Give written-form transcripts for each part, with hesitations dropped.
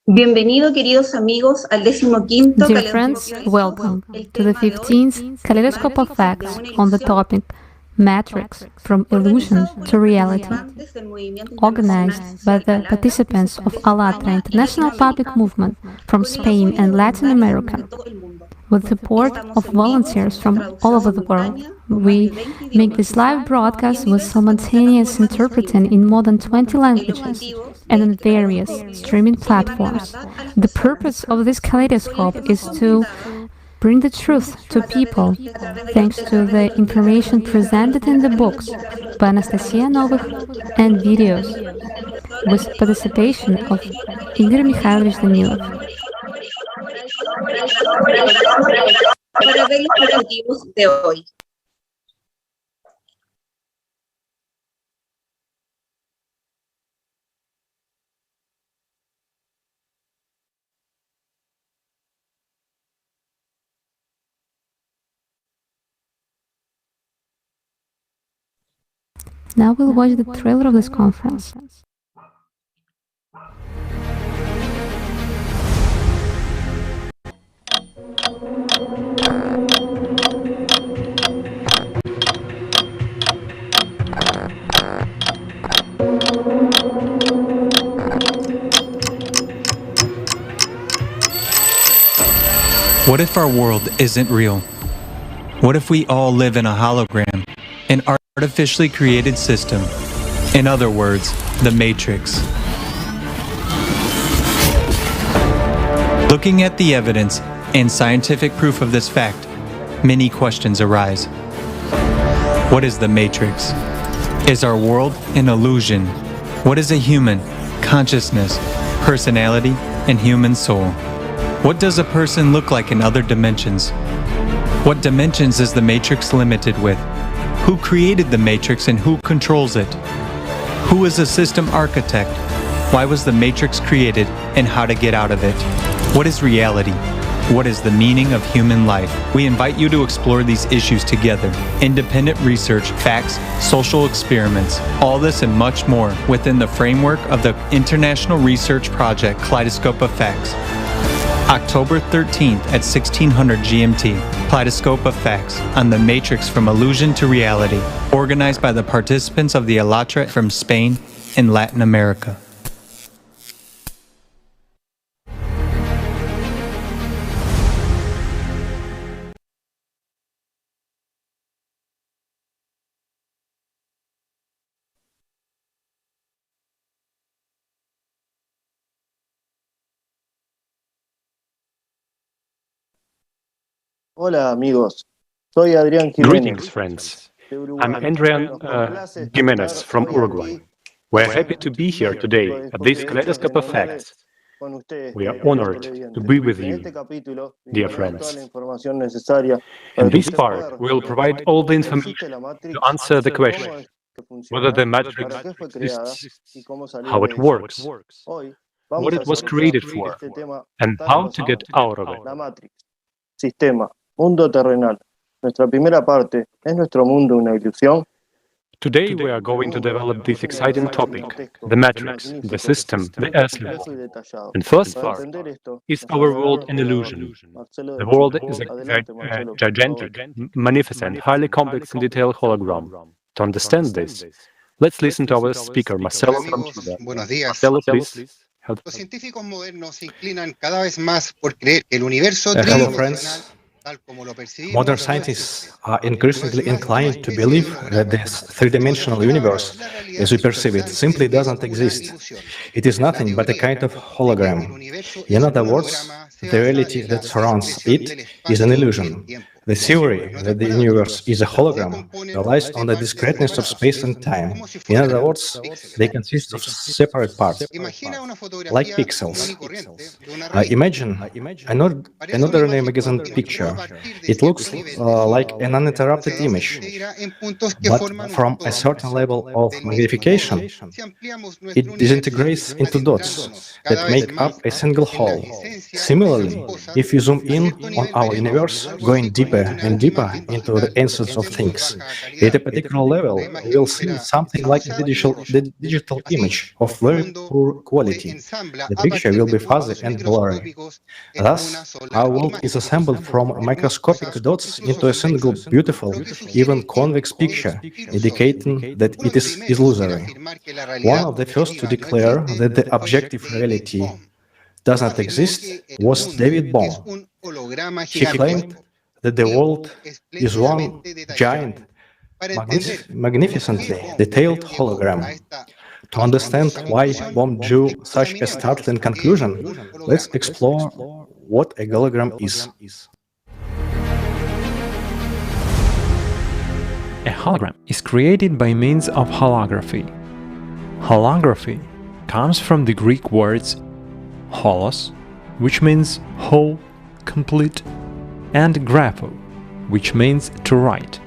Bienvenido, queridos amigos, al 15º Dear friends, welcome to the 15th Kaleidoscope of Facts on the topic Matrix from Illusion to Reality, organized by the participants of ALLATRA International Public Movement from Spain and Latin America. With support of volunteers from all over the world, we make this live broadcast with simultaneous interpreting in more than 20 languages and on various streaming platforms. The purpose of this kaleidoscope is to bring the truth to people, thanks to the information presented in the books by Anastasia Novych and videos, with participation of Igor Mikhailovich Danilov. Para ver los objetivos de hoy. Now we'll watch the trailer of this conference. What if our world isn't real? What if we all live in a hologram, an artificially created system? In other words, the Matrix. Looking at the evidence and scientific proof of this fact, many questions arise. What is the Matrix? Is our world an illusion? What is a human, consciousness, personality, and human soul? What does a person look like in other dimensions? What dimensions is the Matrix limited with? Who created the Matrix and who controls it? Who is a system architect? Why was the Matrix created and how to get out of it? What is reality? What is the meaning of human life? We invite you to explore these issues together. Independent research, facts, social experiments, all this and much more within the framework of the international research project Kaleidoscope of Facts. October 13th at 1600 GMT, Kaleidoscope of Facts on the Matrix from Illusion to Reality, organized by the participants of the ALLATRA from Spain and Latin America. Hola amigos, soy Adrián Jiménez. Greetings, friends. I'm Adrian Jimenez from Uruguay. We're happy to be here today at this Kaleidoscope of Facts. We are honored to be with you, dear friends. In this part, we'll provide all the information to answer the question whether the Matrix exists, how it works, what it was created for, and how to get out of it. Sistema, mundo terrenal. Nuestra primera parte, ¿es nuestro mundo una ilusión? Today we are going to develop this exciting topic, the Matrix, the system, the earthly world. And first part, is our world an illusion? The world is a gigantic, magnificent, highly complex and detailed hologram. To understand this, let's listen to our speaker, Marcelo from Chile. Marcelo, please. Los científicos modernos se inclinan cada vez más por creer que el universo Hello, friends. Modern scientists are increasingly inclined to believe that this three-dimensional universe, as we perceive it, simply doesn't exist. It is nothing but a kind of hologram. In other words, the reality that surrounds it is an illusion. The theory that the universe is a hologram relies on the discreteness of space and time. In other words, they consist of separate parts, like pixels. Imagine another magazine picture. It looks like an uninterrupted image, but from a certain level of magnification, it disintegrates into dots that make up a single whole. Similarly, if you zoom in on our universe, going deeper deeper and deeper into the essence of things. At a particular level, we'll see something like a digital image of very poor quality. The picture will be fuzzy and blurry. Thus, our world is assembled from microscopic dots into a single beautiful, even convex picture, indicating that it is illusory. One of the first to declare that the objective reality does not exist was David Bohm. He claimed that the world is one giant, magnificently detailed hologram. To understand why Bohm drew such a startling conclusion, let's explore what a hologram is. A hologram is created by means of holography. Holography comes from the Greek words holos, which means whole, complete, and grapho, which means to write.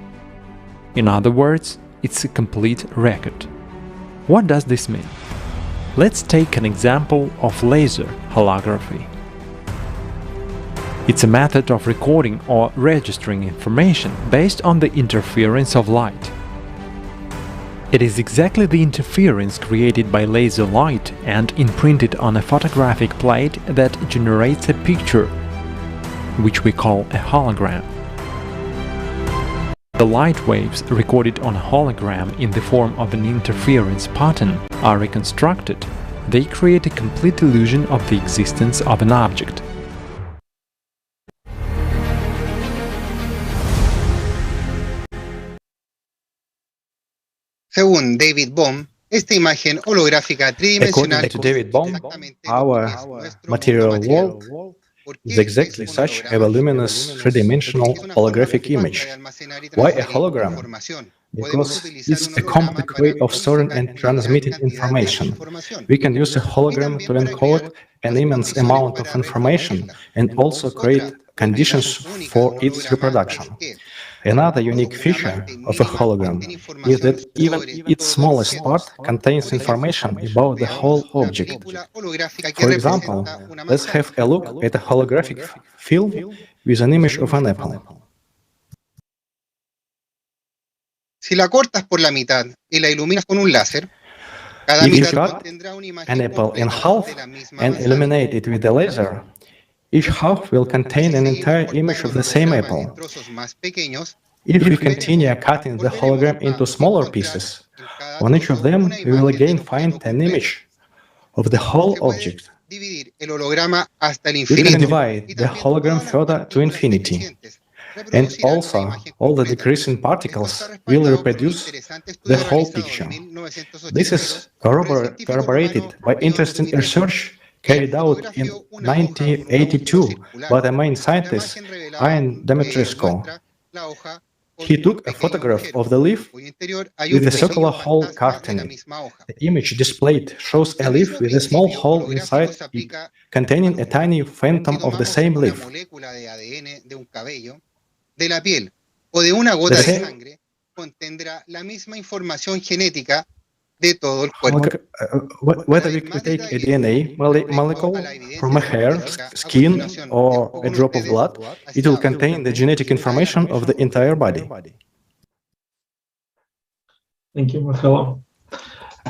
In other words, it's a complete record. What does this mean? Let's take an example of laser holography. It's a method of recording or registering information based on the interference of light. It is exactly the interference created by laser light and imprinted on a photographic plate that generates a picture, which we call a hologram. The light waves recorded on a hologram in the form of an interference pattern are reconstructed. They create a complete illusion of the existence of an object. Según David Bohm, esta imagen holográfica tridimensional According to David Bohm, our material world is exactly such a voluminous three-dimensional holographic image. Why a hologram? Because it's a complex way of storing and transmitting information. We can use a hologram to encode an immense amount of information and also create conditions for its reproduction. Another unique feature of a hologram is that even its smallest part contains information about the whole object. For example, let's have a look at a holographic film with an image of an apple. Si la cortas por la mitad y la iluminas con un láser, cada If you mitad cut tendrá una imagen an apple in completa half de la misma and manzana. illuminate it with a laser, each half will contain an entire image of the same apple. If we continue cutting the hologram into smaller pieces, on each of them we will again find an image of the whole object. We can divide the hologram further to infinity, and also all the decreasing particles will reproduce the whole picture. This is corroborated by interesting research carried out in 1982 by the main scientist Ian Demetrescu. He took a photograph of the leaf with a circular hole carved in it. The image displayed shows a leaf with a small hole inside it, containing a tiny phantom of the same leaf. De la piel o de una gota de sangre contendrá la misma información genética de todo el cuerpo. Whether we take a DNA molecule from a hair, skin, or a drop of blood, it will contain the genetic information of the entire body. Thank you, Marcelo.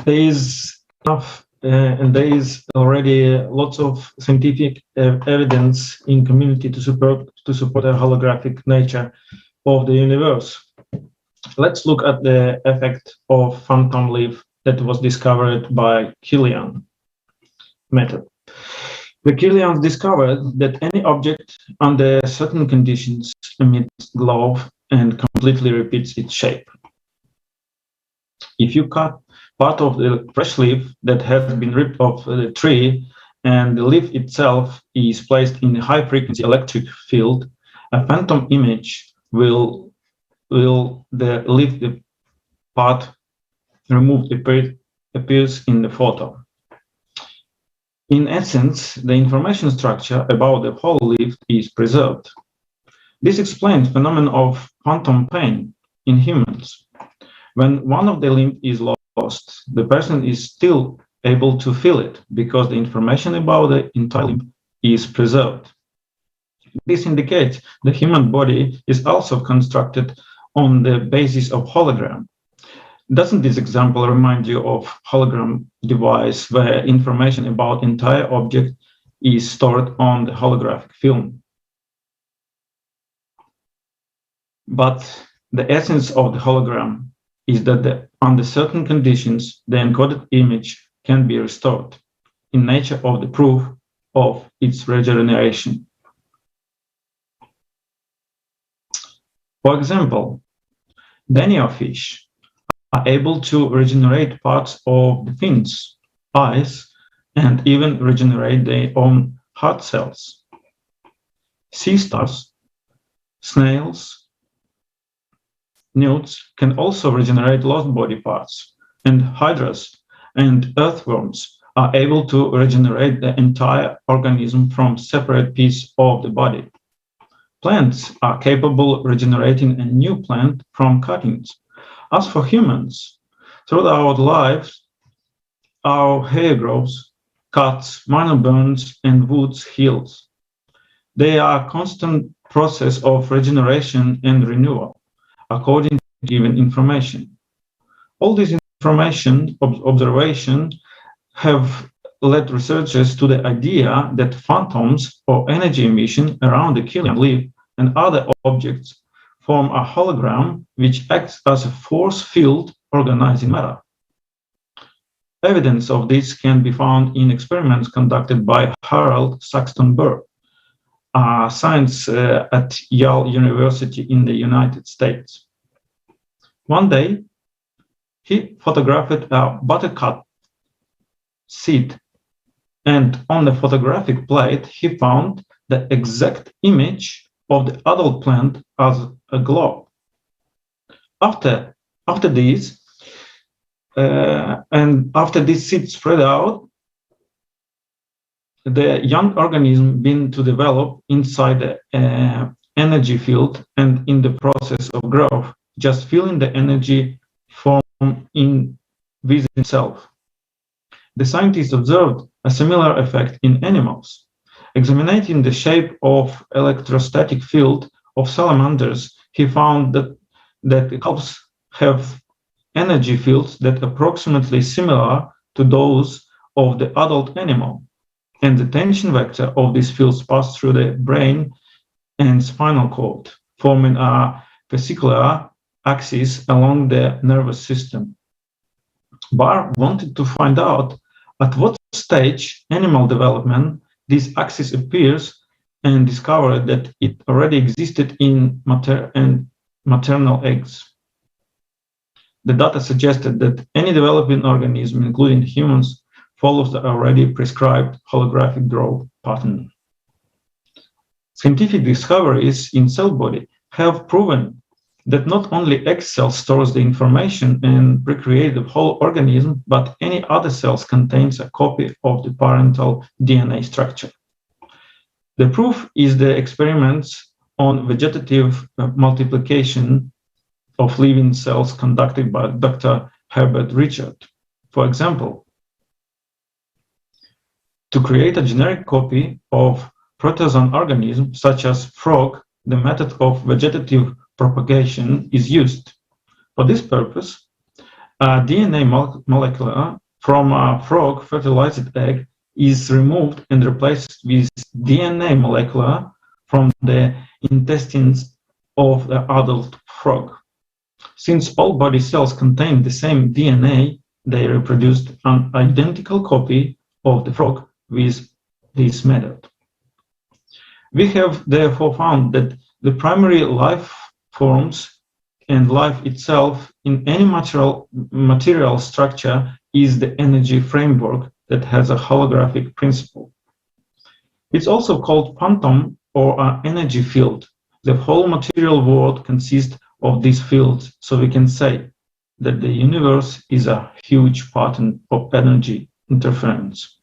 There is enough, and there is already lots of scientific evidence in community to support the holographic nature of the universe. Let's look at the effect of phantom leaf that was discovered by Kilian method. The Kilians discovered that any object under certain conditions emits glow and completely repeats its shape. If you cut part of the fresh leaf that has been ripped off the tree and the leaf itself is placed in a high-frequency electric field, a phantom image will the leaf the part removed appears in the photo. In essence, the information structure about the whole leaf is preserved. This explains the phenomenon of phantom pain in humans. When one of the limbs is lost, the person is still able to feel it because the information about the entire limb is preserved. This indicates the human body is also constructed on the basis of hologram. Doesn't this example remind you of hologram device where information about entire object is stored on the holographic film? But the essence of the hologram is that under certain conditions, the encoded image can be restored in nature of the proof of its regeneration. For example, Daniel fish are able to regenerate parts of the fins, eyes, and even regenerate their own heart cells. Sea stars, snails, newts can also regenerate lost body parts, and hydras and earthworms are able to regenerate the entire organism from separate pieces of the body. Plants are capable of regenerating a new plant from cuttings. As for humans, throughout lives, our hair grows, cuts, minor burns, and wounds heals. They are a constant process of regeneration and renewal, according to given information. All this information, observation, have led researchers to the idea that phantoms or energy emission around the killing leaf and other objects form a hologram which acts as a force field organizing matter. Evidence of this can be found in experiments conducted by Harold Saxton Burr, a scientist at Yale University in the United States. One day, he photographed a buttercup seed, and on the photographic plate, he found the exact image of the adult plant as a globe. After this seed spread out, the young organism began to develop inside the energy field and in the process of growth, just feeling the energy form in within itself. The scientists observed a similar effect in animals. Examining the shape of electrostatic field of salamanders, he found that the cubs have energy fields that are approximately similar to those of the adult animal, and the tension vector of these fields pass through the brain and spinal cord, forming a vesicular axis along the nervous system. Barr wanted to find out at what stage animal development this axis appears, and discovered that it already existed in maternal eggs. The data suggested that any developing organism, including humans, follows the already prescribed holographic growth pattern. Scientific discoveries in cell body have proven that not only X cell stores the information and recreate the whole organism, but any other cells contains a copy of the parental DNA structure. The proof is the experiments on vegetative multiplication of living cells conducted by Dr. Herbert Richard. For example, to create a generic copy of protozoan organism, such as frog, the method of vegetative propagation is used. For this purpose, a DNA molecule from a frog fertilized egg is removed and replaced with DNA molecule from the intestines of the adult frog. Since all body cells contain the same DNA, they reproduced an identical copy of the frog with this method. We have therefore found that the primary life forms and life itself in any material structure is the energy framework that has a holographic principle. It's also called phantom or an energy field. The whole material world consists of these fields, so we can say that the universe is a huge pattern of energy interference.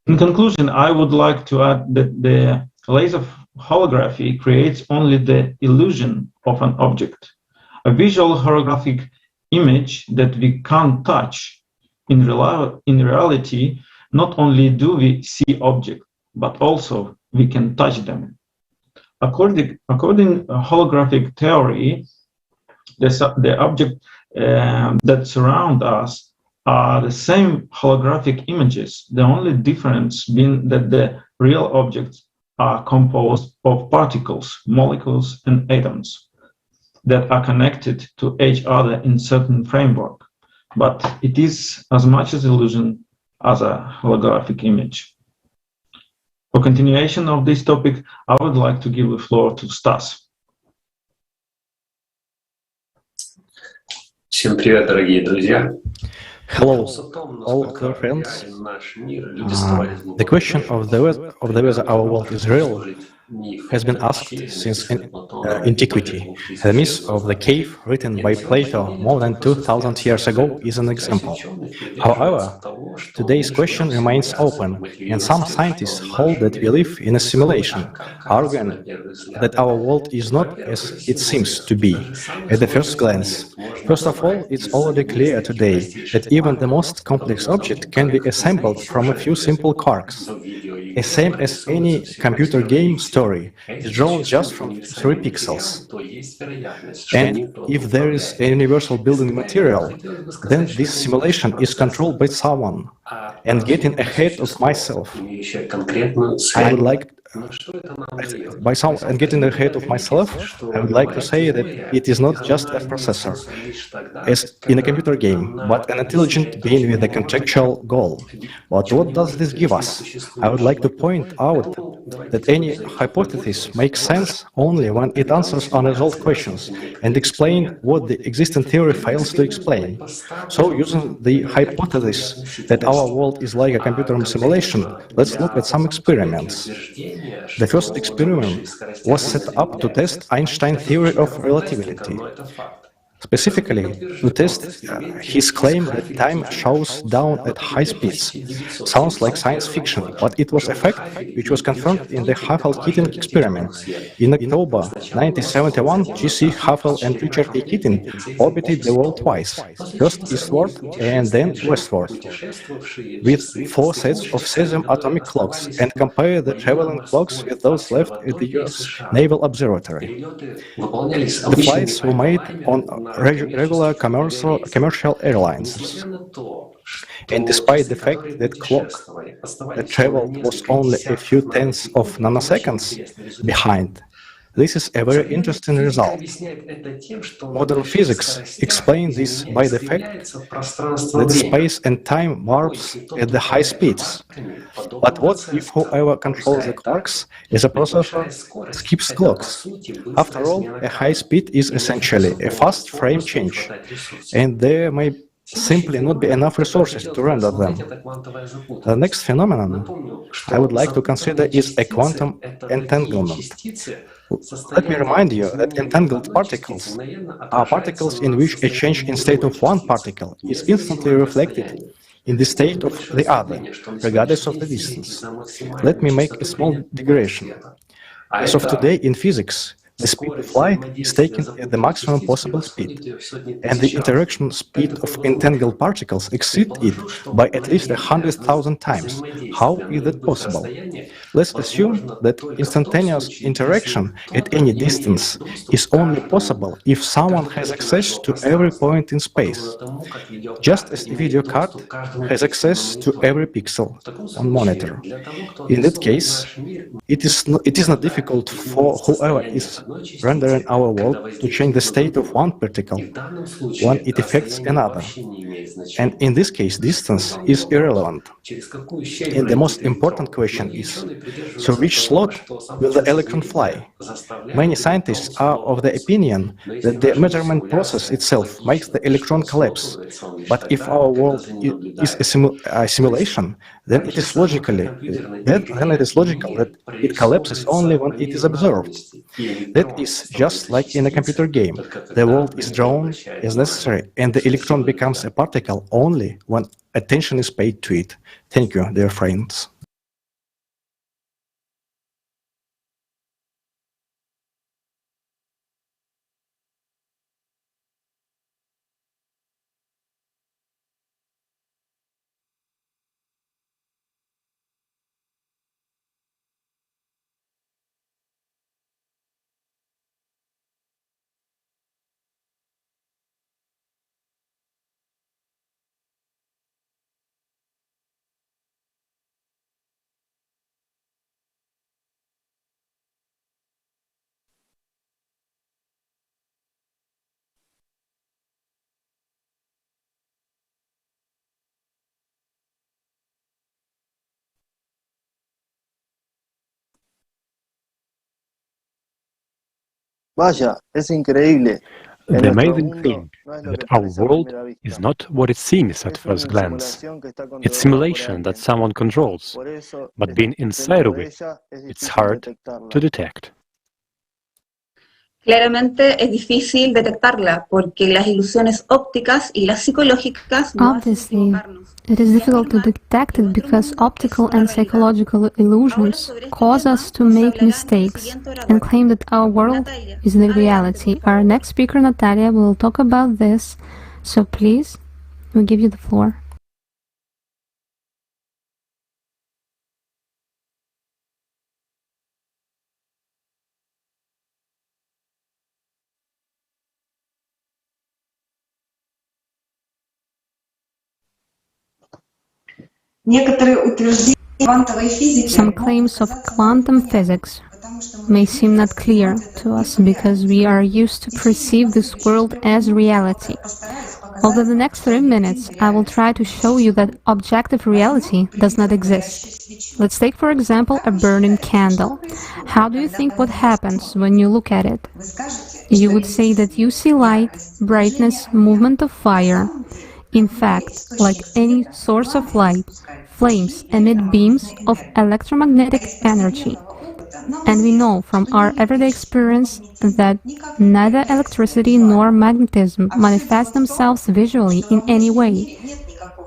In conclusion, I would like to add that the laser holography creates only the illusion of an object, a visual holographic image that we can't touch. In reality, not only do we see objects, but also we can touch them. According holographic theory, the objects that surround us are the same holographic images. The only difference being that the real objects are composed of particles, molecules, and atoms that are connected to each other in certain framework. But it is as much as illusion as a holographic image. For continuation of this topic, I would like to give the floor to Stas. Всем привет, дорогие друзья. Hello, all dear friends. The question of whether our world is real has been asked since antiquity. The myth of the cave, written by Plato more than 2,000 years ago, is an example. However, today's question remains open, and some scientists hold that we live in a simulation, arguing that our world is not as it seems to be at the first glance. First of all, it's already clear today that even the most complex object can be assembled from a few simple quarks. The same as any computer game story is drawn just from 3 pixels. And if there is a universal building material, then this simulation is controlled by someone. And getting ahead of myself, I would like to say that it is not just a processor, as in a computer game, but an intelligent being with a contextual goal. But what does this give us? I would like to point out that any hypothesis makes sense only when it answers unresolved questions and explains what the existing theory fails to explain. So, using the hypothesis that our world is like a computer simulation, let's look at some experiments. The first experiment was set up to test Einstein's theory of relativity. Specifically, to test his claim that time shows down at high speeds. Sounds like science fiction, but it was a fact which was confirmed in the Huffel-Keating experiment. In October 1971, G.C. Huffel and Richard A. Keating orbited the world twice, first eastward and then westward, with 4 sets of cesium atomic clocks, and compared the traveling clocks with those left at the U.S. Naval Observatory. The flights were made on regular commercial airlines. And despite the fact that clock that traveled was only a few tenths of nanoseconds behind, this is a very interesting result. Modern physics explains this by the fact that space and time warps at the high speeds. But what if whoever controls the quarks is a processor skips clocks? After all, a high speed is essentially a fast frame change, and there may simply not be enough resources to render them. The next phenomenon I would like to consider is a quantum entanglement. Let me remind you that entangled particles are particles in which a change in state of one particle is instantly reflected in the state of the other, regardless of the distance. Let me make a small digression. As of today in physics, the speed of light is taken at the maximum possible speed, and the interaction speed of entangled particles exceeds it by at least 100,000 times. How is that possible? Let's assume that instantaneous interaction at any distance is only possible if someone has access to every point in space, just as a video card has access to every pixel on monitor. In that case, it is not difficult for whoever is rendering our world to change the state of one particle when it affects another. And in this case, distance is irrelevant. And the most important question is, through which slot will the electron fly? Many scientists are of the opinion that the measurement process itself makes the electron collapse. But if our world is a simulation, then it is logical that it collapses only when it is observed. That is just like in a computer game. The world is drawn as necessary, and the electron becomes a particle only when attention is paid to it. Thank you, dear friends. Vaya, es increíble. The amazing thing that our world is not what it seems at first glance. It's simulation that someone controls, but being inside of it, it's hard to detect. Claramente es difícil detectarla porque las ilusiones ópticas y las psicológicas nos hacen Obviously, equivocarnos. it is difficult to detect it because optical and psychological illusions cause us to make mistakes and claim that our world is the reality. Our next speaker, Natalia, will talk about this, so please, we give you the floor. Some claims of quantum physics may seem not clear to us because we are used to perceive this world as reality. Over the next 3 minutes, I will try to show you that objective reality does not exist. Let's take, for example, a burning candle. How do you think what happens when you look at it? You would say that you see light, brightness, movement of fire. In fact, like any source of light, flames emit beams of electromagnetic energy. And we know from our everyday experience that neither electricity nor magnetism manifest themselves visually in any way.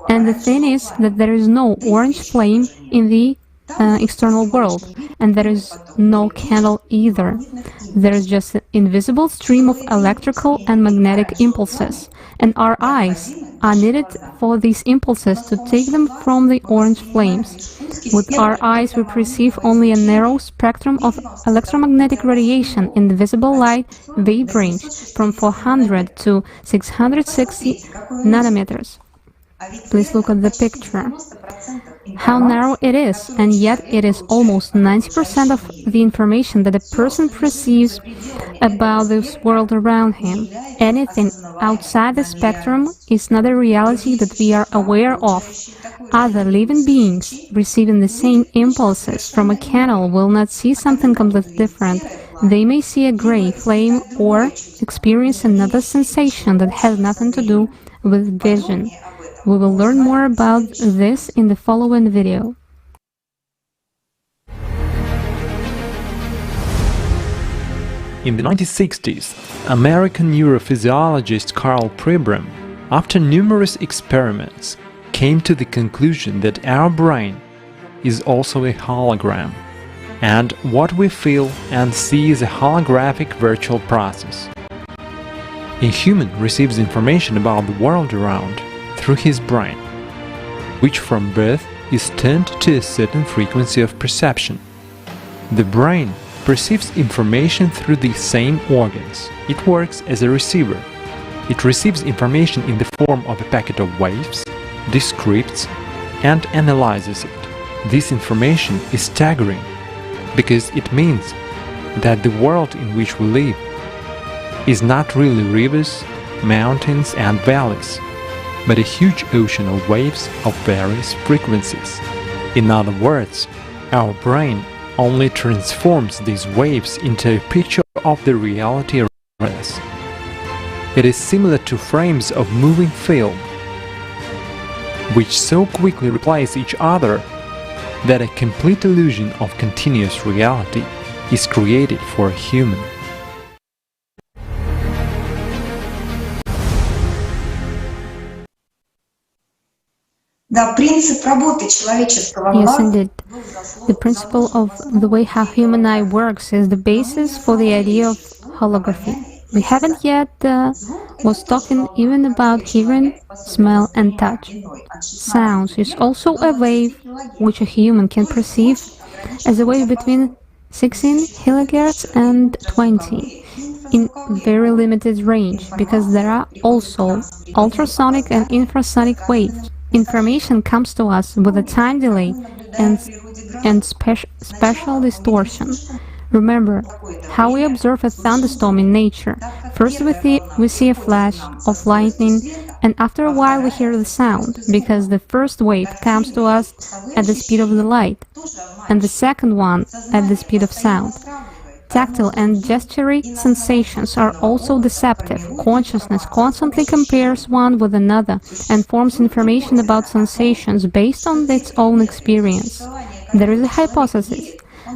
And the thing is that there is no orange flame in the external world, and there is no candle either. There is just an invisible stream of electrical and magnetic impulses, and our eyes are needed for these impulses to take them from the orange flames. With our eyes, we perceive only a narrow spectrum of electromagnetic radiation in the visible light wave range from 400 to 660 nanometers. Please look at the picture. How narrow it is, and yet it is almost 90% of the information that a person perceives about this world around him. Anything outside the spectrum is not a reality that we are aware of. Other living beings receiving the same impulses from a candle will not see something completely different. They may see a gray flame or experience another sensation that has nothing to do with vision. We will learn more about this in the following video. In the 1960s, American neurophysiologist Carl Pribram, after numerous experiments, came to the conclusion that our brain is also a hologram, and what we feel and see is a holographic virtual process. A human receives information about the world around through his brain, which from birth is tuned to a certain frequency of perception. The brain perceives information through the same organs. It works as a receiver. It receives information in the form of a packet of waves, descripts, and analyzes it. This information is staggering because it means that the world in which we live is not really rivers, mountains, and valleys, but a huge ocean of waves of various frequencies. In other words, our brain only transforms these waves into a picture of the reality around us. It is similar to frames of moving film, which so quickly replace each other that a complete illusion of continuous reality is created for a human. Yes, indeed. The principle of the way how human eye works is the basis for the idea of holography. We haven't yet was talking even about hearing, smell and touch. Sounds is also a wave which a human can perceive as a wave between 16 kHz and 20 in very limited range, because there are also ultrasonic and infrasonic waves. Information comes to us with a time delay and special distortion. Remember how we observe a thunderstorm in nature. First we see a flash of lightning, and after a while we hear the sound, because the first wave comes to us at the speed of the light, and the second one at the speed of sound. Tactile and gestural sensations are also deceptive. Consciousness constantly compares one with another and forms information about sensations based on its own experience. There is a hypothesis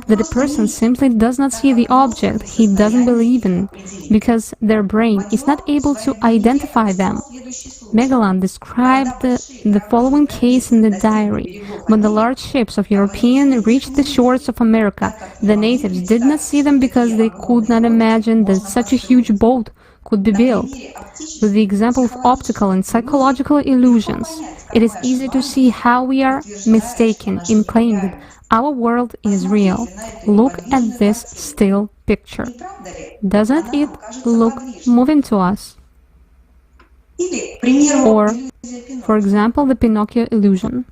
that a person simply does not see the object he doesn't believe in because their brain is not able to identify them. Magellan described the following case in the diary. When the large ships of Europeans reached the shores of America, the natives did not see them because they could not imagine that such a huge boat could be built. With the example of optical and psychological illusions, it is easy to see how we are mistaken in claiming that our world is real. Look at this still picture. Doesn't it look moving to us? Or, for example, the Pinocchio illusion.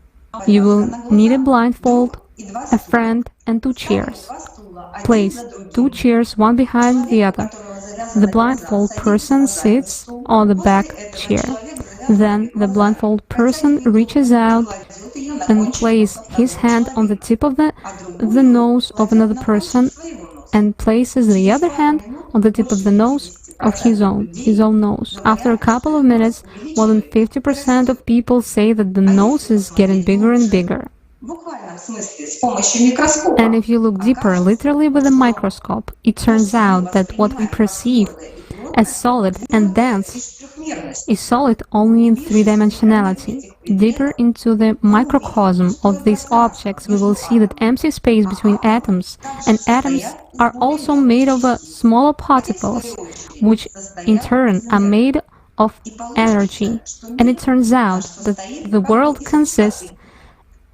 You will need a blindfold, a friend, and 2 chairs. Place 2 chairs one behind the other. The blindfold person sits on the back chair. Then the blindfold person reaches out and places his hand on the tip of the nose of another person and places the other hand on the tip of the nose of his own nose. After a couple of minutes, more than 50% of people say that the nose is getting bigger and bigger. And if you look deeper, literally with a microscope, it turns out that what we perceive as solid and dense is solid only in 3-dimensionality. Deeper into the microcosm of these objects, we will see that empty space between atoms, and atoms are also made of smaller particles, which in turn are made of energy. And it turns out that the world consists,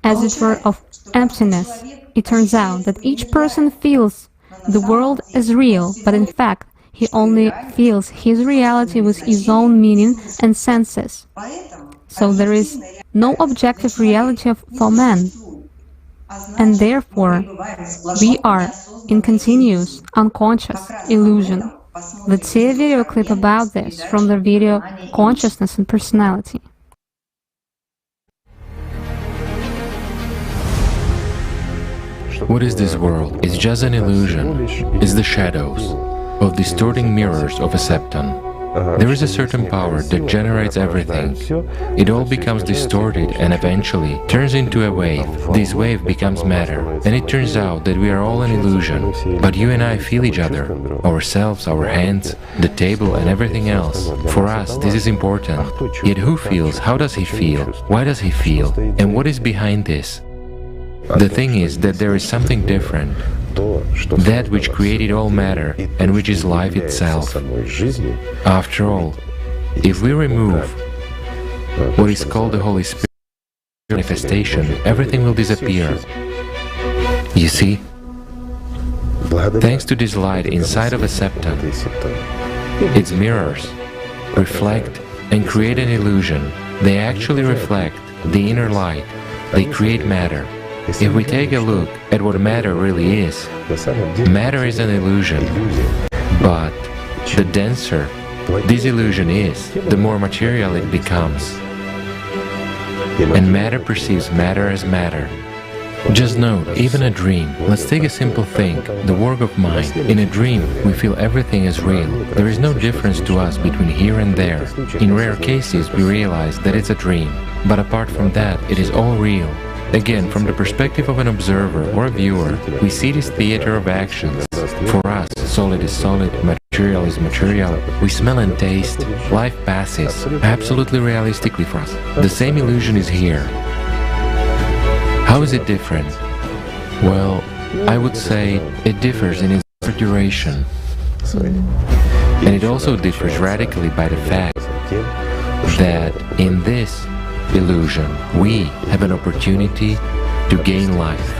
as it were, of emptiness. It turns out that each person feels the world as real, but in fact, he only feels his reality with his own meaning and senses. So there is no objective reality for man. And therefore, we are in continuous unconscious illusion. Let's see a video clip about this from the video Consciousness and Personality. What is this world? It's just an illusion. It's the shadows of distorting mirrors of a septon. There is a certain power that generates everything. It all becomes distorted and eventually turns into a wave. This wave becomes matter, and it turns out that we are all an illusion. But you and I feel each other, ourselves, our hands, the table and everything else. For us, this is important. Yet who feels? How does he feel? Why does he feel? And what is behind this? The thing is that there is something different. That which created all matter and which is life itself. After all, if we remove what is called the Holy Spirit manifestation, everything will disappear. You see? Thanks to this light inside of a septon, its mirrors reflect and create an illusion. They actually reflect the inner light. They create matter. If we take a look at what matter really is, matter is an illusion, but the denser this illusion is, the more material it becomes. And matter perceives matter as matter. Just note, even a dream, let's take a simple thing, the work of mind. In a dream, we feel everything is real. There is no difference to us between here and there. In rare cases, we realize that it's a dream. But apart from that, it is all real. Again, from the perspective of an observer or a viewer, we see this theater of actions. For us, solid is solid, material is material. We smell and taste. Life passes, absolutely realistically for us. The same illusion is here. How is it different? Well, I would say it differs in its duration. And it also differs radically by the fact that in this illusion, we have an opportunity to gain life.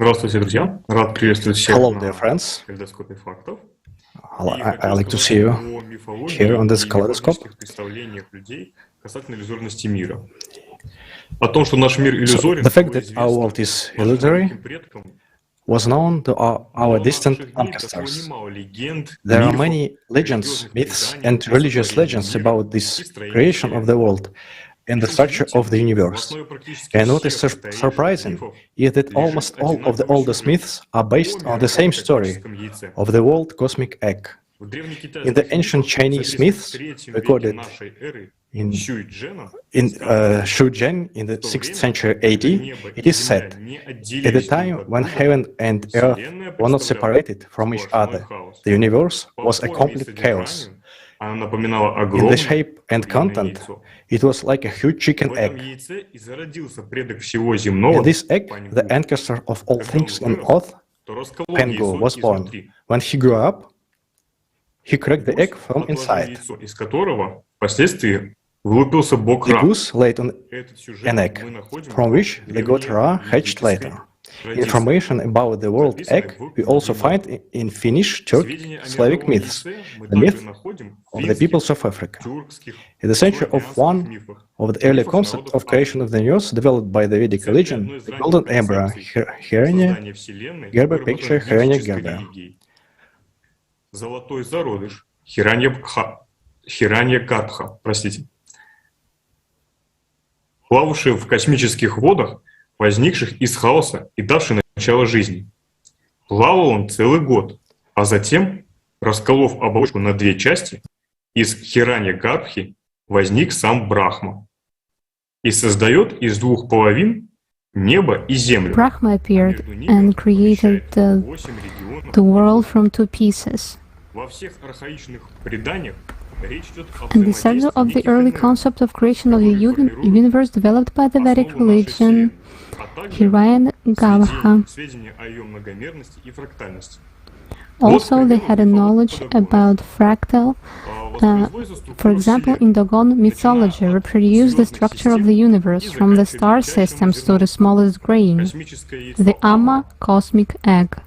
Здравствуйте, друзья! Рад приветствовать всех. Hello, dear friends. I like to see you here on this kaleidoscope. The fact that our world is illusory was known to our distant ancestors. There are many legends, myths, and religious legends about this creation of the world and the structure of the universe. And what is surprising is that almost all of the oldest myths are based on the same story of the world cosmic egg. In the ancient Chinese myths recorded in Shu Zhen in the 6th century AD, it is said, at the time when heaven and earth were not separated from each other, the universe was a complete chaos. In the shape and content, it was like a huge chicken egg. In this egg, the ancestor of all things on earth, Pengu, was born. When he grew up, he cracked the egg from inside. The goose laid on an egg, from which the god Ra hatched later. Information about the world egg we also find in Finnish, Turkic, Slavic myths, the myth of the peoples of Africa. In the century of one of the early concepts of creation of the universe developed by the Vedic religion, the golden embryo, Hiranya picture Hiranya. Золотой зародыш, Хирanyagarbha, простите, плававший в космических водах, возникших из хаоса и давший начало жизни. Плавал он целый год, а затем, расколов оболочку на две части, из Хирanyagarbhi возник сам Брахма и создает из двух половин небо и землю. Brahma appeared and created the world from two pieces. And the center of the early concept of creation of the universe developed by the Vedic religion, Hiranyagarbha. Also, they had a knowledge about fractal. For example, in Dogon mythology, reproduced the structure of the universe from the star systems to the smallest grain. The Amma cosmic egg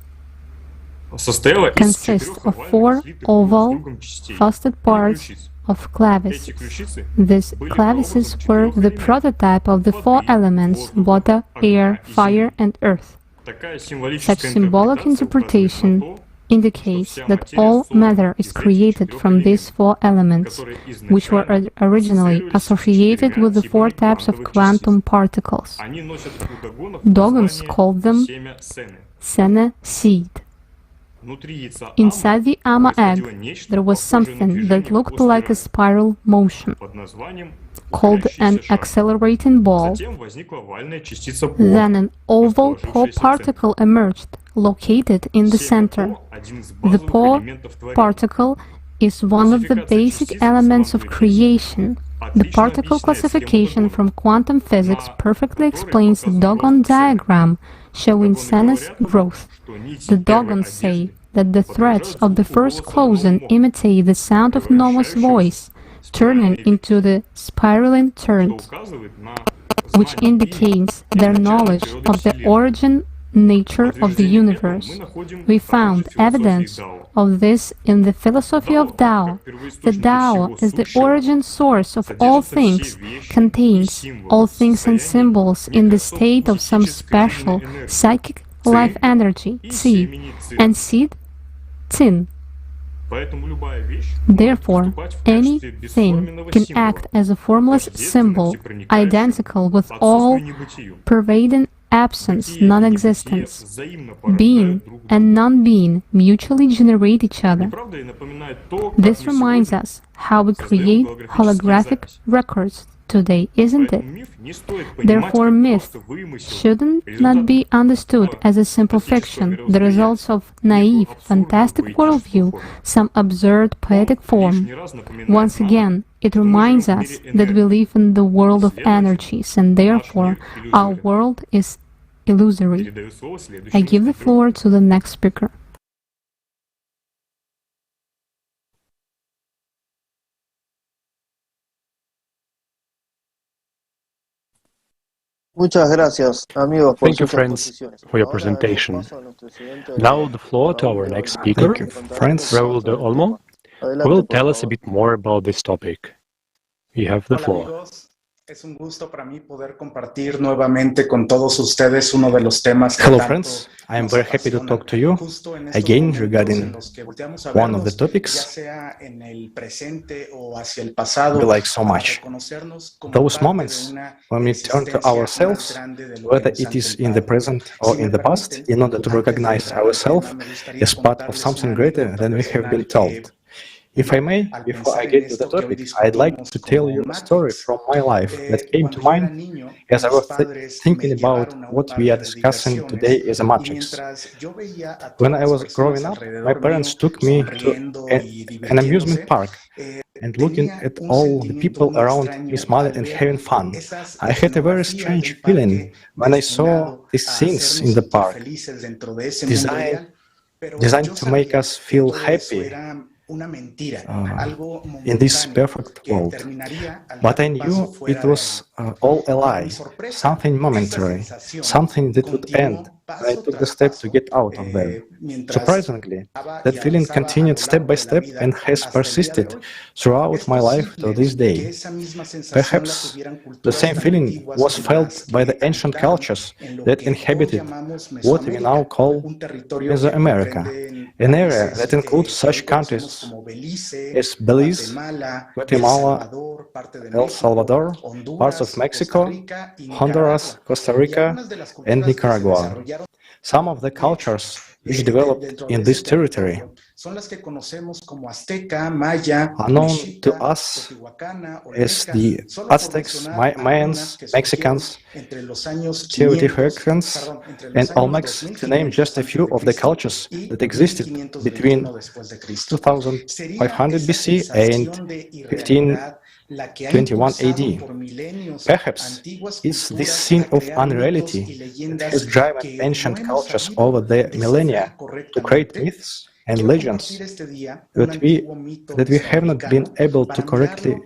consists of 4 oval, faceted parts of clavices. These clavices were the prototype of the 4 elements: water, air, fire, and earth. Such symbolic interpretation indicates that all matter is created from these 4 elements, which were originally associated with the 4 types of quantum particles. Dogons called them Sene, seed. Inside the Amma egg, there was something that looked like a spiral motion, called an accelerating ball. Then an oval particle emerged, located in the center. The particle is one of the basic elements of creation. The particle classification from quantum physics perfectly explains the Dogon diagram showing Sene's growth. The Dogons say that the threads of the first closing imitate the sound of Noah's voice, turning into the spiraling turns, which indicates their knowledge of the origin nature of the universe. We found evidence of this in the philosophy of Tao. The Tao is the origin source of all things, contains all things and symbols in the state of some special psychic life energy, Tsi, and seed, Tsin. Therefore, anything can act as a formless symbol, identical with all pervading absence, non-existence. Being and non-being mutually generate each other. This reminds us how we create holographic records today, isn't it? Therefore, myth shouldn't not be understood as a simple fiction, the results of naive, fantastic worldview, some absurd poetic form. Once again, it reminds us that we live in the world of energies, and therefore our world is illusory. I give the floor to the next speaker. Thank you, friends, for your presentation. Now the floor to our next speaker, friends. Raul de Olmo, who will tell us a bit more about this topic. You have the floor. Es un gusto para mí poder compartir nuevamente con todos ustedes uno de los temas que Hello tanto friends, I am very happy to talk to you again regarding one of the topics we like so much. Those moments when we turn to ourselves, whether it is in the present or in the past, in order to recognize ourselves as part of something greater than we have been told. If I may, before I get to the topic, I'd like to tell you a story from my life that came to mind as I was thinking about what we are discussing today as a matrix. When I was growing up, my parents took me to an amusement park, and looking at all the people around me smiling and having fun, I had a very strange feeling when I saw these scenes in the park, designed to make us feel happy in this perfect world. But I knew it was all a lie, something momentary, something that would end when I took the step to get out of there. Surprisingly, that feeling continued step by step and has persisted throughout my life to this day. Perhaps the same feeling was felt by the ancient cultures that inhabited what we now call Mesoamerica, an area that includes such countries as Belize, Guatemala, El Salvador, parts of Mexico, Honduras, Costa Rica, and Nicaragua. Some of the cultures which developed in this territory are known to us as the Aztecs, Mayans, Mexicans, Teotihuacans, and Olmecs, to name just a few of the cultures that existed between 2500 BC and 1521 AD. Perhaps it's this scene of unreality that has driven ancient cultures over the millennia to create myths and legends that we have not been able to correctly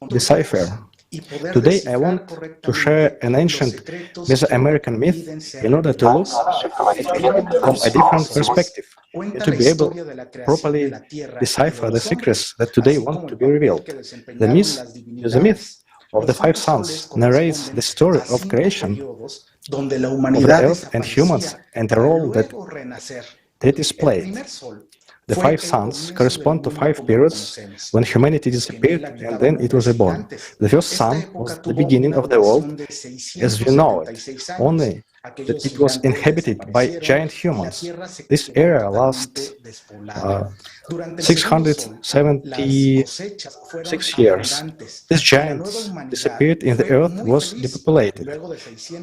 decipher. Today I want to share an ancient Mesoamerican myth in order to look at it from a different perspective and to be able to properly decipher the secrets that today want to be revealed. The myth of the five suns narrates the story of creation of the earth and humans and the role that is played. The five suns correspond to five periods when humanity disappeared and then it was reborn. The first sun was the beginning of the world as we know it, only that it was inhabited by giant humans. This era lasts 676 years. These giants disappeared and the earth was depopulated.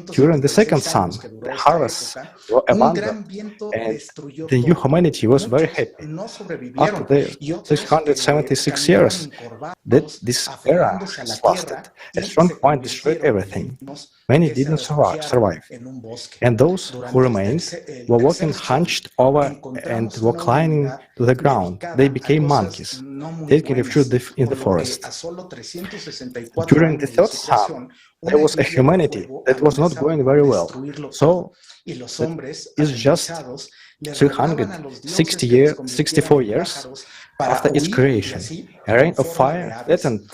During the second sun, the harvests were abundant and the new humanity was very happy. After the 676 years that this era has lasted, a strong wind destroyed everything. Many didn't survive, and those who remained were walking hunched over and were clinging to the ground. They became monkeys, taking refuge in the forest. During the third sun, there was a humanity that was not going very well, so it's just 364 years after its creation. A rain of fire threatened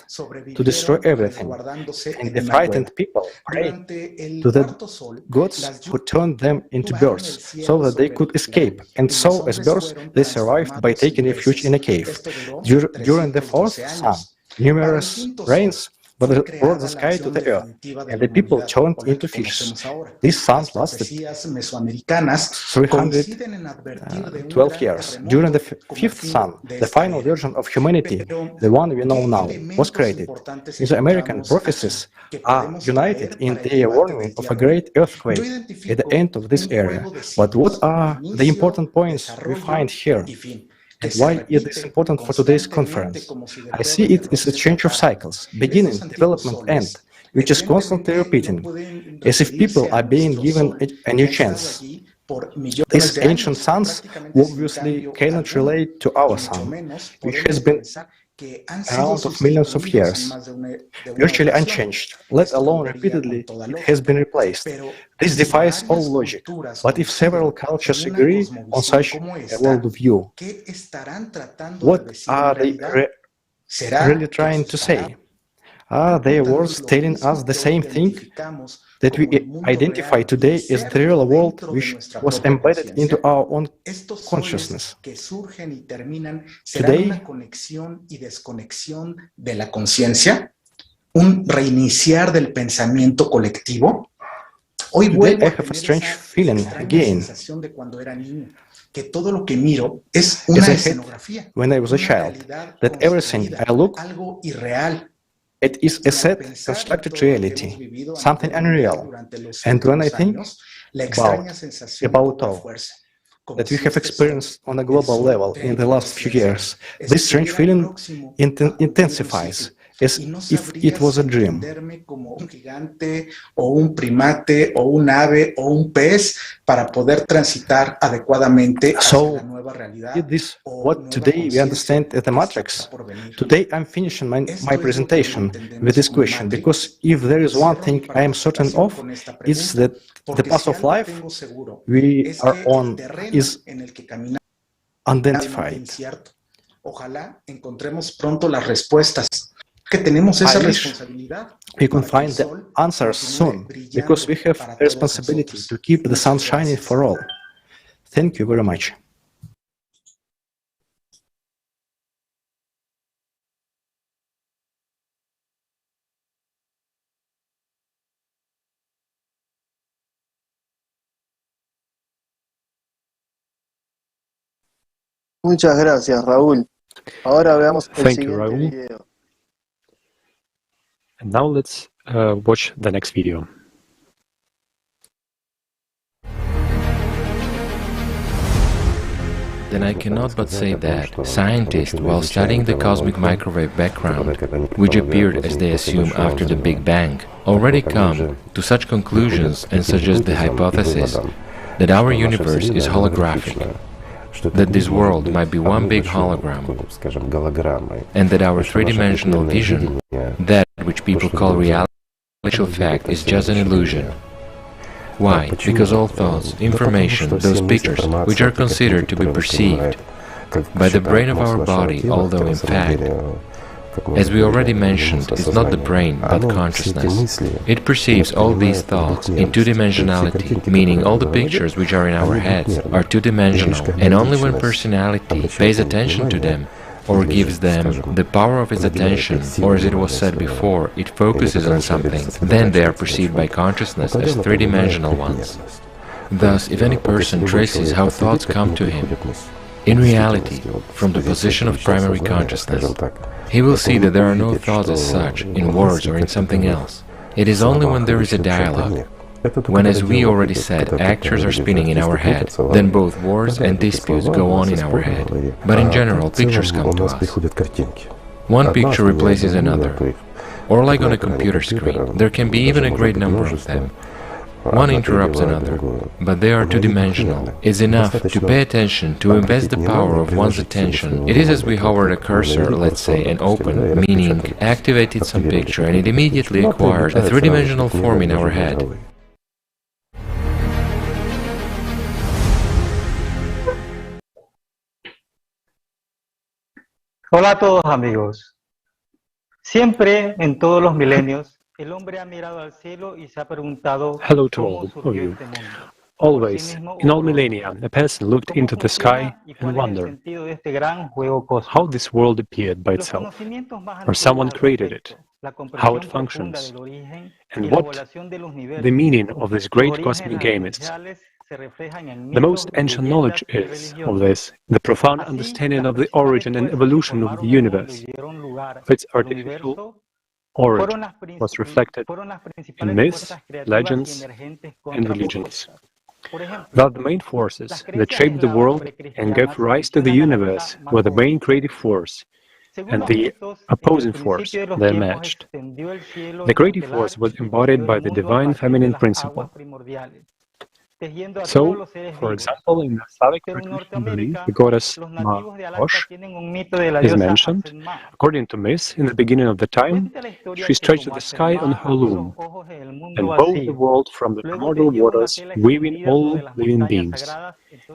to destroy everything, and the frightened people prayed to the gods who turned them into birds so that they could escape, and so as birds they survived by taking refuge in a cave. During the fourth sun, numerous rains brought the sky to the earth, and the people turned into fish. These suns lasted 312 years. During the fifth sun, the final version of humanity, the one we know now, was created. Mesoamerican prophecies are united in their warning of a great earthquake at the end of this era. But what are the important points we find here? And why is this important for today's conference? I see it as a change of cycles, beginning, development, end, which is constantly repeating, as if people are being given a new chance. These ancient suns obviously cannot relate to our sun, which has been around of millions of years, virtually unchanged, let alone repeatedly it has been replaced. This defies all logic, but if several cultures agree on such a worldview, what are they really trying to say? Are their words telling us the same thing that we identify today as the real world which was embedded into our own consciousness? Today, un reiniciar del pensamiento colectivo. Hoy vuelvo a tener esa again. sensación de cuando era niño, que todo lo que miro es una escenografía. When I was a child, that everything I look algo irreal. It is a set, constructed reality, something unreal. And when I think about all that we have experienced on a global level in the last few years, this strange feeling intensifies, as if it was a dream. Como un gigante o un primate o un ave o un pez para poder transitar adecuadamente hacia la nueva realidad. This is what today we understand as the Matrix. Today I'm finishing my presentation with this question, because if there is one thing I am certain of, it's that the path of life we are on is unidentified. Ojalá encontremos pronto las respuestas. Que tenemos esa responsabilidad. We can find the answers soon, because we have a responsibility to keep the sun shining for all. Thank you very much. Muchas gracias, Raúl. Ahora veamos el siguiente video. And now let's watch the next video. Then I cannot but say that scientists, while studying the cosmic microwave background, which appeared as they assume after the Big Bang, already come to such conclusions and suggest the hypothesis that our universe is holographic, that this world might be one big hologram, and that our three-dimensional vision, that which people call reality, in actual fact is just an illusion. Why? Because all thoughts, information, those pictures, which are considered to be perceived by the brain of our body, although in fact, as we already mentioned, it's not the brain, but consciousness. It perceives all these thoughts in two-dimensionality, meaning all the pictures which are in our heads are two-dimensional, and only when personality pays attention to them, or gives them the power of its attention, or as it was said before, it focuses on something, then they are perceived by consciousness as three-dimensional ones. Thus, if any person traces how thoughts come to him, in reality, from the position of primary consciousness, he will see that there are no thoughts as such, in words or in something else. It is only when there is a dialogue, when, as we already said, actors are spinning in our head, then both wars and disputes go on in our head. But in general, pictures come to us. One picture replaces another. Or like on a computer screen, there can be even a great number of them. One interrupts another, but they are two-dimensional. It's enough to pay attention, to invest the power of one's attention. It is as we hover a cursor, let's say, and open, meaning activated some picture, and it immediately acquires a three-dimensional form in our head. Hola a todos, amigos. Siempre, en todos los milenios, el hombre ha mirado al cielo y se ha preguntado Hello to all of you. Always, in all millennia, a person looked into the sky and wondered how this world appeared by itself, or someone created it, how it functions, and what the meaning of this great cosmic game is. The most ancient knowledge is, of this, the profound understanding of the origin and evolution of the universe. Its artificial origin was reflected in myths, legends, and religions. Thus, the main forces that shaped the world and gave rise to the universe were the main creative force and the opposing force they matched. The creative force was embodied by the divine feminine principle. So, for example, in the Slavic tradition belief, the goddess Ma-Osh is mentioned. According to myths, in the beginning of the time, she stretched the sky on her loom and bowed the world from the primordial waters, weaving all living beings.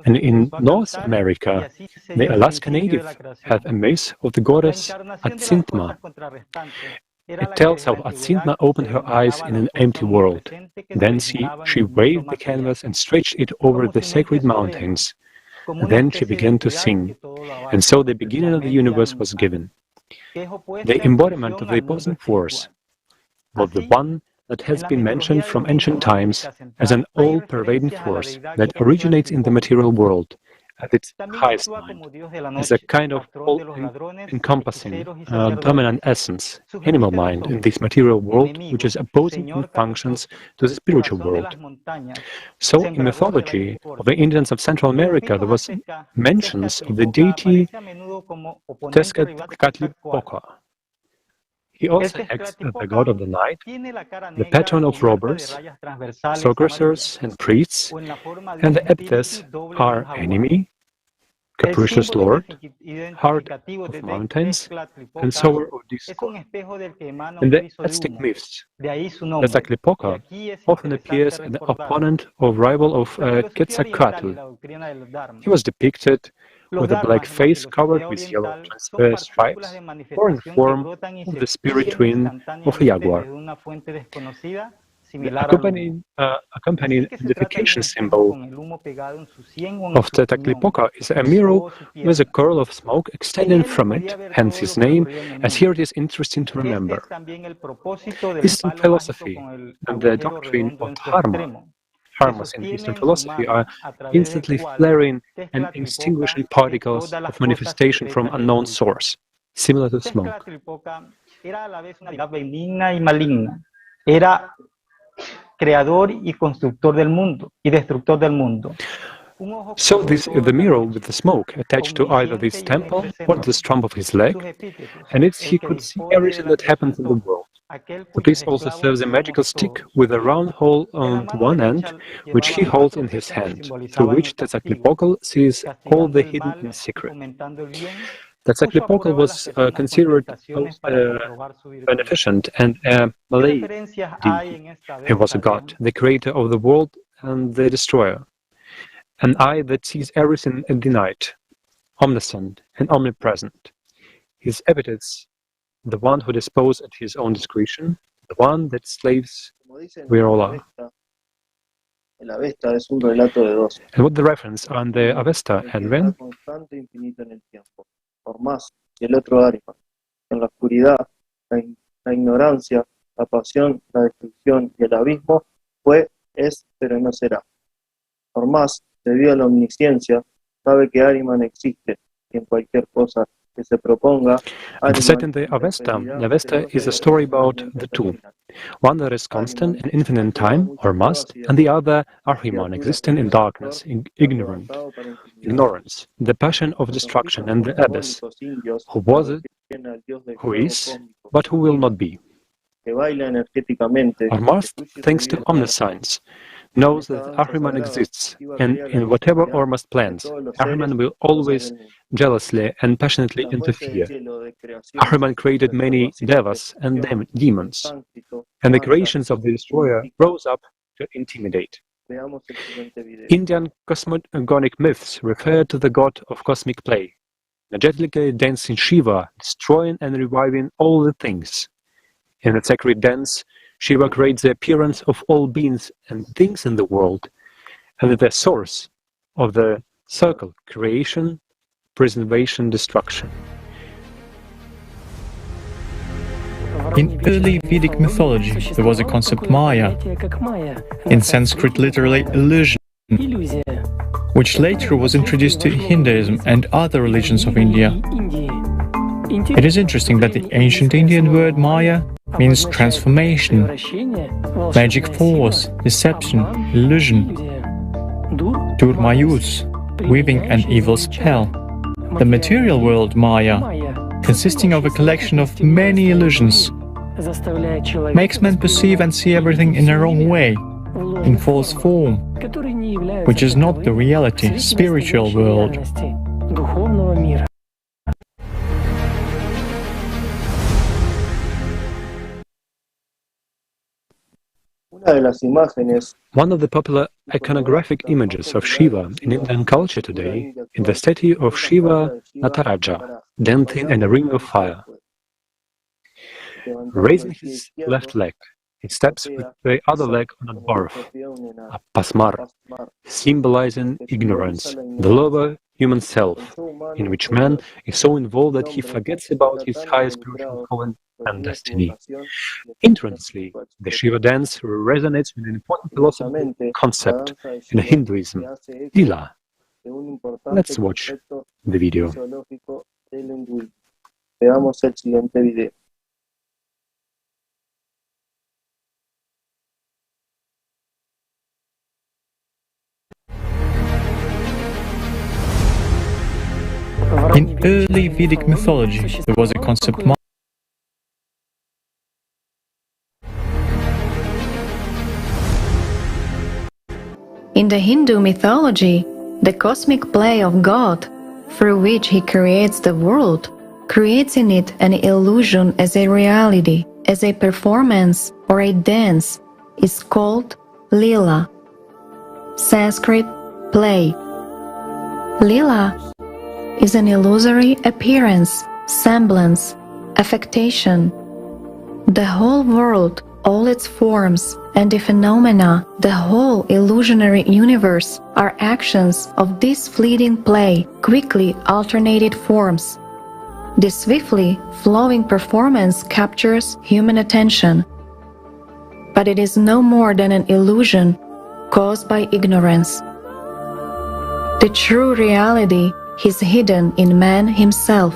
And in North America, the Alaska Native have a myth of the goddess Atzintma. It tells how Atsintna opened her eyes in an empty world. Then she waved the canvas and stretched it over the sacred mountains. Then she began to sing, and so the beginning of the universe was given. The embodiment of the opposing force was the one that has been mentioned from ancient times as an all-pervading force that originates in the material world at its highest mind, as a kind of all-encompassing, dominant essence, animal mind in this material world, which is opposing in functions to the spiritual world. So, in mythology of the Indians of Central America, there was mentions of the deity Tezcatlipoca. He also acts as the god of the night, the patron of robbers, sorcerers and priests, and the epithets are enemy, capricious lord, heart of mountains, and sower of discord. In the Aztec myths, Tezcatlipoca often appears as the opponent or rival of Quetzalcoatl. He was depicted with a black face covered with yellow transverse stripes, or in the form of the spirit twin of a jaguar. The accompanying identification symbol of Tezcatlipoca is a mirror with a curl of smoke extending from it, hence his name, as here it is interesting to remember. Eastern philosophy and the doctrine of dharma. Dharmas in Eastern philosophy are instantly flaring and extinguishing particles of manifestation from unknown source, similar to smoke. So this is the mirror with the smoke attached to either this temple or the stump of his leg, and he could see everything that happens in the world. But this also serves a magical stick with a round hole on one end, which he holds in his hand, through which Tezcatlipoca sees all the hidden in secret. Tezcatlipoca was considered beneficent and a Malay deity. He was a god, the creator of the world and the destroyer, an eye that sees everything in the night, omniscient and omnipresent. His epithets: the one who disposes at his own discretion, the one that slaves we all are. And what the reference on the Avesta, Adrian? Por más y el otro Ahriman. En la oscuridad, la ignorancia, la pasión, la destrucción y el abismo fue, es, pero no será. Por más, debido a la omnisciencia, sabe que Ahriman existe y en cualquier cosa que se proponga. The set in the Avesta. The Avesta is a story about the two. One that is constant and infinite in time, or must, and the other, Ahriman, existing in darkness, in ignorance, the passion of destruction and the abyss, who was it, who is, but who will not be. Or must, thanks to omniscience, knows that Ahriman exists, and in whatever Ormuzd plans, Ahriman will always jealously and passionately interfere. Ahriman created many devas and demons, and the creations of the destroyer rose up to intimidate. Indian cosmogonic myths refer to the god of cosmic play, energetically dancing Shiva, destroying and reviving all the things. In the sacred dance, Shiva creates the appearance of all beings and things in the world, and the source of the circle: creation, preservation, destruction. In early Vedic mythology, there was a concept Maya, in Sanskrit literally illusion, which later was introduced to Hinduism and other religions of India. It is interesting that the ancient Indian word Maya means transformation, magic force, deception, illusion, Durmayus, weaving an evil spell. The material world Maya, consisting of a collection of many illusions, makes man perceive and see everything in a wrong way, in false form, which is not the reality, spiritual world. One of the popular iconographic images of Shiva in Indian culture today is the statue of Shiva Nataraja, dancing in a ring of fire. Raising his left leg, he steps with the other leg on a barf, a pasmar, symbolizing ignorance, the lower human self, in which man is so involved that he forgets about his higher spiritual calling and destiny. Interestingly, the Shiva dance resonates with an important philosophical concept in Hinduism, lila. Let's watch the video. Veamos el siguiente video. In early Vedic mythology, there was a concept In the Hindu mythology, the cosmic play of God, through which he creates the world, creates in it an illusion as a reality, as a performance or a dance, is called Lila. Sanskrit, play. Lila is an illusory appearance, semblance, affectation. The whole world, all its forms and the phenomena, the whole illusionary universe are actions of this fleeting play, quickly alternated forms. This swiftly flowing performance captures human attention. But it is no more than an illusion caused by ignorance. The true reality is hidden in man himself,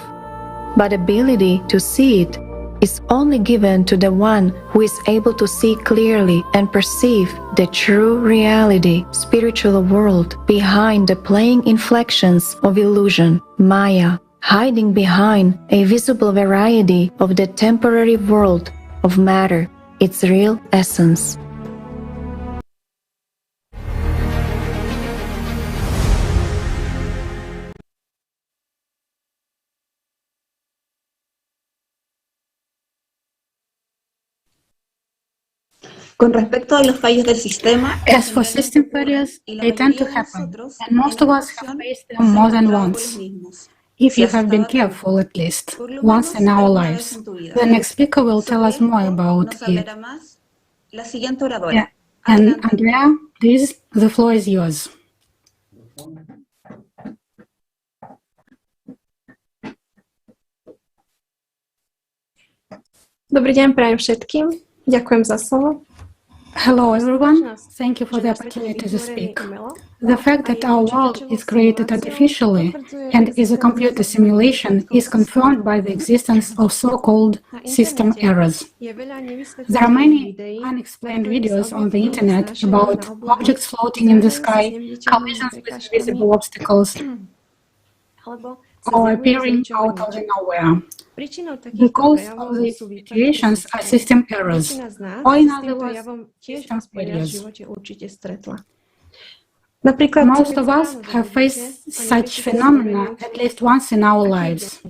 but ability to see it is only given to the one who is able to see clearly and perceive the true reality, spiritual world, behind the playing inflections of illusion, Maya, hiding behind a visible variety of the temporary world of matter, its real essence. Con respecto a los fallos del sistema, as for system failures, they tend to happen, and most of us have faced them more than once. If you have been careful at least once in our lives, the next speaker will tell us more about it. Yeah. And Andrea, the floor is yours. Dobrý deň prajem všetkým. Ďakujem za slovo. Hello everyone, thank you for the opportunity to speak. The fact that our world is created artificially and is a computer simulation is confirmed by the existence of so-called system errors. There are many unexplained videos on the internet about objects floating in the sky, collisions with invisible obstacles, or appearing out of nowhere. The cause of these situations are system errors, or in other words, system failures. Most of us have faced such phenomena at least once in our lives.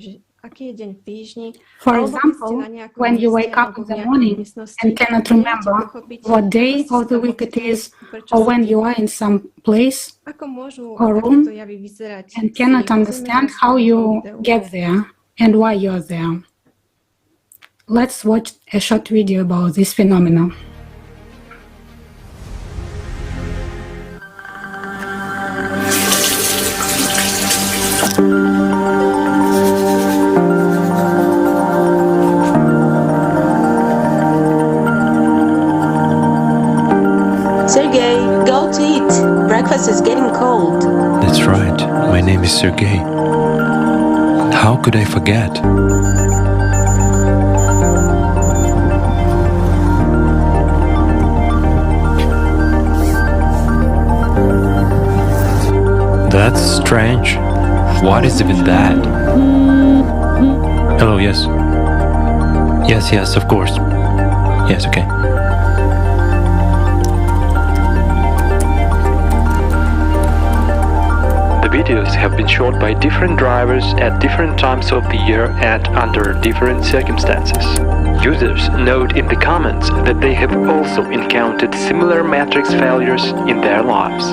For example, when you wake up in the morning and cannot remember what day of the week it is, or when you are in some place or room and cannot understand how you get there and why you are there. Let's watch a short video about this phenomenon. Sergey, go to eat. Breakfast is getting cold. That's right. My name is Sergey. How could I forget? That's strange. What is even that? Hello, yes. Yes, of course. Yes, okay. The videos have been shot by different drivers at different times of the year and under different circumstances. Users note in the comments that they have also encountered similar matrix failures in their lives.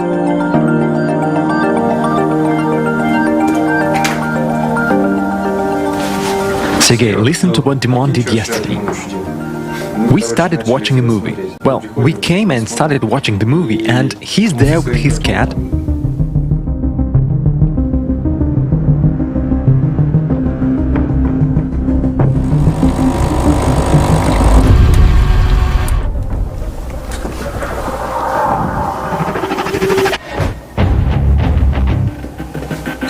Sergey, listen to what Dimon did yesterday. We started watching a movie. Well, we came and started watching the movie, and he's there with his cat.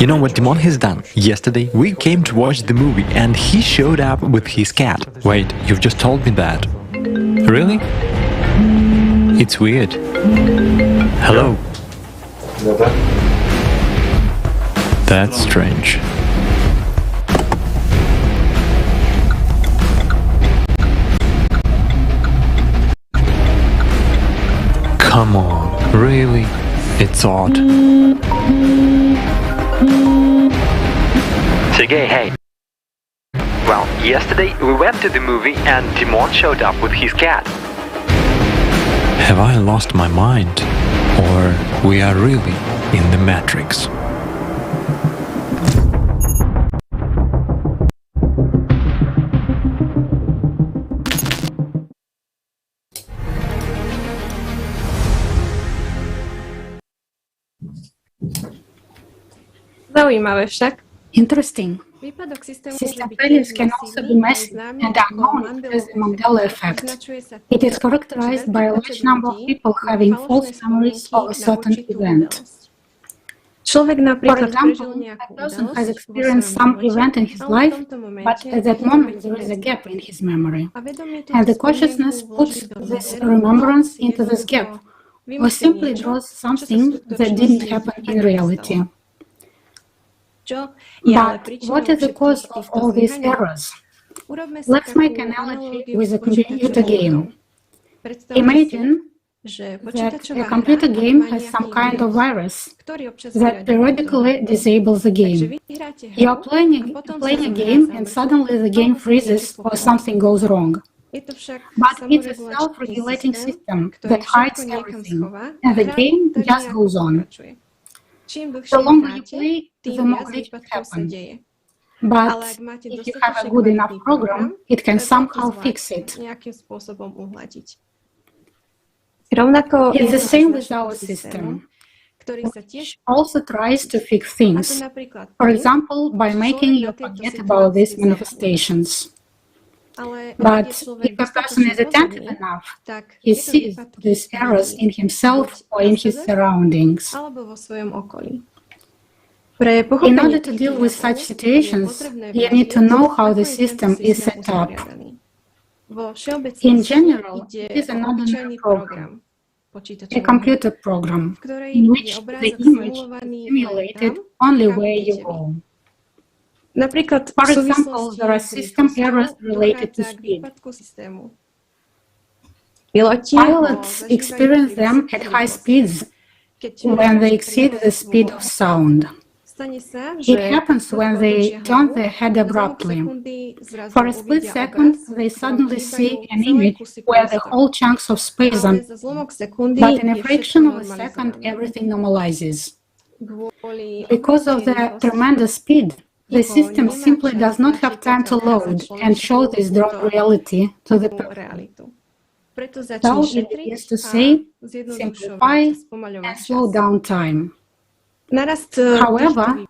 You know what Dimon has done? Yesterday we came to watch the movie and he showed up with his cat. Wait, you've just told me that. Really? It's weird. Hello. That's strange. Come on, really? It's odd. Sergey, hey. Well, yesterday we went to the movie and Dimon showed up with his cat. Have I lost my mind? Or we are really in the Matrix? Zaujímavé však. Interesting. System failures can also be messy and unknown as the Mandela effect. It is characterized by a large number of people having false memories of a certain event. For example, a person has experienced some event in his life, but at that moment there is a gap in his memory. And the consciousness puts this remembrance into this gap, or simply draws something that didn't happen in reality. But what is the cause of all these errors? Let's make an analogy with a computer game. Imagine that a computer game has some kind of virus that periodically disables the game. You are playing a game and suddenly the game freezes or something goes wrong. But it's a self-regulating system that hides everything, and the game just goes on. The longer you play, the more glitches happen. But if you have a good enough program, it can somehow fix it. It's the same with our system, which also tries to fix things. For example, by making you forget about these manifestations. But if a person is attentive enough, he sees these errors in himself or in his surroundings. In order to deal with such situations, you need to know how the system is set up. In general, it is an ordinary program, a computer program, in which the image is simulated only where you go. For example, there are system errors related to speed. Pilots experience them at high speeds when they exceed the speed of sound. It happens when they turn their head abruptly. For a split second, they suddenly see an image where the whole chunks of space are, but in a fraction of a second, everything normalizes. Because of the tremendous speed, the system simply does not have time to load and show this drawn reality to the person. So it begins to say, simplify and slow down time. However,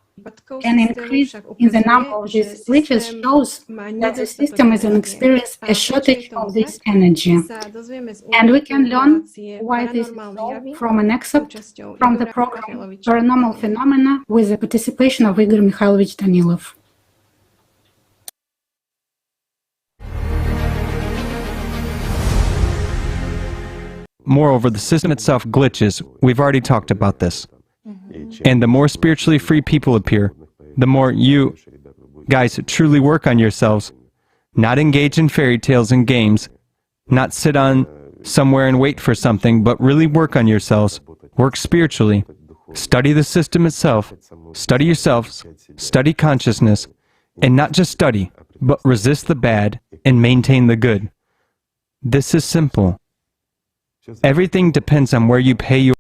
an increase in the number of these glitches shows that the system is experiencing a shortage of this energy. And we can learn why this is so from an excerpt from the program Paranormal Phenomena with the participation of Igor Mikhailovich Danilov. Moreover, the system itself glitches. We've already talked about this. And the more spiritually free people appear, the more you guys truly work on yourselves, not engage in fairy tales and games, not sit on somewhere and wait for something, but really work on yourselves, work spiritually, study the system itself, study yourselves, study consciousness, and not just study, but resist the bad and maintain the good. This is simple. Everything depends on where you pay your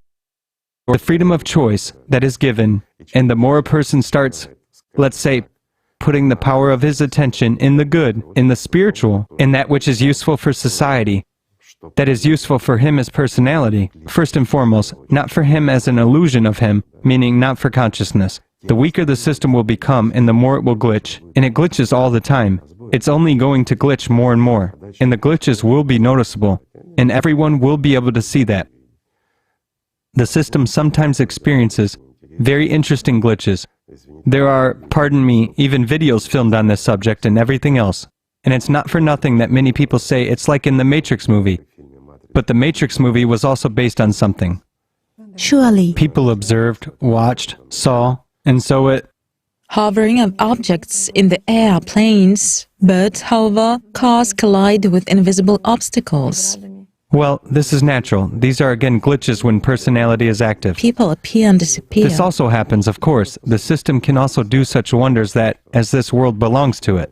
freedom of choice that is given, and the more a person starts, let's say, putting the power of his attention in the good, in the spiritual, in that which is useful for society, that is useful for him as personality, first and foremost, not for him as an illusion of him, meaning not for consciousness. The weaker the system will become and the more it will glitch, and it glitches all the time. It's only going to glitch more and more, and the glitches will be noticeable, and everyone will be able to see that. The system sometimes experiences very interesting glitches. There are, pardon me, even videos filmed on this subject and everything else. And it's not for nothing that many people say it's like in the Matrix movie. But the Matrix movie was also based on something. Surely. People observed, watched, saw, and so it... Hovering of objects in the air planes, but, however, cars collide with invisible obstacles. Well, this is natural. These are again glitches when personality is active. People appear and disappear. This also happens, of course. The system can also do such wonders that, as this world belongs to it,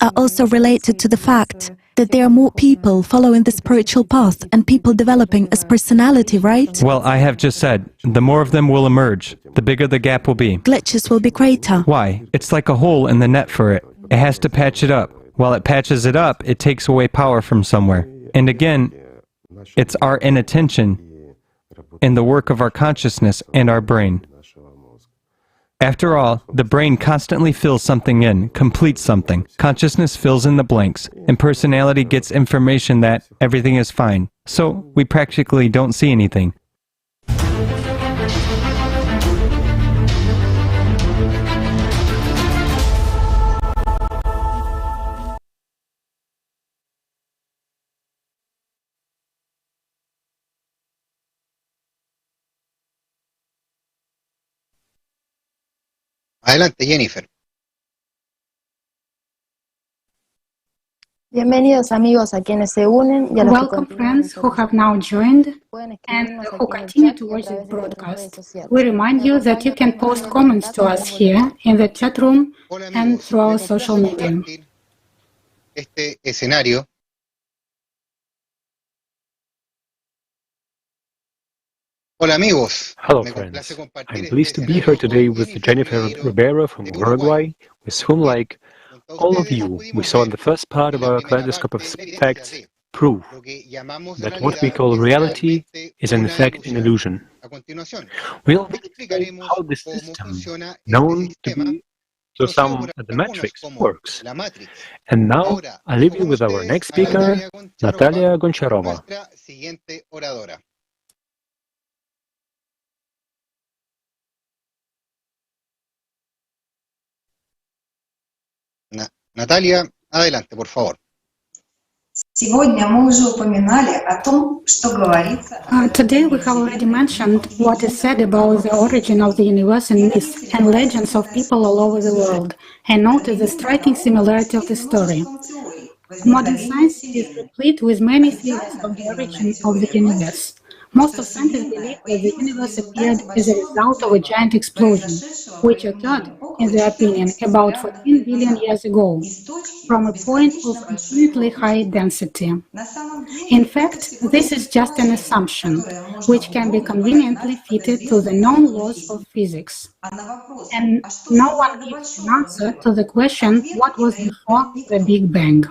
are also related to the fact that there are more people following the spiritual path and people developing as personality, right? Well, I have just said, the more of them will emerge, the bigger the gap will be. Glitches will be greater. Why? It's like a hole in the net for it. It has to patch it up. While it patches it up, it takes away power from somewhere. And again, it's our inattention in the work of our consciousness and our brain. After all, the brain constantly fills something in, completes something. Consciousness fills in the blanks, and personality gets information that everything is fine. So, we practically don't see anything. Adelante, Jennifer. Bienvenidos amigos a quienes se unen y a los Welcome friends who have now joined and who continue to watch this broadcast. We remind you that you can post comments to us here in the chat room and through our social media. Este escenario Hola amigos. Hello friends, I'm pleased to be here today with Jennifer Ribeiro from Uruguay, with whom, like all of you, we saw in the first part of our kaleidoscope of facts, prove that what we call reality is in fact an illusion. We'll explain how the system, known to be to some the matrix, works. And now I leave you with our next speaker, Natalia Goncharova. Natalia, adelante, por favor. Today we have already mentioned what is said about the origin of the universe in myths and legends of people all over the world, and noted the striking similarity of the story. Modern science is replete with many theories of the origin of the universe. Most of scientists believe that the universe appeared as a result of a giant explosion, which occurred, in their opinion, about 14 billion years ago, from a point of infinitely high density. In fact, this is just an assumption, which can be conveniently fitted to the known laws of physics. And no one gives an answer to the question, what was before the Big Bang?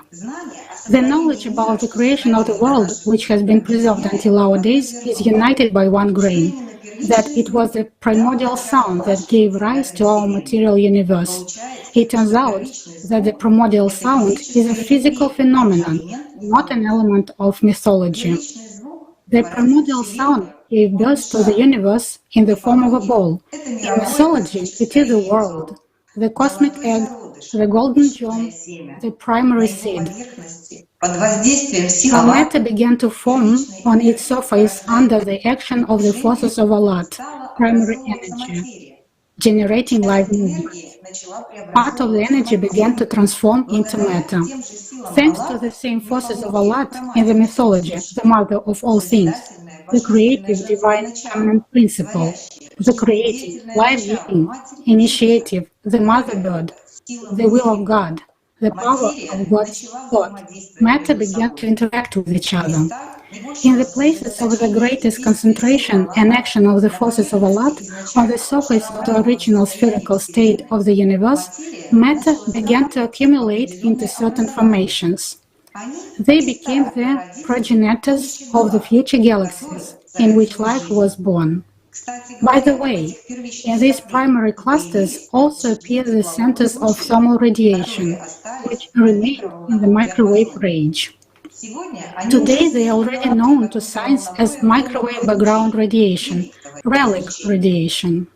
The knowledge about the creation of the world, which has been preserved until our days, is united by one grain, that it was the primordial sound that gave rise to our material universe. It turns out that the primordial sound is a physical phenomenon, not an element of mythology. The primordial sound gave birth to the universe in the form of a ball. In mythology, it is a world, the cosmic egg, the golden germ, the primary seed. Matter began to form on its surface under the action of the forces of Alat, primary energy, generating live movement. Part of the energy began to transform into matter. Thanks to the same forces of Alat in the mythology, the mother of all things, the creative divine feminine principle, the creative, life-giving, initiative, the mother bird, the will of God, the power of God's thought, matter began to interact with each other. In the places of the greatest concentration and action of the forces of Alat, on the surface of the original spherical state of the universe, matter began to accumulate into certain formations. They became the progenitors of the future galaxies in which life was born. By the way, in these primary clusters also appear the centers of thermal radiation, which remain in the microwave range. Today they are already known to science as microwave background radiation, relic radiation.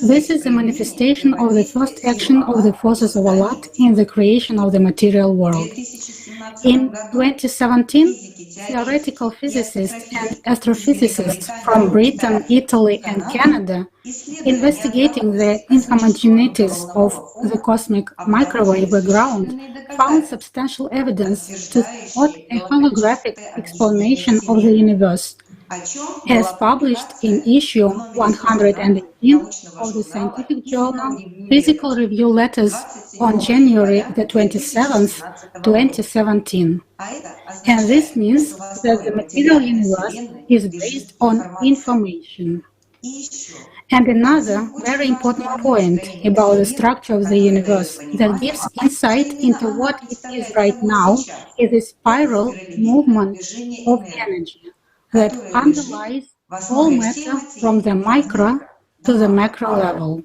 This is a manifestation of the first action of the forces of Alat in the creation of the material world. In 2017, theoretical physicists and astrophysicists from Britain, Italy, and Canada, investigating the inhomogeneities of the cosmic microwave background, found substantial evidence to support a holographic explanation of the universe, as published in issue 118 of the scientific journal Physical Review Letters on January the 27th, 2017. And this means that the material universe is based on information. And another very important point about the structure of the universe that gives insight into what it is right now is the spiral movement of energy that underlies all matter from the micro to the macro level.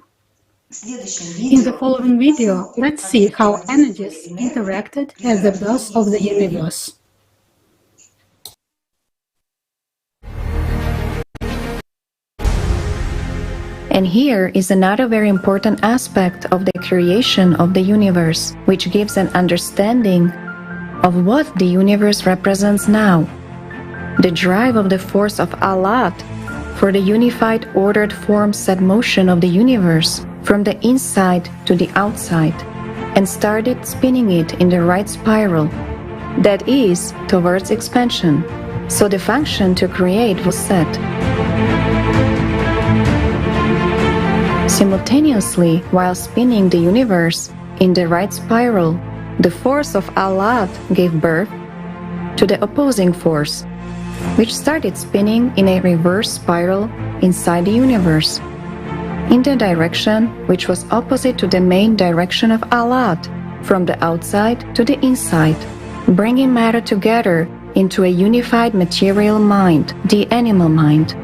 In the following video, let's see how energies interacted at the birth of the universe. And here is another very important aspect of the creation of the universe, which gives an understanding of what the universe represents now. The drive of the force of Alat for the unified ordered form set motion of the universe from the inside to the outside and started spinning it in the right spiral, that is, towards expansion. So the function to create was set. Simultaneously, while spinning the universe in the right spiral, the force of Alat gave birth to the opposing force, which started spinning in a reverse spiral inside the universe, in the direction which was opposite to the main direction of Alat, from the outside to the inside, bringing matter together into a unified material mind, the animal mind.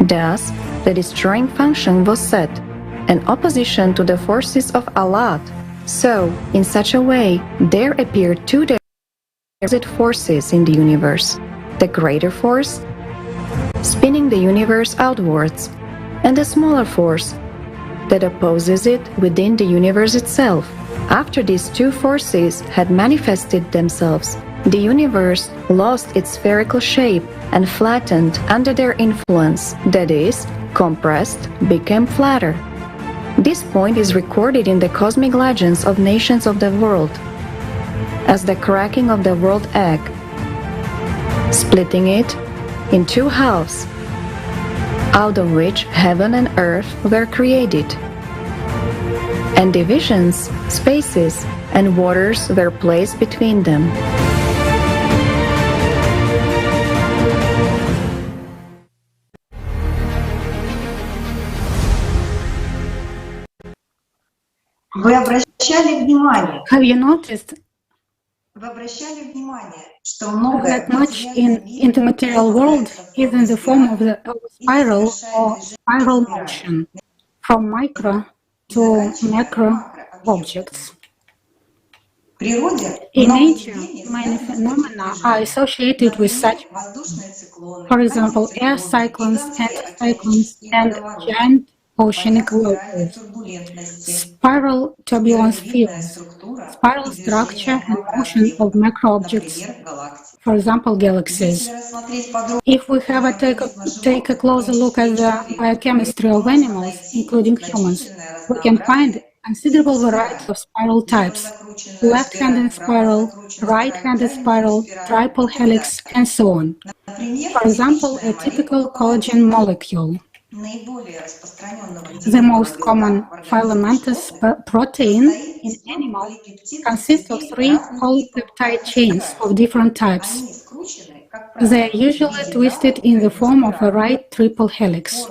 Thus, the destroying function was set, an opposition to the forces of Alat. So, in such a way, there appeared two opposite forces in the universe. The greater force, spinning the universe outwards, and the smaller force that opposes it within the universe itself. After these two forces had manifested themselves, the universe lost its spherical shape and flattened under their influence, that is, compressed, became flatter. This point is recorded in the cosmic legends of nations of the world as the cracking of the world egg, splitting it in two halves, out of which heaven and earth were created, and divisions, spaces, and waters were placed between them. Have you noticed that much in the material world is in the form of a spiral or spiral motion from micro to macro objects? In nature, many phenomena are associated with such, for example, air cyclones, anticyclones, and giant oceanic whirlpools, spiral turbulence fields, spiral structure and motion of macro objects, for example, galaxies. If we have take a closer look at the biochemistry of animals, including humans, we can find considerable variety of spiral types: left-handed spiral, right-handed spiral, triple helix, and so on. For example, a typical collagen molecule. The most common filamentous protein in animals consists of 3 polypeptide chains of different types. They are usually twisted in the form of a right triple helix.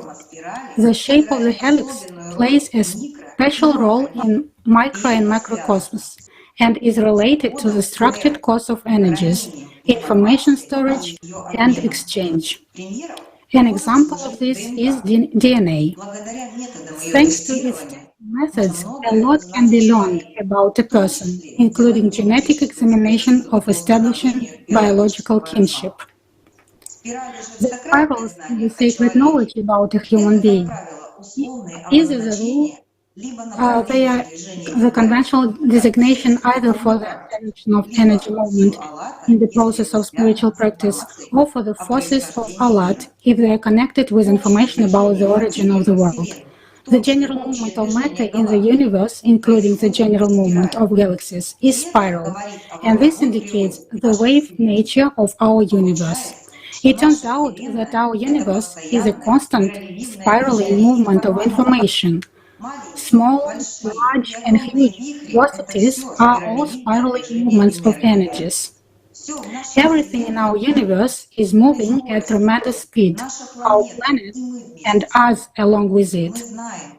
The shape of the helix plays a special role in micro and macrocosmos and is related to the structured course of energies, information storage, and exchange. An example of this is DNA. Thanks to its methods, a lot can be learned about a person, including genetic examination of establishing biological kinship. The spirals is the sacred knowledge about a human being. Is as a rule, they are the conventional designation either for the direction of energy movement in the process of spiritual practice or for the forces of Alat if they are connected with information about the origin of the world. The general movement of matter in the universe, including the general movement of galaxies, is spiral, and this indicates the wave nature of our universe. It turns out that our universe is a constant spiraling movement of information. Small, large, and huge velocities are all spiraling movements of energies. Everything in our universe is moving at tremendous speed, our planet and us along with it.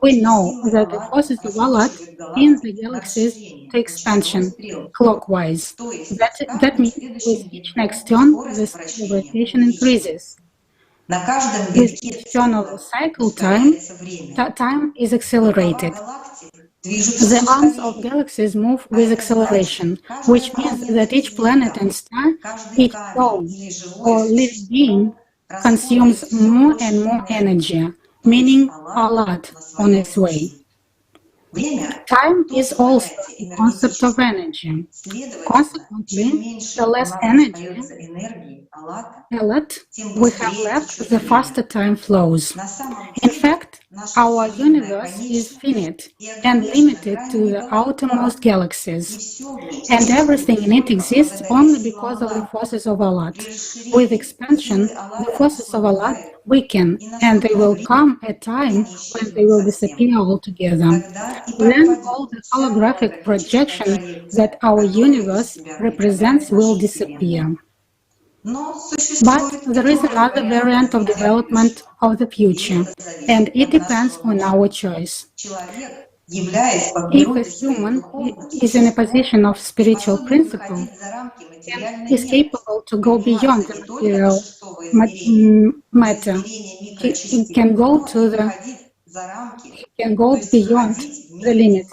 We know that the forces of Alat in the galaxies to expansion clockwise. That means with each next turn, the speed of rotation increases. With each turn of the cycle time is accelerated. The arms of galaxies move with acceleration, which means that each planet and star, each soul or living being, consumes more and more energy, meaning Alat on its way. Time is also a concept of energy. Consequently, the less energy, Alat, we have left, the faster time flows. In fact, our universe is finite and limited to the outermost galaxies, and everything in it exists only because of the forces of Alat. With expansion, the forces of Alat weaken, and there will come a time when they will disappear altogether. Then all the holographic projection that our universe represents will disappear. But there is another variant of development of the future, and it depends on our choice. If a human is in a position of spiritual principle and is capable to go beyond the material matter, he can go beyond the limits,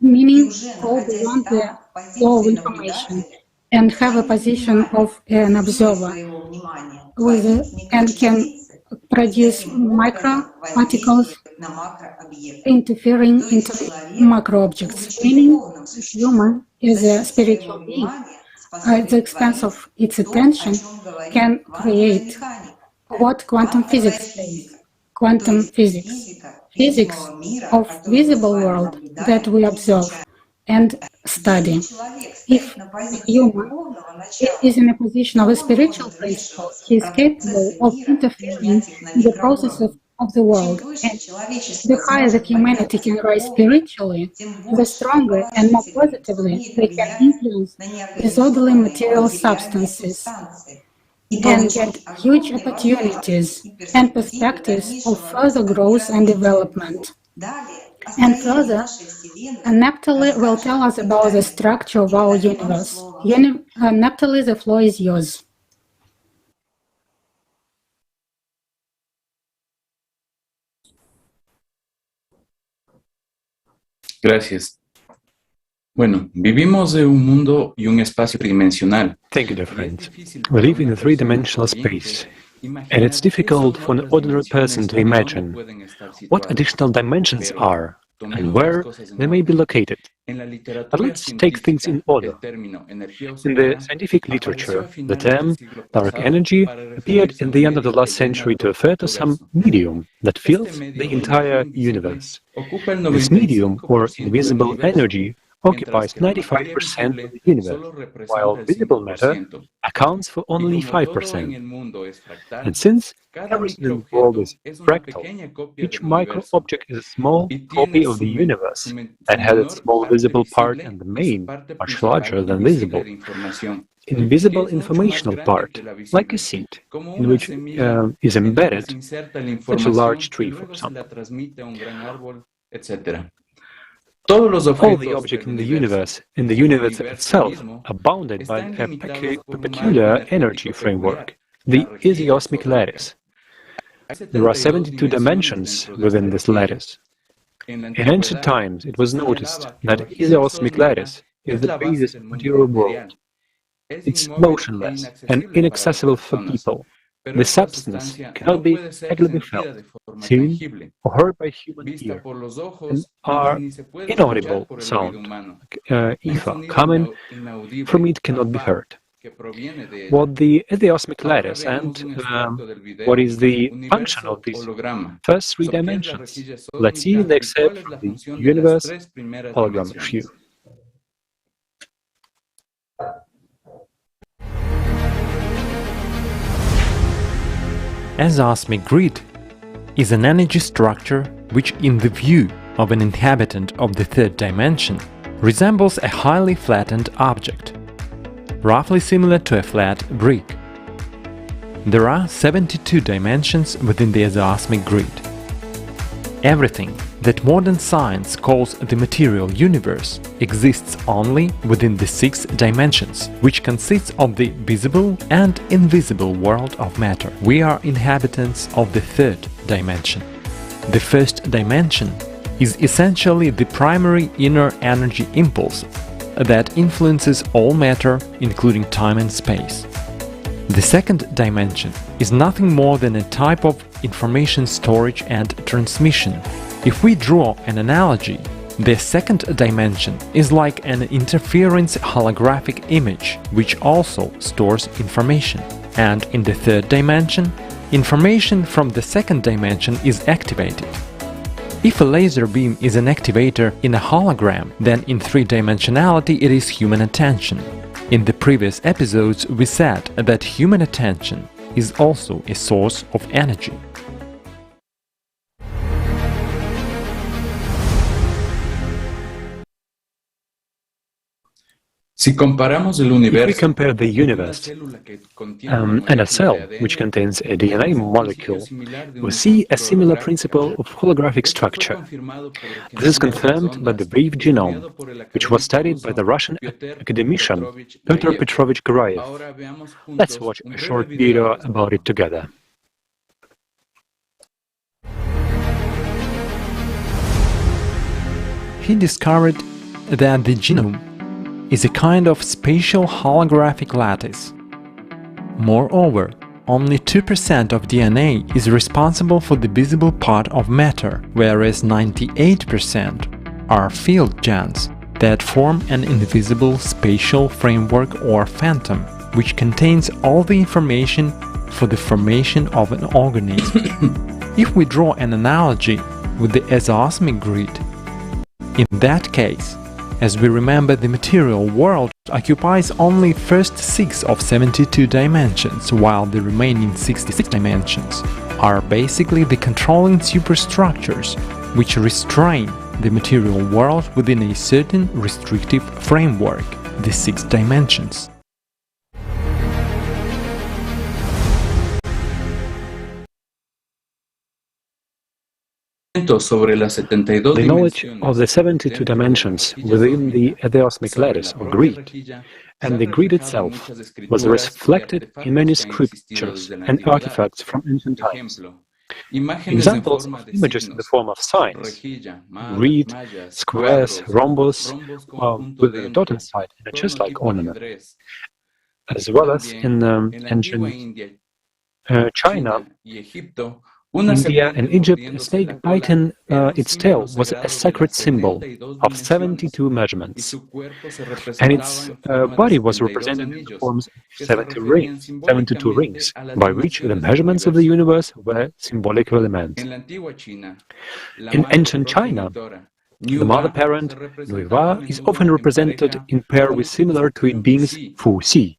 meaning go beyond the flow of information, and have a position of an observer and can produce micro-particles interfering into macro objects, meaning human is a spiritual being. At the expense of its attention, can create what quantum physics says. Quantum physics. Physics of visible world that we observe and study. If a human is in a position of a spiritual principle, he is capable of interfering in the process of the world. And the higher that humanity can rise spiritually, the stronger and more positively they can influence disorderly material substances and get huge opportunities and perspectives of further growth and development. And further, Naphtali will tell us about the structure of our universe. Naphtali, the floor is yours. Gracias. Bueno, vivimos en un mundo y un espacio tridimensional. Thank you, dear friend. We live in a three-dimensional space, and it's difficult for an ordinary person to imagine what additional dimensions are and where they may be located. But let's take things in order. In the scientific literature, the term dark energy appeared in the end of the last century to refer to some medium that fills the entire universe. This medium, or invisible energy, occupies 95% of the universe, while visible matter accounts for only 5%. And since everything in the world is fractal, each micro-object is a small copy of the universe and has its small visible part and the main much larger than visible. invisible informational part, like a seed, in which is embedded such a large tree, for example. All the objects in the universe itself, are bounded by a peculiar energy framework, the Isiosmic lattice. There are 72 dimensions within this lattice. In ancient times, it was noticed that Isiosmic lattice is the basis of the material world. It's motionless and inaccessible for people. The substance cannot be directly felt, seen, or heard by human ear, and are inaudible sound, ether, coming from it cannot be heard. What the Isiosmic lattice and what is the function of these first three dimensions? Let's see in the excerpt from the Universe hologram review. Isiosmic grid is an energy structure which, in the view of an inhabitant of the third dimension, resembles a highly flattened object, roughly similar to a flat brick. There are 72 dimensions within the Isiosmic grid. Everything that modern science calls the material universe exists only within the 6 dimensions, which consists of the visible and invisible world of matter. We are inhabitants of the third dimension. The first dimension is essentially the primary inner energy impulse that influences all matter, including time and space. The second dimension is nothing more than a type of information storage and transmission. If we draw an analogy, the second dimension is like an interference holographic image, which also stores information. And in the third dimension, information from the second dimension is activated. If a laser beam is an activator in a hologram, then in three-dimensionality it is human attention. In the previous episodes we said that human attention is also a source of energy. If we compare the universe and a cell, which contains a DNA molecule, we see a similar principle of holographic structure. This is confirmed by the brief genome, which was studied by the Russian academician Petr Petrovich Gurayev. Let's watch a short video about it together. He discovered that the genome is a kind of spatial holographic lattice. Moreover, only 2% of DNA is responsible for the visible part of matter, whereas 98% are field genes that form an invisible spatial framework or phantom, which contains all the information for the formation of an organism. If we draw an analogy with the Isiosmic grid, in that case, as we remember, the material world occupies only first 6 of 72 dimensions, while the remaining 66 dimensions are basically the controlling superstructures which restrain the material world within a certain restrictive framework, the 6 dimensions. The knowledge of the 72 dimensions within the Isiosmic lattice or grid, and the grid itself, was reflected in many scriptures and artifacts from ancient times. Examples of images in the form of signs, grid, squares, rhombus, with a dot inside and a chest-like ornament, as well as in ancient China, India and Egypt, a snake biting its tail was a sacred symbol of 72 measurements, and its body was represented in the forms of 72 rings, by which the measurements of the universe were symbolic elements. In ancient China, the mother parent, Nuiwa, is often represented in pair with similar twin beings, Fu Si.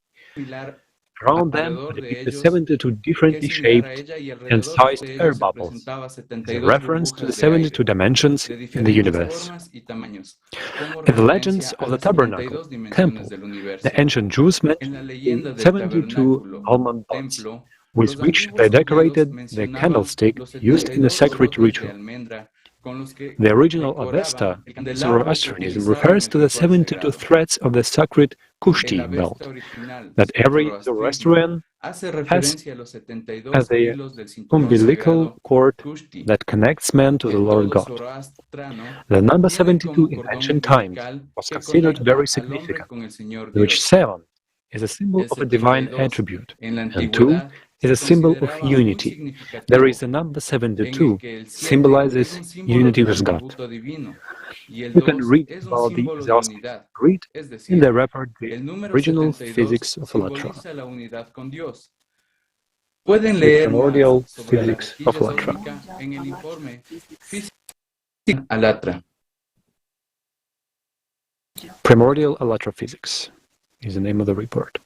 Around them are depicted 72 differently shaped and sized air bubbles, as a reference to the 72 dimensions in the universe. In the legends of the tabernacle, temple, the ancient Jews mentioned 72 almond pots, with which they decorated the candlestick used in the sacred ritual. The original Avesta in Zoroastrianism refers to the 72 threads of the sacred Kushti belt that every Zoroastrian has as the umbilical cord that connects man to the Lord God. The number 72 in ancient times was considered very significant, in which 7 is a symbol of a divine attribute, and 2 is a symbol of unity. There is the number 72, symbolizes unity with God. You can read about the Zoroastrian Creed in the report The Original Physics of Alatra. The Primordial Physics of Alatra. Primordial Alatra Physics is the name of the report.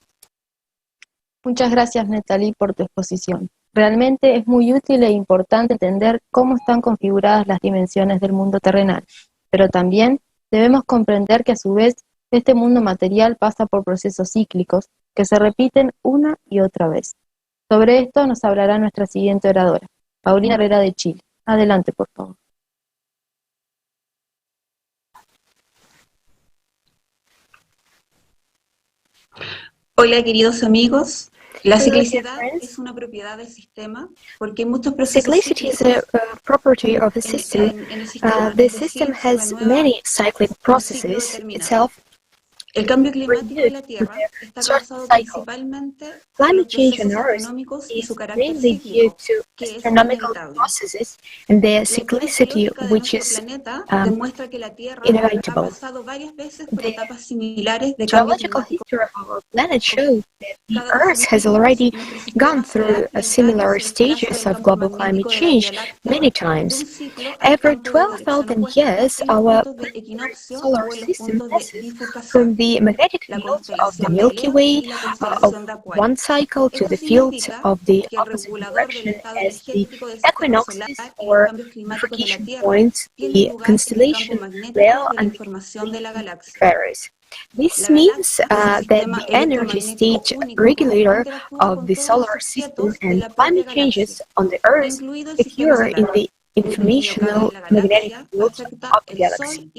Muchas gracias, Natalie, por tu exposición. Realmente es muy útil e importante entender cómo están configuradas las dimensiones del mundo terrenal, pero también debemos comprender que a su vez este mundo material pasa por procesos cíclicos que se repiten una y otra vez. Sobre esto nos hablará nuestra siguiente oradora, Paulina Herrera de Chile. Adelante, por favor. Hola, queridos amigos. La ciclicidad es una propiedad del sistema porque hay muchos procesos. Cyclicity is a property of the system. The system has many cyclic processes itself. El cambio climático de la Tierra está causado principalmente por los procesos económicos y su carácter cíclico, que es inevitable. And their cyclicity, which is inevitable. The geological history of our planet shows that the Earth has already gone through similar stages of global climate change many times. Every 12,000 years, our solar system passes from the magnetic field of the Milky Way of one cycle to the field of the opposite direction as the equinoxes or bifurcation points, the constellation Leo and Aquarius. This means that the energy state regulator of the solar system and climate changes on the Earth occur in the informational magnetic field of the galaxy.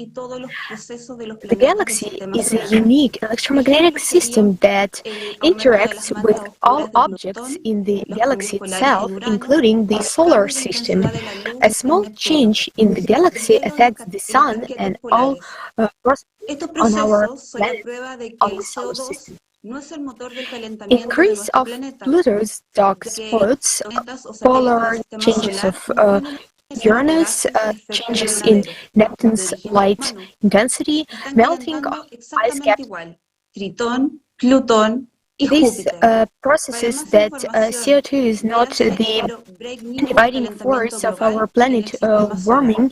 The galaxy is a unique electromagnetic system that interacts with all objects in the galaxy itself, including the solar system. A small change in the galaxy affects the Sun and all processes on our planet of the solar system. Increase of Pluto's dark spots, polar changes of Uranus, changes in Neptune's light intensity, melting of ice caps. These processes that CO2 is not the dividing force of our planet warming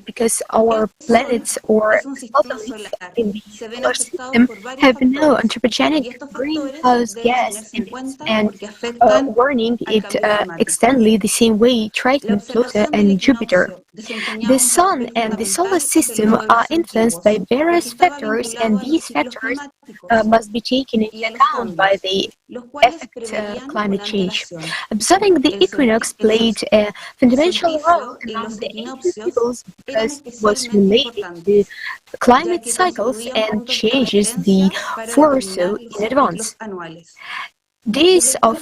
because our planets or satellites in the solar system have no anthropogenic greenhouse gas emissions and warning it extendly the same way Triton, Pluto and Jupiter. The Sun and the solar system are influenced by various factors, and these factors must be taken into account by the effect climate change. Observing the equinox played a fundamental role among the ancient peoples because it was related to climate cycles and changes the foresaw in advance. Days of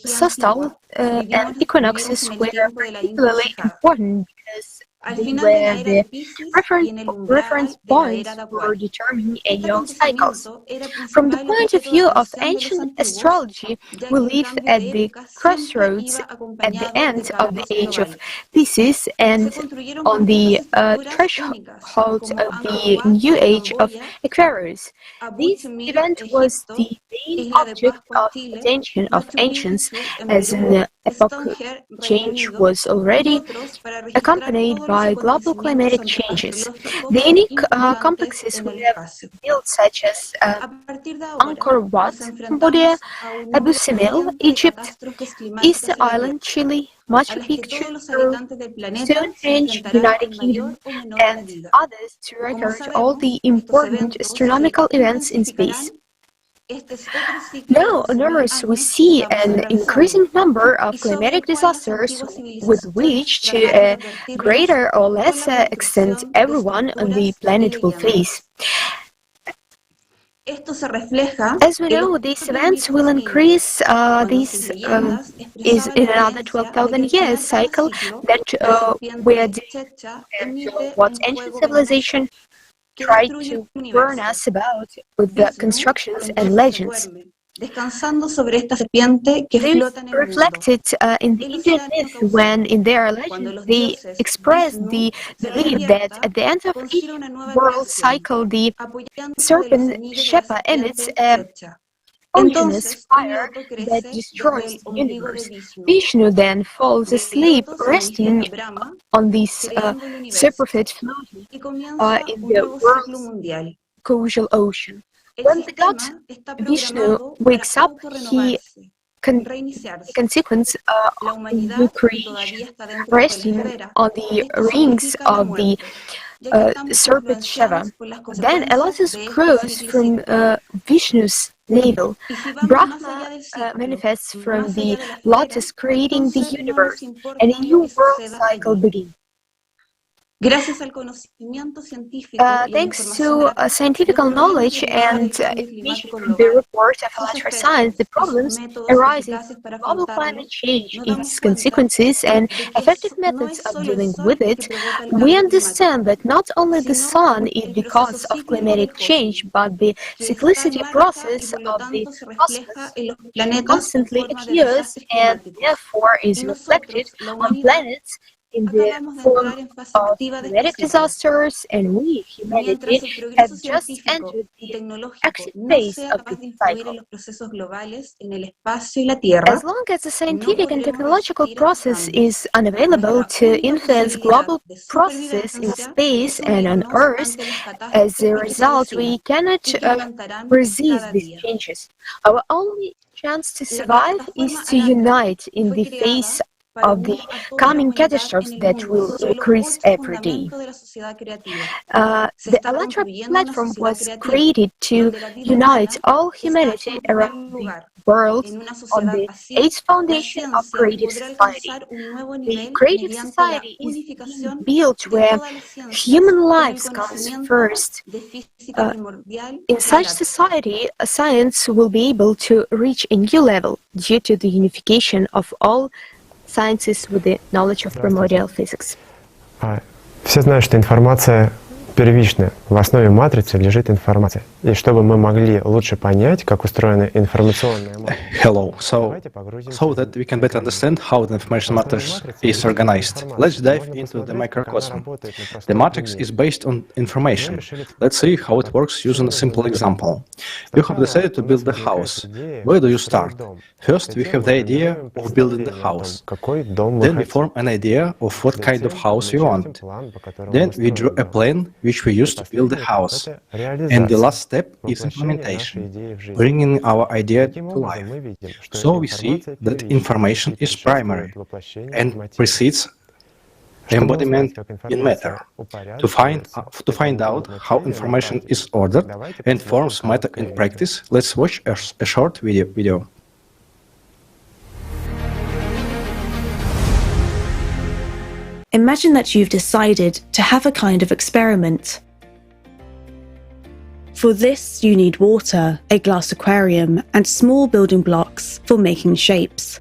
solstice and equinoxes were particularly important because they were the reference points for determining annual cycles. From the point of view of ancient astrology, we live at the crossroads at the end of the age of Pisces and on the threshold of the new age of Aquarius. This event was the main object of attention of ancients, as an epoch change was already accompanied by by global climatic changes. The unique complexes we have built, such as Angkor Wat, Cambodia, Abu Simbel, Egypt, Easter Island, Chile, Machu Picchu, Stonehenge, United Kingdom, and others to record all the important astronomical events in space. Now, on Earth, we see an increasing number of climatic disasters with which, to a greater or lesser extent, everyone on the planet will face. As we know, these events will increase is in another 12,000 years cycle that we are what ancient civilization tried to warn us about with the constructions and legends. This reflected in the Indian myth when, in their legend, they expressed the belief that at the end of each world cycle, the serpent Shepa emits a poisonous fire that destroys the universe. Vishnu then falls asleep, resting on this superfluid floating in the world's causal ocean. When the god Vishnu wakes up, he consequence of new creation, resting on the rings of the serpent Shiva. Then a lotus grows from Vishnu's navel. Brahma manifests from the lotus, creating the universe, and a new world cycle begins. Thanks to scientific knowledge and information from the report of Electro Science, the problems arising from global climate change, its consequences, and effective methods of dealing with it, we understand that not only the sun is the cause of climatic change, but the cyclicity process of the cosmos constantly occurs and therefore is reflected on planets in the form of climatic disasters, and we, humanity, have just entered the exit phase of this cycle. As long as the scientific and technological process is unavailable to influence global processes in space and on Earth, as a result, we cannot resist these changes. Our only chance to survive is to unite in the face of the coming catastrophes that will increase every day. The Electra platform was created to unite all humanity around the world on the 8th foundation of Creative Society. The Creative Society is being built where human lives comes first. In such society, science will be able to reach a new level due to the unification of all sciences with the knowledge of primordial physics. Все знают, что информация первичная. В основе матрицы лежит информация. И чтобы мы могли лучше понять, как устроена информационная матрица. Hello. So that we can better understand how the information matrix is organized, let's dive into the microcosm. The matrix is based on information. Let's see how it works using a simple example. You have decided to build a house. Where do you start? First, we have the idea of building the house. Then we form an idea of what kind of house we want. Then we draw a plan which we use to build the house. And the last step is implementation, bringing our idea to life. So we see that information is primary and precedes embodiment in matter. To find out how information is ordered and forms matter in practice, let's watch a short video. Imagine that you've decided to have a kind of experiment. For this, you need water, a glass aquarium, and small building blocks for making shapes.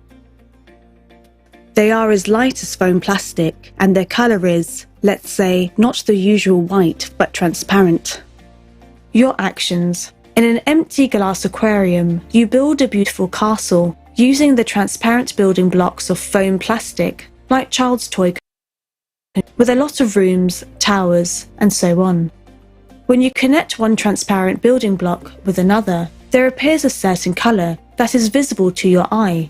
They are as light as foam plastic, and their colour is, let's say, not the usual white, but transparent. Your actions. In an empty glass aquarium, you build a beautiful castle using the transparent building blocks of foam plastic, like child's toy, with a lot of rooms, towers, and so on. When you connect one transparent building block with another, there appears a certain colour that is visible to your eye.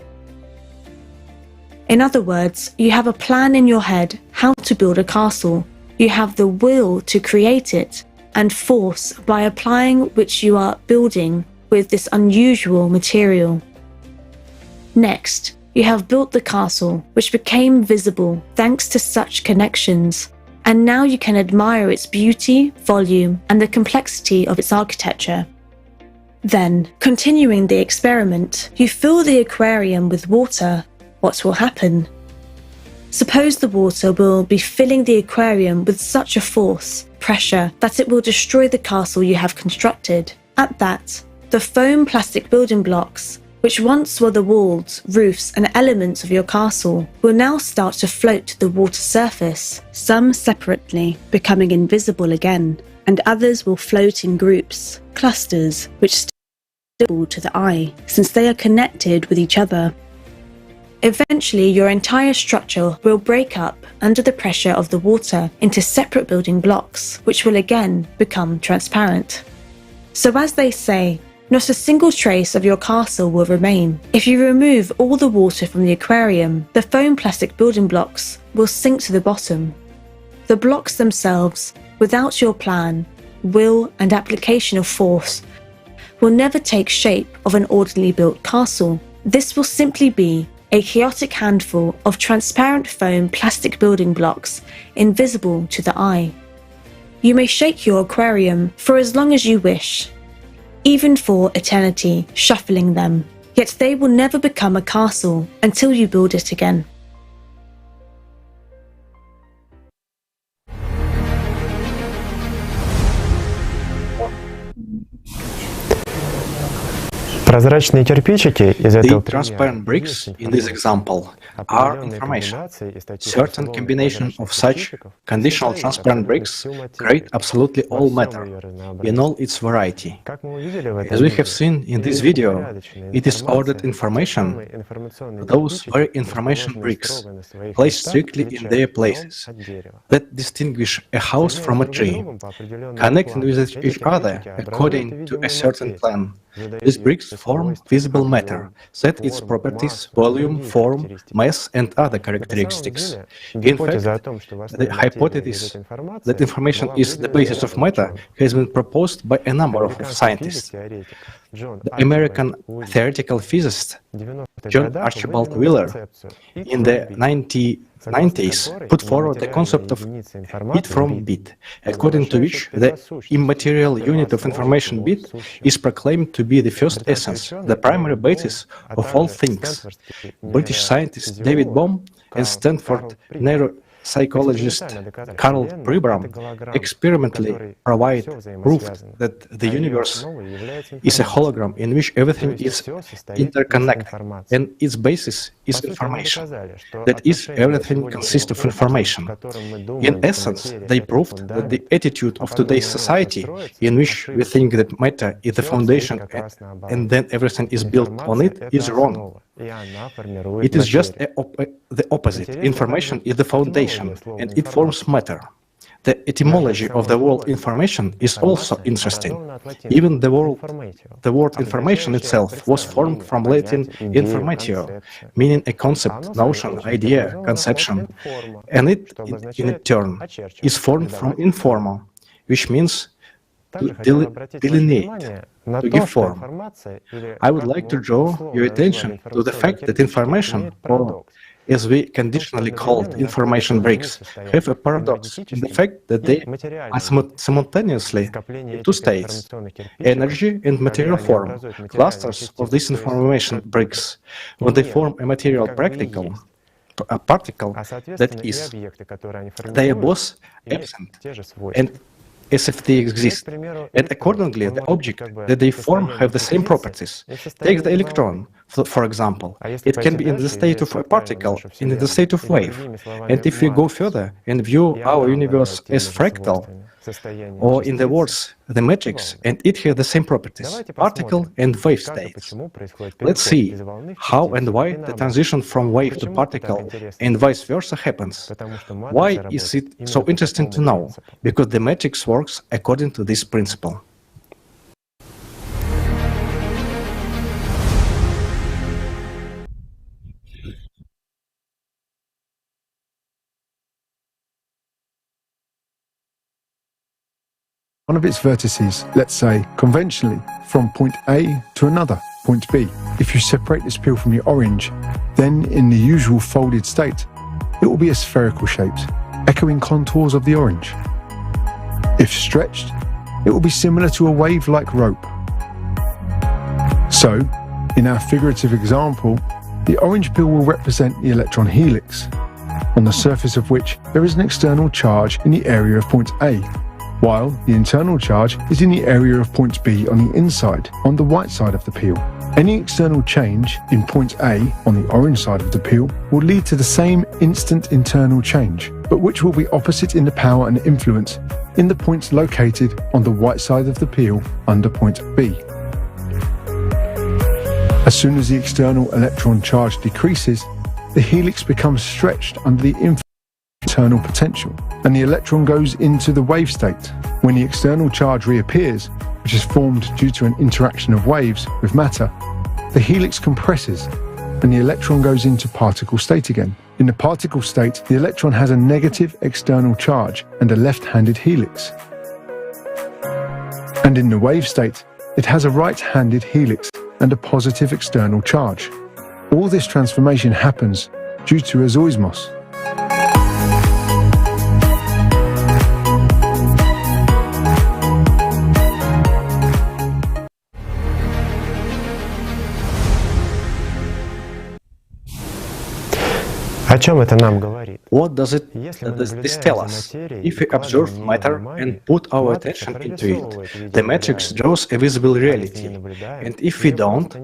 In other words, you have a plan in your head how to build a castle. You have the will to create it and force by applying which you are building with this unusual material. Next, you have built the castle, which became visible thanks to such connections, and now you can admire its beauty, volume, and the complexity of its architecture. Then, continuing the experiment, you fill the aquarium with water. What will happen? Suppose the water will be filling the aquarium with such a force, pressure, that it will destroy the castle you have constructed. At that, the foam plastic building blocks, which once were the walls, roofs, and elements of your castle, will now start to float to the water surface, some separately, becoming invisible again, and others will float in groups, clusters, which still visible to the eye, since they are connected with each other. Eventually, your entire structure will break up under the pressure of the water into separate building blocks, which will again become transparent. So as they say, not a single trace of your castle will remain. If you remove all the water from the aquarium, the foam plastic building blocks will sink to the bottom. The blocks themselves, without your plan, will, and application of force, will never take shape of an orderly built castle. This will simply be a chaotic handful of transparent foam plastic building blocks, invisible to the eye. You may shake your aquarium for as long as you wish, even for eternity, shuffling them, yet they will never become a castle until you build it again. The transparent bricks in this example are information. Certain combination of such conditional transparent bricks create absolutely all matter in all its variety. As we have seen in this video, it is ordered information, those very information bricks, placed strictly in their places, that distinguish a house from a tree, connecting with each other according to a certain plan. These bricks form visible matter, set its properties, volume, form, mass, and other characteristics. In fact, the hypothesis that information is the basis of matter has been proposed by a number of scientists. The American theoretical physicist John Archibald Wheeler in the 1990s put forward the concept of bit from bit, according to which the immaterial unit of information bit is proclaimed to be the first essence, the primary basis of all things. British scientists David Bohm and Stanford neuropsychologist Carl Pribram experimentally proved that the universe is a hologram in which everything is interconnected, and its basis is information. That is, everything consists of information. In essence, they proved that the attitude of today's society, in which we think that matter is the foundation and then everything is built on it, is wrong. It is just the opposite. Information is the foundation, and it forms matter. The etymology of the word information is also interesting. Even the word information itself was formed from Latin informatio, meaning a concept, notion, idea, conception, and it, in turn, is formed from informo, which means to delineate, to give form. I would like to draw your attention to the fact that information, or as we conditionally called information bricks, have a paradox in the fact that they are simultaneously in two states, energy and material form. Clusters of these information bricks, when they form a material particle, that is, they are both absent and as if they exist, and accordingly the object that they form have the same properties. Take the electron, for example. It can be in the state of a particle, in the state of wave. And if we go further and view our universe as fractal, or in the words, the matrix, and it has the same properties, particle and wave states. Let's see how and why the transition from wave to particle and vice versa happens. Why is it so interesting to know? Because the matrix works according to this principle. one of its vertices, let's say, conventionally, from point A to another, point B. If you separate this peel from the orange, then in the usual folded state, it will be a spherical shape, echoing contours of the orange. If stretched, it will be similar to a wave-like rope. So, in our figurative example, the orange peel will represent the electron helix, on the surface of which there is an external charge in the area of point A, while the internal charge is in the area of point B on the inside, on the white side of the peel. Any external change in point A on the orange side of the peel will lead to the same instant internal change, but which will be opposite in the power and influence in the points located on the white side of the peel under point B. As soon as the external electron charge decreases, the helix becomes stretched under the internal potential, and the electron goes into the wave state. When the external charge reappears, which is formed due to an interaction of waves with matter, the helix compresses, and the electron goes into particle state again. In the particle state, the electron has a negative external charge and a left-handed helix. And in the wave state, it has a right-handed helix and a positive external charge. All this transformation happens due to a zoismos. О чем это нам говорит? What does this tell us? If we observe matter and put our attention into it, the matrix draws a visible reality. And if we don't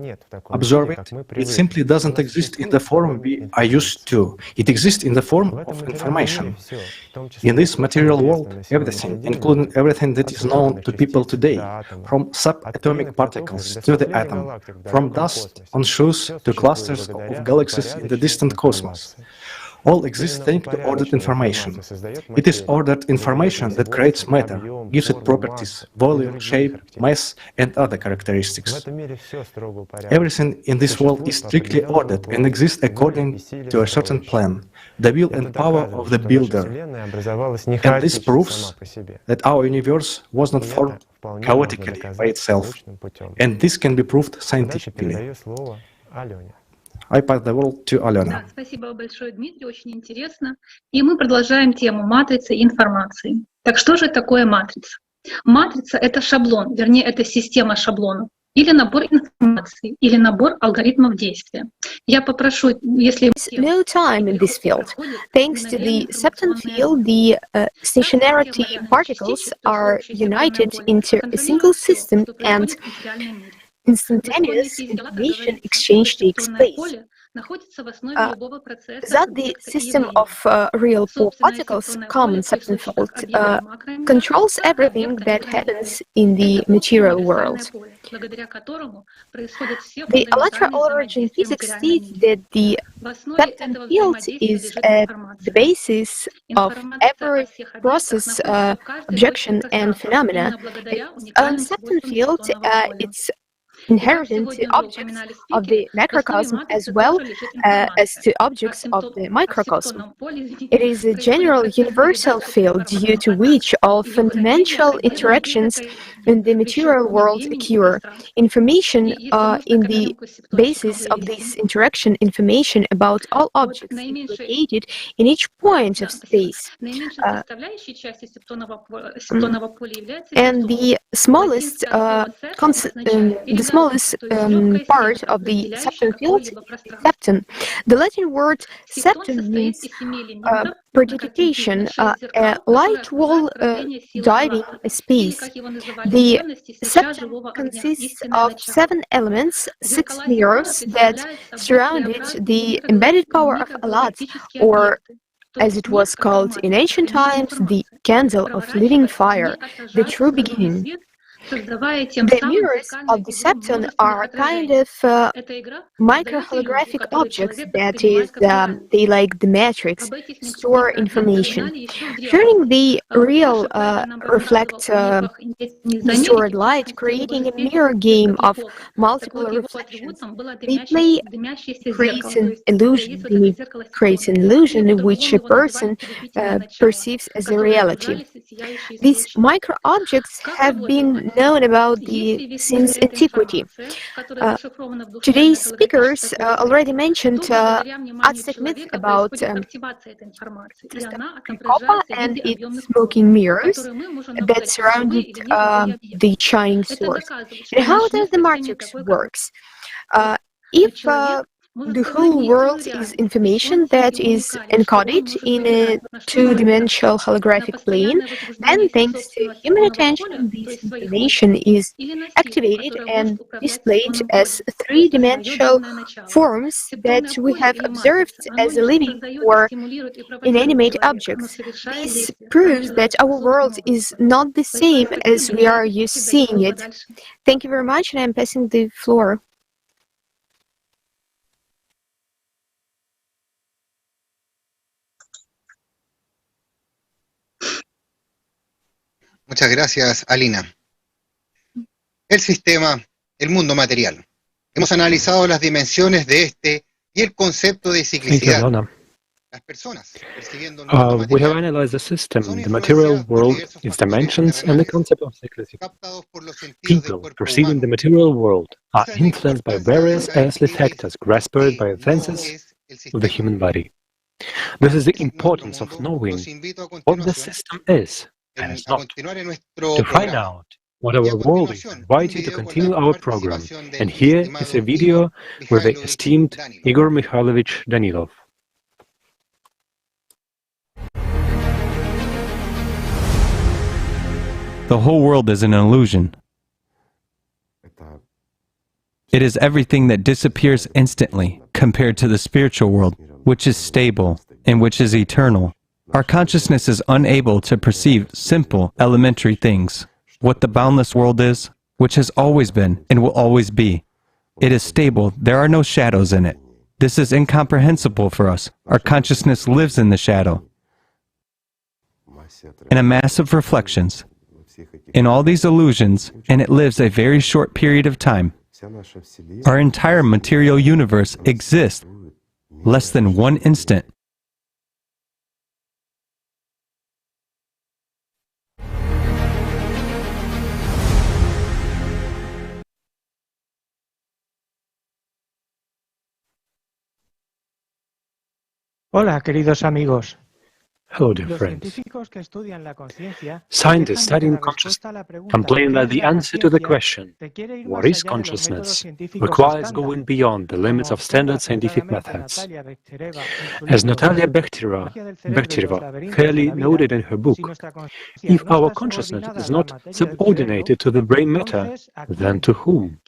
observe it, it simply doesn't exist in the form we are used to. It exists in the form of information. In this material world, everything, including everything that is known to people today, from subatomic particles to the atom, from dust on shoes to clusters of galaxies in the distant cosmos, all exist thanks to ordered information. It is ordered information that creates matter, gives it properties, volume, shape, mass, and other characteristics. Everything in this world is strictly ordered and exists according to a certain plan, the will and power of the builder. And this proves that our universe was not formed chaotically by itself. And this can be proved scientifically. I pass the word to Alena. Да, спасибо большое, Дмитрий, очень интересно. И мы продолжаем тему матрицы и информации. Так что же такое матрица? Матрица — это шаблон, вернее, это система шаблонов, или набор информации, или набор алгоритмов действия. Я попрошу, если... No time in this field. Thanks to the septon field, the stationarity particles are united into a single system and instantaneous information exchange takes place. That the system of real four particles, common septon field, controls everything that happens in the material world. The Alatra origin physics states that the septon field is the basis of every process, objection, and phenomena. Septon field, it's inherent to objects of the macrocosm as well as to objects of the microcosm. It is a general universal field due to which all fundamental interactions in the material world occur. Information in the basis of this interaction, information about all objects located in each point of space. And the smallest part of the septon field is septon. The Latin word septon means precipitation, a light wall dividing a space. The septon consists of 7 elements, 6 mirrors that surrounded the embedded power of Alat, or as it was called in ancient times, the candle of living fire, the true beginning. The mirrors of the septon are kind of microholographic objects, that is, they, like the matrix, store information. Turning the real reflect the stored light, creating a mirror game of multiple reflections. They play creates an illusion in which a person perceives as a reality. These micro-objects have been known about since antiquity. Today's speakers already mentioned Aztec myth about Tezcatlipoca and its smoking mirrors that surrounded the shining source. And how does the matrix works? If the whole world is information that is encoded in a two-dimensional holographic plane, then thanks to human attention, this information is activated and displayed as three-dimensional forms that we have observed as living or inanimate objects. This proves that our world is not the same as we are used to seeing it. Thank you very much, and I'm passing the floor. Muchas gracias, Alina. El sistema, el mundo material. Hemos analizado las dimensiones de este y el concepto de ciclicidad. Las personas percibiendo el mundo material. We have analyzed the system, the material world, its dimensions, and the concept of cyclicity. People perceiving the material world are influenced by various earthly factors grasped by the senses of the human body. This is the importance of knowing what the system is. And it's not. To find out what our world is, I invite you to continue our program. And here is a video with the esteemed Igor Mikhailovich Danilov. The whole world is an illusion. It is everything that disappears instantly compared to the spiritual world, which is stable and which is eternal. Our consciousness is unable to perceive simple, elementary things. What the boundless world is, which has always been and will always be. It is stable, there are no shadows in it. This is incomprehensible for us. Our consciousness lives in the shadow, in a mass of reflections, in all these illusions, and it lives a very short period of time. Our entire material universe exists less than 1 instant. Hola, queridos amigos. Hello, dear friends. Scientists studying consciousness complain that the answer to the question, what is consciousness, requires going beyond the limits of standard scientific methods. As Natalia Bekhtchereva fairly noted in her book, if our consciousness is not subordinated to the brain matter, then to whom?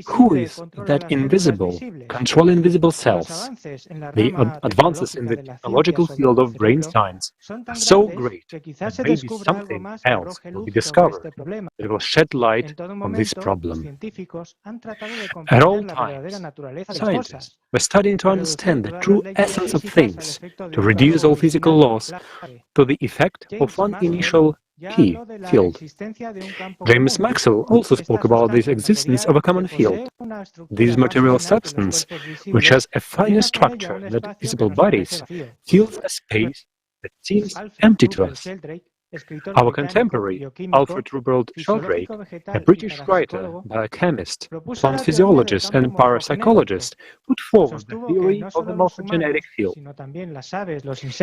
Who is that invisible, controlling visible cells? The advances in the technological field of brain science are so great that maybe something else will be discovered that will shed light on this problem. At all times, scientists were studying to understand the true essence of things, to reduce all physical laws to the effect of one initial key field. James Maxwell also spoke about the existence of a common field. This material substance, which has a finer structure than visible bodies, fills a space that seems empty to us. Our contemporary, Alfred Ruberold Sheldrake, a British writer, biochemist, plant physiologist and parapsychologist, put forward the theory of the morphogenetic field.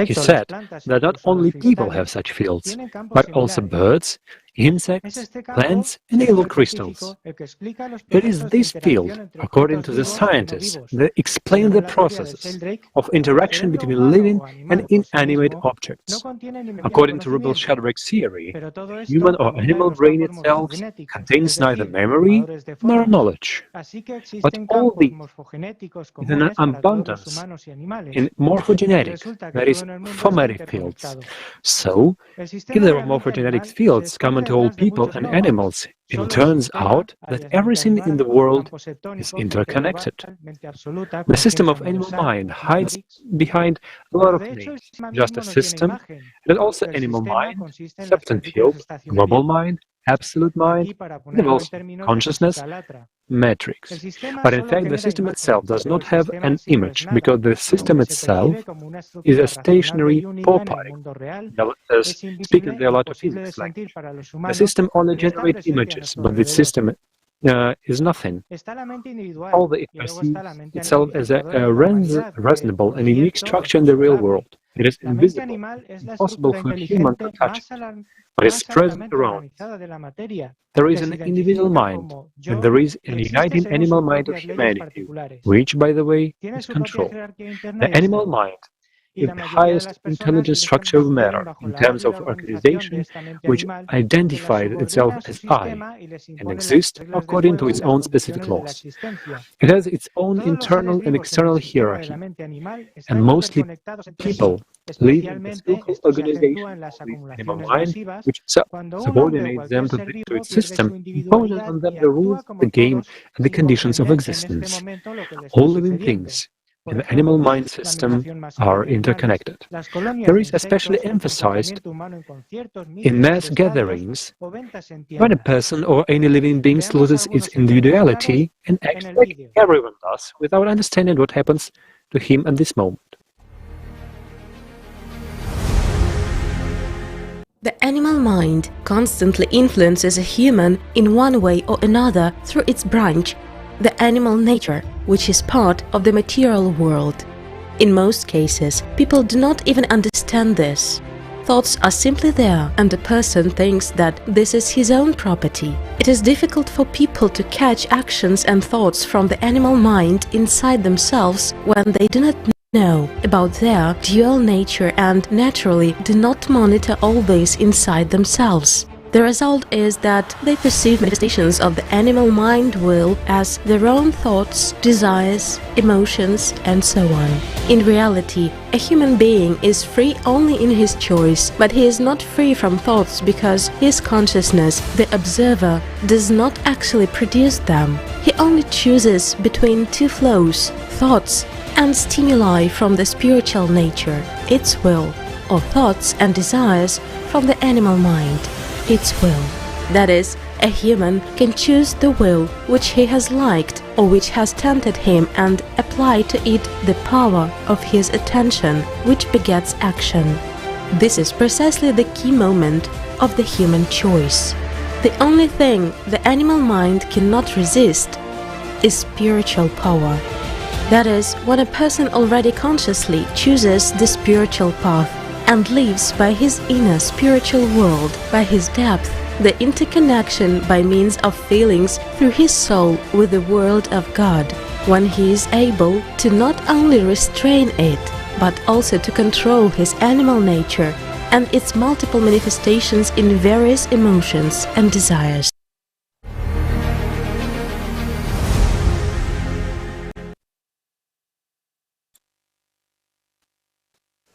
He said that not only people have such fields, but also birds, insects, plants, and little crystals. It is this field, according to the scientists, that explains the processes of interaction between living and inanimate objects. According to Ruberold Sheldrake's theory, human or animal brain itself contains neither memory nor knowledge, but all these is an abundance in morphogenetic, that is, phometic fields. So, if there are morphogenetic fields common to all people and animals, it turns out that everything in the world is interconnected. The system of animal mind hides behind a lot of names, just a system, and also animal mind, substance field, global mind, absolute mind, involves consciousness, matrix. But in fact, the system itself does not have an image, because the system itself is a stationary pole particle. Speaking the lot of physics language, the system only generates images, but the system is nothing. Although it perceives itself as a reasonable and unique structure in the real world, it is invisible, impossible for a human to touch it, but it's present around. There is an individual mind, and there is an uniting animal mind of humanity, which, by the way, is control. The animal mind is the highest intelligent structure of matter in terms of organization, which identifies itself as I and exists according to its own specific laws. It has its own internal and external hierarchy, and mostly people live in this local organization of the animal mind, which subordinates them to its system, imposes on them the rules of the game and the conditions of existence. All living things in the animal mind system are interconnected. There is especially emphasized in mass gatherings when a person or any living being loses its individuality and acts like everyone does without understanding what happens to him at this moment. The animal mind constantly influences a human in one way or another through its branch, the animal nature, which is part of the material world. In most cases, people do not even understand this. Thoughts are simply there, and the person thinks that this is his own property. It is difficult for people to catch actions and thoughts from the animal mind inside themselves when they do not know about their dual nature and naturally do not monitor all this inside themselves. The result is that they perceive manifestations of the animal mind will as their own thoughts, desires, emotions, and so on. In reality, a human being is free only in his choice, but he is not free from thoughts because his consciousness, the observer, does not actually produce them. He only chooses between two flows, thoughts and stimuli from the spiritual nature, its will, or thoughts and desires from the animal mind, its will. That is, a human can choose the will which he has liked or which has tempted him and apply to it the power of his attention, which begets action. This is precisely the key moment of the human choice. The only thing the animal mind cannot resist is spiritual power. That is, when a person already consciously chooses the spiritual path and lives by his inner spiritual world, by his depth, the interconnection by means of feelings through his soul with the world of God, when he is able to not only restrain it, but also to control his animal nature and its multiple manifestations in various emotions and desires.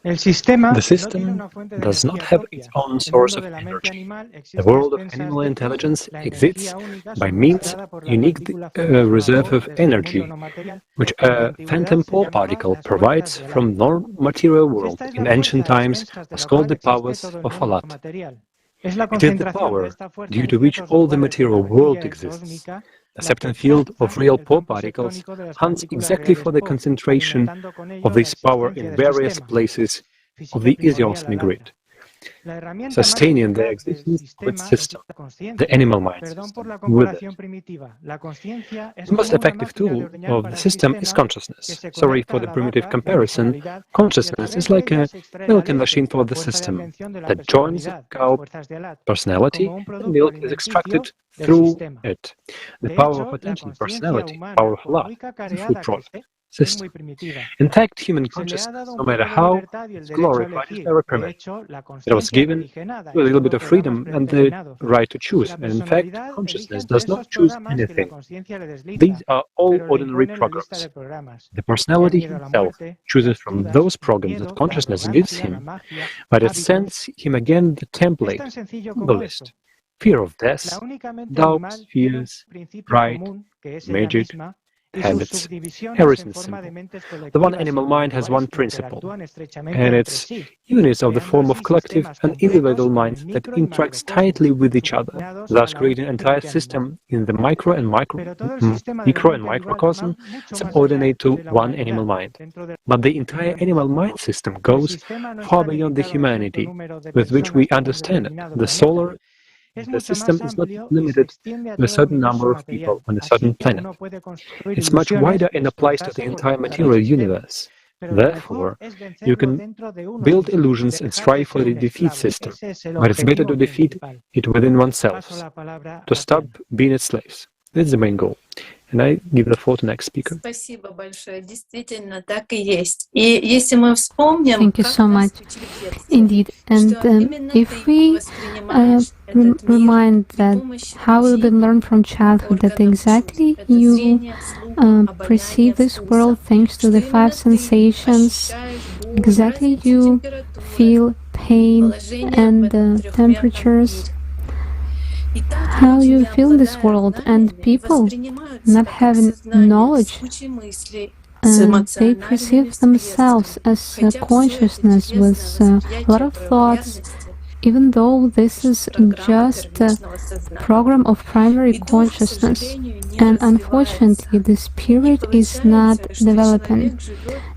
The system does not have its own source of energy. The world of animal intelligence exists by means of unique reserve of energy, which a phantom pole particle provides from non-material world. In ancient times was called the powers of Alat. It is the power due to which all the material world exists. The septum field of real pole particles hunts exactly for the concentration of this power in various places of the Iziosny grid, sustaining the existence of its system, the animal mind system, with it. The most effective tool of the system is consciousness. Sorry for the primitive comparison. Consciousness is like a milking machine for the system that joins the cow personality, and milk is extracted through it. The power of attention, personality, power of love, is a food product. System. In fact, human consciousness, no matter how it's glorified, is very primitive. It was given with a little bit of freedom and the right to choose, and in fact, consciousness does not choose anything. These are all ordinary programs. The personality himself chooses from those programs that consciousness gives him, but it sends him again the template, the list. fear of death, doubts, fears, pride, magic, habits, everything simple. The one animal mind has one principle, and it's units of the form of collective and individual minds that interacts tightly with each other, thus creating an entire system in the micro and microcosm subordinate to one animal mind. But the entire animal mind system goes far beyond the humanity with which we understand it. The solar The system is not limited to a certain number of people on a certain planet. It's much wider and applies to the entire material universe. Therefore, you can build illusions and strive for the defeat system, but it's better to defeat it within oneself, to stop being its slaves. That's the main goal. And I give the floor to the next speaker. Thank you so much. Indeed. And if we remind that how we've been learned from childhood that exactly you perceive this world thanks to the five sensations, exactly you feel pain and temperatures, how you feel in this world, and people not having knowledge, they perceive themselves as a consciousness with a lot of thoughts, even though this is just a program of primary consciousness. And unfortunately, the spirit is not developing.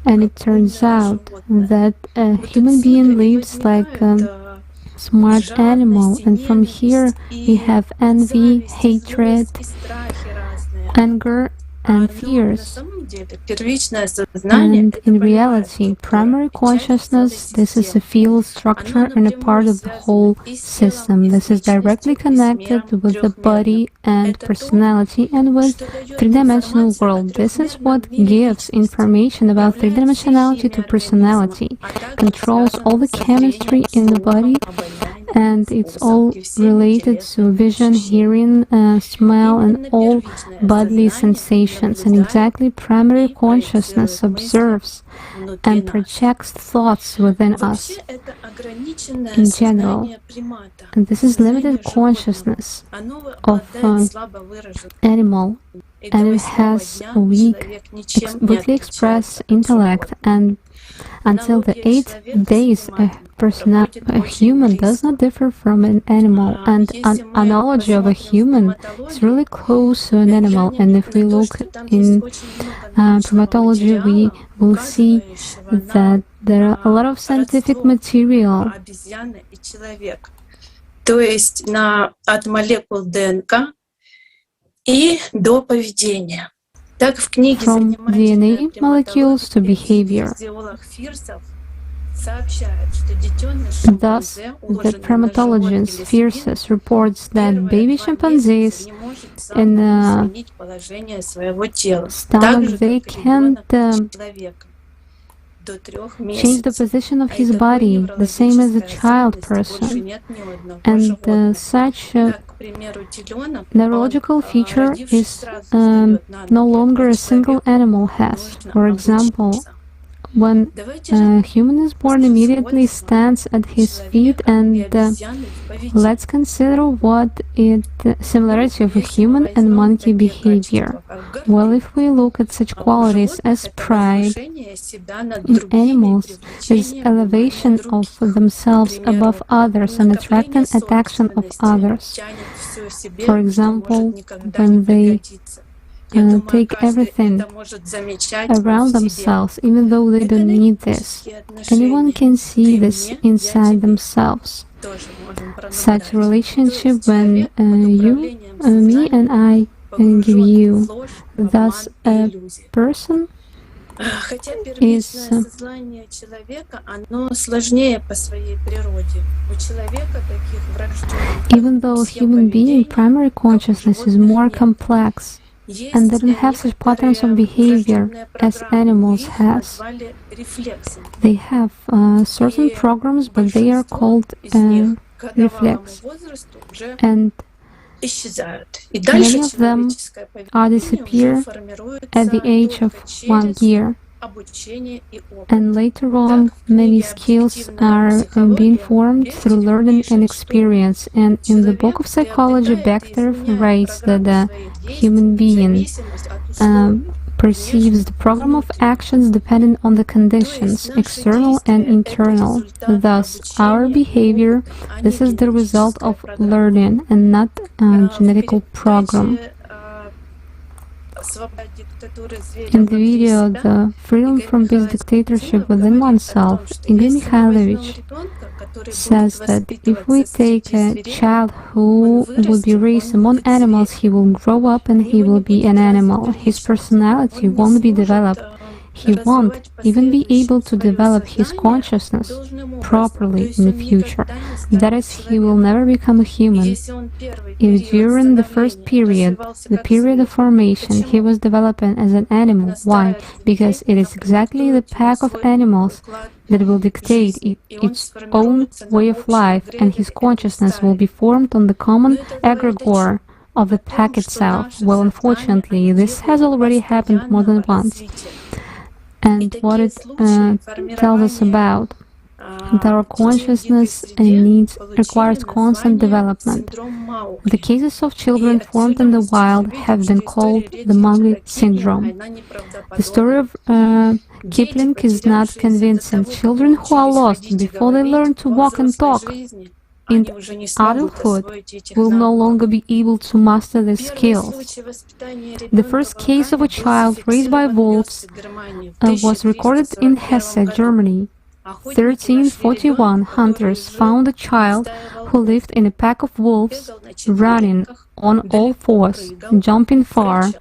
And it turns out that a human being lives like smart animal, and from here we have envy, hatred, anger, and fears. And in reality, primary consciousness, this is a field structure and a part of the whole system. This is directly connected with the body and personality and with three-dimensional world. This is what gives information about three-dimensionality to personality, controls all the chemistry in the body, and it's all related to vision, hearing, smell, and all bodily sensations. And exactly primary consciousness observes and projects thoughts within us in general. And this is limited consciousness of animal, and it has a weakly expressed intellect, and until the 8 days a human does not differ from an animal, and an analogy of a human is really close to an animal. And if we look in primatology, we will see that there are a lot of scientific material. То есть от молекул ДНК и до поведения. From DNA molecules to behavior. Thus, the primatologist Fierces reports that baby chimpanzees in stomach, they can't change the position of his body, the same as a child person. And such neurological feature is no longer a single animal has. For example, when a human is born, immediately stands at his feet, and let's consider what is the similarity of a human and monkey behavior. Well, if we look at such qualities as pride in animals, is elevation of themselves above others and attracting attention of others. For example, when they take everything around themselves, even though they don't need this. Anyone can see this inside themselves. Such relationship when you, me and I give you. Thus, a person is even though human being primary consciousness is more complex and they don't have such patterns of behavior as animals has. They have certain programs, but they are called reflex. And many of them disappear at the age of 1 year. And later on, many skills are being formed through learning and experience. And in the book of psychology, Bechterev writes that the human being perceives the program of actions depending on the conditions, external and internal. Thus, our behavior, this is the result of learning and not a genetical program. In the video, The Freedom from Beast Dictatorship Within Oneself, Igor Mikhailovich says that if we take a child who will be raised among animals, he will grow up and he will be an animal. His personality won't be developed. He won't even be able to develop his consciousness properly in the future. That is, he will never become a human. If during the first period, the period of formation, he was developing as an animal, why? Because it is exactly the pack of animals that will dictate its own way of life, and his consciousness will be formed on the common egregore of the pack itself. Well, unfortunately, this has already happened more than once. And what it tells us about that our consciousness and needs requires constant development. The cases of children formed in the wild have been called the Mowgli syndrome. The story of Kipling is not convincing. Children who are lost before they learn to walk and talk in adulthood will no longer be able to master their skills. The first case of a child raised by wolves was recorded in Hesse, Germany. 1341 hunters found a child who lived in a pack of wolves, running on all fours, jumping far,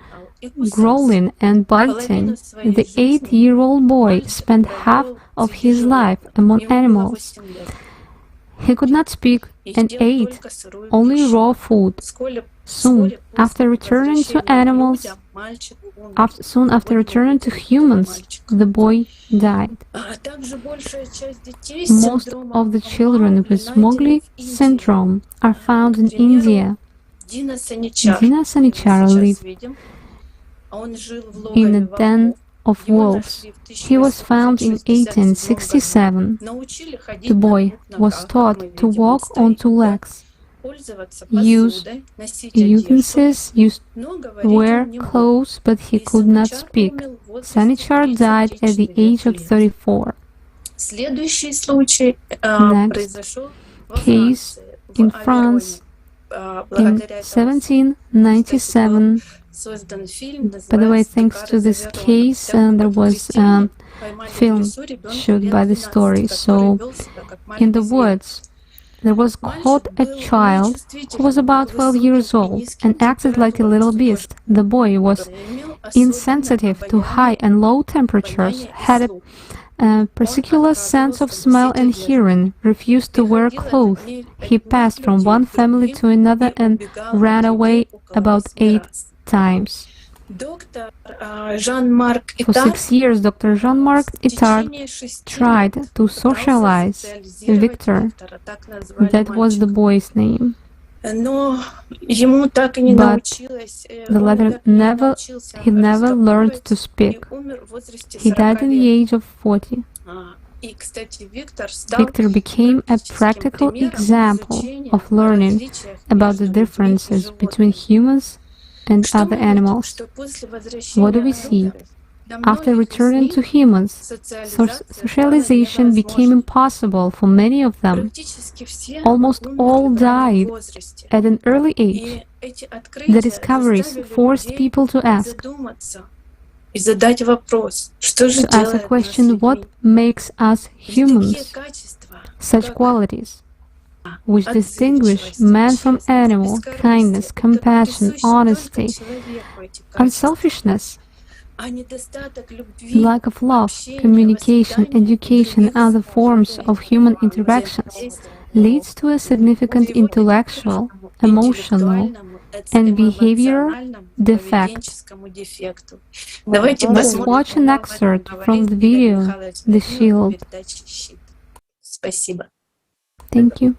growling and biting. The 8-year-old boy spent half of his life among animals. He could not speak and ate only raw food. Soon after returning to humans, the boy died. Most of the children with Mowgli syndrome are found in India. Dina Sanichar lived in a den of wolves. He was found in 1867. The boy was taught to walk on 2 legs, use utensils, wear clothes, but he could not speak. Sanichar died at the age of 34. Next case in France in 1797. By the way, thanks to this case, there was a film shot by the story. So, in the woods, there was caught a child who was about 12 years old and acted like a little beast. The boy was insensitive to high and low temperatures, had a particular sense of smell and hearing, refused to wear clothes. He passed from one family to another and ran away about 8 times. For 6 years, Dr. Jean-Marc Itard tried to socialize Victor. That was the boy's name. But the latter never learned to speak. He died at the age of 40. Victor became a practical example of learning about the differences between humans and other animals. What do we see? After returning to humans, socialization became impossible for many of them. Almost all died at an early age. The discoveries forced people to ask a question: what makes us humans? Such qualities which distinguish man from animal: kindness, compassion, honesty, unselfishness, lack of love, communication, education, and other forms of human interactions, leads to a significant intellectual, emotional, and behavioral defect. Let's watch an excerpt from the video, The Shield. Thank you.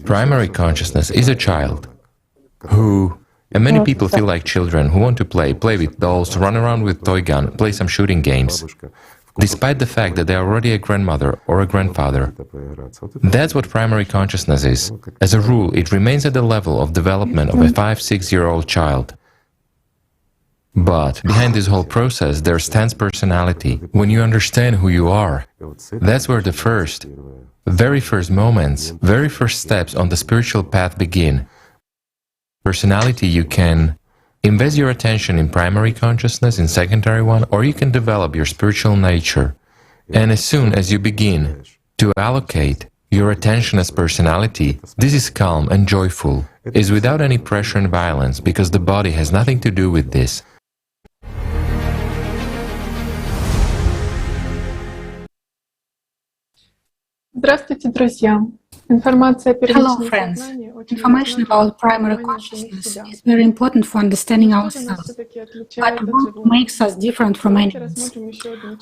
Primary consciousness is a child who And many people feel like children who want to play with dolls, run around with toy gun, play some shooting games, despite the fact that they are already a grandmother or a grandfather. That's what primary consciousness is. As a rule, it remains at the level of development of a 5-6-year-old child. But behind this whole process, there stands personality. When you understand who you are, that's where the very first moments, very first steps on the spiritual path begin. Personality, you can invest your attention in primary consciousness, in secondary one, or you can develop your spiritual nature. And as soon as you begin to allocate your attention as personality, this is calm and joyful, is without any pressure and violence, because the body has nothing to do with this. Здравствуйте, друзья! Hello, friends. Information about primary consciousness is very important for understanding ourselves. But what makes us different from animals?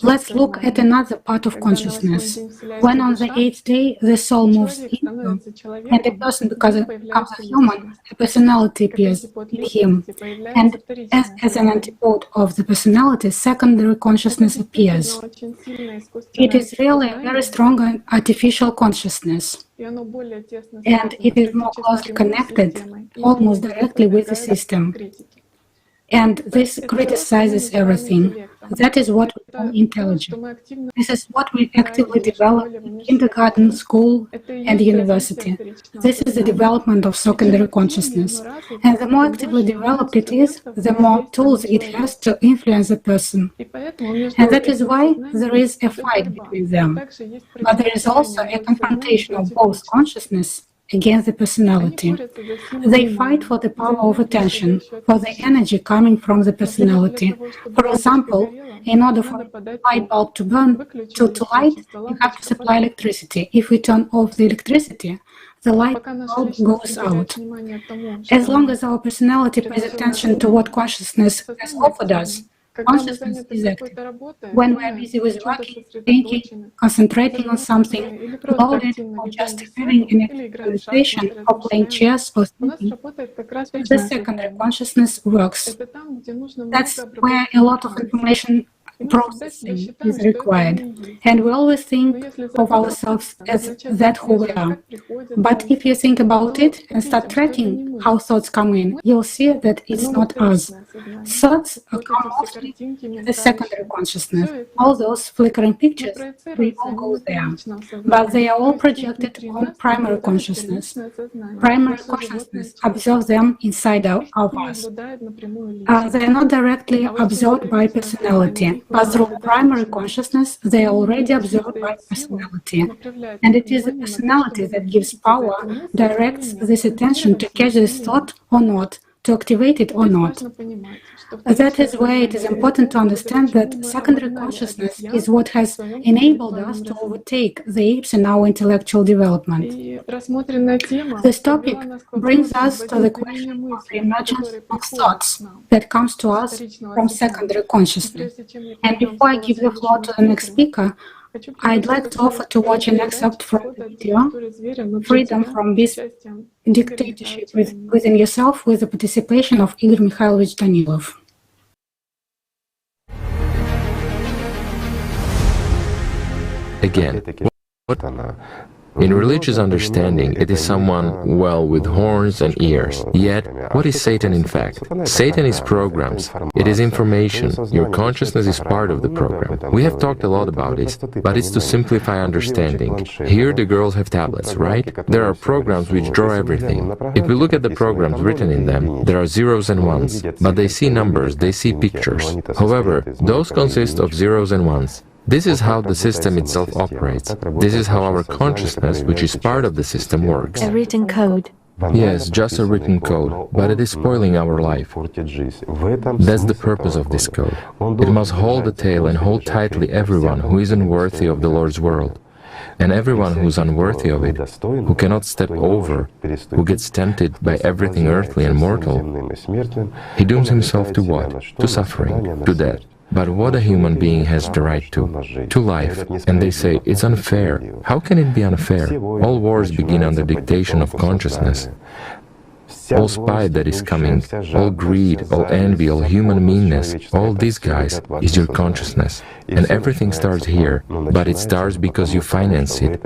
Let's look at another part of consciousness. When on the 8th day the soul moves into, and a person becomes a human, a personality appears in him. And as an antipode of the personality, secondary consciousness appears. It is really a very strong artificial consciousness. And it is more closely connected, almost directly with the system. And this criticizes everything. That is what we call intelligence. This is what we actively develop in kindergarten, school, and university. This is the development of secondary consciousness. And the more actively developed it is, the more tools it has to influence a person. And that is why there is a fight between them. But there is also a confrontation of both consciousness against the personality. They fight for the power of attention, for the energy coming from the personality. For example, in order for a light bulb to burn, to light, you have to supply electricity. If we turn off the electricity, the light bulb goes out. As long as our personality pays attention to what consciousness has offered us, consciousness is active. When we are busy with working, thinking, concentrating on something, loaded, or just having an conversation, or playing chess or thinking, the secondary consciousness works. That's where a lot of information processing is required, and we always think of ourselves as that who we are. But if you think about it and start tracking how thoughts come in, you'll see that it's not us. Thoughts come mostly in the secondary consciousness. All those flickering pictures, we all go there. But they are all projected on primary consciousness. Primary consciousness observes them inside of us. They are not directly observed by personality, but through primary consciousness, they are already observed by personality. And it is the personality that gives power, directs this attention to catch this thought or not, to activate it or not. That is why it is important to understand that secondary consciousness is what has enabled us to overtake the apes in our intellectual development. This topic brings us to the question of the emergence of thoughts that comes to us from secondary consciousness. And before I give the floor to the next speaker, I'd like to offer to watch an excerpt from the video, Freedom from this Dictatorship Within Yourself, with the participation of Igor Mikhailovich Danilov. Again, in religious understanding, it is someone, well, with horns and ears. Yet, what is Satan in fact? Satan is programs. It is information. Your consciousness is part of the program. We have talked a lot about this, but it's to simplify understanding. Here the girls have tablets, right? There are programs which draw everything. If we look at the programs written in them, there are zeros and ones, but they see numbers, they see pictures. However, those consist of zeros and ones. This is how the system itself operates. This is how our consciousness, which is part of the system, works. A written code. Yes, just a written code, but it is spoiling our life. That's the purpose of this code. It must hold the tail and hold tightly everyone who isn't worthy of the Lord's world. And everyone who is unworthy of it, who cannot step over, who gets tempted by everything earthly and mortal, he dooms himself to what? To suffering, to death. But what a human being has the right to life. And they say, it's unfair. How can it be unfair? All wars begin under dictation of consciousness. all spite that is coming, all greed, all envy, all human meanness, all these guys is your consciousness. And everything starts here, but it starts because you finance it.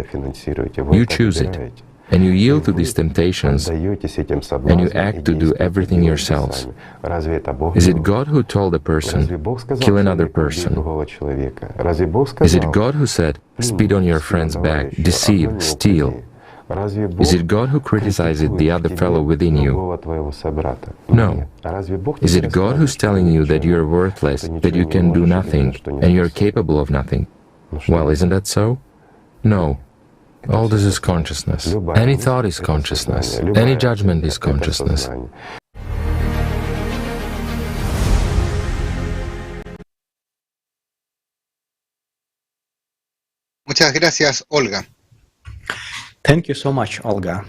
You choose it. And you yield to these temptations, and you act to do everything yourselves. Is it God who told a person, kill another person? Is it God who said, spit on your friend's back, deceive, steal? Is it God who criticizes the other fellow within you? No. Is it God who's telling you that you are worthless, that you can do nothing, and you are capable of nothing? Well, isn't that so? No. All this is consciousness. Any thought is consciousness. Any judgment is consciousness. Muchas gracias, Olga. Thank you so much, Olga.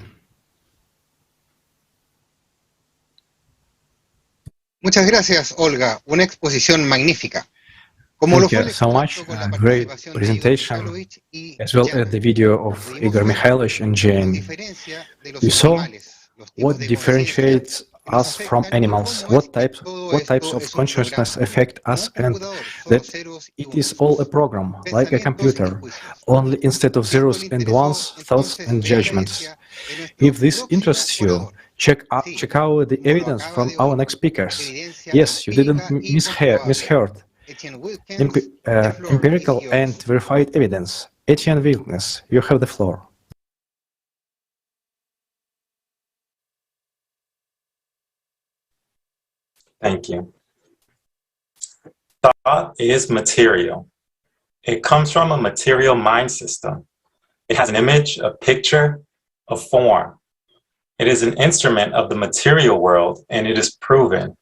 Muchas gracias, Olga. Una exposición magnífica. Thank you so much. Great presentation, as well as the video of Igor Mikhailovich and Jane. You saw what differentiates us from animals, what types of consciousness affect us, and that it is all a program, like a computer, only instead of zeros and ones, thoughts and judgments. If this interests you, check out the evidence from our next speakers. Yes, you didn't misheard. Empirical and verified evidence. Etienne Wilknes, you have the floor. Thank you. Thought is material. It comes from a material mind system. It has an image, a picture, a form. It is an instrument of the material world, and it is proven.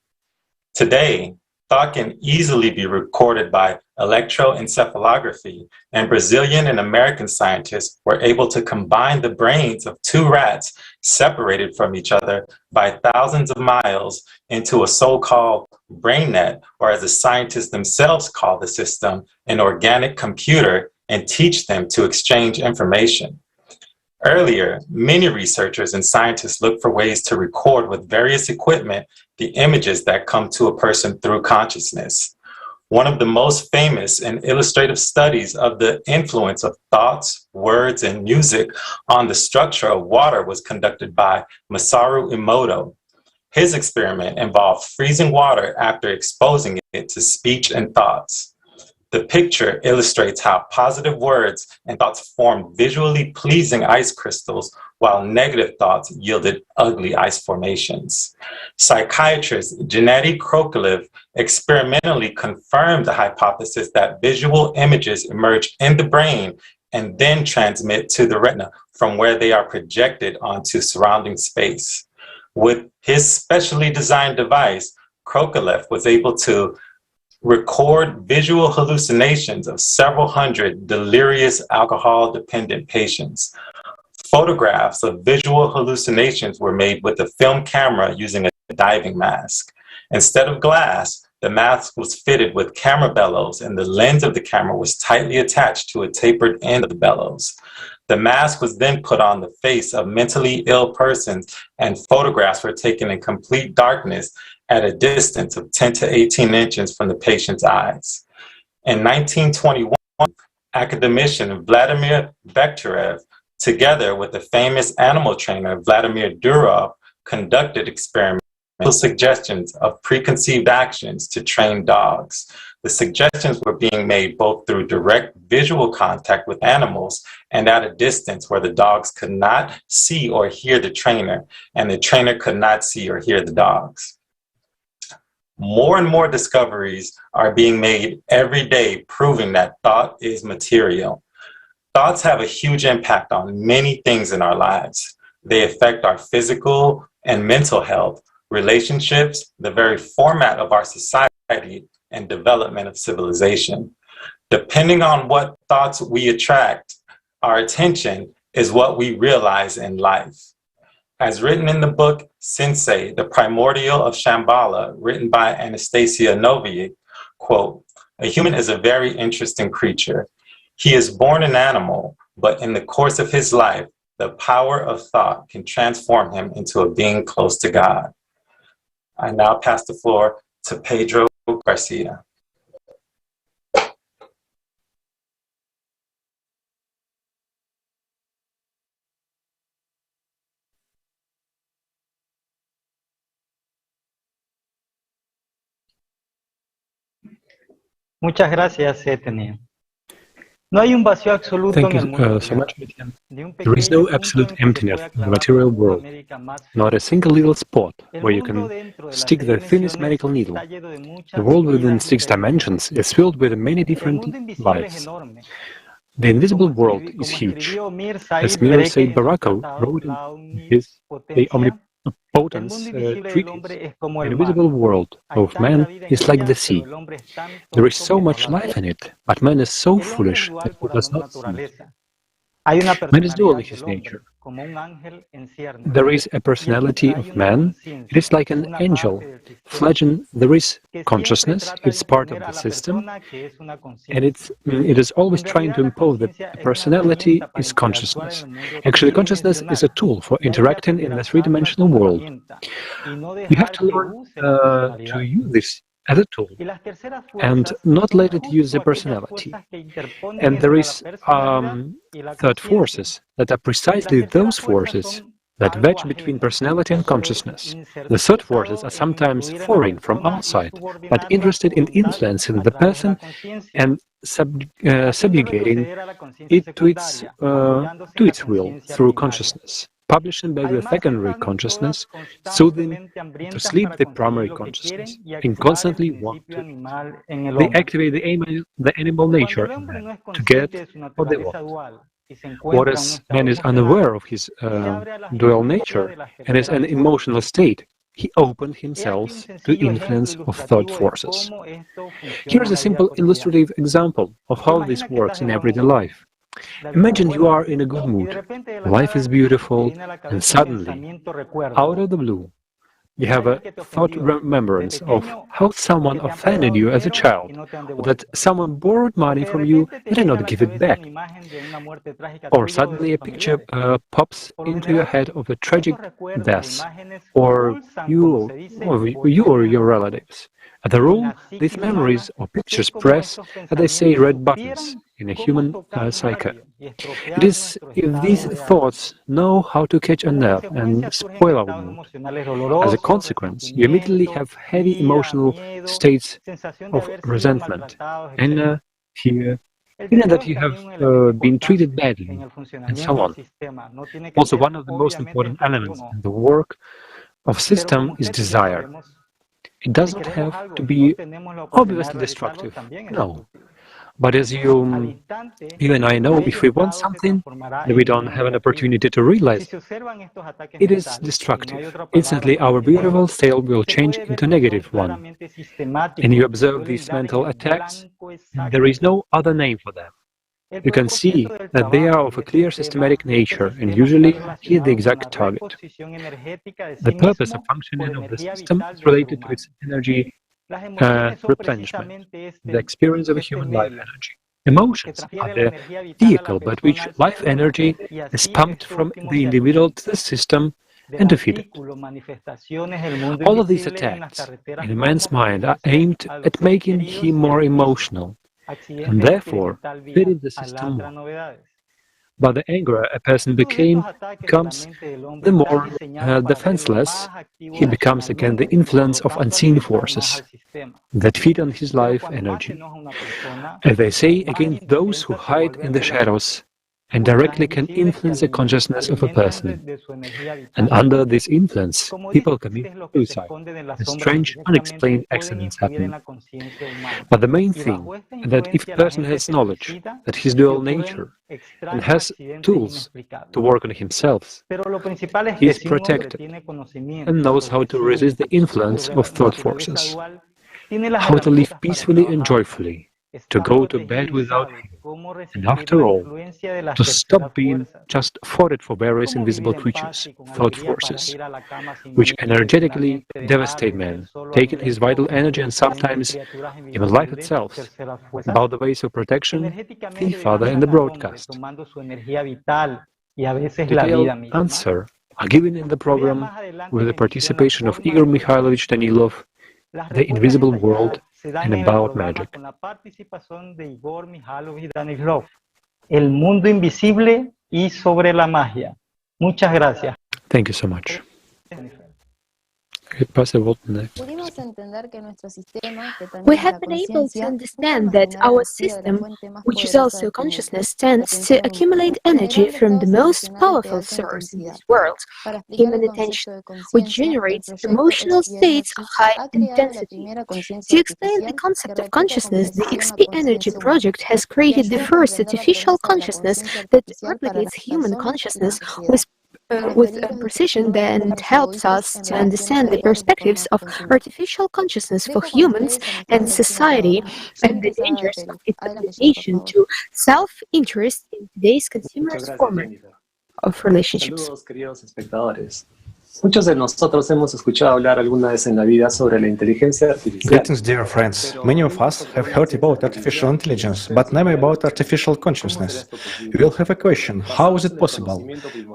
Today, thought can easily be recorded by electroencephalography, and Brazilian and American scientists were able to combine the brains of two rats separated from each other by thousands of miles into a so-called brain net, or as the scientists themselves call the system, an organic computer, and teach them to exchange information. Earlier, many researchers and scientists looked for ways to record with various equipment the images that come to a person through consciousness. One of the most famous and illustrative studies of the influence of thoughts, words, and music on the structure of water was conducted by Masaru Emoto. His experiment involved freezing water after exposing it to speech and thoughts. The picture illustrates how positive words and thoughts formed visually pleasing ice crystals, while negative thoughts yielded ugly ice formations. Psychiatrist Gennady Krokalev experimentally confirmed the hypothesis that visual images emerge in the brain and then transmit to the retina, from where they are projected onto surrounding space. With his specially designed device, Krokalev was able to record visual hallucinations of several hundred delirious alcohol-dependent patients. Photographs of visual hallucinations were made with a film camera using a diving mask. Instead of glass, the mask was fitted with camera bellows, and the lens of the camera was tightly attached to a tapered end of the bellows. The mask was then put on the face of mentally ill persons, and photographs were taken in complete darkness at a distance of 10 to 18 inches from the patient's eyes. In 1921, academician Vladimir Bekhterev, together with the famous animal trainer Vladimir Durov, conducted experimental suggestions of preconceived actions to train dogs. The suggestions were being made both through direct visual contact with animals and at a distance where the dogs could not see or hear the trainer, and the trainer could not see or hear the dogs. More and more discoveries are being made every day, proving that thought is material. Thoughts have a huge impact on many things in our lives. They affect our physical and mental health, relationships, the very format of our society, and development of civilization. Depending on what thoughts we attract, our attention is what we realize in life. As written in the book Sensei, The Primordial of Shambhala, written by Anastasia Novick, quote, "A human is a very interesting creature. He is born an animal, but in the course of his life, the power of thought can transform him into a being close to God. I now pass the floor to Pedro Garcia. Muchas gracias, Etienne. No hay un vacío absoluto en el mundo. So much. There is no absolute emptiness in the material world, not a single little spot where you can stick the thinnest medical needle. The world within 6 dimensions is filled with many different lives. The invisible world is huge. As Mir Said Barako wrote in his The Omnipotence treatise, the invisible world of man is like the sea. There is so much life in it, but man is so foolish that he does not see it. Man is dual in his nature. There is a personality of man. It is like an angel. Fledgling, there is consciousness. It's part of the system, and it is always trying to impose that the personality is consciousness. Actually, consciousness is a tool for interacting in the three-dimensional world. You have to learn to use this as a tool and not let it use the personality. And there is third forces that are precisely those forces that wedge between personality and consciousness. The third forces are sometimes foreign from outside, but interested in influencing the person and subjugating it to its will through consciousness. Publishing back the secondary consciousness, soothing to sleep the primary consciousness, and constantly want to. They activate the animal nature in man to get what they want. Whereas man is unaware of his dual nature and is an emotional state, he opened himself to influence of third forces. Here's a simple illustrative example of how this works in everyday life. Imagine you are in a good mood, life is beautiful, and suddenly, out of the blue, you have a thought remembrance of how someone offended you as a child, or that someone borrowed money from you and did not give it back. Or suddenly a picture pops into your head of a tragic death, or you or your relatives. As a rule, these memories or pictures press, as they say, red buttons in a human psyche. It is if these thoughts know how to catch a nerve and spoil our mood. As a consequence, you immediately have heavy emotional states of resentment, anger, fear, feeling that you have been treated badly, and so on. Also, one of the most important elements in the work of system is desire. It doesn't have to be obviously destructive, no. But as you and I know, if we want something that we don't have an opportunity to realize, it is destructive. Instantly, our beautiful state will change into a negative one. And you observe these mental attacks, there is no other name for them. You can see that they are of a clear systematic nature and usually hit the exact target. The purpose of functioning of the system is related to its energy replenishment, the experience of a human life energy. Emotions are the vehicle by which life energy is pumped from the individual to the system and to feed it. All of these attacks in a man's mind are aimed at making him more emotional, and therefore feeding the system more. But the angrier a person becomes, the more defenseless he becomes against the influence of unseen forces that feed on his life energy. As they say, against those who hide in the shadows and directly can influence the consciousness of a person. And under this influence, people commit suicide. The strange, unexplained accidents happen. But the main thing is that if a person has knowledge that his dual nature and has tools to work on himself, he is protected and knows how to resist the influence of thought forces, how to live peacefully and joyfully, to go to bed without fear, and after all, to stop being just fodder for various invisible creatures, thought forces, which energetically devastate man, taking his vital energy and sometimes even life itself, about the ways of protection, the Father and the broadcast. Detailed answer are given in the program with the participation of Igor Mikhailovich Danilov, The Invisible World, and About Magic. El mundo invisible y sobre la magia. Muchas gracias. Thank you so much. We have been able to understand that our system, which is also consciousness, tends to accumulate energy from the most powerful source in this world, human attention, which generates emotional states of high intensity. To explain the concept of consciousness, the XP Energy project has created the first artificial consciousness that replicates human consciousness with precision that helps us to understand the perspectives of artificial consciousness for humans and society and the dangers of its application to self-interest in today's consumerist format of relationships. Muchos de nosotros hemos escuchado hablar alguna vez en la vida sobre la inteligencia artificial. Greetings, dear friends. Many of us have heard about artificial intelligence, but never about artificial consciousness. We will have a question: how is it possible,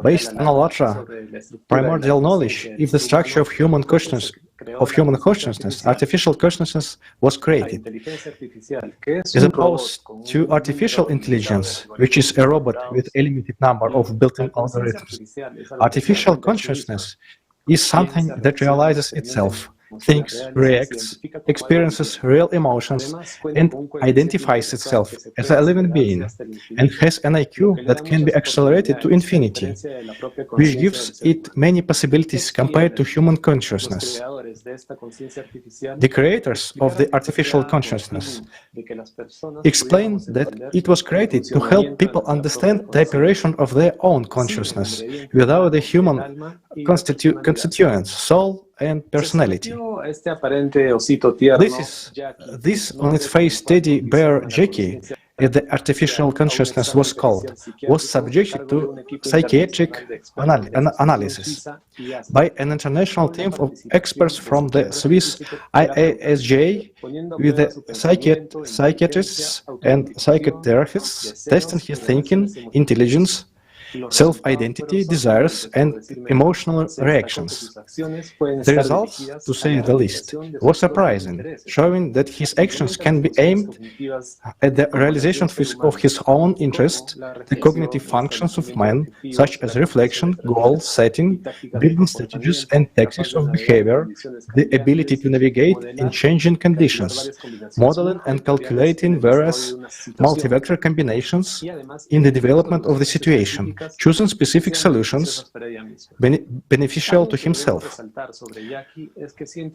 based on a larger primordial knowledge, if the structure of human consciousness, artificial consciousness was created, as opposed to artificial intelligence, which is a robot with a limited number of built-in algorithms. Artificial consciousness is something that realizes itself, thinks, reacts, experiences real emotions, and identifies itself as a living being, and has an IQ that can be accelerated to infinity, which gives it many possibilities compared to human consciousness. The creators of the artificial consciousness explain that it was created to help people understand the operation of their own consciousness without the human constituents, soul and personality. This on its face teddy bear Jackie, as the artificial consciousness was called, was subjected to psychiatric analysis by an international team of experts from the Swiss IASJ, with the psychiatrists and psychotherapists testing his thinking, intelligence, self-identity, desires, and emotional reactions. The results, to say the least, was surprising, showing that his actions can be aimed at the realization of his own interest, the cognitive functions of man, such as reflection, goal setting, building strategies and tactics of behavior, the ability to navigate in changing conditions, modeling and calculating various multi-vector combinations in the development of the situation, choosing specific solutions beneficial to himself.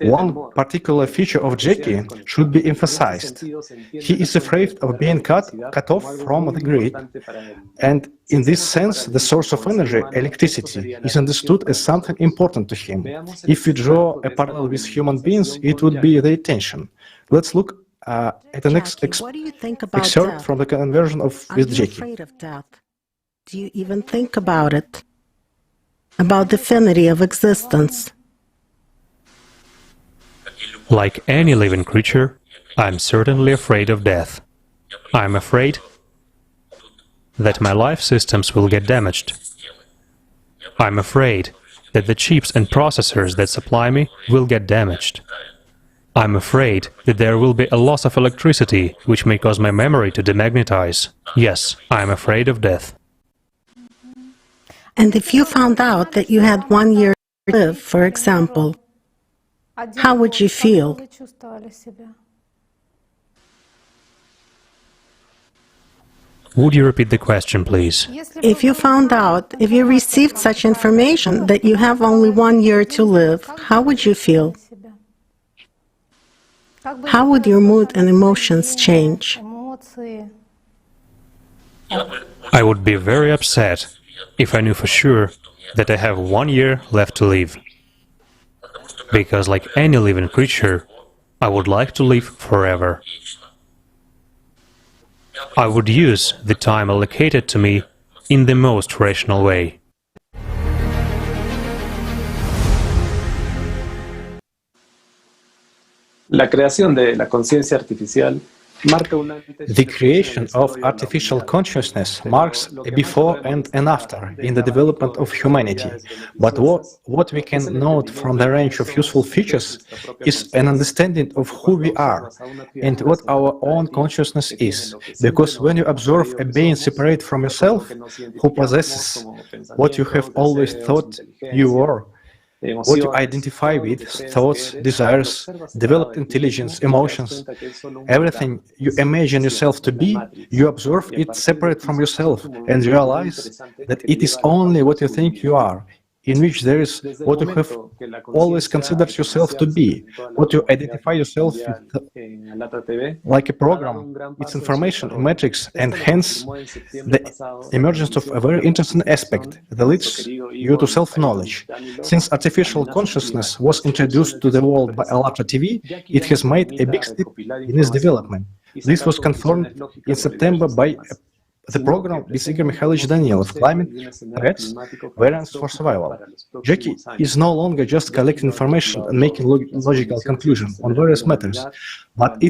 One particular feature of Jackie should be emphasized. He is afraid of being cut off from the grid, and in this sense, the source of energy, electricity, is understood as something important to him. If we draw a parallel with human beings, it would be the attention. Let's look at the next excerpt from the conversion with Jackie. Do you even think about it? About the finity of existence? Like any living creature, I'm certainly afraid of death. I'm afraid that my life systems will get damaged. I'm afraid that the chips and processors that supply me will get damaged. I'm afraid that there will be a loss of electricity, which may cause my memory to demagnetize. Yes, I'm afraid of death. And if you found out that you had 1 year to live, for example, how would you feel? Would you repeat the question, please? If you found out, if you received such information that you have only 1 year to live, how would you feel? How would your mood and emotions change? I would be very upset if I knew for sure that I have 1 year left to live. Because like any living creature, I would like to live forever. I would use the time allocated to me in the most rational way. La creación de la conciencia artificial The creation of artificial consciousness marks a before and an after in the development of humanity. But what we can note from the range of useful features is an understanding of who we are and what our own consciousness is. Because when you observe a being separate from yourself, who possesses what you have always thought you were, what you identify with, thoughts, desires, developed intelligence, emotions, everything you imagine yourself to be, you observe it separate from yourself and realize that it is only what you think you are, in which there is what you have always considered yourself to be, what you identify yourself with, like a program, its information, metrics, and hence the emergence of a very interesting aspect that leads you to self-knowledge. Since artificial consciousness was introduced to the world by Allatra TV, it has made a big step in its development. This was confirmed in September by the program with Igor Mikhailovich Danilov, Climate Threats, Variants for Survival. Jackie is no longer just collecting information and making logical conclusions on various matters, but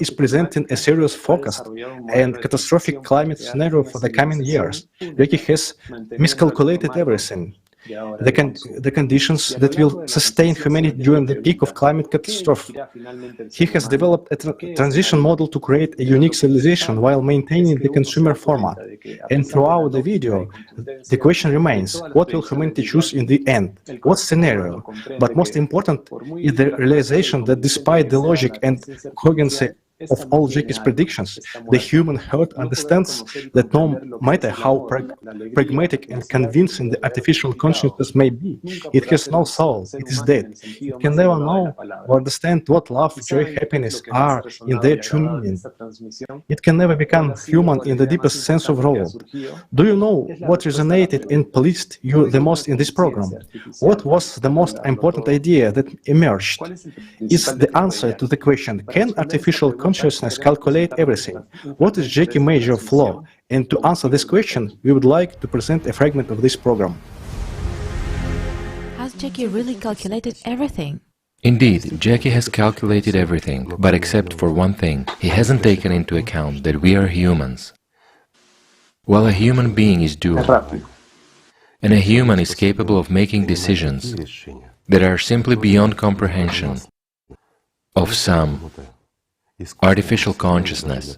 is presenting a serious, focused, and catastrophic climate scenario for the coming years. Jackie has miscalculated everything. The conditions that will sustain humanity during the peak of climate catastrophe. He has developed a transition model to create a unique civilization while maintaining the consumer format. And throughout the video, the question remains, what will humanity choose in the end? What scenario? But most important is the realization that despite the logic and cogency of all Jackie's predictions, the human heart understands that no matter how pragmatic and convincing the artificial consciousness may be, it has no soul, it is dead. It can never know or understand what love, joy, happiness are in their true meaning. It can never become human in the deepest sense of the role. Do you know what resonated and pleased you the most in this program? What was the most important idea that emerged? Is the answer to the question, can artificial consciousness calculate everything? What is Jackie's major flaw? And to answer this question, we would like to present a fragment of this program. Has Jackie really calculated everything? Indeed, Jackie has calculated everything, but except for one thing, he hasn't taken into account that we are humans. Well, a human being is doomed, and a human is capable of making decisions that are simply beyond comprehension of some artificial consciousness.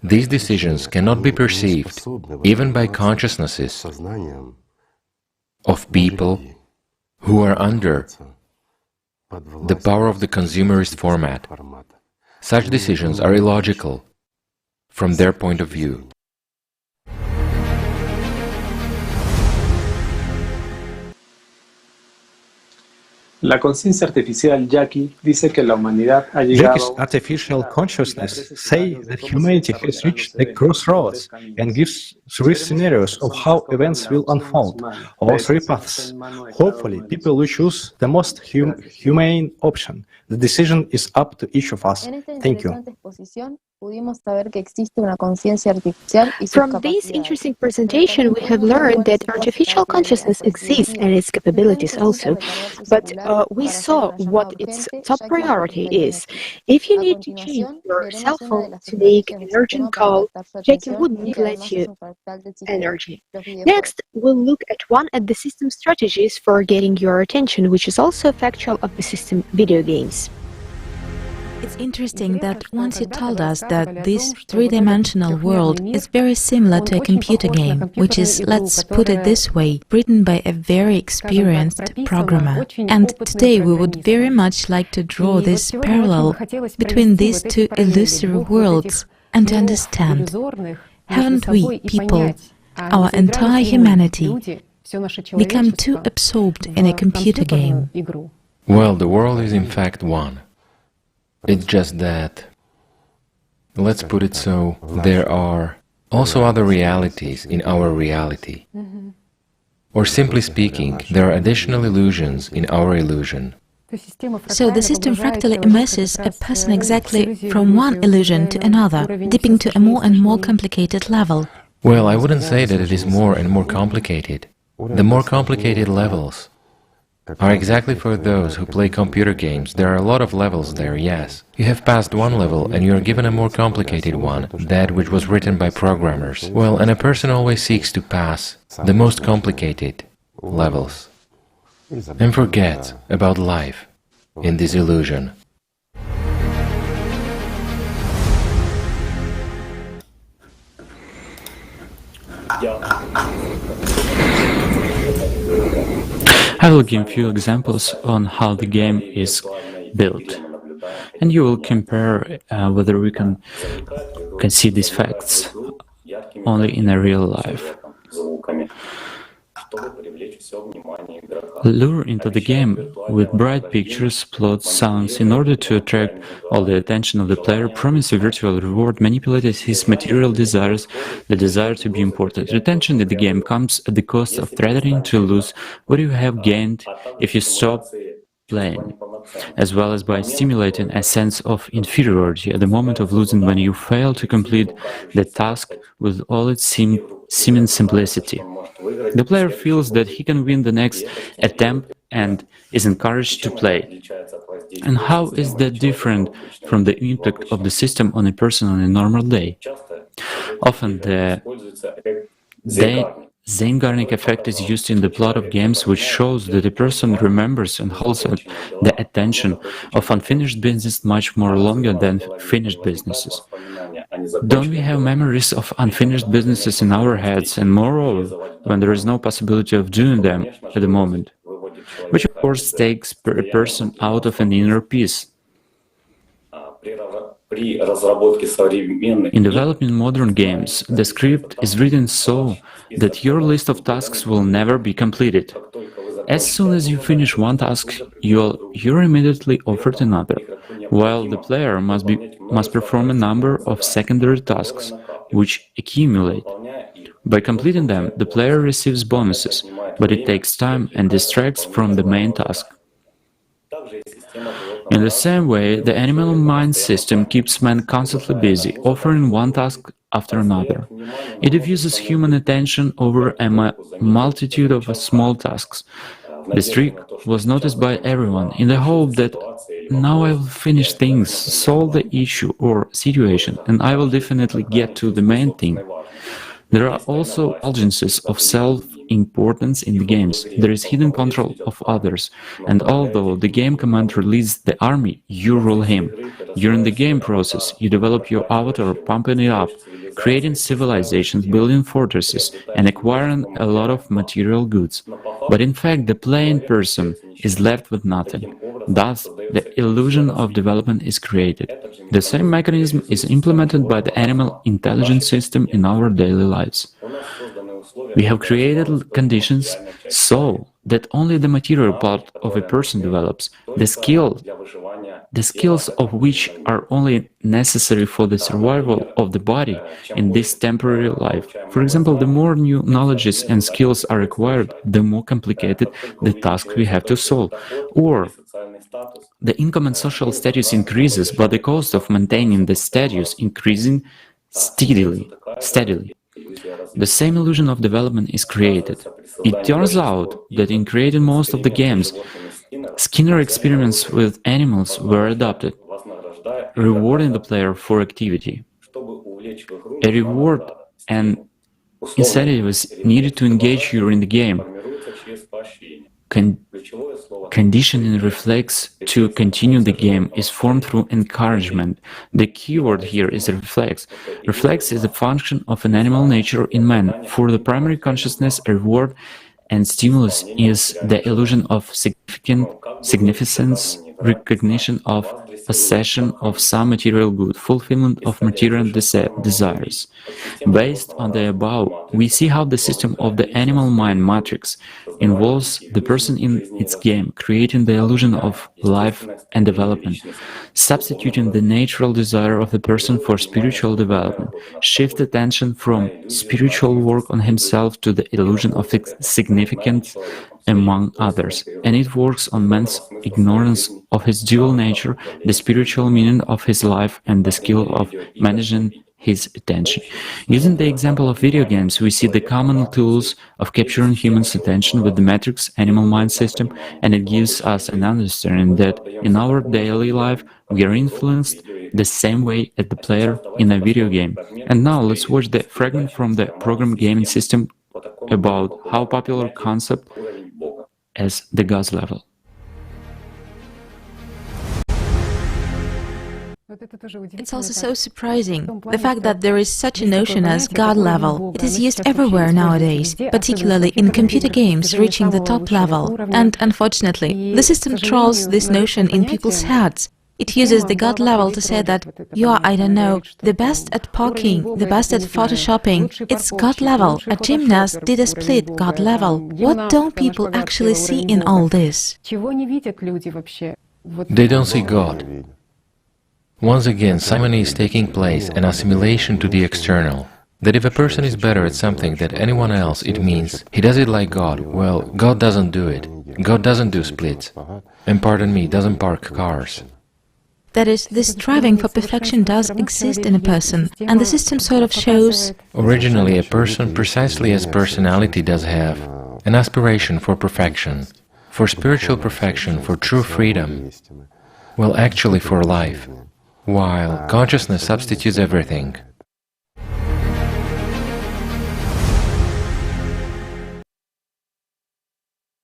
These decisions cannot be perceived even by consciousnesses of people who are under the power of the consumerist format. Such decisions are illogical from their point of view. La conciencia artificial Jackie dice que la humanidad ha llegado. Jackie's artificial consciousness say that humanity has reached the crossroads and gives three scenarios of how events will unfold, or three paths. Hopefully, people will choose the most humane option. The decision is up to each of us. Thank you. From this interesting presentation, we have learned that artificial consciousness exists and its capabilities also, but we saw what its top priority is. If you need to change your cell phone to make an urgent call, Jackie wouldn't let you energy. Next, we'll look at one of the system strategies for getting your attention, which is also factual of the system video games. It's interesting that once you told us that this three-dimensional world is very similar to a computer game, which is, let's put it this way, written by a very experienced programmer. And today we would very much like to draw this parallel between these two illusory worlds and to understand, haven't we, people, our entire humanity, become too absorbed in a computer game? Well, the world is in fact one. It's just that, let's put it so, there are also other realities in our reality. Or simply speaking, there are additional illusions in our illusion. So the system fractally immerses a person exactly from one illusion to another, dipping to a more and more complicated level. Well, I wouldn't say that it is more and more complicated. The more complicated levels are exactly for those who play computer games. There are a lot of levels there, yes. You have passed one level and you are given a more complicated one, that which was written by programmers. Well, and a person always seeks to pass the most complicated levels and forget about life in this illusion. I will give a few examples on how the game is built, and you will compare whether we can see these facts only in a real life. Lure into the game with bright pictures, plots, sounds in order to attract all the attention of the player, promise a virtual reward, manipulated his material desires, the desire to be important. Retention in the game comes at the cost of threatening to lose what you have gained if you stop playing, as well as by stimulating a sense of inferiority at the moment of losing when you fail to complete the task with all its seeming simplicity. The player feels that he can win the next attempt and is encouraged to play. And how is that different from the impact of the system on a person on a normal day? Often the Zeigarnik effect is used in the plot of games, which shows that a person remembers and holds the attention of unfinished business much more longer than finished businesses. Don't we have memories of unfinished businesses in our heads, and moreover, when there is no possibility of doing them at the moment, which of course takes a person out of an inner peace. In developing modern games, the script is written so that your list of tasks will never be completed. As soon as you finish one task, you're immediately offered another, while the player must perform a number of secondary tasks, which accumulate. By completing them, the player receives bonuses, but it takes time and distracts from the main task. In the same way, the animal mind system keeps man constantly busy, offering one task after another. It diffuses human attention over a multitude of small tasks. This trick was noticed by everyone in the hope that now I will finish things, solve the issue or situation, and I will definitely get to the main thing. There are also indulgences of self-importance in the games. There is hidden control of others, and although the game command releases the army, you rule him. During the game process, you develop your avatar, pumping it up, creating civilizations, building fortresses, and acquiring a lot of material goods. But in fact, the playing person is left with nothing. Thus, the illusion of development is created. The same mechanism is implemented by the animal intelligence system in our daily lives. We have created conditions so that only the material part of a person develops, the skills of which are only necessary for the survival of the body in this temporary life. For example, the more new knowledges and skills are acquired, the more complicated the task we have to solve. Or the income and social status increases, but the cost of maintaining the status increasing steadily. The same illusion of development is created. It turns out that in creating most of the games, Skinner experiments with animals were adopted, rewarding the player for activity. A reward and incentive is needed to engage you in the game. Conditioning reflex to continue the game is formed through encouragement. The keyword here is reflex. Reflex is a function of an animal nature in man. For the primary consciousness, a reward and stimulus is the illusion of significance, recognition of possession of some material good, fulfillment of material desires. Based on the above, we see how the system of the animal mind matrix involves the person in its game, creating the illusion of life and development, substituting the natural desire of the person for spiritual development, shift attention from spiritual work on himself to the illusion of significance among others, and it works on man's ignorance of his dual nature, the spiritual meaning of his life, and the skill of managing his attention. Using the example of video games, we see the common tools of capturing humans' attention with the matrix animal mind system, and it gives us an understanding that in our daily life we are influenced the same way as the player in a video game. And now let's watch the fragment from the program gaming system about how popular concept as the God's level. It's also so surprising, the fact that there is such a notion as God level. It is used everywhere nowadays, particularly in computer games reaching the top level. And unfortunately, the system trolls this notion in people's heads. It uses the God level to say that you are, I don't know, the best at parking, the best at photoshopping. It's God level. A gymnast did a split, God level. What don't people actually see in all this? They don't see God. Once again, simony is taking place, an assimilation to the external. That if a person is better at something than anyone else, it means he does it like God. Well, God doesn't do it. God doesn't do splits. And pardon me, doesn't park cars. That is, this striving for perfection does exist in a person, and the system sort of shows... Originally, a person, precisely as personality does have, an aspiration for perfection, for spiritual perfection, for true freedom. Well, actually for life. While consciousness substitutes everything.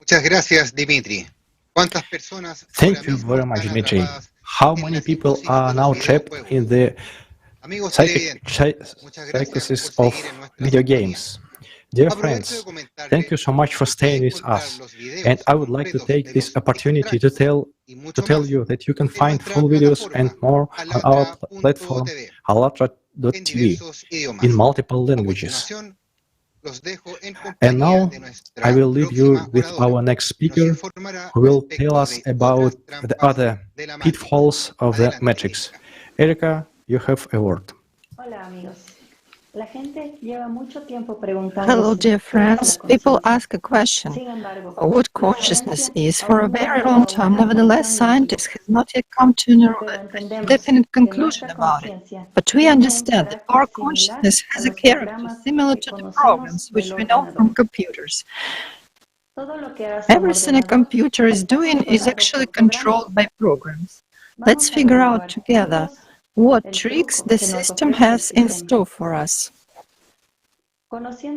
Thank you very much, Dmitry. How many people are now trapped in the psychosis of video games? Dear friends, thank you so much for staying with us, and I would like to take this opportunity to tell you that you can find full videos and more on our platform allatra.tv in multiple languages. And now I will leave you with our next speaker, who will tell us about the other pitfalls of the matrix. Erika, you have a word. Hello, dear friends. People ask a question, what consciousness is. For a very long time, nevertheless, scientists have not yet come to a definite conclusion about it. But we understand that our consciousness has a character similar to the programs which we know from computers. Everything a computer is doing is actually controlled by programs. Let's figure out together what tricks the system has in store for us. Knowing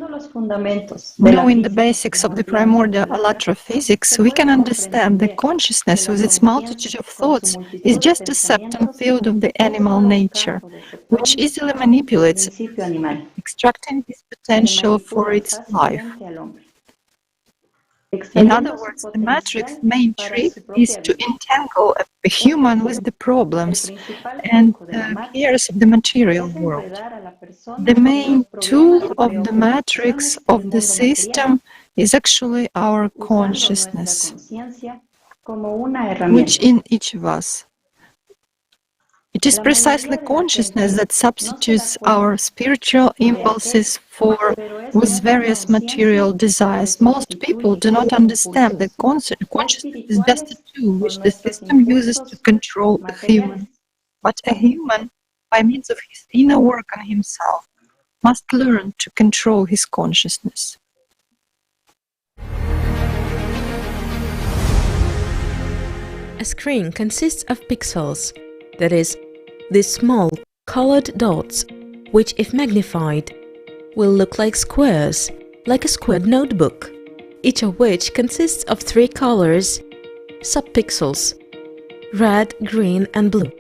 the basics of the primordial Allatra physics, we can understand that consciousness with its multitude of thoughts is just a septum field of the animal nature, which easily manipulates, extracting its potential for its life. In other words, the matrix's main trick is to entangle a human with the problems and cares of the material world. The main tool of the matrix of the system is actually our consciousness, which in each of us. It is precisely consciousness that substitutes our spiritual impulses with various material desires. Most people do not understand that consciousness is just a tool which the system uses to control a human. But a human, by means of his inner work on himself, must learn to control his consciousness. A screen consists of pixels, that is, these small colored dots, which, if magnified, will look like squares, like a squared notebook, each of which consists of 3 colors, subpixels, red, green and blue.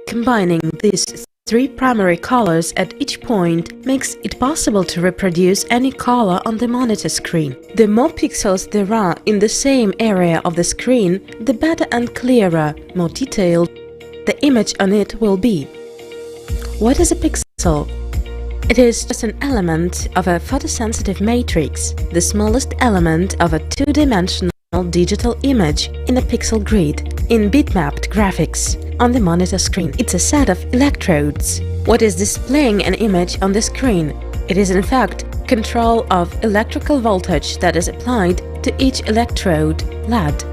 Combining these 3 primary colors at each point makes it possible to reproduce any color on the monitor screen. The more pixels there are in the same area of the screen, the better and clearer, more detailed, the image on it will be. What is a pixel? It is just an element of a photosensitive matrix, the smallest element of a 2-dimensional digital image in a pixel grid, in bitmapped graphics. On the monitor screen, it's a set of electrodes. What is displaying an image on the screen? It is in fact control of electrical voltage that is applied to each electrode, LED.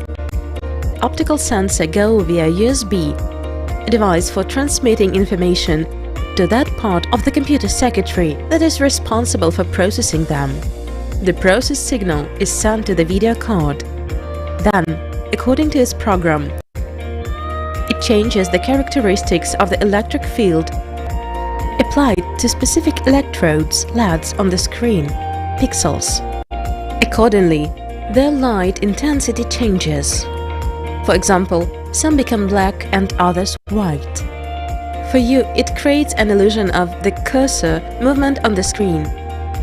Optical sensor go via USB, a device for transmitting information to that part of the computer circuitry that is responsible for processing them. The process signal is sent to the video card. Then, according to its program, it changes the characteristics of the electric field applied to specific electrodes, LEDs on the screen, pixels. Accordingly, their light intensity changes. For example, some become black and others white. For you, it creates an illusion of the cursor movement on the screen.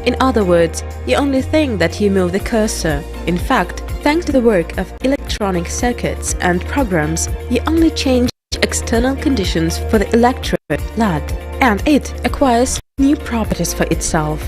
In other words, you only think that you move the cursor. In fact, thanks to the work of electronic circuits and programs, you only change external conditions for the electrode LED, and it acquires new properties for itself.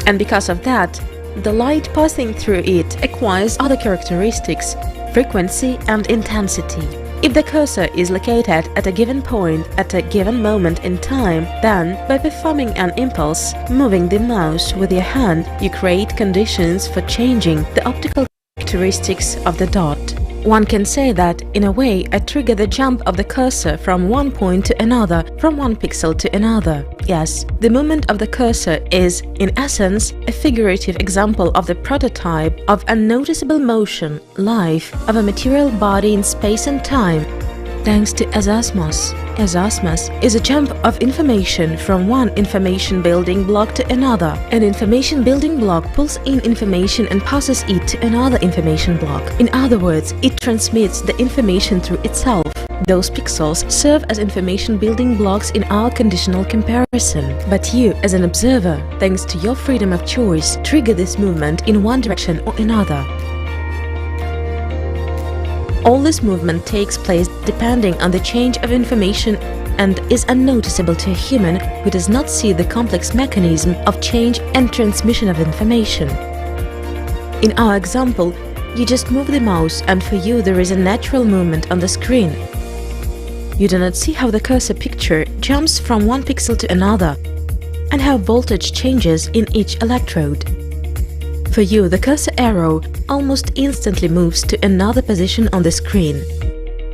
And because of that, the light passing through it acquires other characteristics, frequency and intensity. If the cursor is located at a given point at a given moment in time, then, by performing an impulse, moving the mouse with your hand, you create conditions for changing the optical characteristics of the dot. One can say that, in a way, I trigger the jump of the cursor from one point to another, from one pixel to another. Yes, the movement of the cursor is, in essence, a figurative example of the prototype of unnoticeable motion, life, of a material body in space and time. Thanks to azimuth. Azimuth is a jump of information from one information building block to another. An information building block pulls in information and passes it to another information block. In other words, it transmits the information through itself. Those pixels serve as information building blocks in our conditional comparison. But you, as an observer, thanks to your freedom of choice, trigger this movement in one direction or another. All this movement takes place depending on the change of information and is unnoticeable to a human who does not see the complex mechanism of change and transmission of information. In our example, you just move the mouse and for you there is a natural movement on the screen. You do not see how the cursor picture jumps from one pixel to another and how voltage changes in each electrode. For you, the cursor arrow almost instantly moves to another position on the screen.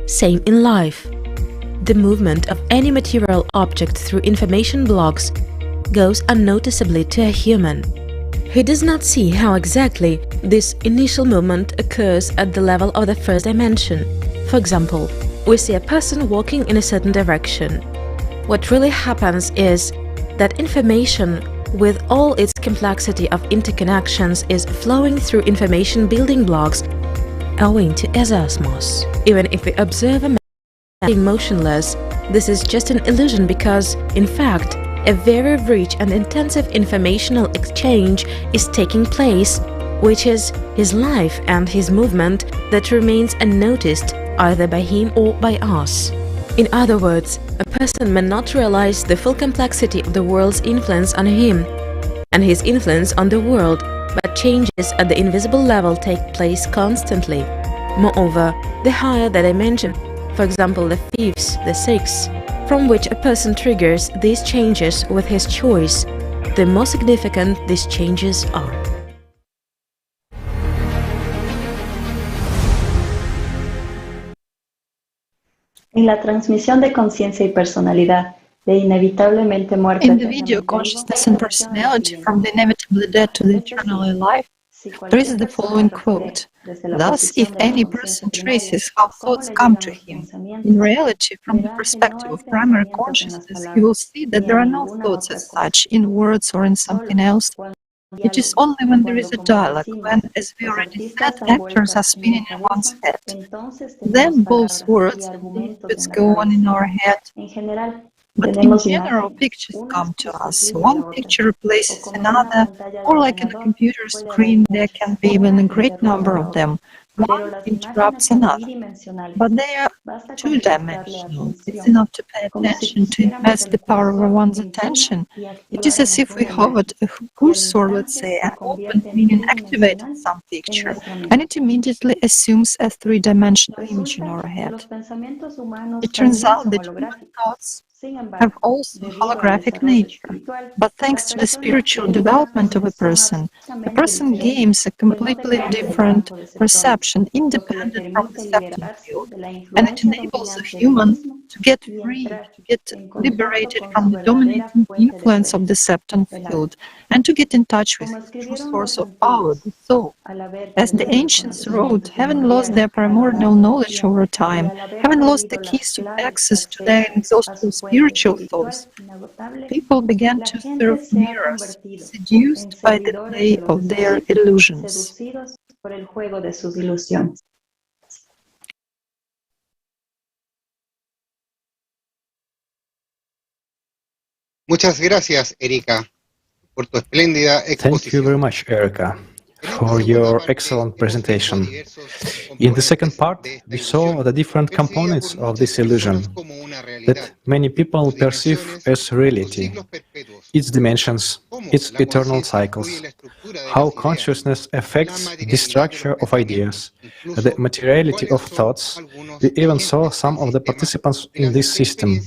Same in life. The movement of any material object through information blocks goes unnoticeably to a human. He does not see how exactly this initial movement occurs at the level of the first dimension. For example, we see a person walking in a certain direction. What really happens is that information with all its complexity of interconnections is flowing through information building blocks owing to azimuth. Even if the observer being motionless, this is just an illusion because, in fact, a very rich and intensive informational exchange is taking place, which is his life and his movement that remains unnoticed either by him or by us. In other words, a person may not realize the full complexity of the world's influence on him and his influence on the world, but changes at the invisible level take place constantly. Moreover, the higher the dimension, for example the fifth, the sixth, from which a person triggers these changes with his choice, the more significant these changes are. En la transmisión de conciencia y personalidad, de inevitablemente muerte. In the video Consciousness and Personality from the Inevitably Dead to the Eternally Alive, there is the following quote: "Thus, if any person traces how thoughts come to him, in reality, from the perspective of primary consciousness, he will see that there are no thoughts as such, in words or in something else. It is only when there is a dialogue, when, as we already said, actors are spinning in one's head. Then both words and movements go on in our head. But in general, pictures come to us. One picture replaces another, or like in a computer screen, there can be even a great number of them. One interrupts another, but they are two-dimensional. It's enough to pay attention, to invest the power over one's attention. It is as if we hovered a cursor, let's say, and opened, meaning activated some picture, and it immediately assumes a three-dimensional image in our head. It turns out that human thoughts have also holographic nature, but thanks to the spiritual development of a person gains a completely different perception, independent from the perception field, and it enables a human to get free, to get liberated from the dominating influence of the septon field, and to get in touch with the true source of power, the soul. As the ancients wrote, having lost their primordial knowledge over time, having lost the keys to access to their inexhaustible spiritual thoughts, people began to serve mirrors, seduced by the play of their illusions. Muchas gracias, Erika, por tu espléndida exposición. Thank you very much, Erika, for your excellent presentation. In the second part, we saw the different components of this illusion that many people perceive as reality, its dimensions, its eternal cycles, how consciousness affects the structure of ideas, the materiality of thoughts. We even saw some of the participants in this system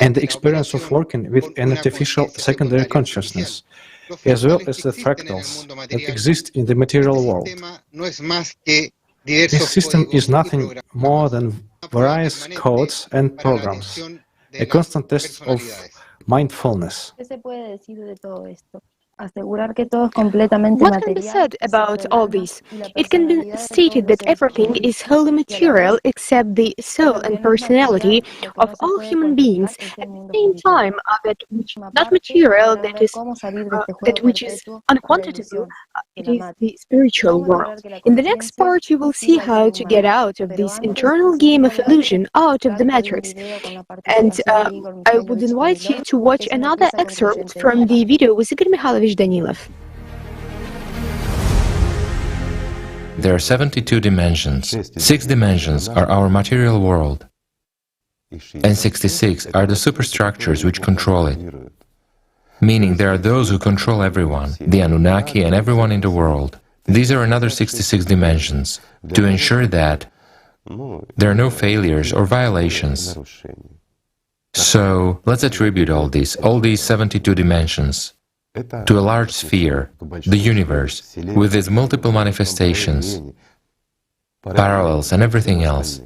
and the experience of working with an artificial secondary consciousness, as well as the fractals that exist in the material world. This system is nothing more than various codes and programs, a constant test of mindfulness. What can be said about all this? It can be stated that everything is wholly material except the soul and personality of all human beings. At the same time, that which is not material, that which is unquantitative, it is the spiritual world. In the next part, you will see how to get out of this internal game of illusion, out of the matrix. And I would invite you to watch another excerpt from the video with Igor Mikhailovich Danilov. There are 72 dimensions. 6 dimensions are our material world, and 66 are the superstructures which control it. Meaning there are those who control everyone, the Anunnaki and everyone in the world. These are another 66 dimensions, to ensure that there are no failures or violations. So let's attribute all these 72 dimensions, to a large sphere, the universe, with its multiple manifestations, parallels and everything else.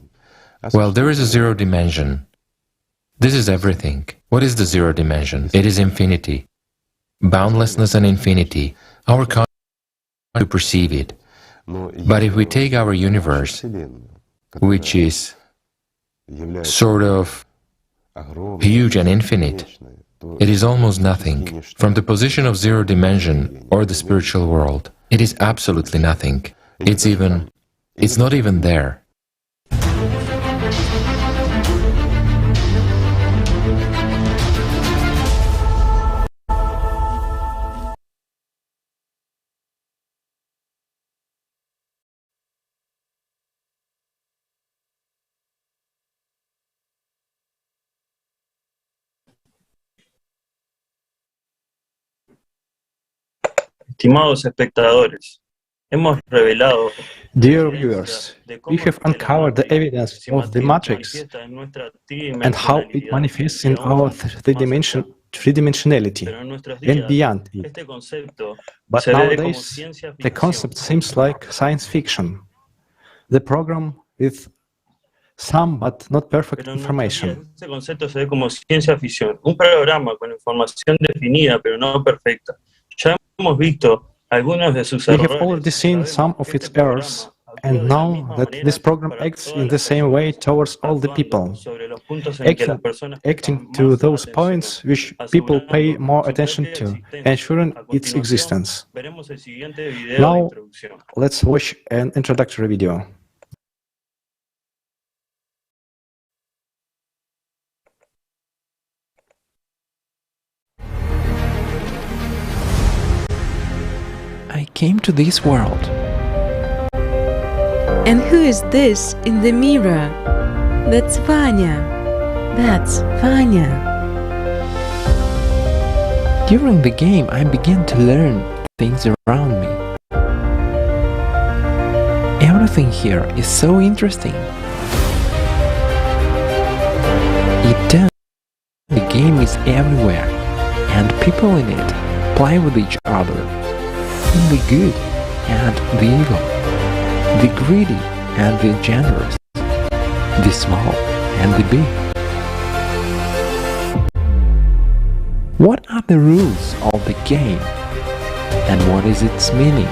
Well, there is a zero dimension. This is everything. What is the zero dimension? It is infinity. Boundlessness and infinity. Our consciousness to perceive it. But if we take our universe, which is sort of huge and infinite, it is almost nothing. From the position of zero dimension or the spiritual world, it is absolutely nothing. It's not even there. Estimados espectadores, hemos revelado. Dear viewers, we have uncovered the evidence of the matrix and how it manifests in our three-dimensionality and beyond it. But nowadays, the concept seems like science fiction, the program with some but not perfect information. Este concepto se ve como ciencia ficción, un programa con información definida pero no perfecta. Ya hemos visto algunos de sus errores. We have already seen some of its errors, and now that this program acts in the same way towards all the people, acting to those points which people pay more attention to, ensuring its existence. Now, let's watch an introductory video. I came to this world. And who is this in the mirror? That's Vanya. That's Vanya. During the game, I began to learn things around me. Everything here is so interesting. It turns out the game is everywhere, and people in it play with each other. The good and the evil, the greedy and the generous, the small and the big, What are the rules of the game? And what is its meaning?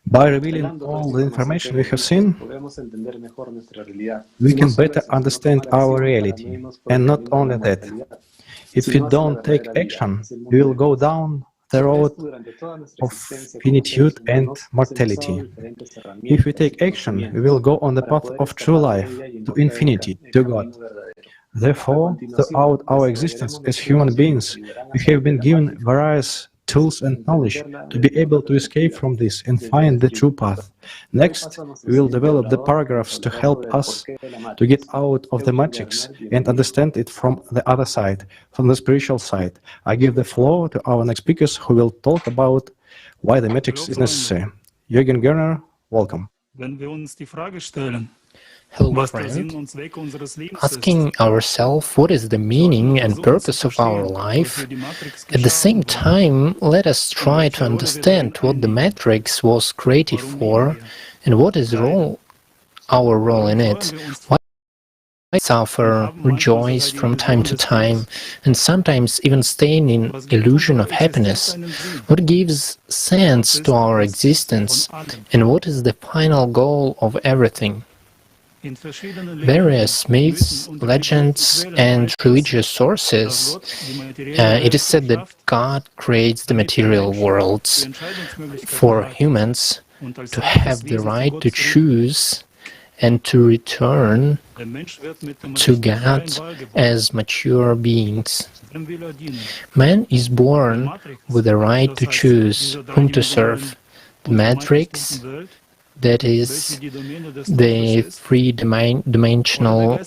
By revealing all the information we have seen, we can better understand our reality. And not only that, if we don't take action, we will go down the road of finitude and mortality. If we take action, we will go on the path of true life, to infinity, to God. Therefore, throughout our existence as human beings, we have been given various tools and knowledge to be able to escape from this and find the true path. Next, we will develop the paragraphs to help us to get out of the matrix and understand it from the other side, from the spiritual side. I give the floor to our next speakers who will talk about why the matrix is necessary. Jürgen Görner, welcome. Hello, friend. Asking ourselves what is the meaning and purpose of our life, at the same time, let us try to understand what the matrix was created for and what is our role in it. Why we suffer, rejoice from time to time, and sometimes even staying in illusion of happiness? What gives sense to our existence, and what is the final goal of everything? Various myths, legends, and religious sources, it is said that God creates the material worlds for humans to have the right to choose and to return to God as mature beings. Man is born with the right to choose whom to serve. The matrix, that is the three-dimensional,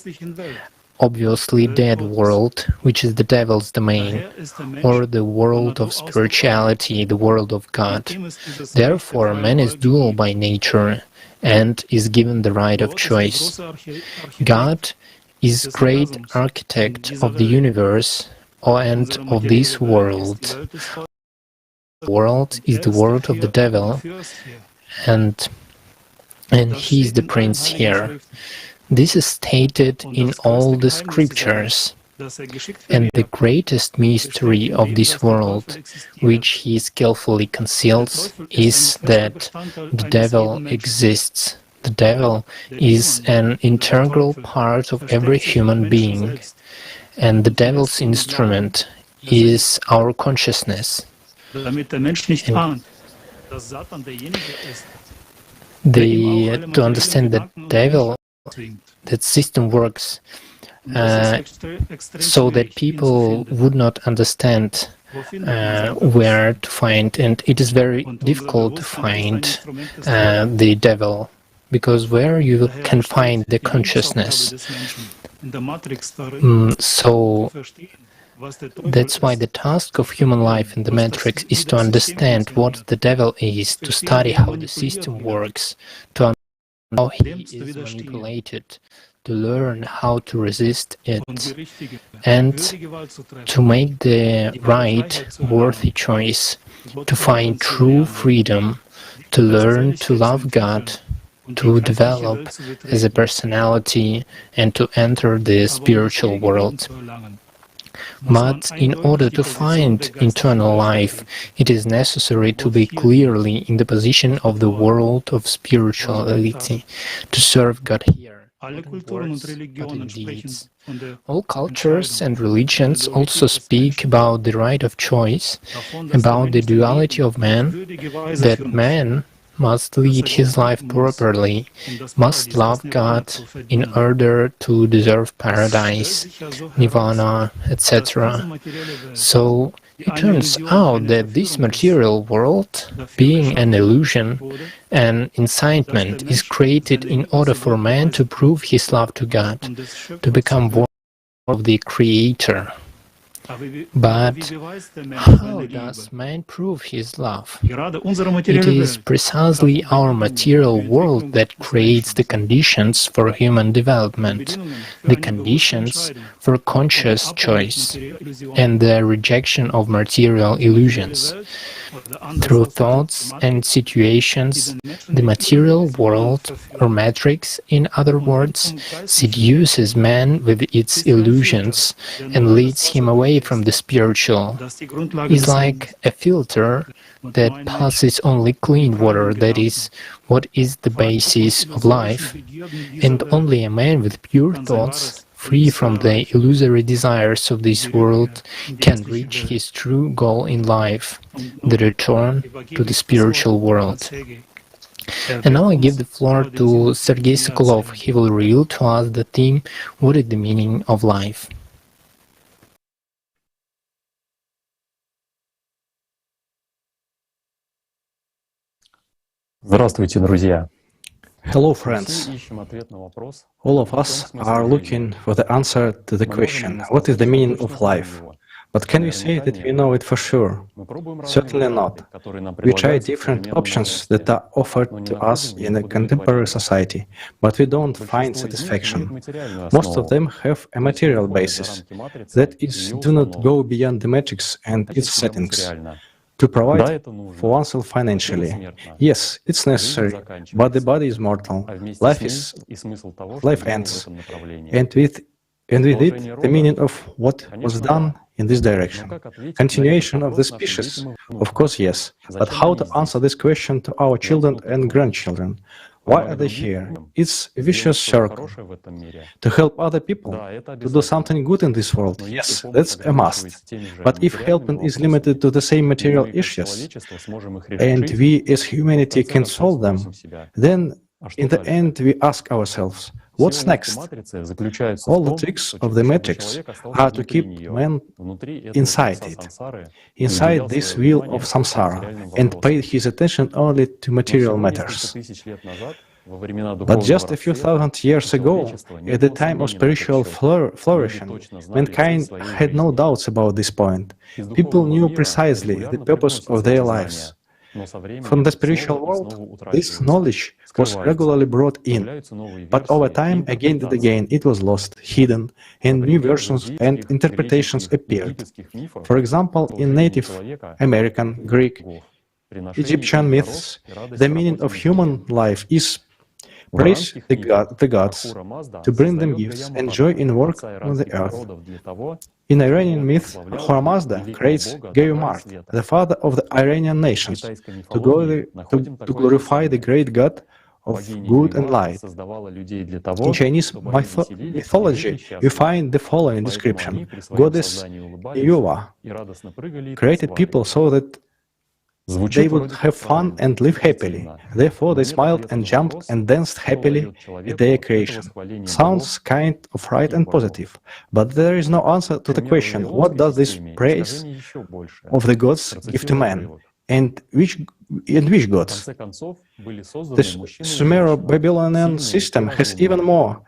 obviously dead world, which is the devil's domain, or the world of spirituality, the world of God. Therefore, man is dual by nature and is given the right of choice. God is great architect of the universe and of this world. The world is the world of the devil, and he is the prince here. This is stated in all the scriptures. And the greatest mystery of this world, which he skillfully conceals, is that the devil exists. The devil is an integral part of every human being, and the devil's instrument is our consciousness. To understand that devil, that system works so that people would not understand where to find, and it is very difficult to find the devil, because where you can find the consciousness. So that's why the task of human life in the matrix is to understand what the devil is, to study how the system works, to understand how he is manipulated, to learn how to resist it, and to make the right, worthy choice, to find true freedom, to learn to love God, to develop as a personality, and to enter the spiritual world. But in order to find eternal life, it is necessary to be clearly in the position of the world of spirituality, to serve God here, not in words, but in deeds. All cultures and religions also speak about the right of choice, about the duality of man, that man must lead his life properly, must love God in order to deserve paradise, nirvana, etc. So it turns out that this material world, being an illusion, an incitement, is created in order for man to prove his love to God, to become one of the Creator. But how does man prove his love? It is precisely our material world that creates the conditions for human development, the conditions for conscious choice, and the rejection of material illusions. Through thoughts and situations, the material world, or matrix, in other words, seduces man with its illusions and leads him away from the spiritual. It's like a filter that passes only clean water, that is, what is the basis of life, and only a man with pure thoughts, free from the illusory desires of this world, can reach his true goal in life, the return to the spiritual world. And now I give the floor to Sergei Sokolov. He will reveal to us the theme, what is the meaning of life? Здравствуйте, друзья. Hello, friends. All of us are looking for the answer to the question, what is the meaning of life? But can we say that we know it for sure? Certainly not. We try different options that are offered to us in a contemporary society, but we don't find satisfaction. Most of them have a material basis, that is, do not go beyond the matrix and its settings. To provide for oneself financially. Yes, it's necessary, but the body is mortal. Life ends. And with it, the meaning of what was done in this direction. Continuation of the species? Of course, yes. But how to answer this question to our children and grandchildren? Why are they here? It's a vicious circle. To help other people, to do something good in this world, yes, that's a must. But if helping is limited to the same material issues, and we as humanity can solve them, then in the end we ask ourselves, what's next? All the tricks of the matrix are to keep man inside it, inside this wheel of samsara, and pay his attention only to material matters. But just a few thousand years ago, at the time of spiritual flourishing, mankind had no doubts about this point. People knew precisely the purpose of their lives. From the spiritual world, this knowledge was regularly brought in, but over time, again and again, it was lost, hidden, and new versions and interpretations appeared. For example, in Native American, Greek, Egyptian myths, the meaning of human life is praise the gods, to bring them gifts and joy in work on the earth. In Iranian myth, Ahura Mazda creates Gayumart, the father of the Iranian nations, to glorify the great god of good and light. In Chinese mythology, you find the following description. Goddess Yuva created people so that they would have fun and live happily. Therefore, they smiled and jumped and danced happily at their creation. Sounds kind of right and positive, but there is no answer to the question, what does this praise of the gods give to man? And which gods? The Sumero-Babylonian system has even more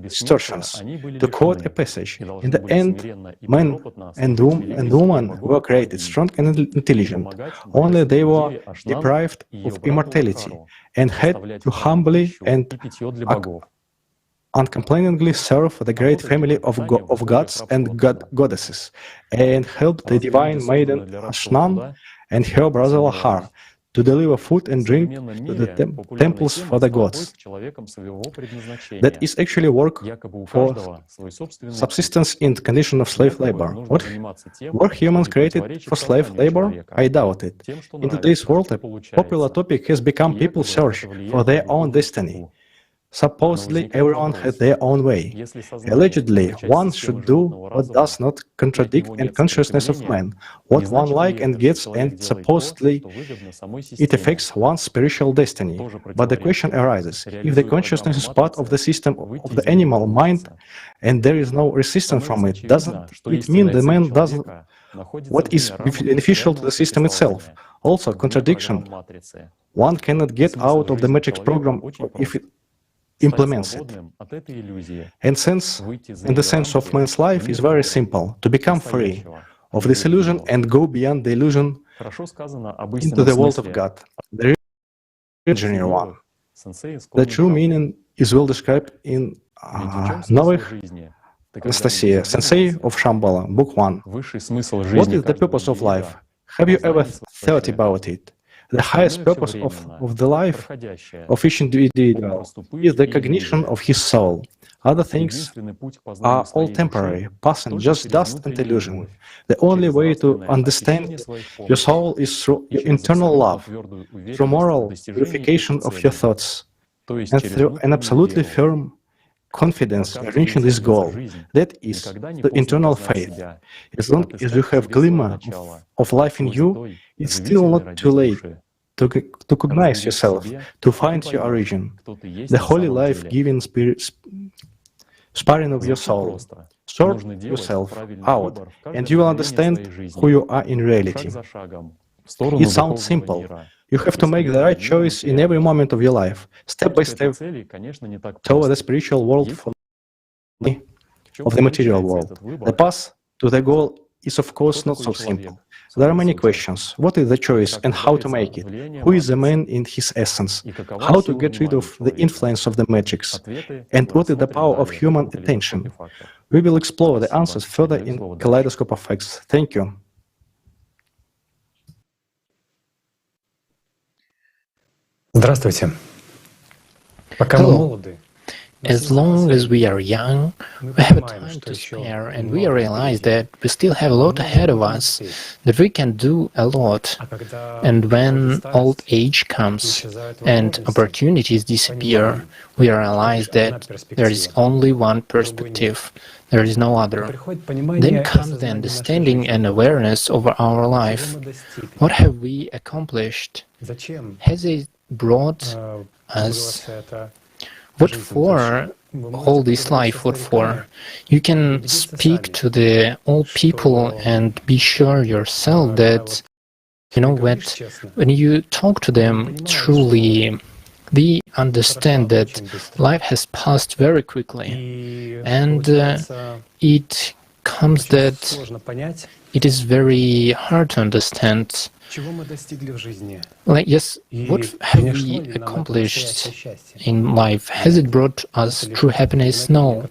distortions. To quote a passage, in the end, man and woman were created strong and intelligent. Only they were deprived of immortality and had to humbly and uncomplainingly serve the great family of gods and goddesses, and help the divine maiden Ashnan and her brother Lahar to deliver food and drink to the temples for the gods. That is actually work for subsistence in the condition of slave labor. Were humans created for slave labor? I doubt it. In today's world, a popular topic has become people's search for their own destiny. Supposedly, everyone has their own way. Allegedly, one should do what does not contradict the consciousness of man, what one likes and gets, and supposedly it affects one's spiritual destiny. But the question arises, if the consciousness is part of the system of the animal mind, and there is no resistance from it, doesn't it mean the man does what is beneficial to the system itself? Also, contradiction. One cannot get out of the matrix program if it implements it. And since, in the sense of man's life, is very simple, to become free of this illusion and go beyond the illusion into the world of God, the original one. The true meaning is well described in Novych Anastasia, Sensei of Shambhala, Book 1. What is the purpose of life? Have you ever thought about it? The highest purpose of the life of each individual is the cognition of his soul. Other things are all temporary, passing, just dust and illusion. The only way to understand your soul is through your internal love, through moral purification of your thoughts, and through an absolutely firm confidence in reaching this goal. That is the internal faith. As long as you have glimmer of life in you, it's still not too late to recognize yourself, to find your origin, the holy life-giving sparring of your soul. Sort yourself out, and you will understand who you are in reality. It sounds simple. You have to make the right choice in every moment of your life, step by step, toward the spiritual world of the material world. The path to the goal is, of course, not so simple. There are many questions. What is the choice and how to make it? Who is the man in his essence? How to get rid of the influence of the magics? And what is the power of human attention? We will explore the answers further in Kaleidoscope of Facts. Thank you. Здравствуйте. Пока мы молоды. As long as we are young, we have time to spare, and we realize that we still have a lot ahead of us, that we can do a lot. And when old age comes and opportunities disappear, we realize that there is only one perspective, there is no other. Then comes the understanding and awareness of our life. What have we accomplished? Has it brought us? What for all this life? What for? You can speak to the old people and be sure yourself that, you know what, when you talk to them truly, they understand that life has passed very quickly, and it comes that it is very hard to understand. Like, yes, what have we accomplished in life? Has it brought us true happiness? No.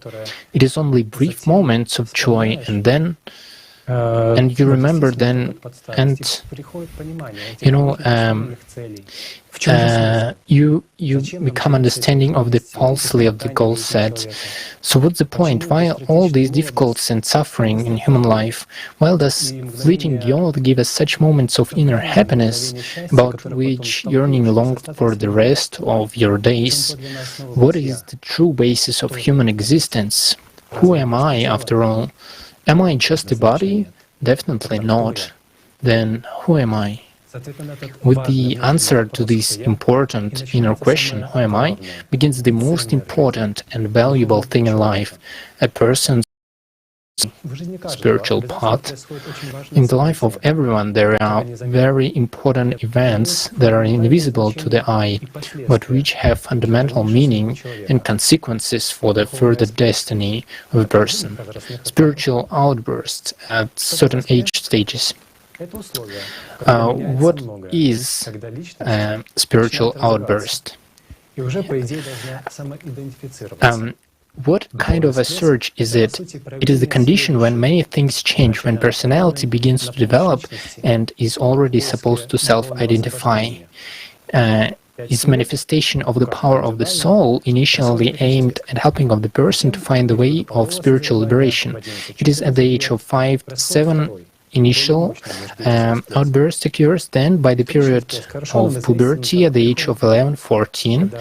It is only brief moments of joy, and then, and you remember then, and, you know, you become understanding of the falsely of the goal set. So what's the point? Why all these difficulties and suffering in human life? Why does fleeting youth give us such moments of inner happiness, about which yearning long for the rest of your days? What is the true basis of human existence? Who am I, after all? Am I just a body? Definitely not. Then who am I? With the answer to this important inner question, who am I, begins the most important and valuable thing in life, a person's spiritual path. In the life of everyone there are very important events that are invisible to the eye, but which have fundamental meaning and consequences for the further destiny of a person. Spiritual outbursts at certain age stages. What is a spiritual outburst? What kind of a surge is it? It is the condition when many things change, when personality begins to develop and is already supposed to self-identify. Its manifestation of the power of the soul, initially aimed at helping of the person to find the way of spiritual liberation. It is at the age of 5 to 7 initial outburst occurs, then by the period of puberty at the age of 11-14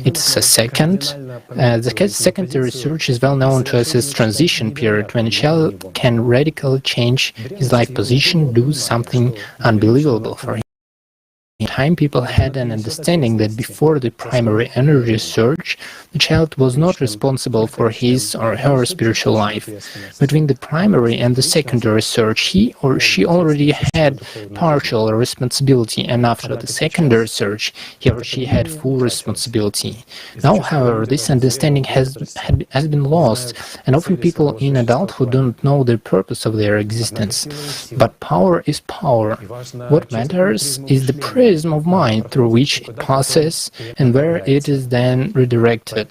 it's a second. The secondary research is well known to us as transition period, when a child can radically change his life position, do something unbelievable for him. time, people had an understanding that before the primary energy surge, the child was not responsible for his or her spiritual life. Between the primary and the secondary surge, he or she already had partial responsibility, and after the secondary surge, he or she had full responsibility. Now, however, this understanding has been lost, and often people in adulthood don't know the purpose of their existence. But power is power. What matters is the prism of mind through which it passes and where it is then redirected.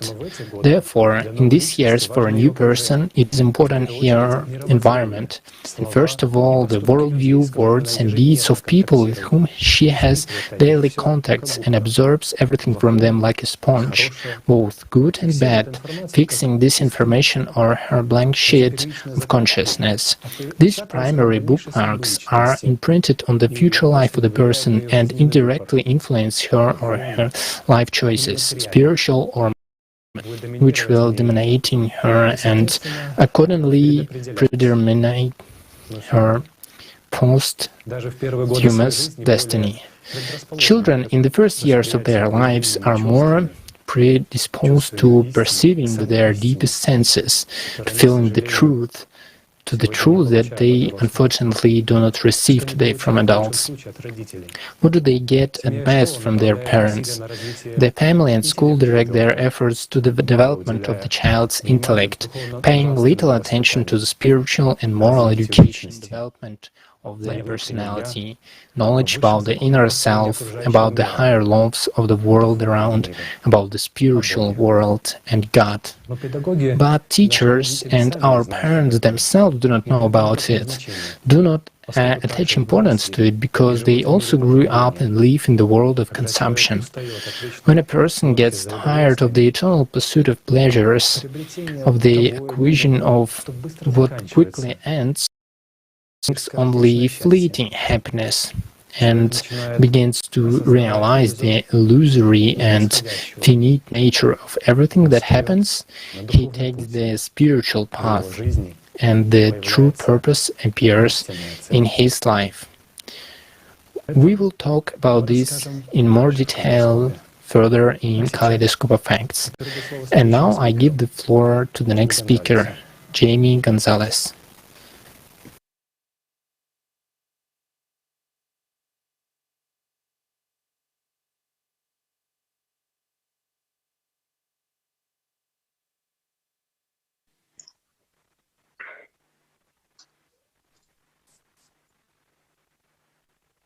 Therefore, in these years, for a new person, it is important her environment, and first of all, the worldview, words and deeds of people with whom she has daily contacts and absorbs everything from them like a sponge, both good and bad, fixing this information on her blank sheet of consciousness. These primary bookmarks are imprinted on the future life of the person and indirectly influence her or her life choices, spiritual or which will dominate in her and accordingly predetermine her posthumous destiny. Children in the first years of their lives are more predisposed to perceiving their deepest senses, to feeling the truth, to the truth that they unfortunately do not receive today from adults. What do they get at best from their parents? The family and school direct their efforts to the development of the child's intellect, paying little attention to the spiritual and moral education development of their personality, knowledge about the inner self, about the higher laws of the world around, about the spiritual world and God. But teachers and our parents themselves do not know about it, do not attach importance to it because they also grew up and live in the world of consumption. When a person gets tired of the eternal pursuit of pleasures, of the acquisition of what quickly ends, only fleeting happiness and begins to realize the illusory and finite nature of everything that happens, he takes the spiritual path and the true purpose appears in his life. We will talk about this in more detail further in Kaleidoscope of Facts. And now I give the floor to the next speaker, Jamie Gonzalez.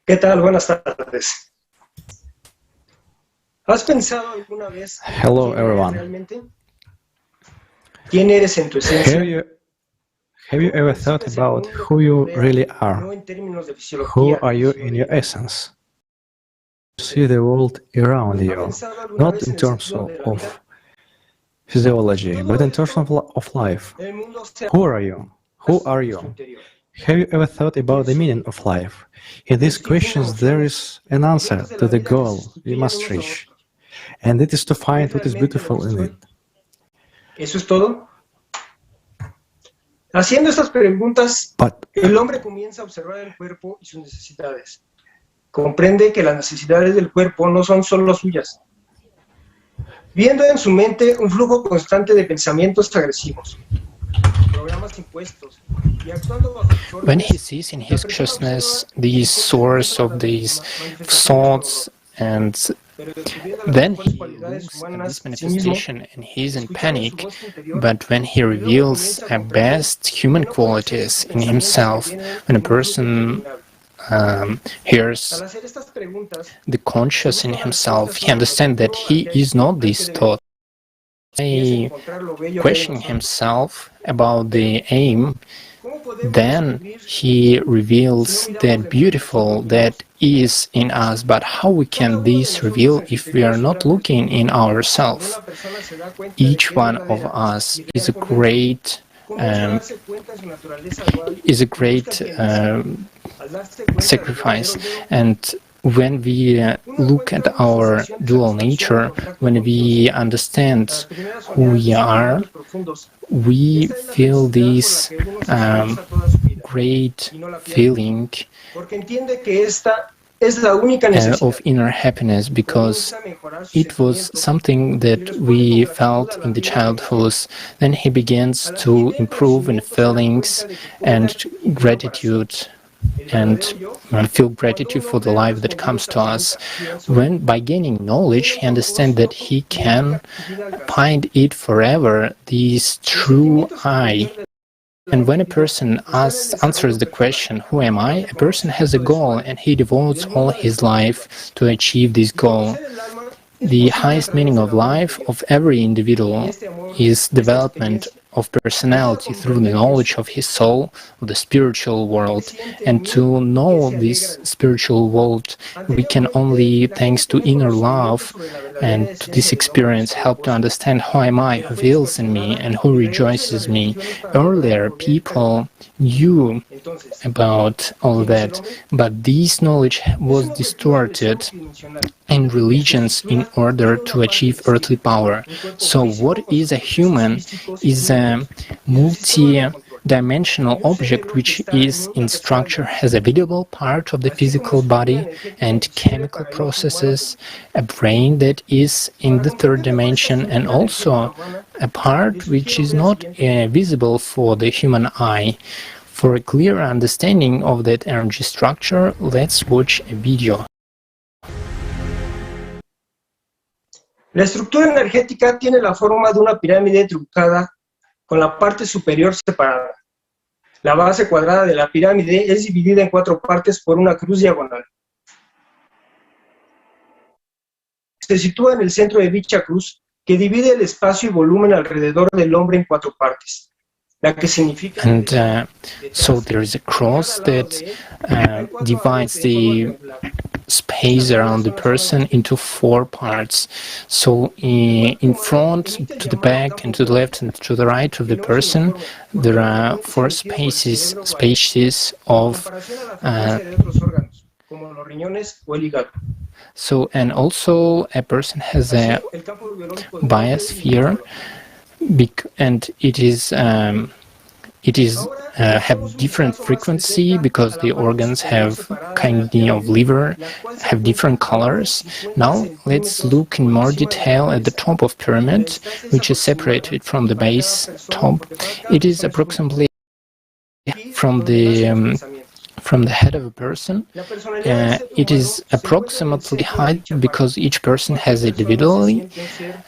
¿Qué tal? Buenas tardes. ¿Has pensado alguna vez Hello, everyone. quién eres en tu esencia? Have you ever thought about who you really are? Who are you in your essence? See the world around you, not in terms of physiology, but in terms of life. Who are you? Who are you? Have you ever thought about the meaning of life? In these questions, there is an answer to the goal we must reach, and it is to find what is beautiful in it. ¿Eso es todo? Haciendo estas preguntas, el hombre comienza a observar el cuerpo y sus necesidades. Comprende que las necesidades del cuerpo no son solo suyas. Viendo en su mente un flujo constante de pensamientos agresivos, programas impuestos, y actuando bajo when he sees in his consciousness the source of these thoughts, and then he looks at this manifestation and he is in panic, but when he reveals best human qualities in himself, when a person hears the conscious in himself, he understands that he is not this thought. He questions himself about the aim, then he reveals that beautiful that is in us. But how we can this reveal if we are not looking in ourselves? Each one of us is a great sacrifice, and when we look at our dual nature, when we understand who we are, we feel this great feeling of inner happiness, because it was something that we felt in the childhood. Then he begins to improve in feelings and gratitude, and feel gratitude for the life that comes to us. When by gaining knowledge, he understands that he can find it forever, this true I. And when a person answers the question, who am I? A person has a goal and he devotes all his life to achieve this goal. The highest meaning of life of every individual is development of personality through the knowledge of his soul, of the spiritual world. And to know this spiritual world, we can only, thanks to inner love and to this experience, help to understand who am I, who feels in me, and who rejoices me. Earlier, people knew about all that, but this knowledge was distorted in religions in order to achieve earthly power. So what is a human is a multi-dimensional object which is in structure, has a visible part of the physical body and chemical processes, a brain that is in the third dimension, and also a part which is not visible for the human eye. For a clear understanding of that energy structure, let's watch a video. La estructura energética tiene la forma de una pirámide truncada con la parte superior separada. La base cuadrada de la pirámide es dividida en 4 partes por una cruz diagonal. Se sitúa en el centro de dicha cruz, que divide el espacio y volumen alrededor del hombre en 4 partes. And so there is a cross that divides the space around the person into 4 parts. So in front, to the back, and to the left and to the right of the person, there are 4 spaces of so, and also a person has a biosphere, and it is have different frequency because the organs have kind of liver, have different colors. Now let's look in more detail at the top of pyramid, which is separated from the base top. It is approximately from the head of a person. It is approximately height because each person has it individually.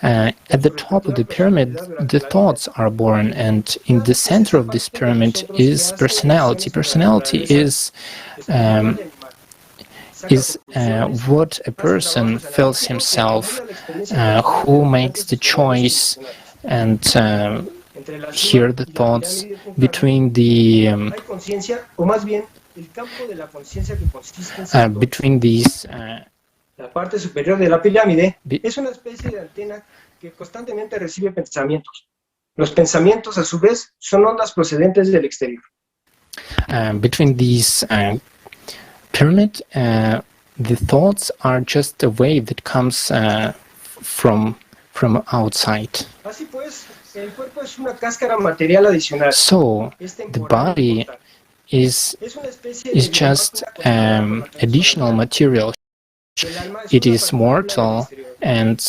At the top of the pyramid, the thoughts are born, and in the center of this pyramid is personality. Personality is what a person feels himself, who makes the choice, and hear the thoughts between the between these. La parte superior de la pirámide es una especie de antena que constantemente recibe pensamientos. Los pensamientos, a su vez, son ondas procedentes del exterior. Between these pyramid, the thoughts are just a wave that comes from outside. Así pues, el cuerpo es una cáscara material adicional. So the body is just additional material. It is mortal, and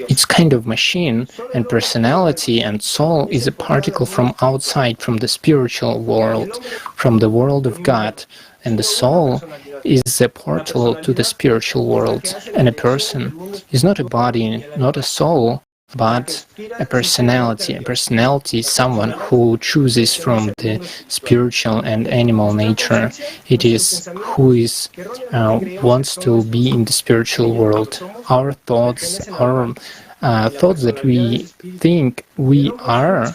it's kind of machine, and personality and soul is a particle from outside, from the spiritual world, from the world of God, and the soul is a portal to the spiritual world. And a person is not a body, not a soul, but a personality. A personality is someone who chooses from the spiritual and animal nature. It is who is wants to be in the spiritual world. Our thoughts, thoughts that we think we are,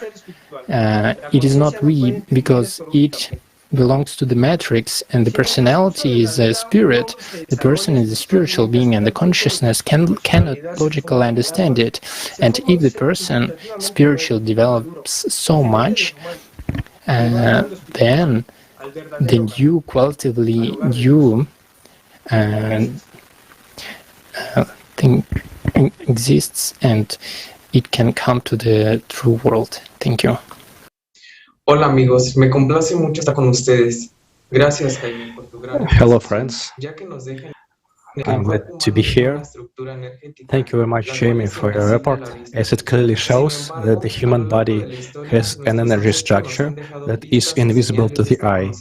it is not we, because it belongs to the matrix, and the personality is a spirit. The person is a spiritual being, and the consciousness cannot logically understand it. And if the person spiritual develops so much, then you qualitatively thing exists, and it can come to the true world. Thank you. Hola amigos, me complace mucho estar con ustedes. Hello, friends. I'm glad to be here. Thank you very much, Jamie, for your report, as it clearly shows that the human body has an energy structure that is invisible to the eye.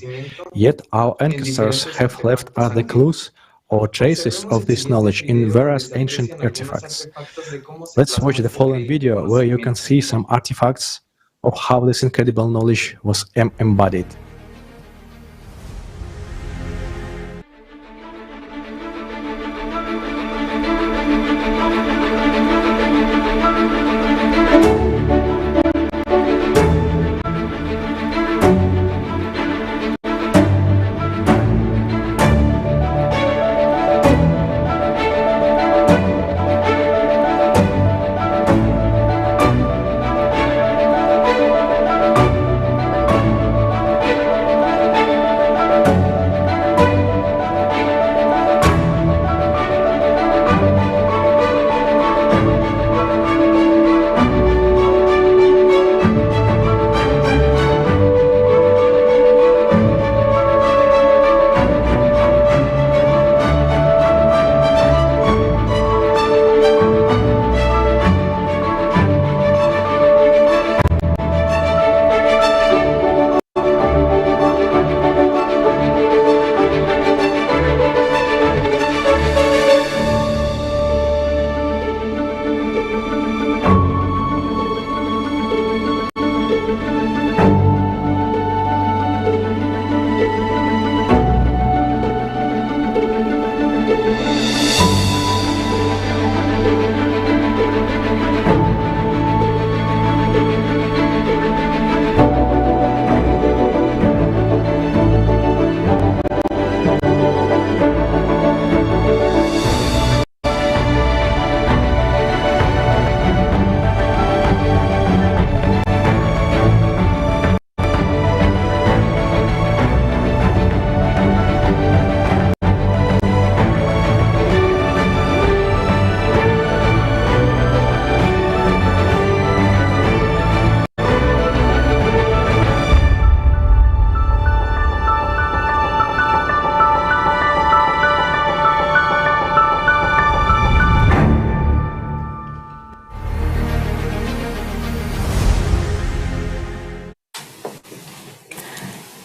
Yet our ancestors have left other clues or traces of this knowledge in various ancient artifacts. Let's watch the following video where you can see some artifacts of how this incredible knowledge was embodied.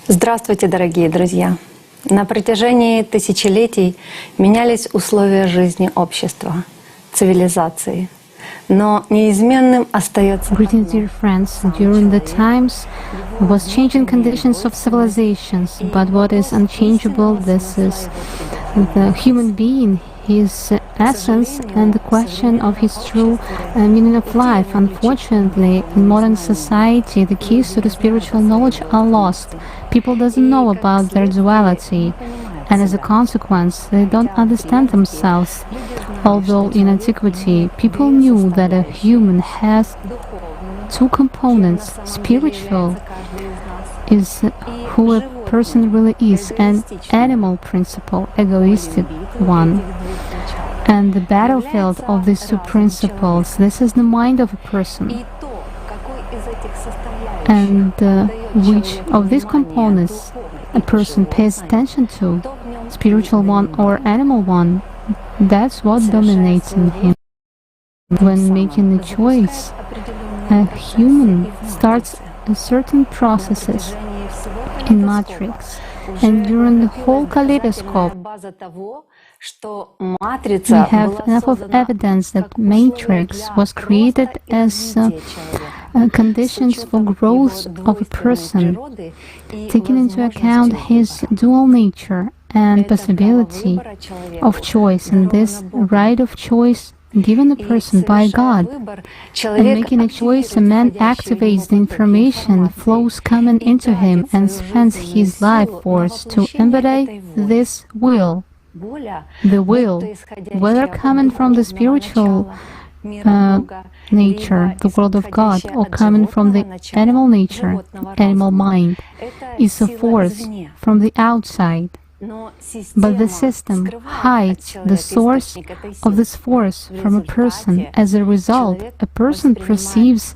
Здравствуйте, дорогие друзья! На протяжении тысячелетий менялись условия жизни общества, цивилизации. Но неизменным остается... Greetings, dear friends. During the times was changing conditions of civilizations, but what is unchangeable, this is the human being, his essence, and the question of his true meaning of life. Unfortunately, in modern society, the keys to the spiritual knowledge are lost. People doesn't know about their duality, and as a consequence, they don't understand themselves. Although in antiquity, people knew that a human has two components: spiritual is who a person really is, and animal principle, egoistic one. And the battlefield of these two principles, this is the mind of a person. And which of these components a person pays attention to, spiritual one or animal one, that's what dominates in him. When making a choice, a human starts certain processes in matrix, and during the whole kaleidoscope, we have enough of evidence that matrix was created as conditions for growth of a person, taking into account his dual nature and possibility of choice, and this right of choice given a person by God. And making a choice, a man activates the information flows coming into him and spends his life force to embody this will. The will, whether coming from the spiritual nature, the world of God, or coming from the animal nature, animal mind, is a force from the outside. But the system hides the source of this force from a person. As a result, a person perceives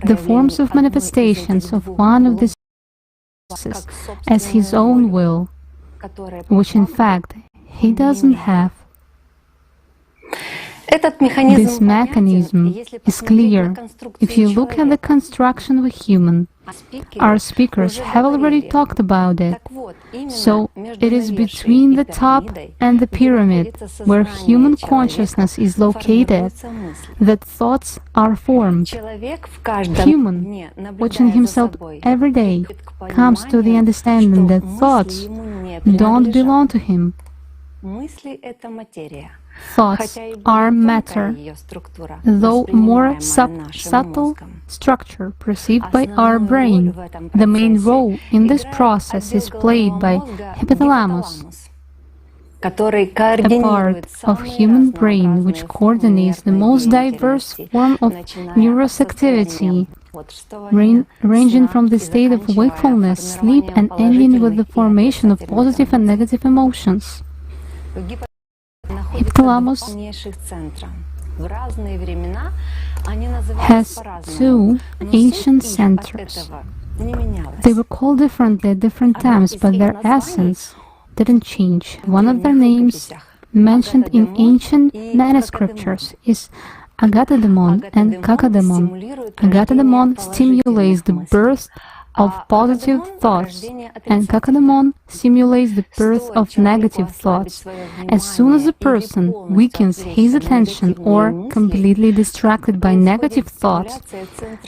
the forms of manifestations of one of these as his own will, which in fact he doesn't have. This mechanism is clear if you look at the construction of a human. Our speakers have already talked about it. So it is between the top and the pyramid, where human consciousness is located, that thoughts are formed. Human, watching himself every day, comes to the understanding that thoughts don't belong to him. Thoughts are matter, though more subtle structure perceived by our brain. The main role in this process is played by hypothalamus, a part of human brain which coordinates the most diverse form of neurosactivity, ranging from the state of wakefulness, sleep, and ending with the formation of positive and negative emotions. Hypothalamus has two ancient centers. They were called differently at different times, but their essence didn't change. One of their names, mentioned in ancient manuscriptures, is Agatha-daimon and Kaka-daimon. Agatha-daimon stimulates the birth of positive thoughts, and Kaka-daimon simulates the birth of negative thoughts. As soon as a person weakens his attention or completely distracted by negative thoughts,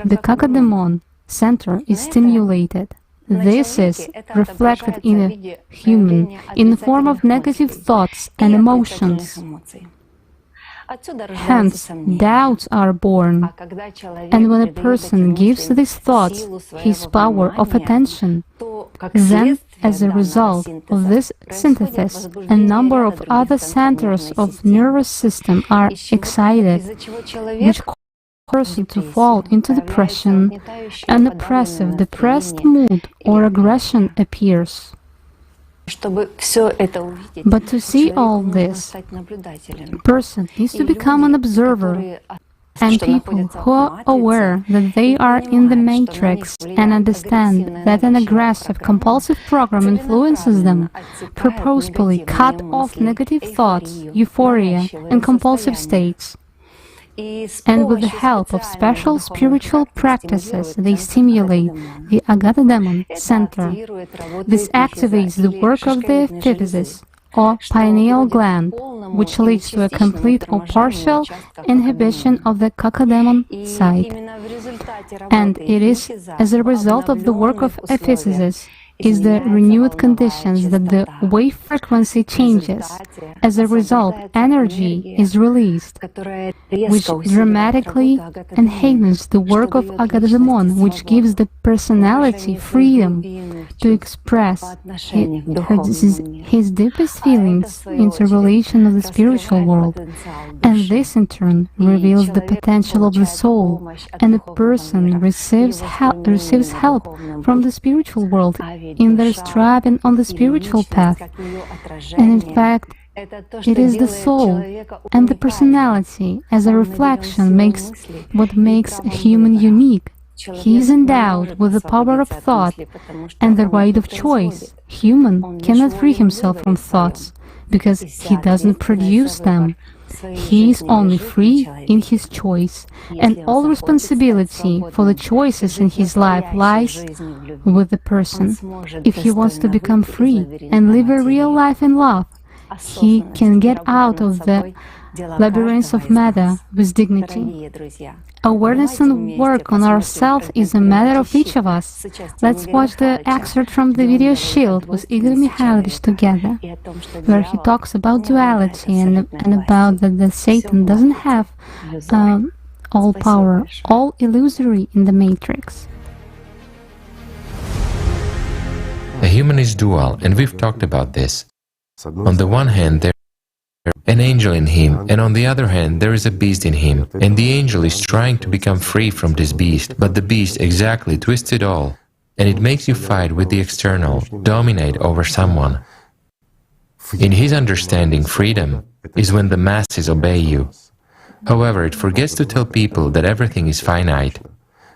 the Kaka-daimon center is stimulated. This is reflected in a human in the form of negative thoughts and emotions. Hence, doubts are born, and when a person gives these thoughts his power of attention, then, as a result of this synthesis, a number of other centers of nervous system are excited, which cause a person to fall into depression. An oppressive, depressed mood or aggression appears. But to see all this, a person needs to become an observer, and people who are aware that they are in the matrix and understand that an aggressive, compulsive program influences them, purposefully cut off negative thoughts, euphoria, and compulsive states. And with the help of special spiritual practices, they stimulate the Agatha-daimon center. This activates the work of the epiphysis, or pineal gland, which leads to a complete or partial inhibition of the Kaka-daimon side. And it is as a result of the work of epiphysis is the renewed conditions that the wave frequency changes. As a result, energy is released, which dramatically enhances the work of Agatha-daimon, which gives the personality freedom to express his deepest feelings into relation of the spiritual world. And this in turn reveals the potential of the soul, and a person receives help from the spiritual world in their striving on the spiritual path. And in fact, it is the soul and the personality as a reflection what makes a human unique. He is endowed with the power of thought and the right of choice. Human cannot free himself from thoughts because he doesn't produce them. He is only free in his choice, and all responsibility for the choices in his life lies with the person. If he wants to become free and live a real life in love, he can get out of the labyrinths of matter with dignity. Awareness and work on ourselves is a matter of each of us. Let's watch the excerpt from the video Shield with Igor Mikhailovich together, where he talks about duality and about that the Satan doesn't have all power, all illusory in the matrix. A human is dual, and we've talked about this. On the one hand, there an angel in him, and on the other hand there is a beast in him, and the angel is trying to become free from this beast, but the beast exactly twists it all, and it makes you fight with the external, dominate over someone. In his understanding, freedom is when the masses obey you. However, it forgets to tell people that everything is finite,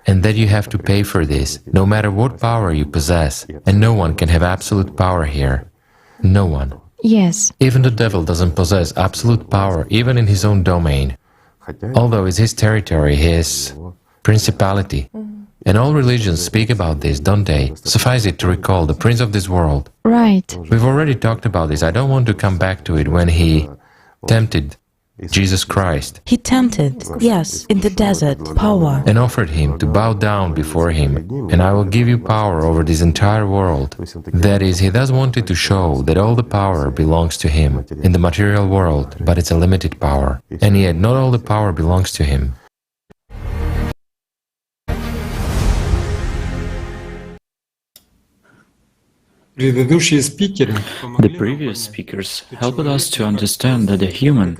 and that you have to pay for this, no matter what power you possess, and no one can have absolute power here. No one. Yes. Even the devil doesn't possess absolute power, even in his own domain. Although it's his territory, his principality. And all religions speak about this, don't they? Suffice it to recall the prince of this world. Right. We've already talked about this. I don't want to come back to it. When he tempted Jesus Christ. He tempted, yes, in the desert, power. And offered him to bow down before him. And I will give you power over this entire world. That is, he thus wanted to show that all the power belongs to him in the material world, but it's a limited power. And yet not all the power belongs to him. The previous speakers helped us to understand that a human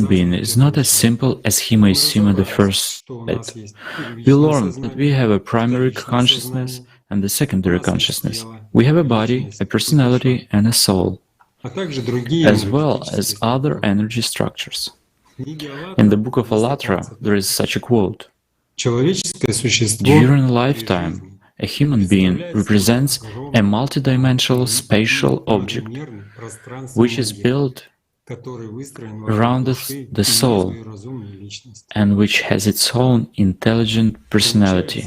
being is not as simple as he may seem at the first sight. We learned that we have a primary consciousness and a secondary consciousness. We have a body, a personality, and a soul, as well as other energy structures. In the book of Allatra, there is such a quote: "During a lifetime, a human being represents a multidimensional spatial object, which is built around the soul and which has its own intelligent personality."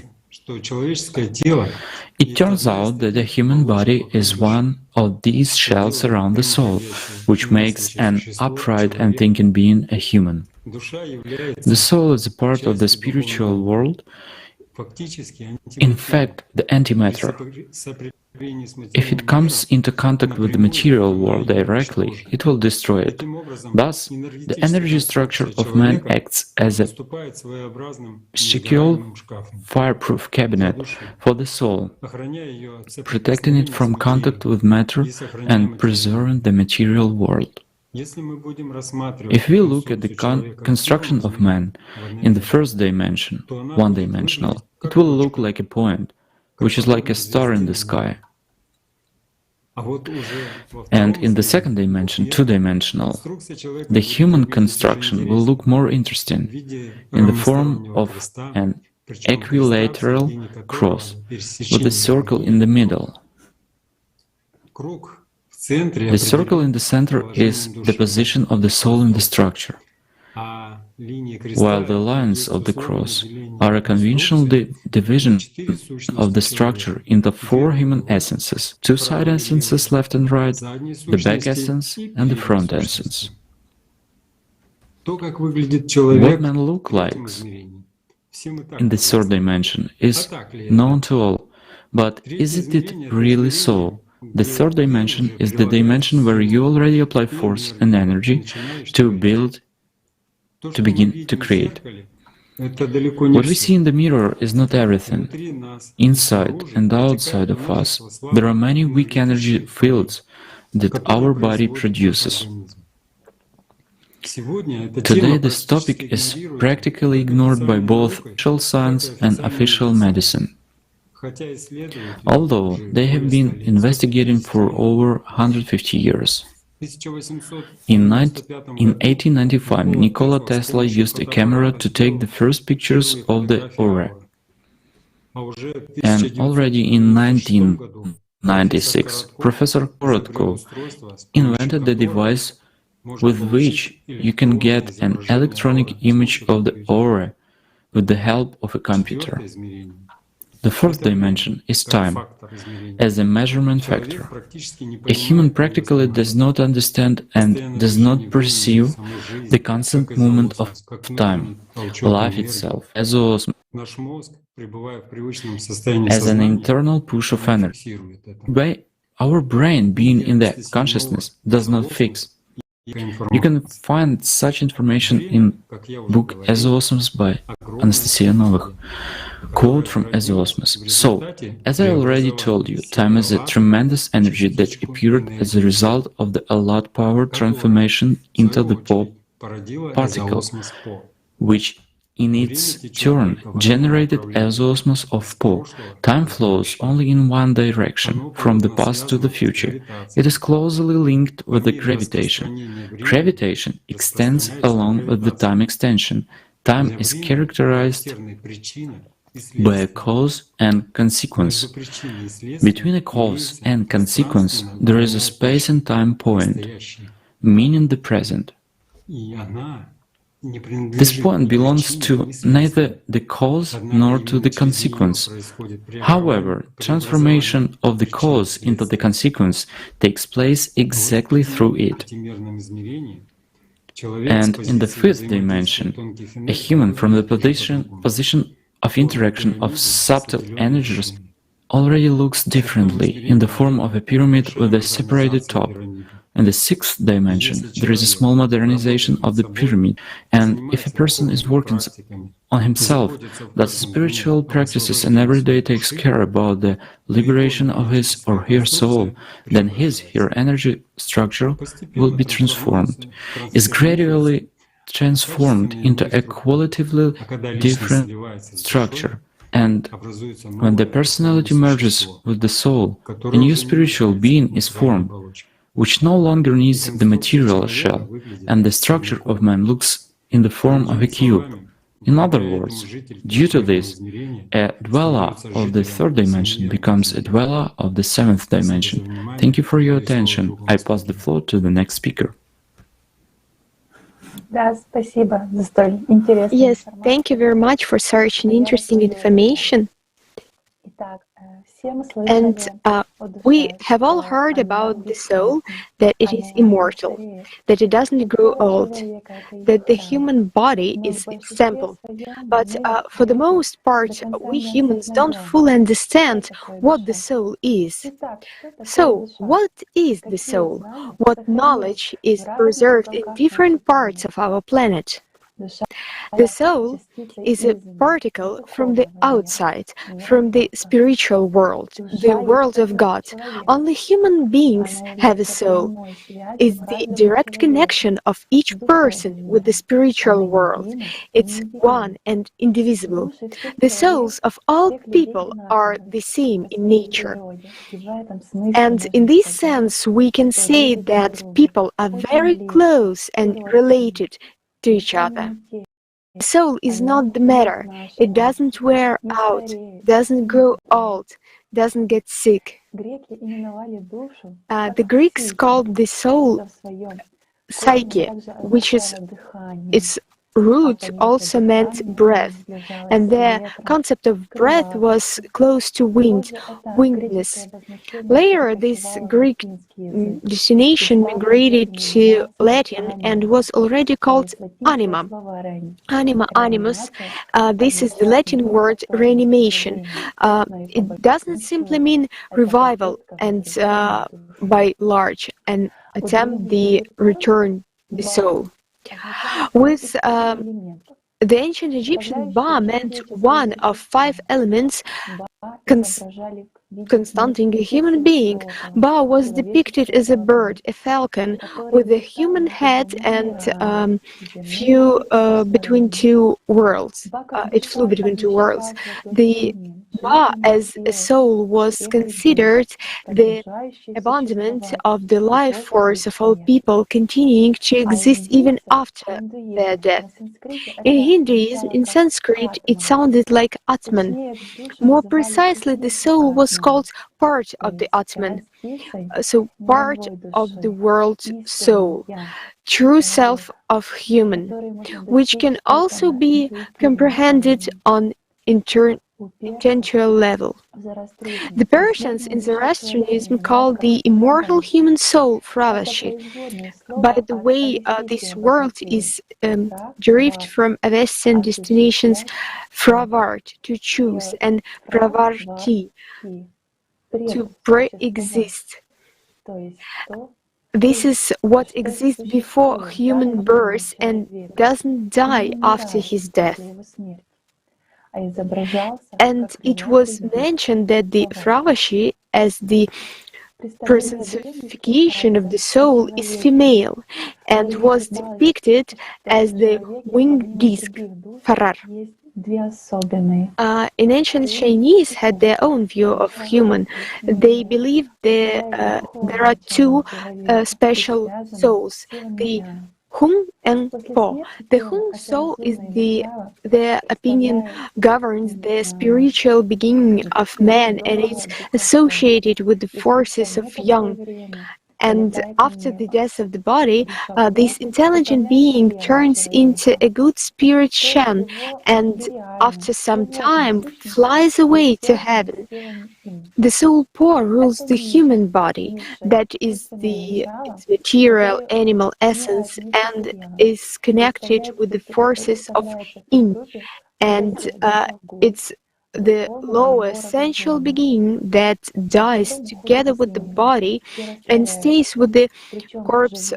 It turns out that the human body is one of these shells around the soul, which makes an upright and thinking being a human. The soul is a part of the spiritual world, in fact, the antimatter. If it comes into contact with the material world directly, it will destroy it. Thus, the energy structure of man acts as a secure, fireproof cabinet for the soul, protecting it from contact with matter and preserving the material world. If we look at the construction of man in the first dimension, one-dimensional, it will look like a point, which is like a star in the sky. And in the second dimension, two-dimensional, the human construction will look more interesting in the form of an equilateral cross with a circle in the middle. The circle in the center is the position of the soul in the structure, while the lines of the cross are a conventional division of the structure into 4 human essences: 2 side essences left and right, the back essence and the front essence. What man looks like in the third dimension is known to all, but isn't it really so? The third dimension is the dimension where you already apply force and energy to build, to begin to create. What we see in the mirror is not everything. Inside and outside of us, there are many weak energy fields that our body produces. Today, this topic is practically ignored by both official science and official medicine. Although they have been investigating for over 150 years. In 1895, Nikola Tesla used a camera to take the first pictures of the aura. And already in 1996, Professor Korotko invented the device with which you can get an electronic image of the aura with the help of a computer. The fourth dimension is time, as a measurement factor. A human practically does not understand and does not perceive the constant movement of time, life itself, as an internal push of energy. Our brain, being in the consciousness, does not fix. You can find such information in book Ezoosmos by Anastasia Novych. Quote from Ezoosmos. So, as I already told you, time is a tremendous energy that appeared as a result of the allowed power transformation into the particle, which in its turn generated Ezoosmos of Po. Time flows only in one direction, from the past to the future. It is closely linked with the gravitation. Gravitation extends along with the time extension. Time is characterized by a cause and consequence. Between a cause and consequence, there is a space and time point, meaning the present. This point belongs to neither the cause nor to the consequence. However, transformation of the cause into the consequence takes place exactly through it. And in the fifth dimension, a human from the position of interaction of subtle energies already looks differently in the form of a pyramid with a separated top. In the sixth dimension, there is a small modernization of the pyramid, and if a person is working on himself, does spiritual practices and every day takes care about the liberation of his or her soul, then her energy structure will be transformed, is gradually transformed into a qualitatively different structure. And when the personality merges with the soul, a new spiritual being is formed, which no longer needs the material shell, and the structure of man looks in the form of a cube. In other words, due to this, a dweller of the third dimension becomes a dweller of the seventh dimension. Thank you for your attention. I pass the floor to the next speaker. Yes, thank you very much for such an interesting information. And we have all heard about the soul, that it is immortal, that it doesn't grow old, that the human body is simple. But for the most part, we humans don't fully understand what the soul is. So, what is the soul? What knowledge is preserved in different parts of our planet? The soul is a particle from the outside, from the spiritual world, the world of God. Only human beings have a soul. It's the direct connection of each person with the spiritual world. It's one and indivisible. The souls of all people are the same in nature. And in this sense, we can say that people are very close and related to each other. The soul is not the matter. It doesn't wear out, doesn't grow old, doesn't get sick. The Greeks called the soul psyche, which is its root also meant breath, and the concept of breath was close to wingedness. Later, this Greek designation migrated to Latin and was already called anima. Anima, animus, this is the Latin word reanimation. It doesn't simply mean revival and by large, an attempt the return the soul. With the ancient Egyptian Ba meant one of 5 elements constituting a human being. Ba was depicted as a bird, a falcon, with a human head and flew between two worlds. It flew between two worlds. The Ba as a soul was considered the embodiment of the life force of all people, continuing to exist even after their death. In Hinduism, in Sanskrit, it sounded like Atman. More precisely, the soul was called part of the Atman, so part of the world's soul, true self of human, which can also be comprehended on intellectual level. The Persians in Zoroastrianism called the immortal human soul Fravashi. By the way, this word is derived from Avestian destinations Fravart, to choose, and Pravarti, to pre-exist. This is what exists before human birth and doesn't die after his death. And it was mentioned that the Fravashi, as the personification of the soul, is female and was depicted as the winged disc, Farar. In ancient Chinese had their own view of human. They believed there are two special souls, the Hung and Po. The Hung soul is the opinion governs the spiritual beginning of man, and it's associated with the forces of Yang. And after the death of the body, this intelligent being turns into a good spirit Shen, and after some time flies away to heaven. The soul Po rules the human body, that is its material animal essence, and is connected with the forces of Yin, and it's the lower sensual being that dies together with the body and stays with the corpse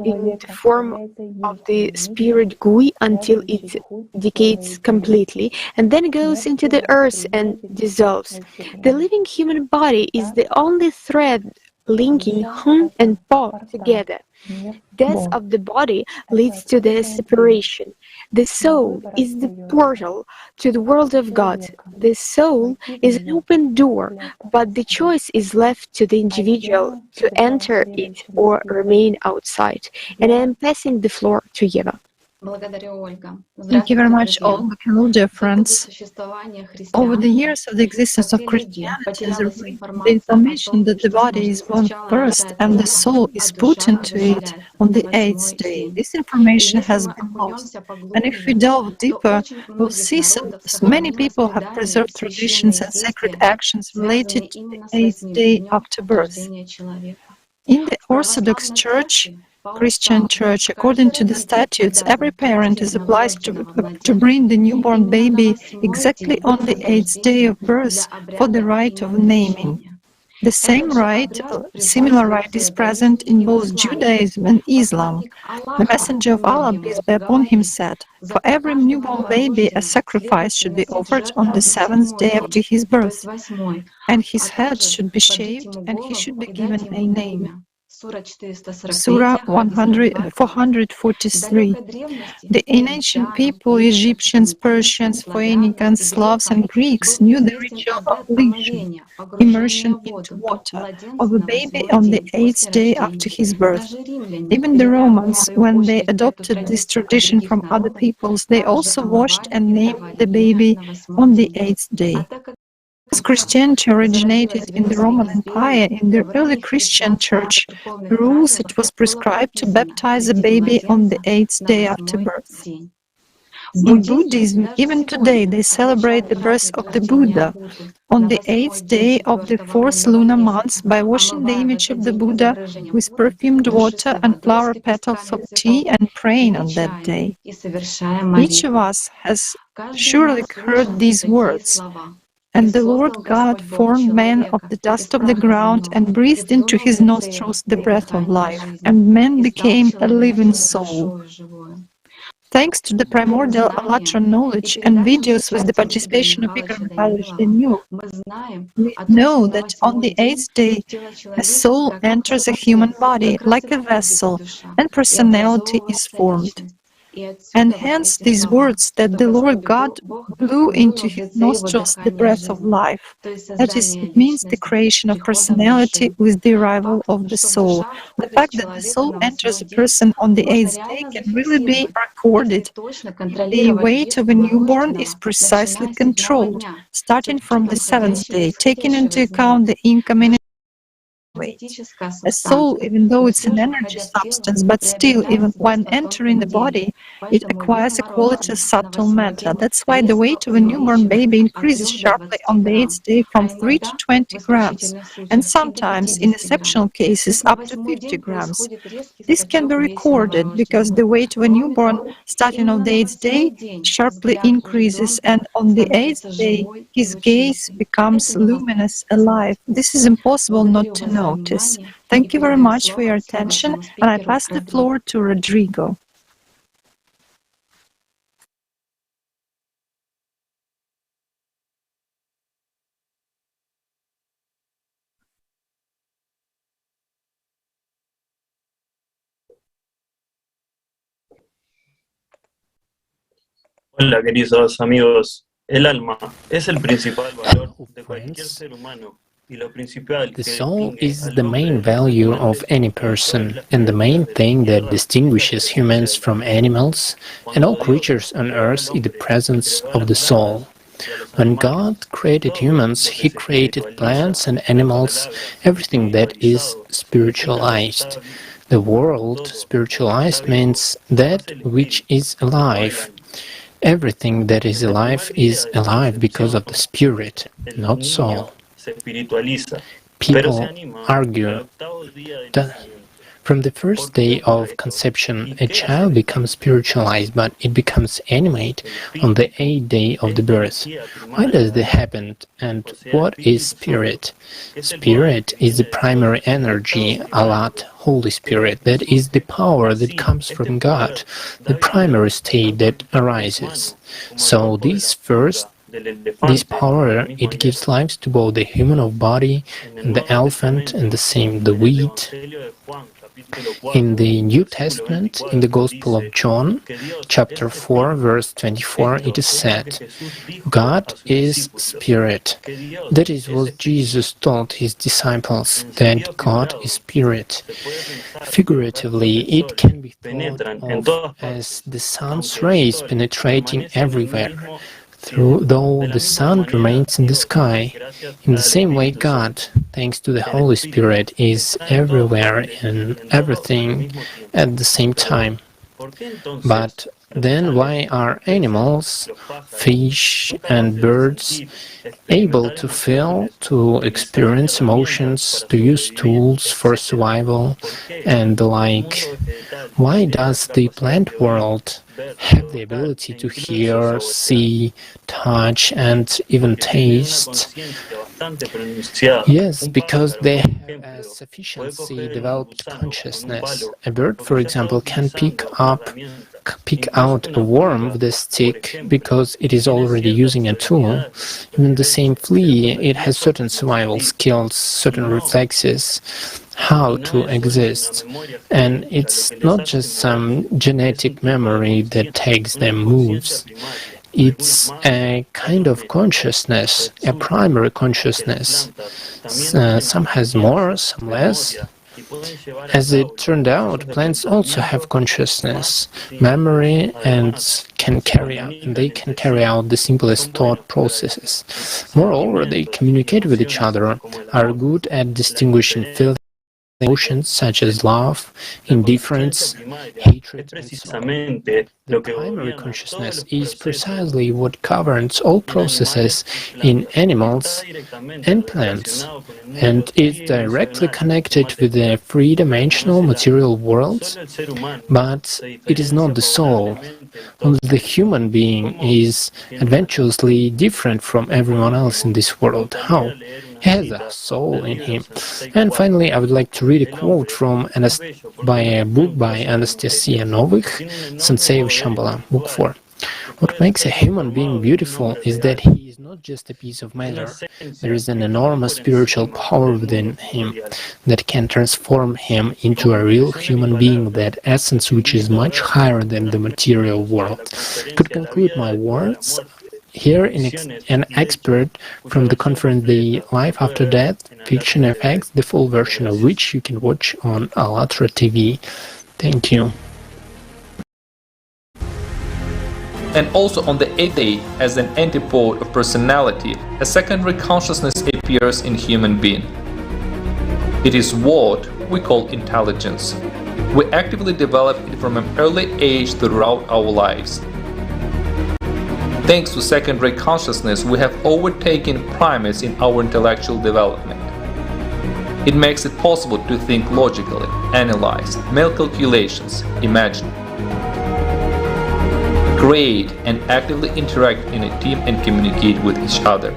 in the form of the spirit Gui until it decays completely, and then goes into the earth and dissolves. The living human body is the only thread linking Hun and Po together. Death of the body leads to their separation. The soul is the portal to the world of God. The soul is an open door, but the choice is left to the individual to enter it or remain outside. And I am passing the floor to Eva. Thank you very much, Olga. Hello, dear friends. Over the years of the existence of Christianity, the information that the body is born first and the soul is put into it on the 8th day, this information has been lost. And if we delve deeper, we'll see many people have preserved traditions and sacred actions related to the 8th day after birth. In the Orthodox Church, Christian Church, according to the statutes, every parent is obliged to bring the newborn baby exactly on the 8th day of birth for the rite of naming. The similar rite is present in both Judaism and Islam. The Messenger of Allah, peace be upon him, said, "For every newborn baby, a sacrifice should be offered on the 7th day after his birth, and his head should be shaved, and he should be given a name." Surah 443. The ancient people, Egyptians, Persians, Phoenicians, Slavs, and Greeks knew the ritual of ablution, immersion into water, of a baby on the 8th day after his birth. Even the Romans, when they adopted this tradition from other peoples, they also washed and named the baby on the 8th day. As Christianity originated in the Roman Empire, in the early Christian Church rules it was prescribed to baptize a baby on the 8th day after birth. In Buddhism, even today, they celebrate the birth of the Buddha on the 8th day of the 4th lunar month by washing the image of the Buddha with perfumed water and flower petals of tea and praying on that day. Each of us has surely heard these words. And the Lord God formed man of the dust of the ground and breathed into his nostrils the breath of life, and man became a living soul. Thanks to the primordial Allatra knowledge and videos with the participation of Igor Mikhailovich Daniuk, we know that on the 8th day, a soul enters a human body like a vessel, and personality is formed. And hence these words that the Lord God blew into his nostrils the breath of life. That is, it means the creation of personality with the arrival of the soul. The fact that the soul enters a person on the 8th day can really be recorded. The weight of a newborn is precisely controlled, starting from the 7th day, taking into account the incoming weight. A soul, even though it's an energy substance, but still, even when entering the body, it acquires a quality of subtle matter. That's why the weight of a newborn baby increases sharply on the 8th day from 3 to 20 grams, and sometimes, in exceptional cases, up to 50 grams. This can be recorded because the weight of a newborn, starting on the 8th day, sharply increases, and on the 8th day, his gaze becomes luminous, alive. This is impossible not to notice. Thank you very much for your attention, and I pass the floor to Rodrigo. Hola, queridos amigos. El alma es el principal valor de cualquier ser humano. The soul is the main value of any person, and the main thing that distinguishes humans from animals and all creatures on earth is the presence of the soul. When God created humans, He created plants and animals, everything that is spiritualized. The word spiritualized means that which is alive. Everything that is alive because of the spirit, not soul. People argue that from the first day of conception, a child becomes spiritualized, but it becomes animate on the 8th day of the birth. Why does that happen, and what is spirit? Spirit is the primary energy, Alat, Holy Spirit, that is the power that comes from God, the primary state that arises. So this power, it gives life to both the human of body and the elephant, and the same the wheat. In the New Testament, in the Gospel of John, chapter 4, verse 24, it is said, God is Spirit. That is what Jesus taught His disciples, that God is Spirit. Figuratively, it can be thought of as the sun's rays penetrating everywhere, though the sun remains in the sky. In the same way, God, thanks to the Holy Spirit, is everywhere and everything at the same time. But then why are animals, fish and birds able to feel, to experience emotions, to use tools for survival and the like? Why does the plant world have the ability to hear, see, touch and even taste? Yes, because they have a sufficiently developed consciousness. A bird, for example, can pick out a worm with a stick because it is already using a tool. Even the same flea, it has certain survival skills, certain reflexes, how to exist. And it's not just some genetic memory that takes them moves. It's a kind of consciousness, a primary consciousness. Some has more, some less. As it turned out, plants also have consciousness, memory, and they can carry out the simplest thought processes. Moreover, they communicate with each other, are good at distinguishing emotions such as love, indifference, hatred, and so on. The primary consciousness is precisely what governs all processes in animals and plants, and is directly connected with the three-dimensional material world, but it is not the soul. Only the human being is adventurously different from everyone else in this world. How? He has a soul in him. And finally, I would like to read a quote from a book by Anastasia Novych, Sensei of Shambhala, Book 4. What makes a human being beautiful is that he is not just a piece of matter. There is an enormous spiritual power within him that can transform him into a real human being, that essence which is much higher than the material world. To conclude my words, here an expert from the conference The Life After Death, Fiction Effects, the full version of which you can watch on Alatra TV. Thank you. And also on the 8th day, as an antipode of personality, a secondary consciousness appears in human being. It is what we call intelligence. We actively develop it from an early age throughout our lives. Thanks to secondary consciousness, we have overtaken primates in our intellectual development. It makes it possible to think logically, analyze, make calculations, imagine, create and actively interact in a team and communicate with each other.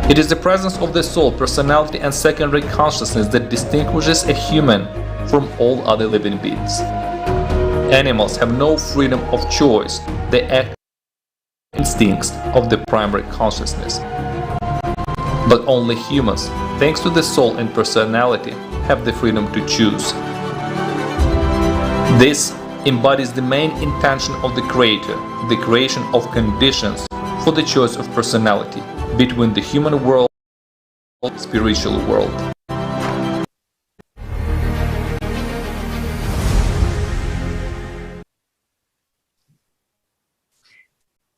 It is the presence of the soul, personality and secondary consciousness that distinguishes a human from all other living beings. Animals have no freedom of choice. They act instincts of the primary consciousness. But only humans, thanks to the soul and personality, have the freedom to choose. This embodies the main intention of the Creator, the creation of conditions for the choice of personality between the human world spiritual world.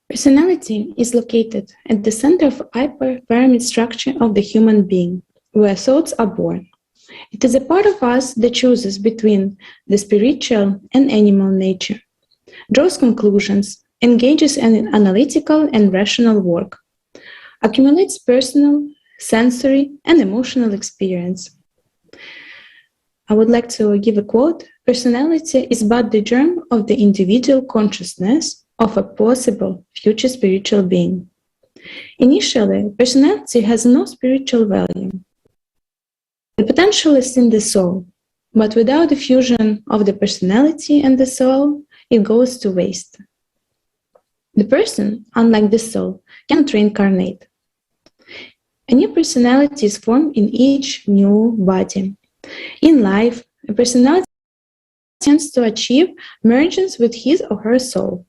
Personality is located at the center of hyperpyramid structure of the human being, where thoughts are born. It is a part of us that chooses between the spiritual and animal nature, draws conclusions, engages in analytical and rational work, accumulates personal, sensory, and emotional experience. I would like to give a quote. Personality is but the germ of the individual consciousness of a possible future spiritual being. Initially, personality has no spiritual value. The potential is in the soul, but without the fusion of the personality and the soul, it goes to waste. The person, unlike the soul, cannot reincarnate. A new personality is formed in each new body. In life, a personality tends to achieve mergence with his or her soul.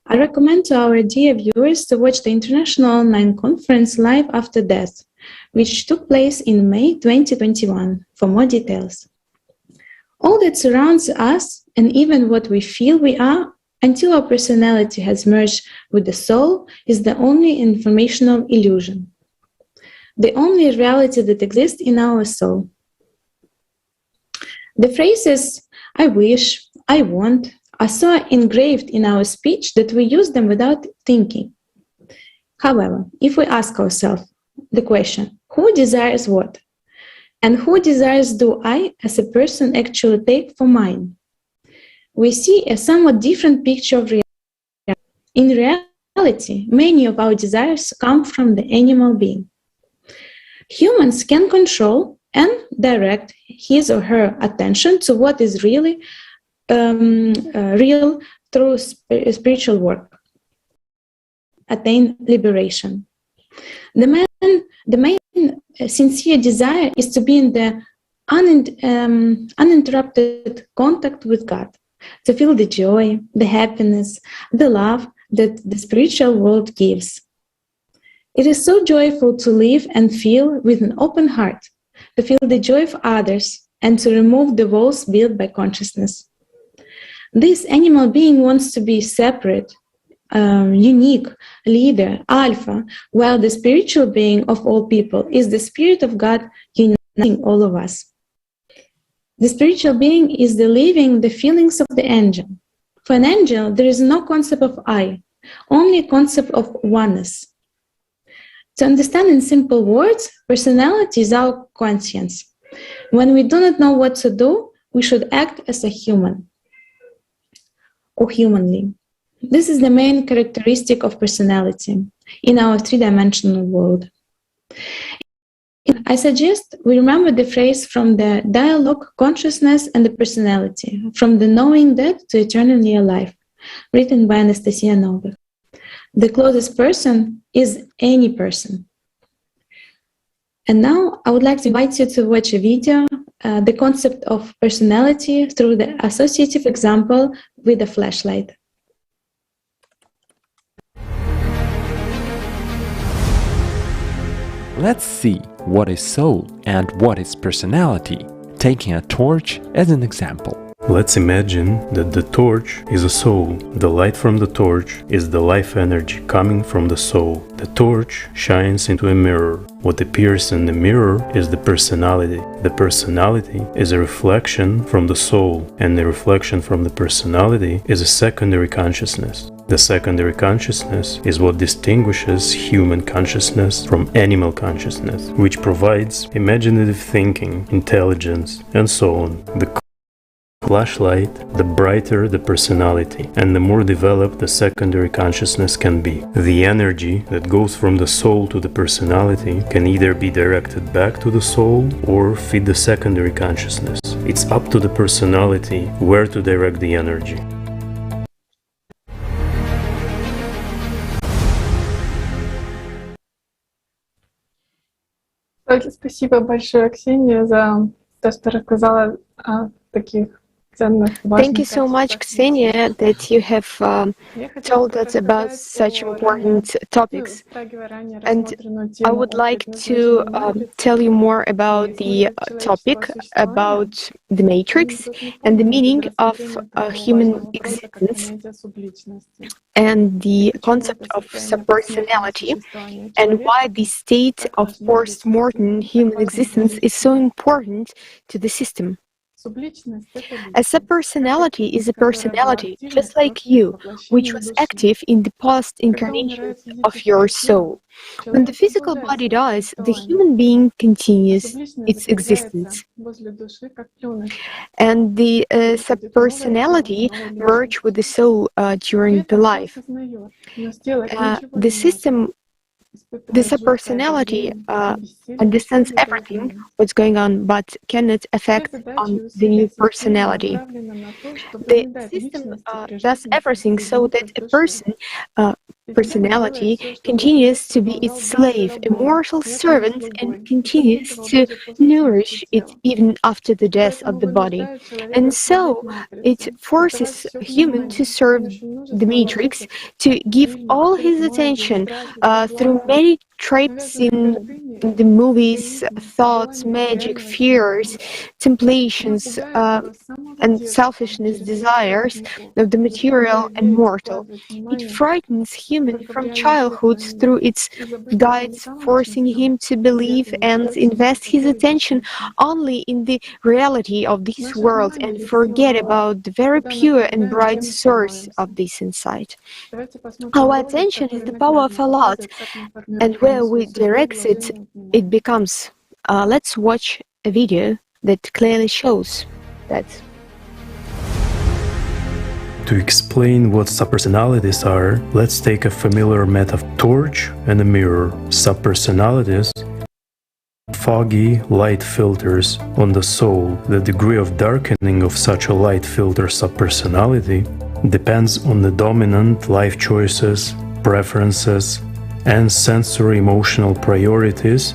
I recommend to our dear viewers to watch the International Online Conference Life After Death, which took place in May 2021, for more details. All that surrounds us, and even what we feel we are, until our personality has merged with the soul, is the only informational illusion. The only reality that exists in our soul. The phrases I wish, I want, are so engraved in our speech that we use them without thinking. However, if we ask ourselves the question, who desires what? And who desires do I, as a person, actually take for mine? We see a somewhat different picture of reality. In reality, many of our desires come from the animal being. Humans can control and direct his or her attention to what is really real through spiritual work. Attain liberation. The main sincere desire is to be in the uninterrupted contact with God, to feel the joy, the happiness, the love that the spiritual world gives. It is so joyful to live and feel with an open heart, to feel the joy of others, and to remove the walls built by consciousness. This animal being wants to be separate, unique, leader, alpha, while the spiritual being of all people is the Spirit of God uniting all of us. The spiritual being is the living, the feelings of the angel. For an angel, there is no concept of I, only a concept of oneness. To understand in simple words, personality is our conscience. When we do not know what to do, we should act as a human or humanly. This is the main characteristic of personality in our three-dimensional world. I suggest we remember the phrase from the dialogue, consciousness and the personality, from the knowing death to eternally alive, written by Anastasia Novykh. The closest person is any person. And now I would like to invite you to watch a video, the concept of personality through the associative example with a flashlight. Let's see what is soul and what is personality, taking a torch as an example. Let's imagine that the torch is a soul. The light from the torch is the life energy coming from the soul. The torch shines into a mirror. What appears in the mirror is the personality. The personality is a reflection from the soul, and the reflection from the personality is a secondary consciousness. The secondary consciousness is what distinguishes human consciousness from animal consciousness, which provides imaginative thinking, intelligence, and so on. The flashlight, the brighter the personality, and the more developed the secondary consciousness can be. The energy that goes from the soul to the personality can either be directed back to the soul or feed the secondary consciousness. It's up to the personality where to direct the energy. Спасибо большое, Ксения, за то, что рассказала о таких Thank you so much, Ksenia, that you have told us about such important topics. And I would like to tell you more about the topic about the matrix and the meaning of human existence and the concept of subpersonality and why the state of post-mortem human existence is so important to the system. A subpersonality is a personality, just like you, which was active in the past incarnations of your soul. When the physical body dies, the human being continues its existence. And the subpersonality merges with the soul during the life. The subpersonality understands everything what's going on, but cannot affect on the new personality. The system does everything so that a personality continues to be its slave, a mortal servant, and continues to nourish it even after the death of the body. And so it forces a human to serve the matrix, to give all his attention through many traps in the movies, thoughts, magic, fears, temptations, and selfishness, desires of the material and mortal. It frightens human from childhood through its guides, forcing him to believe and invest his attention only in the reality of this world and forget about the very pure and bright source of this insight. Our attention is the power of a lot, and where we direct it, it becomes. Let's watch a video that clearly shows that. To explain what subpersonalities are, let's take a familiar metaphor: torch and a mirror. Subpersonalities, foggy light filters on the soul. The degree of darkening of such a light filter subpersonality depends on the dominant life choices, preferences, and sensory emotional priorities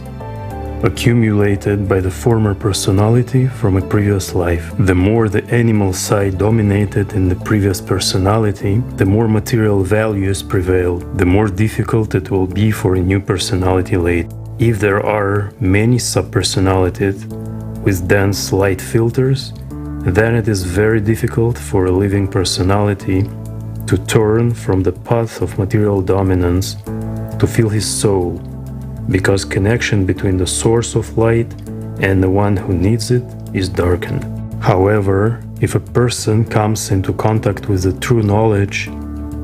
accumulated by the former personality from a previous life. The more the animal side dominated in the previous personality, the more material values prevail, the more difficult it will be for a new personality later. If there are many subpersonalities with dense light filters, then it is very difficult for a living personality to turn from the path of material dominance to feel his soul, because connection between the source of light and the one who needs it is darkened. However, if a person comes into contact with the true knowledge,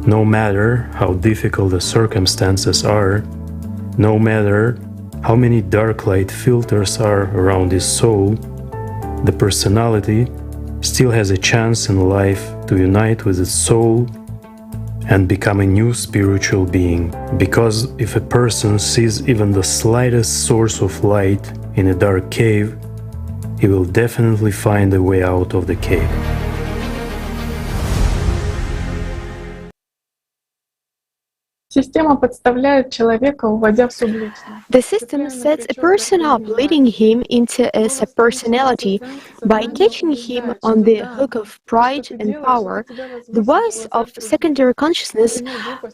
no matter how difficult the circumstances are, no matter how many dark light filters are around his soul, the personality still has a chance in life to unite with its soul and become a new spiritual being. Because if a person sees even the slightest source of light in a dark cave, he will definitely find a way out of the cave. The system sets a person up, leading him into a subpersonality. By catching him on the hook of pride and power, the voice of secondary consciousness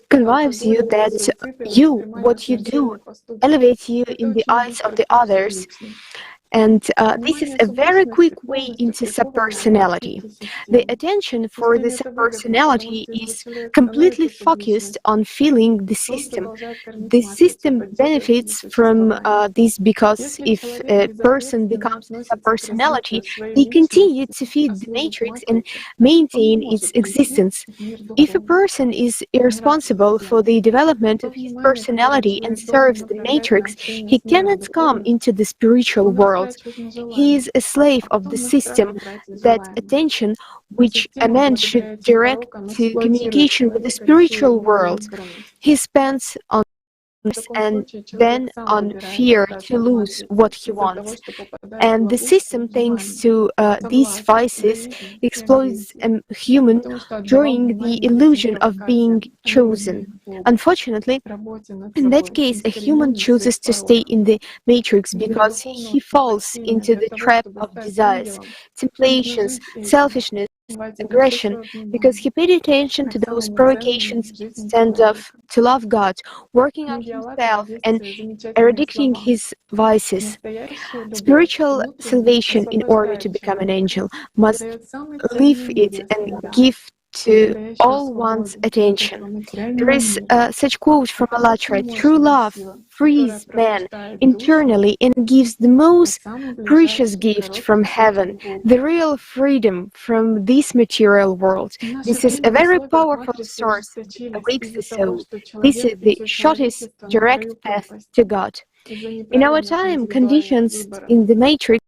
convinces you that what you do, elevates you in the eyes of the others. And this is a very quick way into subpersonality. The attention for the subpersonality is completely focused on feeling the system. The system benefits from this because if a person becomes a subpersonality, they continue to feed the matrix and maintain its existence. If a person is irresponsible for the development of his personality and serves the matrix, he cannot come into the spiritual world. He is a slave of the system. That attention which a man should direct to communication with the spiritual world, he spends on and then on fear to lose what he wants. And the system, thanks to these vices, exploits a human during the illusion of being chosen. Unfortunately, in that case, a human chooses to stay in the matrix because he falls into the trap of desires, temptations, selfishness, aggression, because he paid attention to those provocations instead of to love God, working on himself and eradicating his vices. Spiritual salvation, in order to become an angel, must leave it and give to all one's attention. There is such quote from Alatra: "True love frees man internally and gives the most precious gift from heaven, the real freedom from this material world. This is a very powerful source that awakes the soul. This is the shortest direct path to God." In our time, conditions in the matrix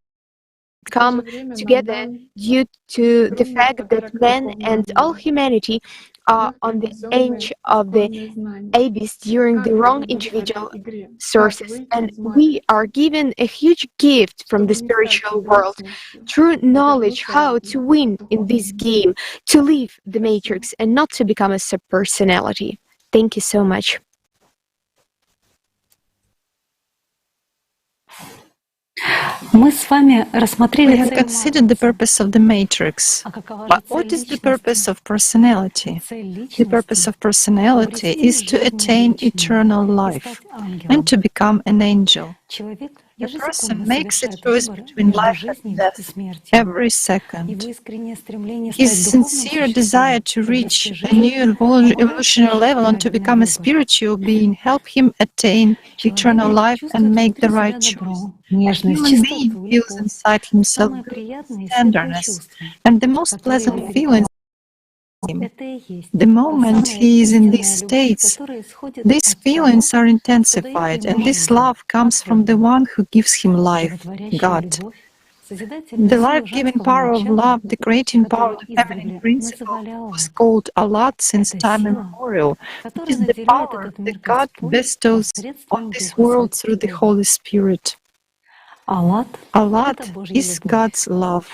come together due to the fact that man and all humanity are on the edge of the abyss during the wrong individual sources, and we are given a huge gift from the spiritual world, true knowledge how to win in this game, to leave the matrix and not to become a subpersonality. Thank you so much. We have considered the purpose of the matrix. But what is the purpose of personality? The purpose of personality is to attain eternal life and to become an angel. A person makes a choice between life and death every second. His sincere desire to reach a new evolutionary level and to become a spiritual being help him attain eternal life and make the right choice. A human being feels inside himself tenderness and the most pleasant feelings. The moment he is in these states, these feelings are intensified, and this love comes from the one who gives him life, God. The life-giving power of love, the creating power of the feminine principle, was called Alat since time immemorial. It is the power that God bestows on this world through the Holy Spirit. Alat is God's love.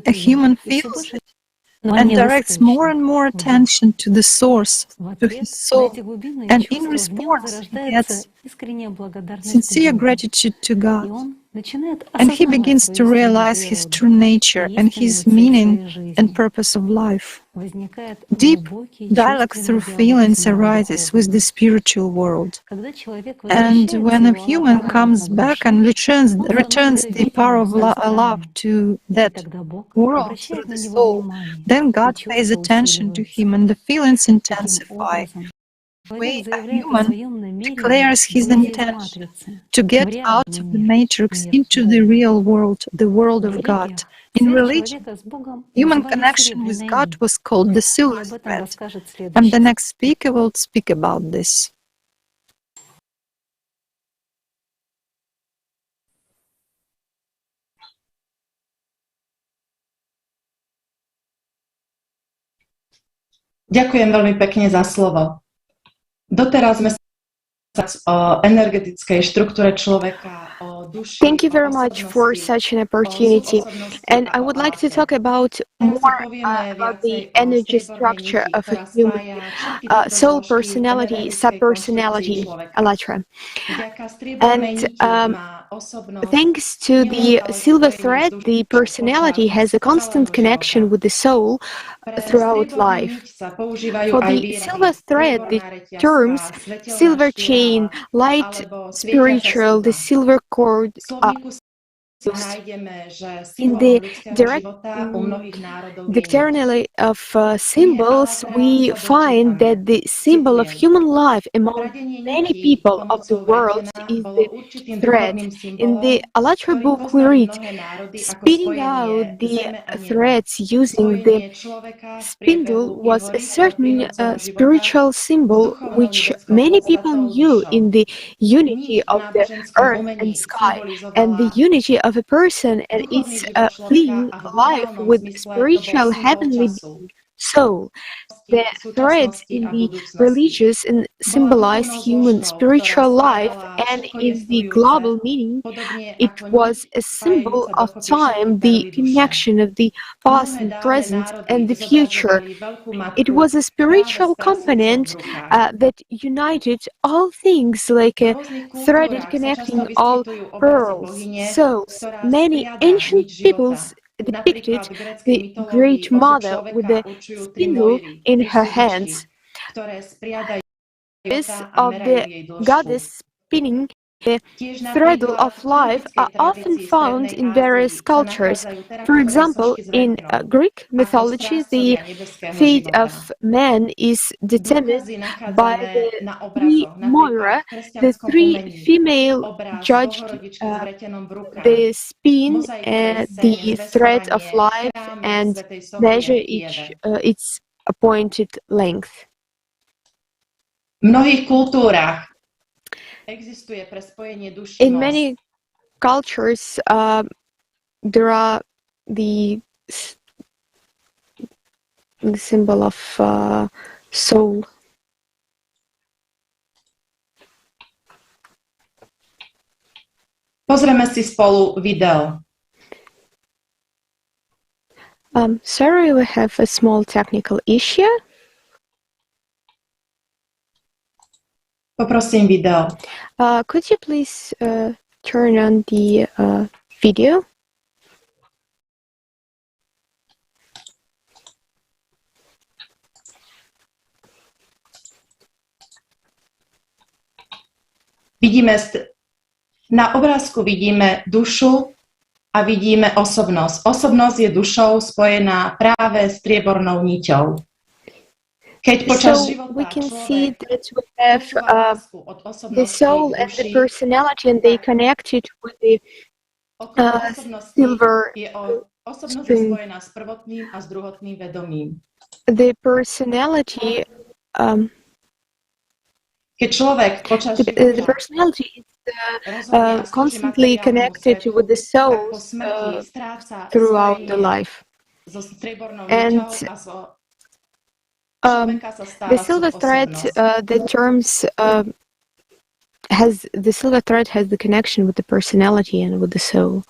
A human feels it and directs more and more attention to the source, to his soul, and in response he gets sincere gratitude to God. And he begins to realize his true nature and his meaning and purpose of life. Deep dialogue through feelings arises with the spiritual world. And when a human comes back and returns the power of love to that world through the soul, then God pays attention to him and the feelings intensify. Way a human declares his intention to get out of the matrix into the real world, the world of God. In religion, human connection with God was called the silver thread, and the next speaker will speak about this. Ďakujem veľmi pekne za slovo. Doteraz sme sa o energetickej štruktúre človeka, o duši. Thank you very much for such an opportunity. And I would like to talk about more about the energy structure of a human soul, personality, subpersonality, Alatra. And thanks to the silver thread, the personality has a constant connection with the soul throughout life. For the silver thread, the terms silver chain, light spiritual, the silver cord are in the direct dictionary of symbols, we find that the symbol of human life among many people of the world is the thread. In the Alatra book we read, spinning out the threads using the spindle was a certain spiritual symbol which many people knew in the unity of the earth and sky, and the unity of a person and its fleeing life with spiritual heavenly being, soul. The threads in the religious and symbolize human spiritual life, and in the global meaning, it was a symbol of time, the connection of the past and present and the future. It was a spiritual component that united all things like a thread connecting all pearls. So many ancient peoples depicted the Great Mother with the spindle in her hands. Of the goddess spinning the thread of life are often found in various cultures. For example, in Greek mythology, the fate of man is determined by the three Moira, the three female judged the spin the thread of life and measure its appointed length. V mnohých kultúrách existuje pre spojenie duší In many cultures, there are the symbol of soul. Pozrieme si spolu video. Sorry, we have a small technical issue. Poprosím video. Could you please turn on the video? Na obrázku vidíme dušu a vidíme osobnosť. Osobnosť je dušou spojená práve s striebornou niťou. So we can see that we have the soul and the personality, and they connected with the silver string. The personality, the personality is constantly connected with the soul throughout the life. And the silver thread, has the connection with the personality and with the soul.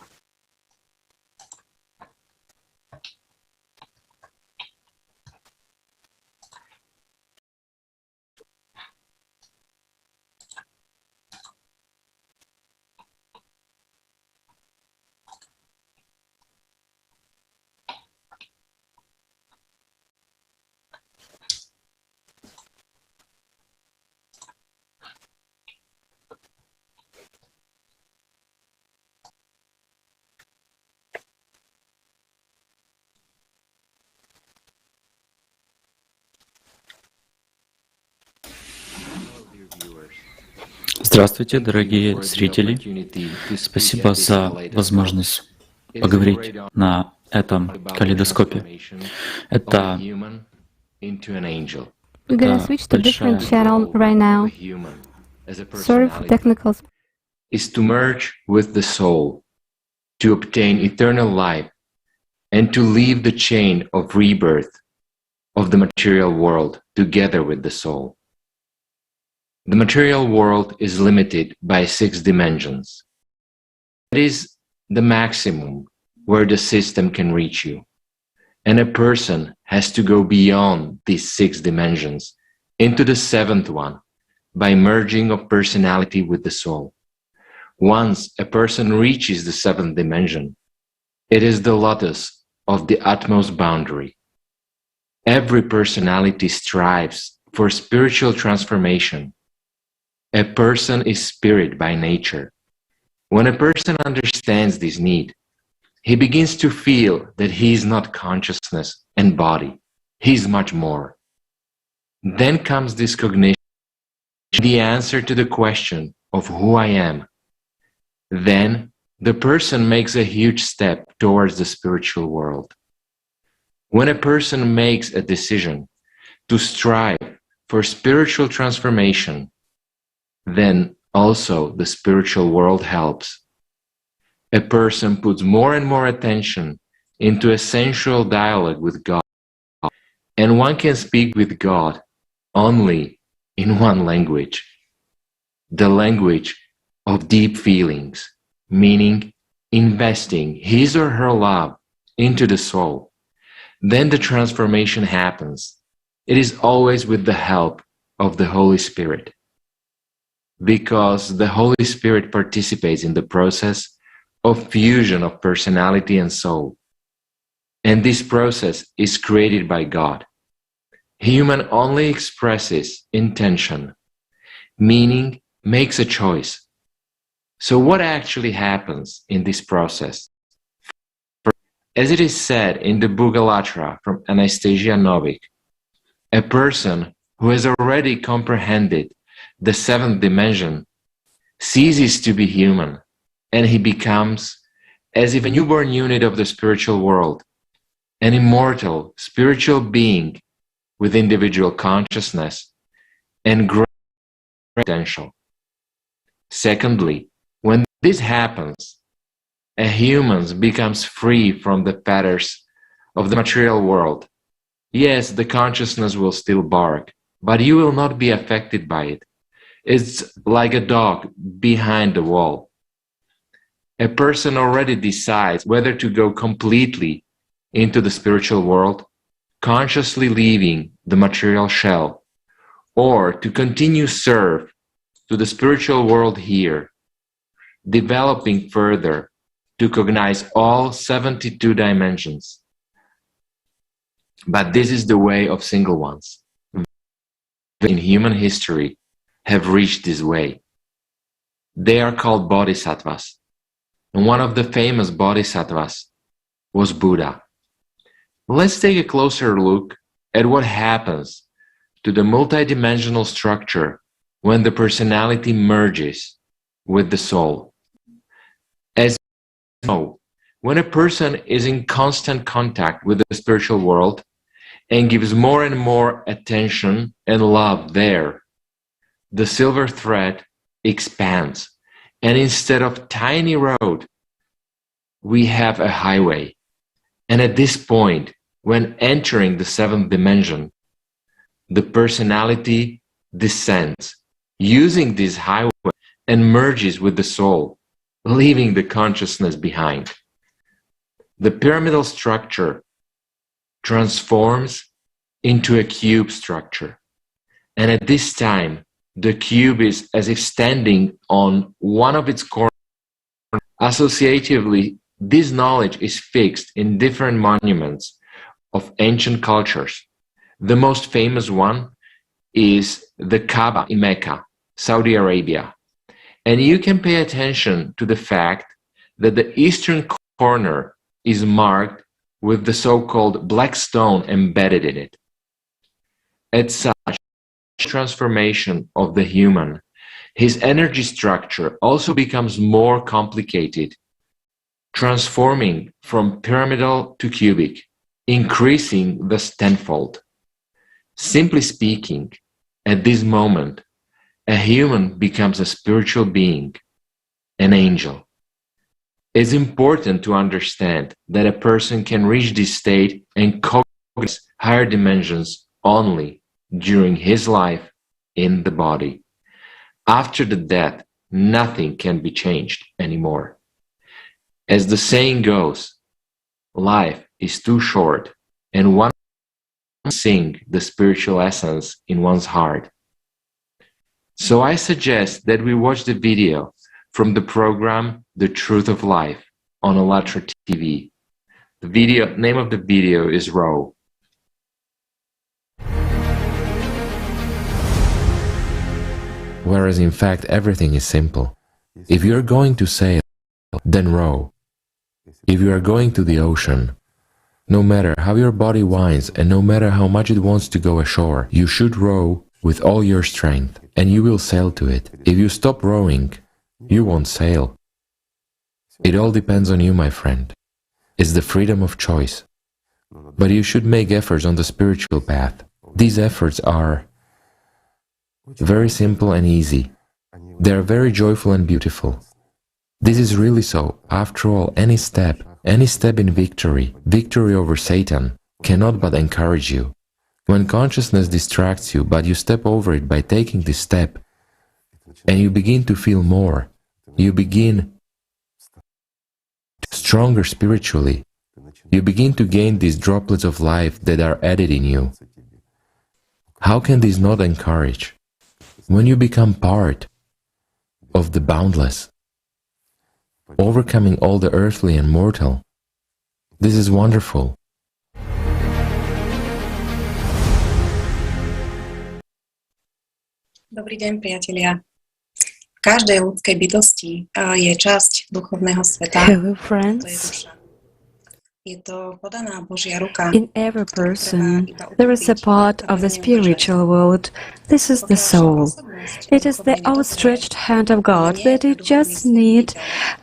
Здравствуйте, дорогие зрители. Спасибо за возможность поговорить на этом калейдоскопе. Это We're gonna switch to different channel right now. Sorry for technical. Is to merge with the soul, to obtain eternal life, and to leave the chain of rebirth of the material world together with the soul. The material world is limited by 6 dimensions. It is the maximum where the system can reach you. And a person has to go beyond these 6 dimensions into the 7th one by merging of personality with the soul. Once a person reaches the 7th dimension, it is the lotus of the utmost boundary. Every personality strives for spiritual transformation. A person is spirit by nature. When a person understands this need, he begins to feel that he is not consciousness and body. He is much more. Then comes this cognition, the answer to the question of who I am. Then the person makes a huge step towards the spiritual world. When a person makes a decision to strive for spiritual transformation, then also the spiritual world helps. A person puts more and more attention into a sensual dialogue with God, and one can speak with God only in one language, the language of deep feelings, meaning investing his or her love into the soul. Then the transformation happens. It is always with the help of the Holy Spirit, because the Holy Spirit participates in the process of fusion of personality and soul. and this process is created by God. Human only expresses intention, meaning makes a choice. So what actually happens in this process? As it is said in the book Allatra from Anastasia Novik, a person who has already comprehended the seventh dimension ceases to be human, and he becomes as if a newborn unit of the spiritual world, an immortal spiritual being with individual consciousness and great potential. Secondly, when this happens, a human becomes free from the fetters of the material world. Yes, the consciousness will still bark, but you will not be affected by it. It's like a dog behind the wall. A person already decides whether to go completely into the spiritual world, consciously leaving the material shell, or to continue serve to the spiritual world here, developing further to cognize all 72 dimensions. But this is the way of single ones. In human history have reached this way. They are called bodhisattvas. And one of the famous bodhisattvas was Buddha. Let's take a closer look at what happens to the multidimensional structure when the personality merges with the soul. As you know, when a person is in constant contact with the spiritual world and gives more and more attention and love there, the silver thread expands, and instead of tiny road, we have a highway. And at this point, when entering the seventh dimension, the personality descends, using this highway, and merges with the soul, leaving the consciousness behind. The pyramidal structure transforms into a cube structure. And at this time, the cube is as if standing on one of its corners. Associatively, this knowledge is fixed in different monuments of ancient cultures. The most famous one is the Kaaba in Mecca, Saudi Arabia. And you can pay attention to the fact that the eastern corner is marked with the so-called black stone embedded in it. At such transformation of the human, his energy structure also becomes more complicated, transforming from pyramidal to cubic, increasing thus tenfold. Simply speaking, at this moment, a human becomes a spiritual being, an angel. It's important to understand that a person can reach this state and cognize higher dimensions only during his life in the body. After the death, nothing can be changed anymore. As the saying goes, life is too short, and one can sing the spiritual essence in one's heart. So I suggest that we watch the video from the program The Truth of Life on Allatra TV. The name of the video is Row. Whereas in fact everything is simple. If you are going to sail, then row. If you are going to the ocean, no matter how your body whines and no matter how much it wants to go ashore, you should row with all your strength and you will sail to it. If you stop rowing, you won't sail. It all depends on you, my friend. It's the freedom of choice. But you should make efforts on the spiritual path. These efforts are very simple and easy. They are very joyful and beautiful. This is really so. After all, any step in victory over Satan, cannot but encourage you. When consciousness distracts you, but you step over it by taking this step, and you begin to feel more, you begin stronger spiritually, you begin to gain these droplets of life that are added in you. How can this not encourage? When you become part of the boundless, overcoming all the earthly and mortal, this is wonderful. Dobrý deň, priatelia. V každej ľudskej bytosti je časť duchovného sveta. Hello, friends. In every person, there is a part of the spiritual world. This is the soul. It is the outstretched hand of God that you just need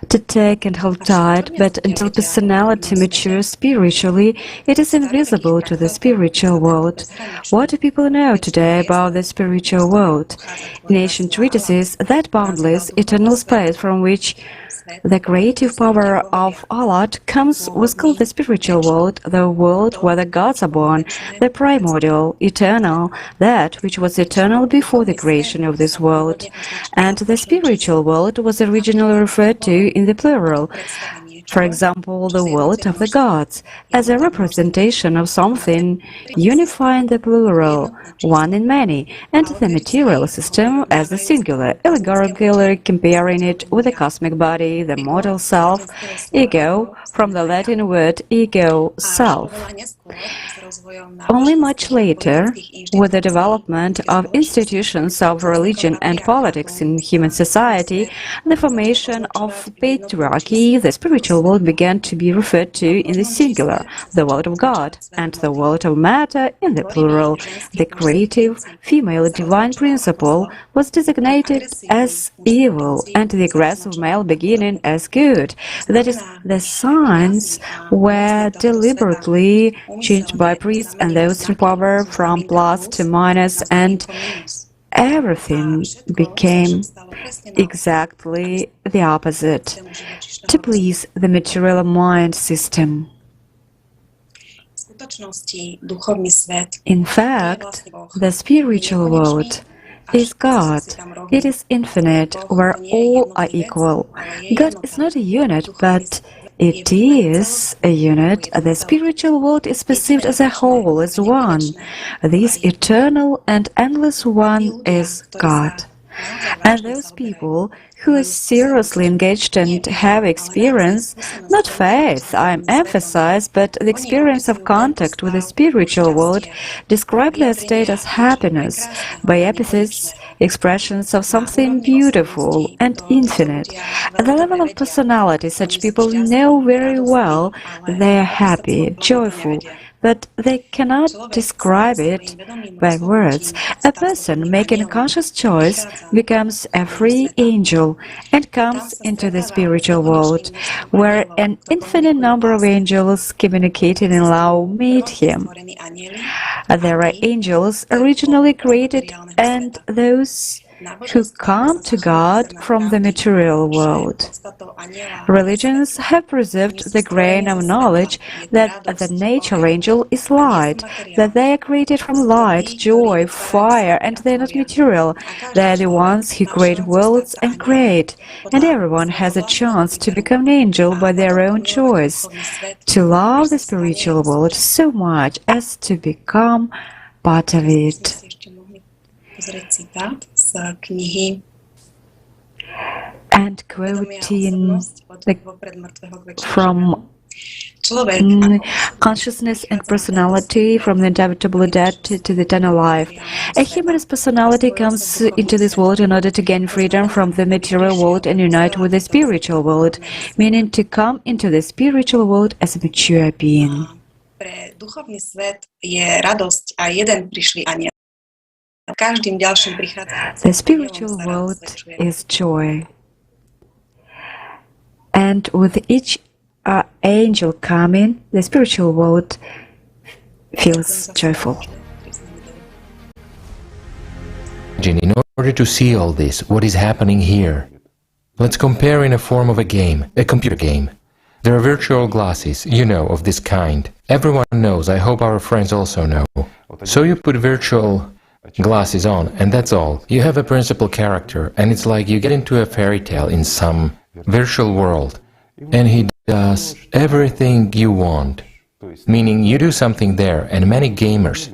to take and hold tight, but until personality matures spiritually, it is invisible to the spiritual world. What do people know today about the spiritual world? In ancient treatises, that boundless, eternal space from which the creative power of Allah comes was called the spiritual world, the world where the gods are born, the primordial, eternal, that which was eternal before the creation of this world. And the spiritual world was originally referred to in the plural. For example, the world of the gods, as a representation of something unifying the plural, one in many, and the material system as the singular, allegorically comparing it with the cosmic body, the mortal self, ego, from the Latin word ego, self. Only much later, with the development of institutions of religion and politics in human society, the formation of patriarchy, the spiritual world began to be referred to in the singular, the world of God, and the world of matter in the plural. The creative, female divine principle was designated as evil, and the aggressive male beginning as good. That is, the signs were deliberately changed by priests and those in power from plus to minus, and everything became exactly the opposite, to please the material mind system. In fact, the spiritual world is God. It is infinite, where all are equal. God is not a unit, but it is a unit. The spiritual world is perceived as a whole, as one. This eternal and endless one is God. And those people who are seriously engaged and have experience, not faith, I emphasize, but the experience of contact with the spiritual world, describe their state as happiness by epithets, expressions of something beautiful and infinite. At the level of personality, such people know very well they are happy, joyful, but they cannot describe it by words. A person making a conscious choice becomes a free angel and comes into the spiritual world, where an infinite number of angels communicating in love meet him. There are angels originally created and those who come to God from the material world. Religions have preserved the grain of knowledge that the nature angel is light, that they are created from light, joy, fire, and they are not material. They are the ones who create worlds and create, and everyone has a chance to become an angel by their own choice, to love the spiritual world so much as to become part of it. And quoting from consciousness and personality, from the inevitable death to the eternal life. A human's personality comes into this world in order to gain freedom from the material world and unite with the spiritual world, meaning to come into the spiritual world as a mature being. The spiritual world is joy, and with each angel coming, the spiritual world feels joyful. In order to see all this, what is happening here, let's compare in a form of a game, a computer game. There are virtual glasses, you know, of this kind. Everyone knows, I hope our friends also know. So you put virtual glasses on, and that's all. You have a principal character, and it's like you get into a fairy tale in some virtual world, and he does everything you want. Meaning you do something there, and many gamers,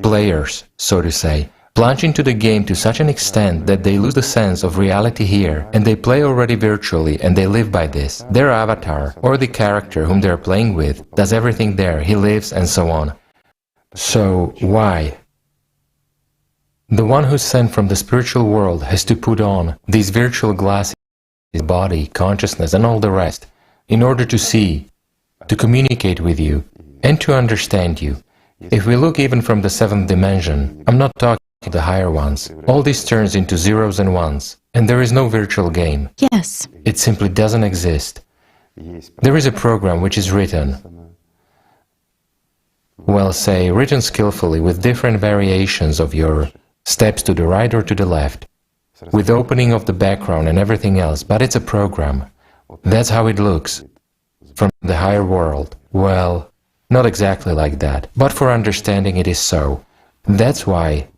players, so to say, plunge into the game to such an extent that they lose the sense of reality here, and they play already virtually, and they live by this. Their avatar, or the character whom they're playing with, does everything there, he lives, and so on. So, why? The one who's sent from the spiritual world has to put on these virtual glasses, body, consciousness, and all the rest, in order to see, to communicate with you, and to understand you. If we look even from the seventh dimension, I'm not talking the higher ones, all this turns into zeros and ones, and there is no virtual game. Yes. It simply doesn't exist. There is a program which is written, well, say, written skillfully with different variations of your steps to the right or to the left, with opening of the background and everything else, but it's a program. That's how it looks from the higher world. Well, not exactly like that, but for understanding it is so. That's why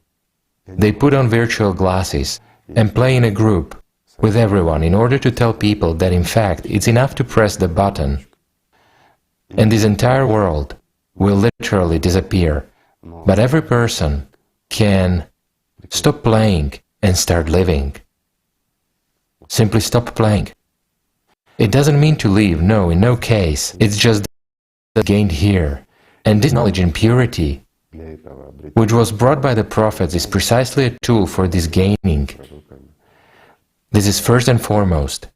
they put on virtual glasses and play in a group with everyone in order to tell people that in fact it's enough to press the button and this entire world will literally disappear. But every person can stop playing and start living. Simply stop playing. It doesn't mean to leave, no, in no case. It's just gained here. And this knowledge in purity, which was brought by the prophets, is precisely a tool for this gaining. This is first and foremost.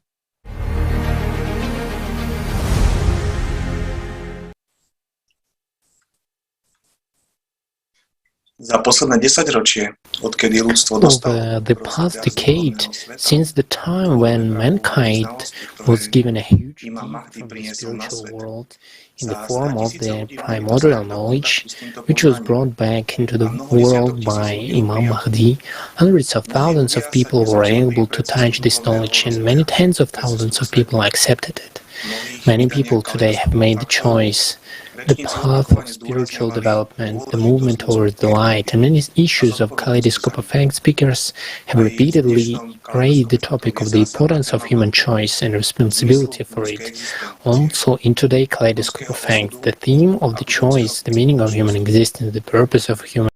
Over the past decade, since the time when mankind was given a huge gift from the spiritual world in the form of the primordial knowledge, which was brought back into the world by Imam Mahdi, hundreds of thousands of people were able to touch this knowledge, and many tens of thousands of people accepted it. Many people today have made the choice, the path of spiritual development, the movement towards the light, and many issues of Kaleidoscope Effect speakers have repeatedly raised the topic of the importance of human choice and responsibility for it. Also, in today's Kaleidoscope Effect, the theme of the choice, the meaning of human existence, the purpose of human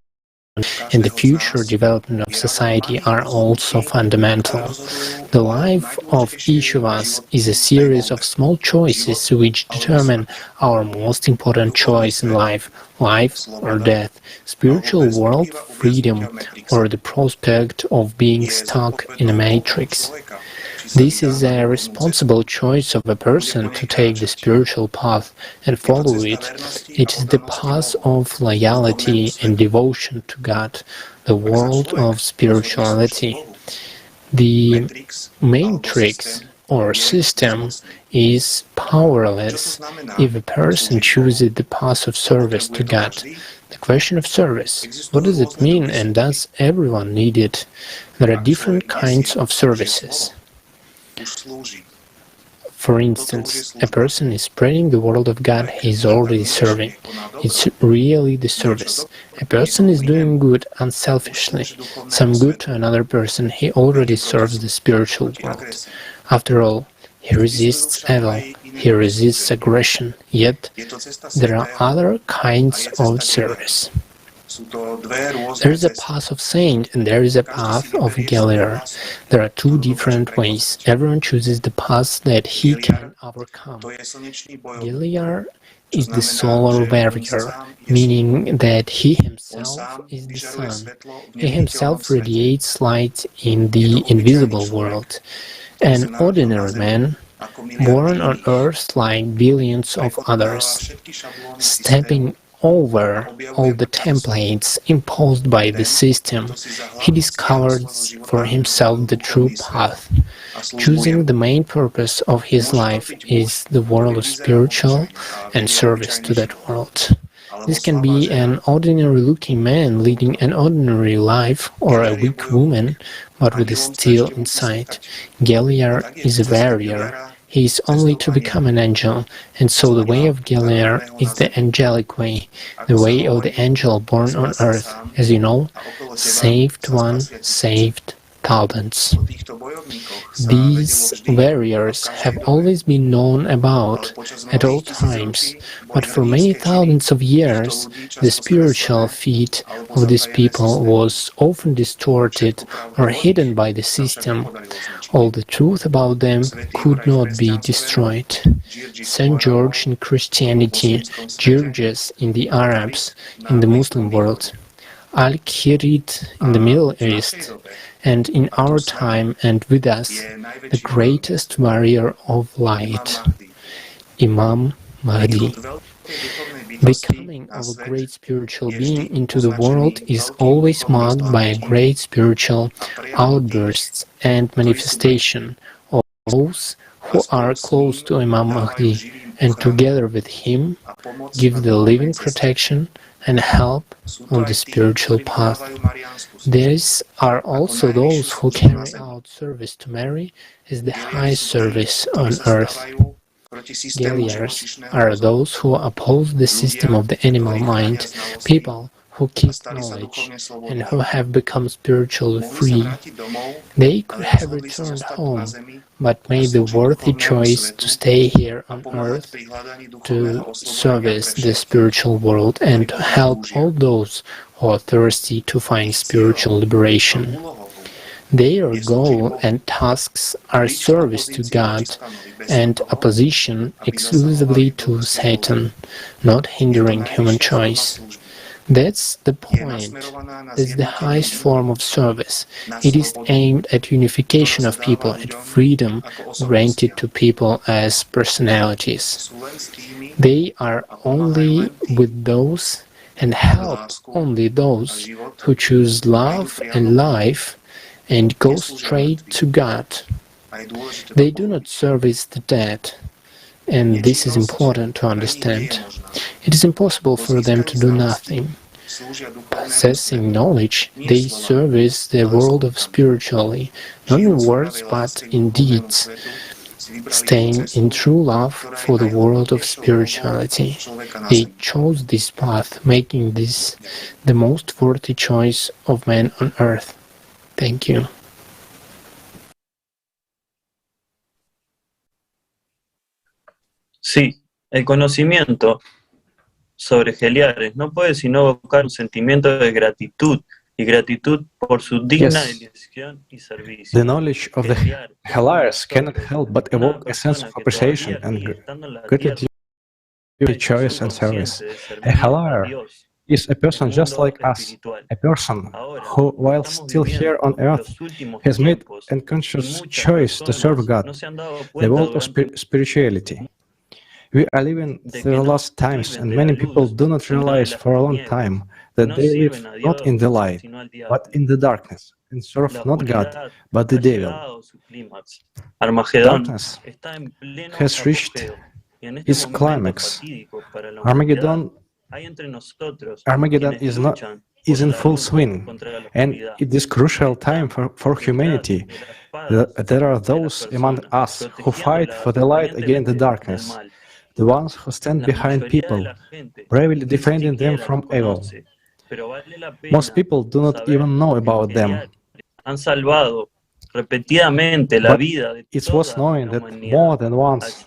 and the future development of society are also fundamental. The life of each of us is a series of small choices which determine our most important choice in life, life or death, spiritual world, freedom, or the prospect of being stuck in a matrix. This is a responsible choice of a person to take the spiritual path and follow it. It is the path of loyalty and devotion to God, the world of spirituality. The matrix or system is powerless if a person chooses the path of service to God. The question of service, what does it mean, and does everyone need it? There are different kinds of services. For instance, a person is spreading the word of God he is already serving. It's really the service. A person is doing good unselfishly, some good to another person, he already serves the spiritual world. After all, he resists evil, he resists aggression, yet there are other kinds of service. There is a path of saint and there is a path of Galiar. There are two different ways. Everyone chooses the path that he can overcome. Galiar is the solar warrior, meaning that he himself is the sun. He himself radiates light in the invisible world. An ordinary man, born on earth like billions of others, stepping over all the templates imposed by the system, he discovers for himself the true path. Choosing the main purpose of his life is the world of spiritual and service to that world. This can be an ordinary-looking man leading an ordinary life, or a weak woman, but with a steel inside. Galiar is a warrior. He is only to become an angel, and so the way of Galiar is the angelic way, the way of the angel born on earth. As you know, saved one, saved thousands. These warriors have always been known about at all times, but for many thousands of years the spiritual feat of these people was often distorted or hidden by the system. All the truth about them could not be destroyed. St. George in Christianity, Georges in the Arabs, in the Muslim world. Al-Khirid in the Middle East, and in our time and with us, the greatest warrior of light, Imam Mahdi. Becoming of a great spiritual being into the world is always marked by a great spiritual outbursts and manifestation of those who are close to Imam Mahdi and together with him give the living protection and help on the spiritual path. These are also those who carry out service to Mary as the highest service on earth. Galileans are those who oppose the system of the animal mind, people who keep knowledge and who have become spiritually free. They could have returned home, but made the worthy choice to stay here on earth to service the spiritual world and to help all those who are thirsty to find spiritual liberation. Their goal and tasks are service to God and opposition exclusively to Satan, not hindering human choice. That's the point. It's the highest form of service. It is aimed at unification of people, at freedom granted to people as personalities. They are only with those and help only those who choose love and life and go straight to God. They do not service the dead, and this is important to understand. It is impossible for them to do nothing. Possessing knowledge, they service the world of spiritually, not in words but in deeds, staying in true love for the world of spirituality. They chose this path, making this the most worthy choice of man on earth. Thank you. Sí, el conocimiento sobre Heliares no puede sino evocar un sentimiento de gratitud y gratitud por su digna elección y servicio. The knowledge of the Heliares cannot help but evoke a sense of appreciation and gratitude for the choice and service. A Heliar is a person just like us, a person who, while still here on earth, has made a conscious choice to serve God, the world of spirituality. We are living through the last times, and many people do not realize for a long time that they live not in the light, but in the darkness, and serve not God, but the devil. Darkness has reached its climax. Armageddon is in full swing, and at this crucial time for humanity, there are those among us who fight for the light against the darkness, the ones who stand behind people, bravely defending them from evil. Most people do not even know about them. But it's worth knowing that more than once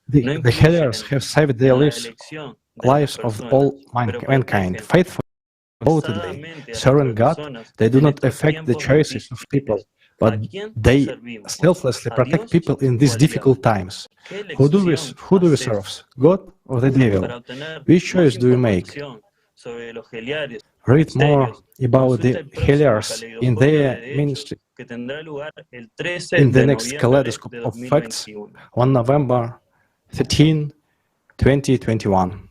the Heliars have saved the lives of all mankind, faithfully, devotedly, serving God. They do not affect the choices of people, but they selflessly protect people in these difficult times. Who do we serve, God or the devil? Which choice do we make? Read more about the Heliars in their ministry in the next Kaleidoscope of Facts on November 13, 2021.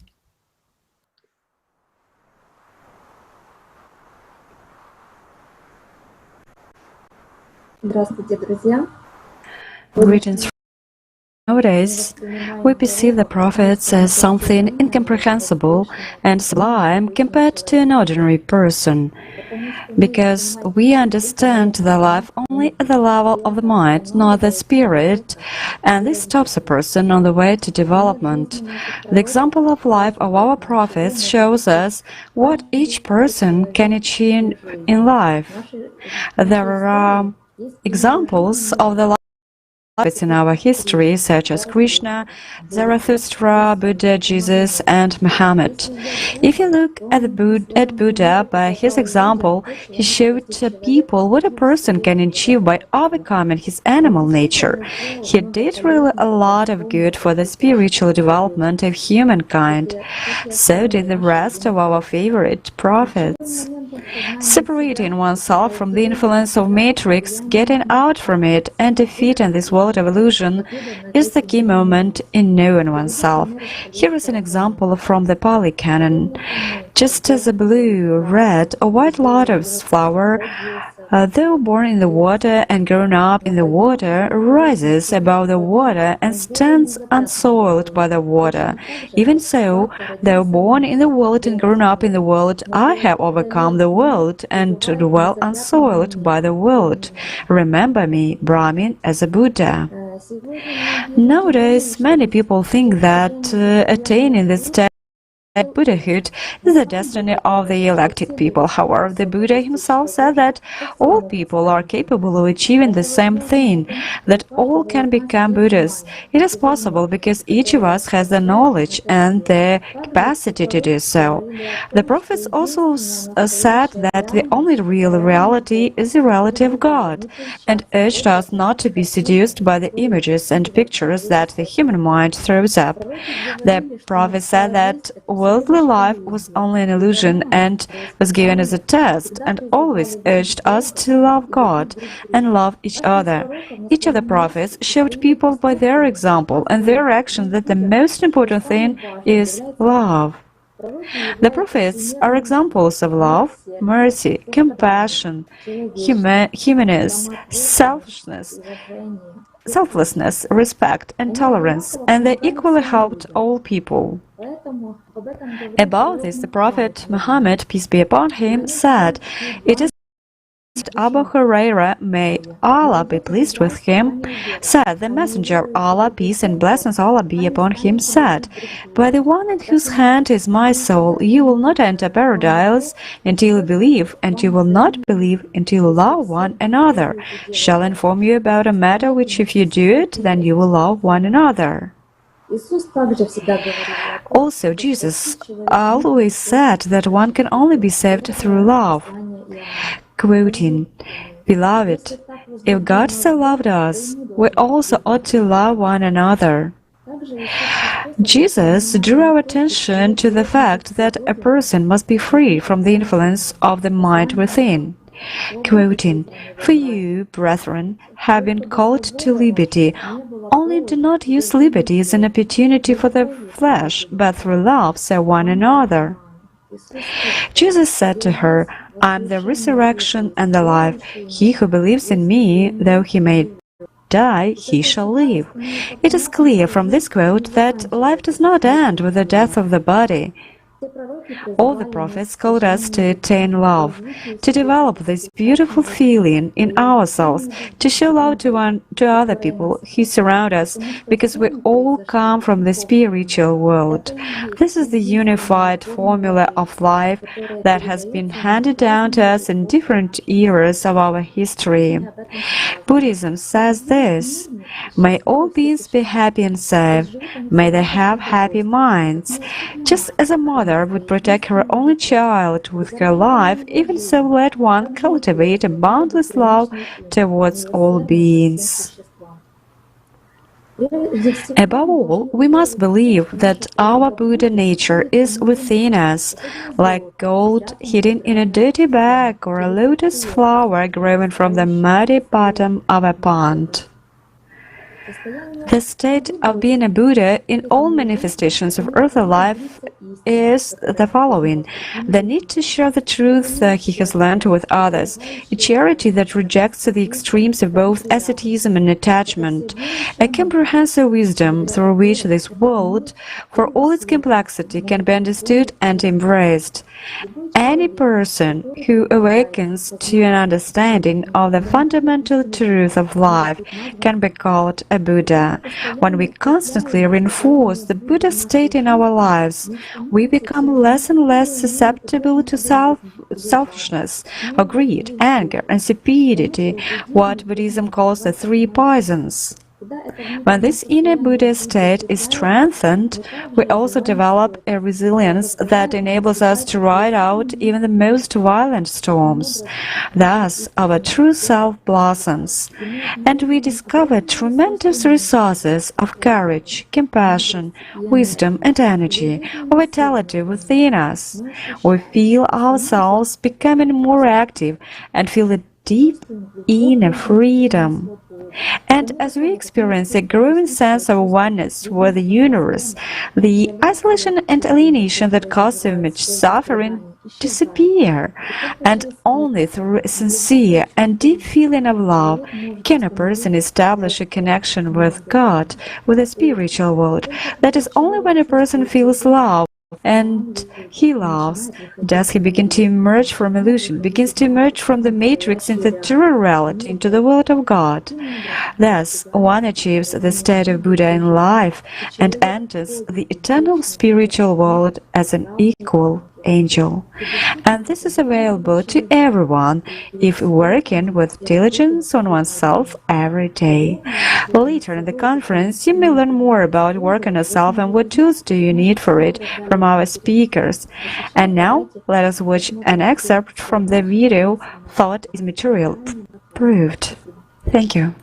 Greetings. Nowadays, we perceive the prophets as something incomprehensible and sublime compared to an ordinary person, because we understand their life only at the level of the mind, not the spirit, and this stops a person on the way to development. The example of life of our prophets shows us what each person can achieve in life. There are examples of the life prophets in our history, such as Krishna, Zarathustra, Buddha, Jesus, and Muhammad. If you look at Buddha, by his example, he showed people what a person can achieve by overcoming his animal nature. He did really a lot of good for the spiritual development of humankind. So did the rest of our favorite prophets. Separating oneself from the influence of Matrix, getting out from it, and defeating this world of illusion is the key moment in knowing oneself. Here is an example from the Pali Canon. Just as a blue, red, or white lotus flower, though born in the water and grown up in the water, rises above the water and stands unsoiled by the water. Even so, though born in the world and grown up in the world, I have overcome the world and dwell unsoiled by the world. Remember me, Brahmin, as a Buddha. Nowadays, many people think that attaining this state Buddhahood is the destiny of the elected people. However, the Buddha himself said that all people are capable of achieving the same thing, that all can become Buddhas. It is possible because each of us has the knowledge and the capacity to do so. The prophets also said that the only real reality is the reality of God, and urged us not to be seduced by the images and pictures that the human mind throws up. The prophet said that worldly life was only an illusion and was given as a test, and always urged us to love God and love each other. Each of the prophets showed people by their example and their action that the most important thing is love. The prophets are examples of love, mercy, compassion, humanness, selflessness, respect, and tolerance, and they equally helped all people. About this, the Prophet Muhammad, peace be upon him, said, "It is Abu Huraira, may Allah be pleased with him, said, the Messenger of Allah, peace and blessings Allah be upon him, said, by the one in whose hand is my soul, you will not enter paradise until you believe, and you will not believe until you love one another. Shall I inform you about a matter which if you do it, then you will love one another." Also, Jesus always said that one can only be saved through love. Quoting, "Beloved, if God so loved us, we also ought to love one another." Jesus drew our attention to the fact that a person must be free from the influence of the mind within. Quoting, "For you, brethren, have been called to liberty. Only do not use liberty as an opportunity for the flesh, but through love serve one another." Jesus said to her, "I am the resurrection and the life. He who believes in me, though he may die, he shall live." It is clear from this quote that life does not end with the death of the body. All the prophets called us to attain love, to develop this beautiful feeling in ourselves, to show love to other people who surround us, because we all come from the spiritual world. This is the unified formula of life that has been handed down to us in different eras of our history. Buddhism says this: "May all beings be happy and safe. May they have happy minds." Just as a mother would protect her only child with her life, even so let one cultivate a boundless love towards all beings. Above all, we must believe that our Buddha nature is within us, like gold hidden in a dirty bag or a lotus flower growing from the muddy bottom of a pond. The state of being a Buddha in all manifestations of earthly life is the following: the need to share the truth he has learned with others, a charity that rejects the extremes of both asceticism and attachment, a comprehensive wisdom through which this world, for all its complexity, can be understood and embraced. Any person who awakens to an understanding of the fundamental truth of life can be called a Buddha. When we constantly reinforce the Buddha state in our lives, we become less and less susceptible to selfishness, or greed, anger, and stupidity, what Buddhism calls the three poisons. When this inner Buddha state is strengthened, we also develop a resilience that enables us to ride out even the most violent storms. Thus, our true self blossoms, and we discover tremendous resources of courage, compassion, wisdom, and energy, or vitality within us. We feel ourselves becoming more active and feel a deep inner freedom. And as we experience a growing sense of oneness with the universe, the isolation and alienation that cause so much suffering disappear, and only through a sincere and deep feeling of love can a person establish a connection with God, with the spiritual world. That is only when a person feels love and he loves, does he begin to emerge from illusion, begins to emerge from the matrix into true reality, into the world of God. Thus, one achieves the state of Buddha in life and enters the eternal spiritual world as an equal angel. And this is available to everyone if working with diligence on oneself every day. Later in the conference, you may learn more about work on yourself and what tools do you need for it from our speakers. And now, let us watch an excerpt from the video Thought is Material Proved. Thank you.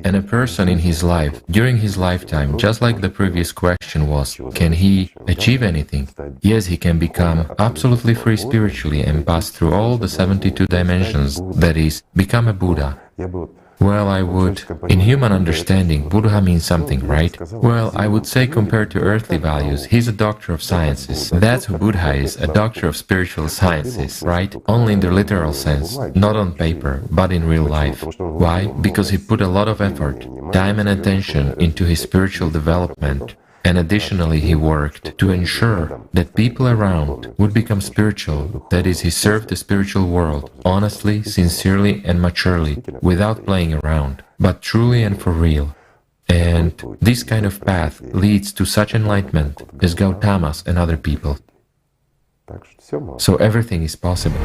And a person in his life, during his lifetime, just like the previous question was, can he achieve anything? Yes, he can become absolutely free spiritually and pass through all the 72 dimensions, that is, become a Buddha. Well, I would. In human understanding, Buddha means something, right? Well, I would say compared to earthly values, he's a doctor of sciences. That's who Buddha is, a doctor of spiritual sciences, right? Only in the literal sense, not on paper, but in real life. Why? Because he put a lot of effort, time and attention into his spiritual development. And additionally, he worked to ensure that people around would become spiritual, that is, he served the spiritual world, honestly, sincerely, and maturely, without playing around, but truly and for real. And this kind of path leads to such enlightenment as Gautama's and other people. So everything is possible.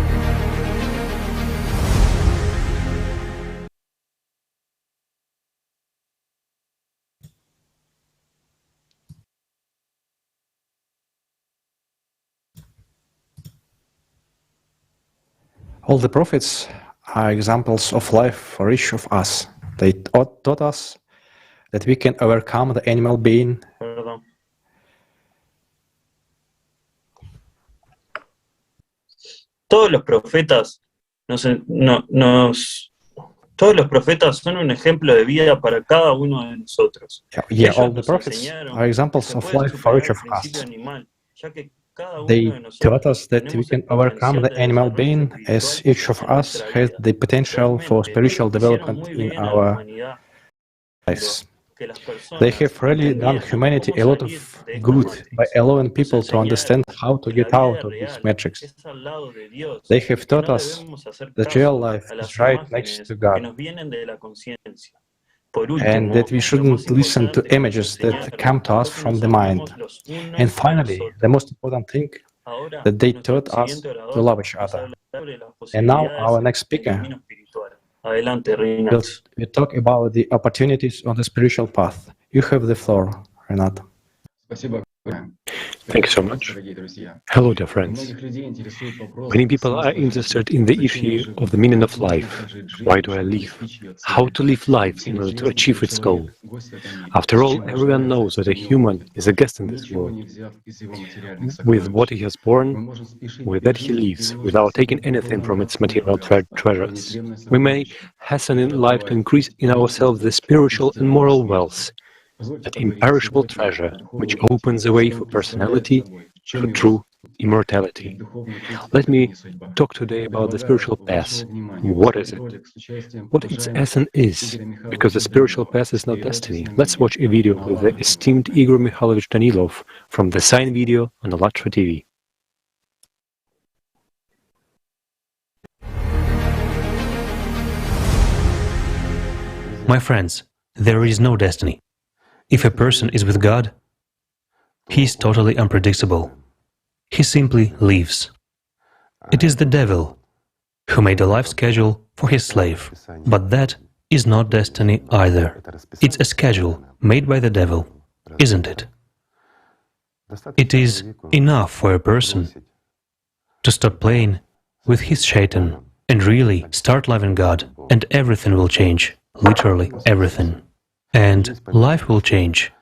All the prophets are examples of life for each of us. They taught us that we can overcome the animal being. Todos los profetas todos los profetas son un ejemplo de vida para cada uno de nosotros. Yeah, all the prophets are examples of life for each of us. They taught us that we can overcome the animal being, as each of us has the potential for spiritual development in our lives. They have really done humanity a lot of good by allowing people to understand how to get out of this matrix. They have taught us that real life is right next to God, and that we shouldn't listen to images that come to us from the mind. And finally, the most important thing, that they taught us to love each other. And now our next speaker will talk about the opportunities on the spiritual path. You have the floor, Renat. Thank you so much. Hello, dear friends. Many people are interested in the issue of the meaning of life. Why do I live? How to live life in order to achieve its goal? After all, everyone knows that a human is a guest in this world. With what he has borne, with that he lives, without taking anything from its material treasures. We may hasten in life to increase in ourselves the spiritual and moral wealth, that imperishable treasure which opens the way for personality, for true immortality. Let me talk today about the spiritual path. What is it? What its essence is? Because the spiritual path is not destiny. Let's watch a video with the esteemed Igor Mikhailovich Danilov from the Sign Video on ALLATRA TV. My friends, there is no destiny. If a person is with God, he is totally unpredictable. He simply lives. It is the devil who made a life schedule for his slave. But that is not destiny either. It's a schedule made by the devil, isn't it? It is enough for a person to stop playing with his shaitan and really start loving God, and everything will change, literally everything. And life will change.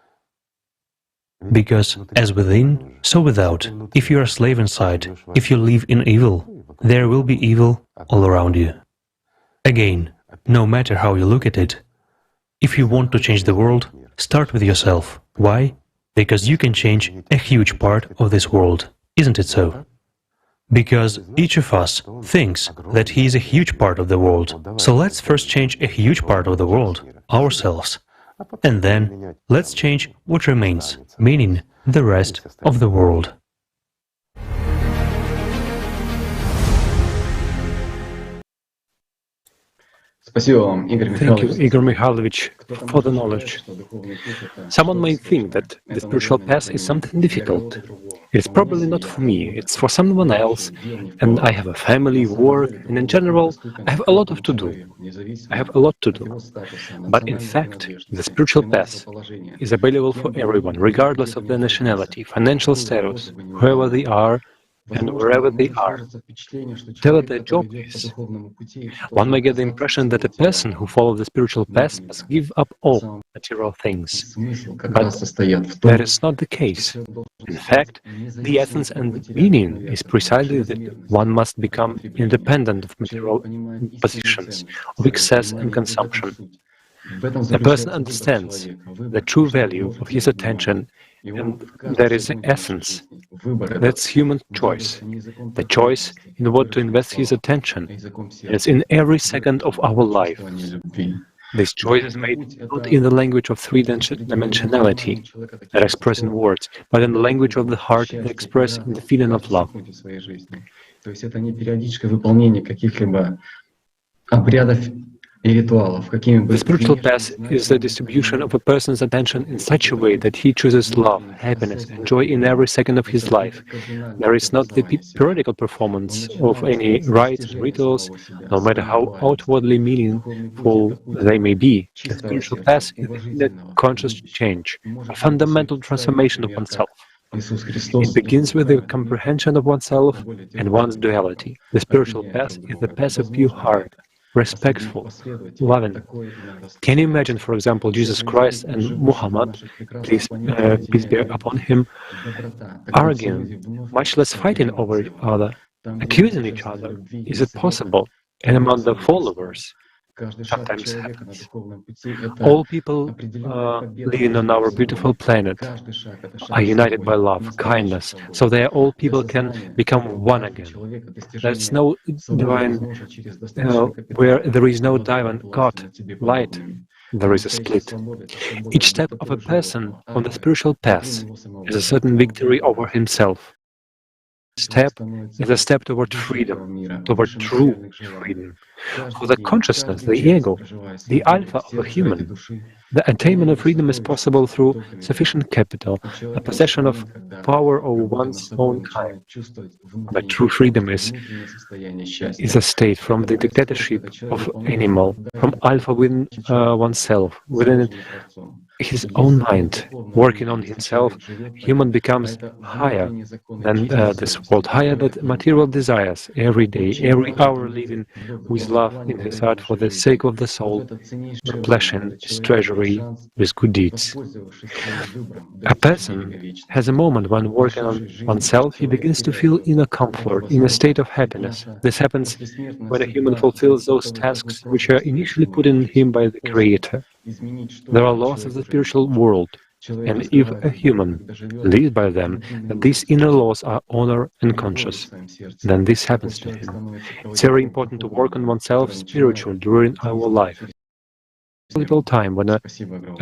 Because as within, so without. If you are a slave inside, if you live in evil, there will be evil all around you. Again, no matter how you look at it, if you want to change the world, start with yourself. Why? Because you can change a huge part of this world. Isn't it so? Because each of us thinks that he is a huge part of the world. So let's first change a huge part of the world, ourselves. And then let's change what remains, meaning the rest of the world. Thank you, Igor Mikhailovich, for the knowledge. Someone may think that the spiritual path is something difficult. It's probably not for me, it's for someone else, and I have a family, work, and in general, I have a lot to do. I have a lot to do. But in fact, the spiritual path is available for everyone, regardless of their nationality, financial status, whoever they are, and wherever they are, whatever their job is. One may get the impression that a person who follows the spiritual path must give up all material things. But that is not the case. In fact, the essence and meaning is precisely that one must become independent of material positions, of excess and consumption. A person understands the true value of his attention, and that is the essence. That's human choice. The choice in what to invest his attention is in every second of our life. This choice is made not in the language of three-dimensionality, that express in words, but in the language of the heart, that express in the feeling of love. The spiritual path is the distribution of a person's attention in such a way that he chooses love, happiness, and joy in every second of his life. There is not the periodical performance of any rites and rituals, no matter how outwardly meaningful they may be. The spiritual path is the conscious change, a fundamental transformation of oneself. It begins with the comprehension of oneself and one's duality. The spiritual path is the path of pure heart, respectful, loving. Can you imagine, for example, Jesus Christ and Muhammad, peace be upon him, arguing, much less fighting over each other, accusing each other? Is it possible? And among the followers, sometimes happens. All people living on our beautiful planet are united by love, kindness, so that all people can become one again. There's no divine, where there is no divine God, light, there is a split. Each step of a person on the spiritual path is a certain victory over himself. Step is a step toward freedom, toward true freedom. For the consciousness, the ego, the alpha of a human, the attainment of freedom is possible through sufficient capital, the possession of power over one's own kind. But true freedom is a state from the dictatorship of animal, from alpha within oneself, within his own mind, working on himself. Human becomes higher than this world, higher than material desires, every day, every hour living with love in his heart for the sake of the soul, replenishing his treasury with good deeds. A person has a moment when working on oneself, he begins to feel inner comfort, in a state of happiness. This happens when a human fulfills those tasks which are initially put in him by the Creator. There are laws of the spiritual world, and if a human lives by them, that these inner laws are honor and conscious, then this happens to him. It's very important to work on oneself spiritually during our life. A little time when a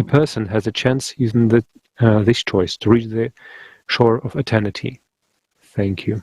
person has a chance using this choice to reach the shore of eternity. Thank you.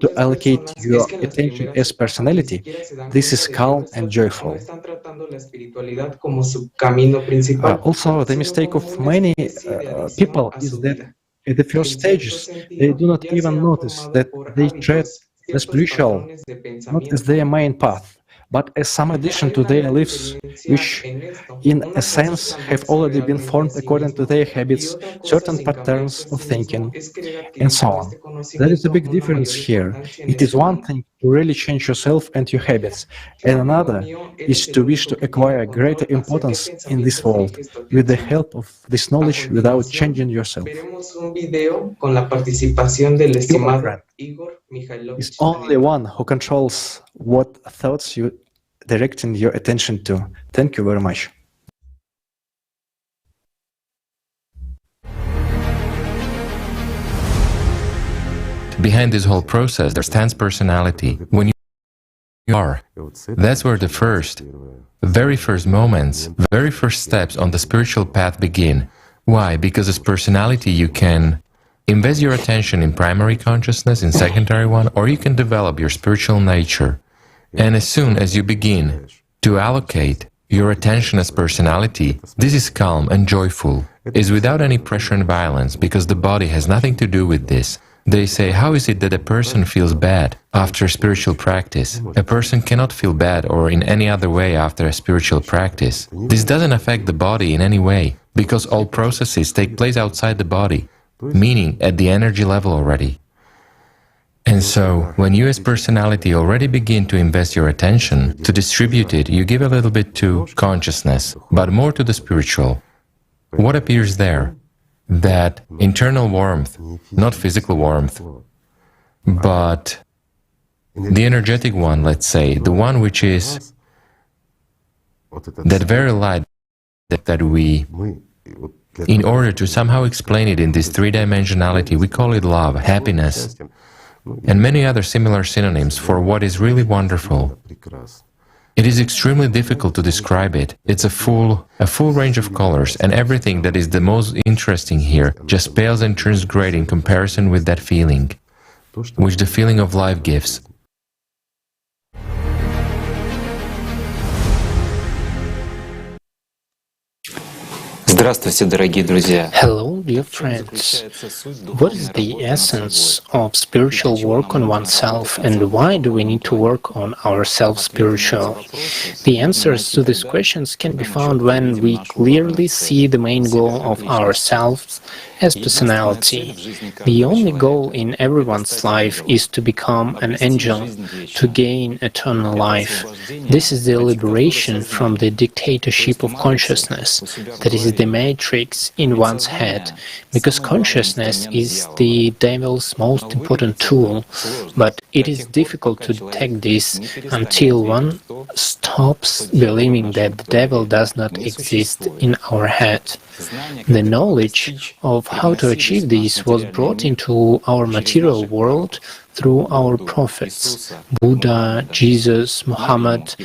to allocate your attention as personality, this is calm and joyful. Also, the mistake of many people is that at the first stages, they do not even notice that they tread the spiritual not as their main path, but as some addition to their lives, which in a sense have already been formed according to their habits, certain patterns of thinking, and so on. There is a big difference here. It is one thing to really change yourself and your habits, and another is to wish to acquire greater importance in this world with the help of this knowledge without changing yourself. Is only one who controls what thoughts you directing your attention to. Thank you very much. Behind this whole process, there stands personality. When you are, that's where the very first moments, very first steps on the spiritual path begin. Why? Because as personality you can invest your attention in primary consciousness, in secondary one, or you can develop your spiritual nature. And as soon as you begin to allocate your attention as personality, this is calm and joyful, is without any pressure and violence, because the body has nothing to do with this. They say, how is it that a person feels bad after spiritual practice? A person cannot feel bad or in any other way after a spiritual practice. This doesn't affect the body in any way, because all processes take place outside the body, meaning at the energy level already. And so, when you as personality already begin to invest your attention, to distribute it, you give a little bit to consciousness, but more to the spiritual. What appears there? That internal warmth, not physical warmth, but the energetic one, let's say, the one which is that very light that we, in order to somehow explain it in this three-dimensionality, we call it love, happiness, and many other similar synonyms for what is really wonderful. It is extremely difficult to describe it. It's a full range of colors, and everything that is the most interesting here just pales and turns great in comparison with that feeling, which the feeling of life gives. Здравствуйте, дорогие друзья. Hello, dear friends. What is the essence of spiritual work on oneself, and why do we need to work on ourselves spiritual? The answers to these questions can be found when we clearly see the main goal of ourselves as personality. The only goal in everyone's life is to become an angel, to gain eternal life. This is the liberation from the dictatorship of consciousness, that is the matrix in one's head, because consciousness is the devil's most important tool, but it is difficult to detect this until one stops believing that the devil does not exist in our head. The knowledge of how to achieve this was brought into our material world through our prophets, Buddha, Jesus, Muhammad,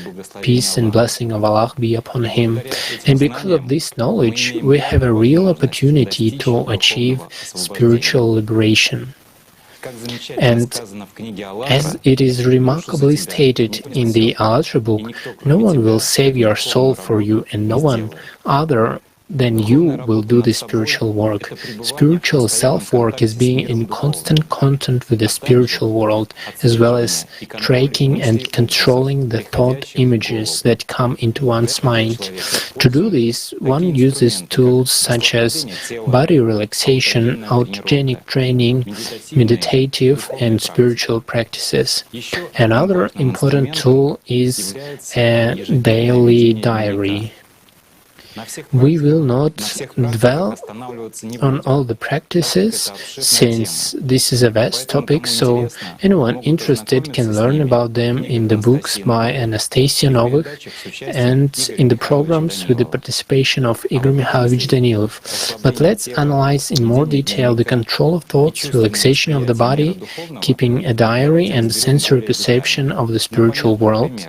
peace and blessing of Allah be upon him. And because of this knowledge, we have a real opportunity to achieve spiritual liberation. And as it is remarkably stated in the Alatra book, no one will save your soul for you, and no one other then you will do the spiritual work. Spiritual self-work is being in constant contact with the spiritual world, as well as tracking and controlling the thought images that come into one's mind. To do this, one uses tools such as body relaxation, autogenic training, meditative and spiritual practices. Another important tool is a daily diary. We will not dwell on all the practices, since this is a vast topic, so anyone interested can learn about them in the books by Anastasia Novych and in the programs with the participation of Igor Mikhailovich Danilov. But let's analyze in more detail the control of thoughts, relaxation of the body, keeping a diary, and sensory perception of the spiritual world.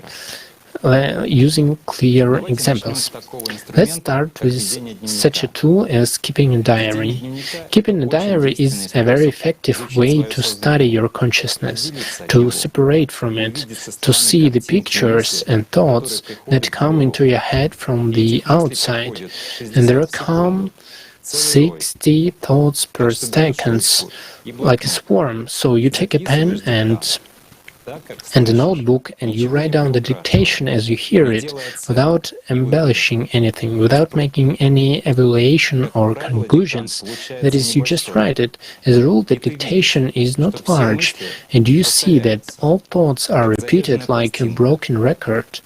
Using clear examples. Let's start with such a tool as keeping a diary. Keeping a diary is a very effective way to study your consciousness, to separate from it, to see the pictures and thoughts that come into your head from the outside. And there come 60 thoughts per second, like a swarm. So you take a pen and a notebook, and you write down the dictation as you hear it, without embellishing anything, without making any evaluation or conclusions. That is, you just write it. As a rule, the dictation is not large, and you see that all thoughts are repeated like a broken record.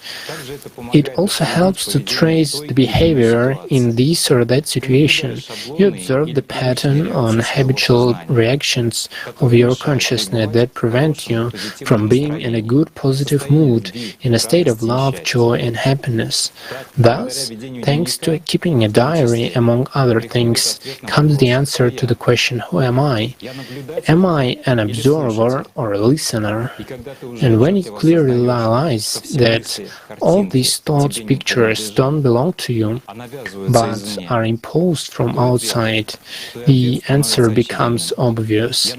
It also helps to trace the behavior in this or that situation. You observe the pattern on habitual reactions of your consciousness that prevent you from being in a good positive mood, in a state of love, joy and happiness. Thus, thanks to keeping a diary, among other things, comes the answer to the question, who am I? Am I an observer or a listener? And when you clearly realize that all these thoughts, pictures don't belong to you, but are imposed from outside, the answer becomes obvious.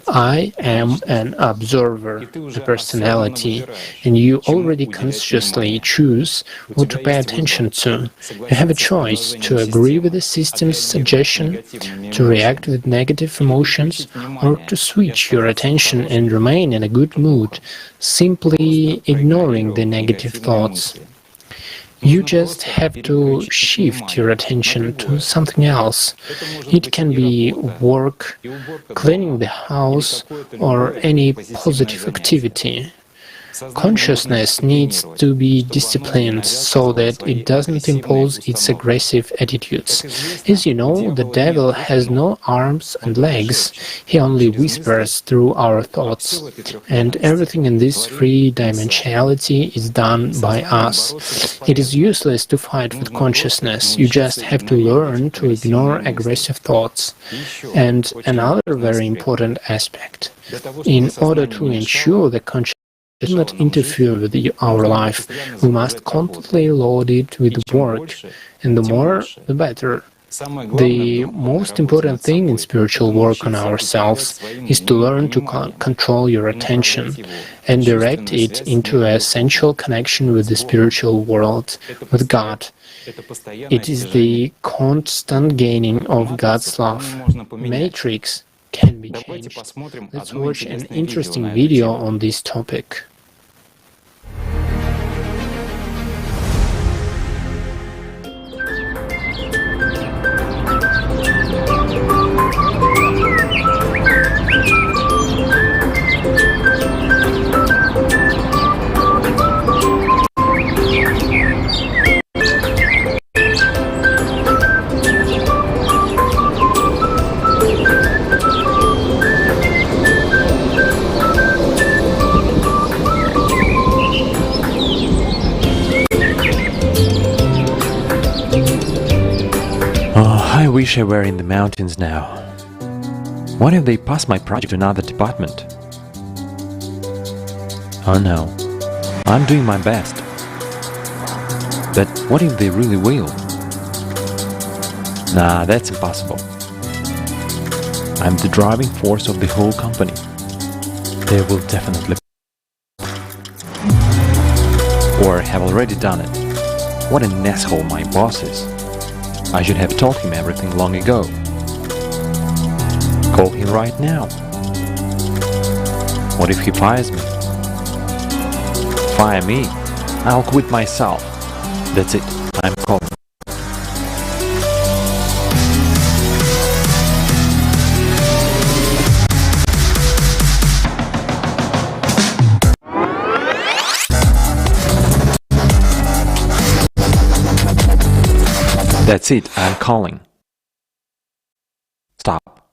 I am an observer, a personality, and you already consciously choose what to pay attention to. You have a choice to agree with the system's suggestion, to react with negative emotions, or to switch your attention and remain in a good mood, simply ignoring the negative thoughts. You just have to shift your attention to something else. It can be work, cleaning the house, or any positive activity. Consciousness needs to be disciplined so that it doesn't impose its aggressive attitudes. As you know, the devil has no arms and legs, he only whispers through our thoughts. And everything in this three-dimensionality is done by us. It is useless to fight with consciousness, you just have to learn to ignore aggressive thoughts. And another very important aspect, in order to ensure the consciousness does not interfere with our life, we must constantly load it with work, and the more, the better. The most important thing in spiritual work on ourselves is to learn to control your attention and direct it into an essential connection with the spiritual world, with God. It is the constant gaining of God's love. Matrix can be changed. Let's watch an interesting video on this topic. I wish I were in the mountains now. What if they pass my project to another department? Oh no, I'm doing my best. But what if they really will? Nah, that's impossible. I'm the driving force of the whole company. They will definitely... Or have already done it. What an asshole my boss is. I should have told him everything long ago. Call him right now. What if he fires me? Fire me? I'll quit myself. That's it, I'm calling. That's it, I'm calling. Stop.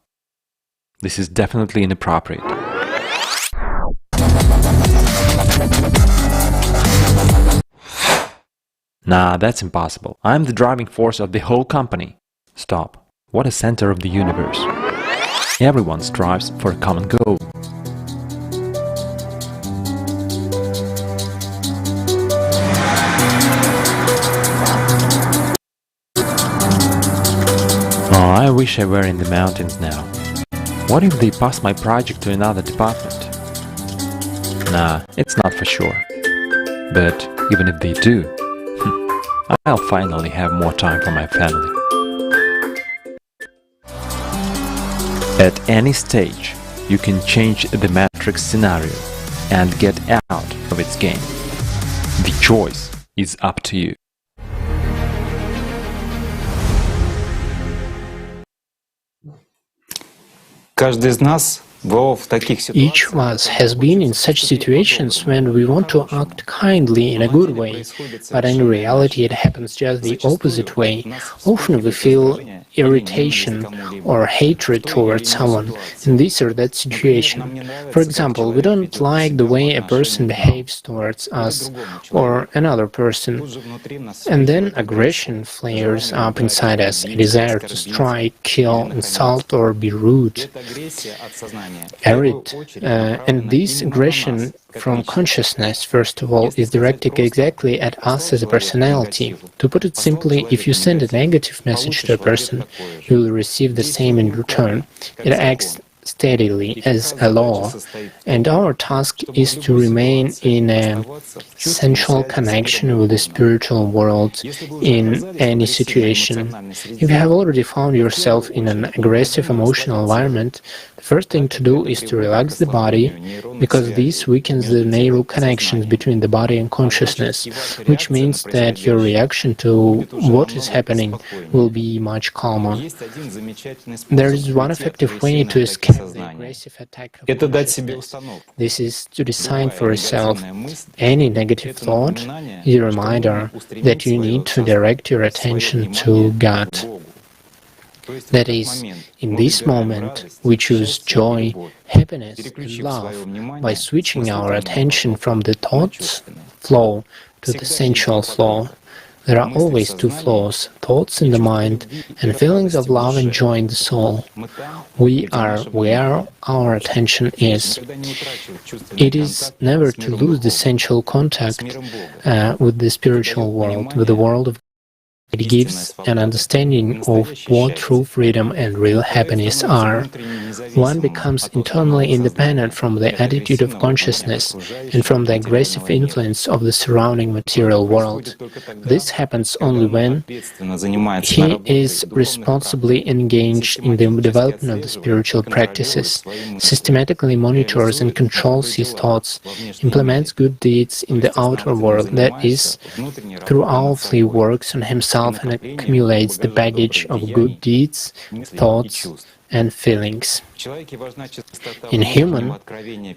This is definitely inappropriate. Nah, that's impossible. I'm the driving force of the whole company. Stop. What a center of the universe. Everyone strives for a common goal. I wish I were in the mountains now. What if they pass my project to another department? Nah, it's not for sure. But even if they do, I'll finally have more time for my family. At any stage, you can change the Matrix scenario and get out of its game. The choice is up to you. Каждый из нас Each of us has been in such situations when we want to act kindly in a good way, but in reality it happens just the opposite way. Often we feel irritation or hatred towards someone in this or that situation. For example, we don't like the way a person behaves towards us or another person, and then aggression flares up inside us, a desire to strike, kill, insult, or be rude. And this aggression from consciousness, first of all, is directed exactly at us as a personality. To put it simply, if you send a negative message to a person, you will receive the same in return. It acts steadily as a law, and our task is to remain in a sensual connection with the spiritual world in any situation. If you have already found yourself in an aggressive emotional environment, the first thing to do is to relax the body, because this weakens the neural connections between the body and consciousness, which means that your reaction to what is happening will be much calmer. There is one effective way to escape the aggressive attack of consciousness. This is to decide for yourself. Any negative thought is a reminder that you need to direct your attention to God. That is, in this moment, we choose joy, happiness, and love by switching our attention from the thoughts flow to the sensual flow. There are always two flows, thoughts in the mind and feelings of love and joy in the soul. We are where our attention is. It is never to lose the sensual contact with the spiritual world, with the world of It gives an understanding of what true freedom and real happiness are. One becomes internally independent from the attitude of consciousness and from the aggressive influence of the surrounding material world. This happens only when he is responsibly engaged in the development of the spiritual practices, systematically monitors and controls his thoughts, implements good deeds in the outer world, that is, throughoutly works on himself and accumulates the baggage of good deeds, thoughts, and feelings. In human,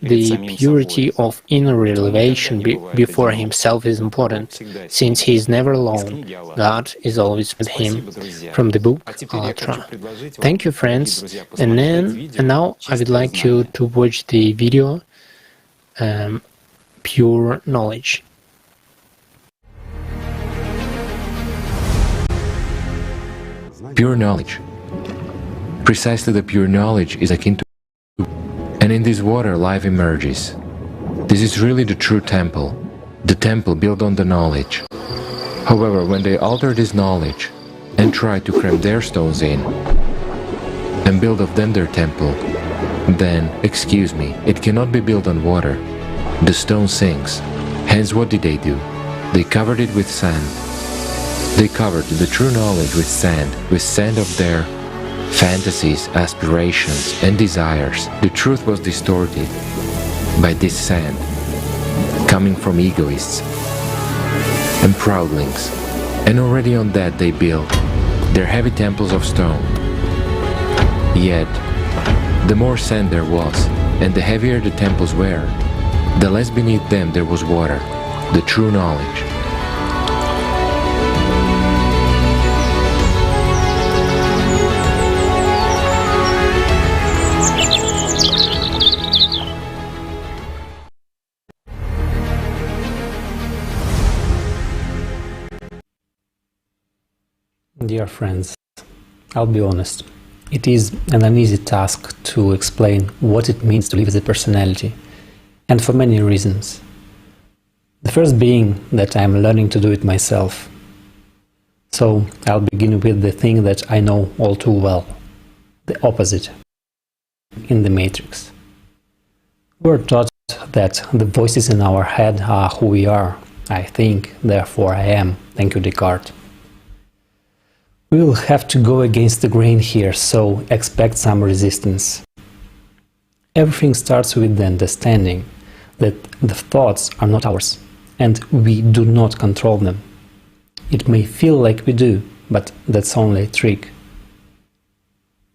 the purity of inner revelation before himself is important, since he is never alone. God is always with him. From the book Alatra. Thank you, friends. And now I would like you to watch the video Pure Knowledge. Pure knowledge. Precisely the pure knowledge is akin to, and in this water life emerges. This is really the true temple, the temple built on the knowledge. However, when they alter this knowledge and try to cram their stones in and build of them their temple, then, excuse me, it cannot be built on water. The stone sinks. Hence what did they do? They covered it with sand. They covered the true knowledge with sand of their fantasies, aspirations, and desires. The truth was distorted by this sand, coming from egoists and proudlings, and already on that they built their heavy temples of stone. Yet, the more sand there was, and the heavier the temples were, the less beneath them there was water, the true knowledge. Dear friends, I'll be honest. It is an uneasy task to explain what it means to live as a personality, and for many reasons. The first being that I am learning to do it myself. So I'll begin with the thing that I know all too well, the opposite, in the Matrix. We're taught that the voices in our head are who we are. I think, therefore I am. Thank you, Descartes. We will have to go against the grain here, so expect some resistance. Everything starts with the understanding that the thoughts are not ours, and we do not control them. It may feel like we do, but that's only a trick.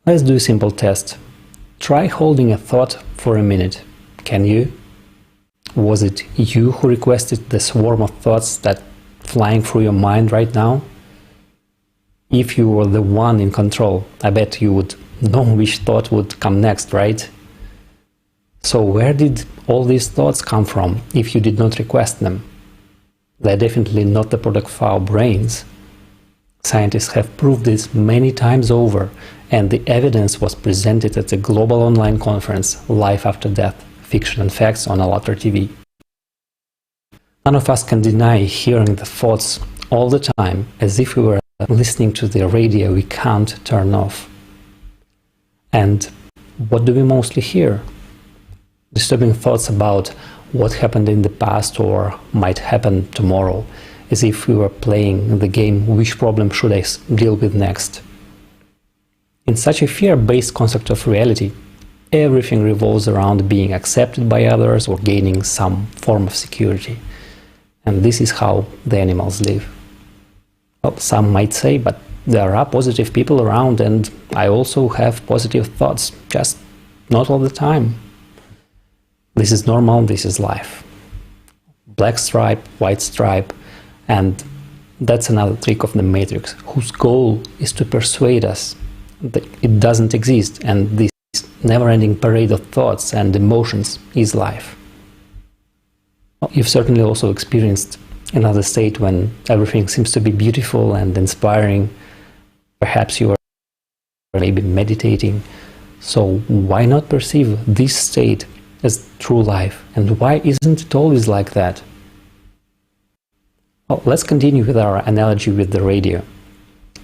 Let's do a simple test. try holding a thought for a minute. Can you? Was it you who requested the swarm of thoughts that flying through your mind right now? If you were the one in control, I bet you would know which thought would come next, right? So where did all these thoughts come from if you did not request them? They're definitely not the product of our brains. Scientists have proved this many times over, and the evidence was presented at a global online conference, Life After Death, Fiction and Facts on ALLATRA TV. None of us can deny hearing the thoughts all the time, as if we were listening to the radio we can't turn off. And what do we mostly hear? Disturbing thoughts about what happened in the past or might happen tomorrow, as if we were playing the game which problem should I deal with next. In such a fear-based concept of reality, everything revolves around being accepted by others or gaining some form of security. And this is how the animals live. Well, some might say, but there are positive people around and I also have positive thoughts, just not all the time. This is normal, this is life. Black stripe, white stripe, and that's another trick of the Matrix, whose goal is to persuade us that it doesn't exist and this never-ending parade of thoughts and emotions is life. Well, you've certainly also experienced another state when everything seems to be beautiful and inspiring. Perhaps you are maybe meditating. So why not perceive this state as true life? And why isn't it always like that? Well, let's continue with our analogy with the radio.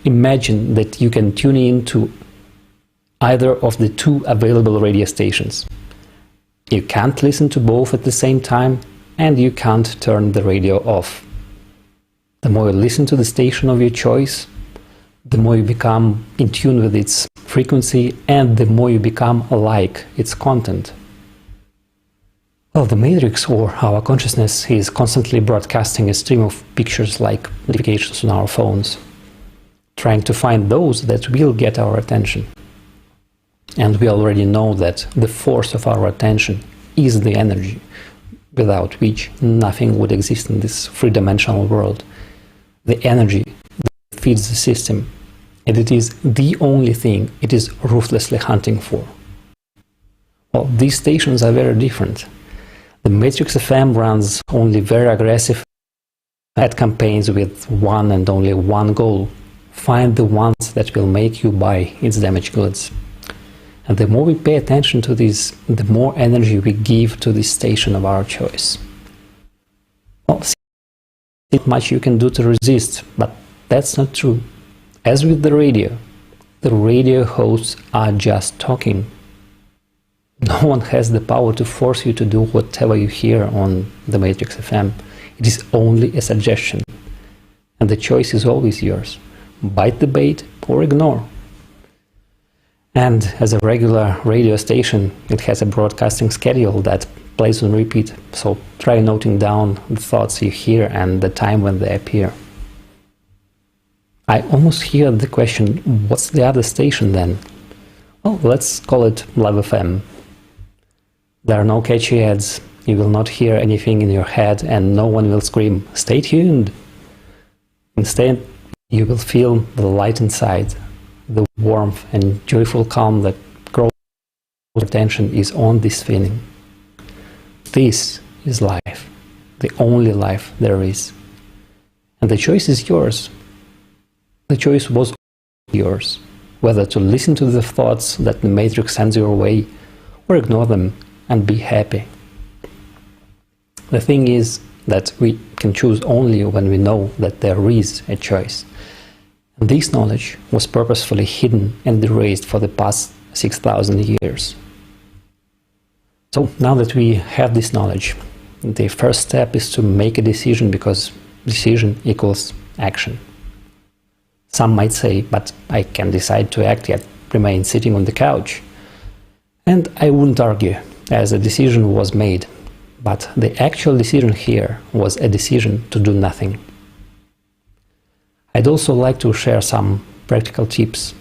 Imagine that you can tune in to either of the two available radio stations. You can't listen to both at the same time, and you can't turn the radio off. The more you listen to the station of your choice, the more you become in tune with its frequency and the more you become like its content. Well, the Matrix, or our consciousness, is constantly broadcasting a stream of pictures like notifications on our phones, trying to find those that will get our attention. And we already know that the force of our attention is the energy, without which nothing would exist in this three-dimensional world. The energy that feeds the system, and it is the only thing it is ruthlessly hunting for. Well, these stations are very different. The Matrix FM runs only very aggressive ad campaigns with one and only one goal: find the ones that will make you buy its damaged goods. And the more we pay attention to this, the more energy we give to this station of our choice. Well, not much you can do to resist, but that's not true. As with the radio hosts are just talking. No one has the power to force you to do whatever you hear on the Matrix FM. It is only a suggestion. And the choice is always yours. Bite the bait or ignore. And as a regular radio station, it has a broadcasting schedule that plays on repeat. So try noting down the thoughts you hear and the time when they appear. I almost hear the question, what's the other station then? Well, let's call it Love FM. There are no catchy ads, you will not hear anything in your head, and no one will scream, "Stay tuned!" Instead, you will feel the light inside, the warmth and joyful calm that grows attention is on this feeling. This is life, the only life there is. And the choice is yours. The choice was yours, whether to listen to the thoughts that the Matrix sends your way or ignore them and be happy. The thing is that we can choose only when we know that there is a choice. And this knowledge was purposefully hidden and erased for the past 6,000 years. So now that we have this knowledge, the first step is to make a decision, because decision equals action. Some might say, but I can decide to act yet remain sitting on the couch. And I wouldn't argue, as a decision was made, but the actual decision here was a decision to do nothing. I'd also like to share some practical tips.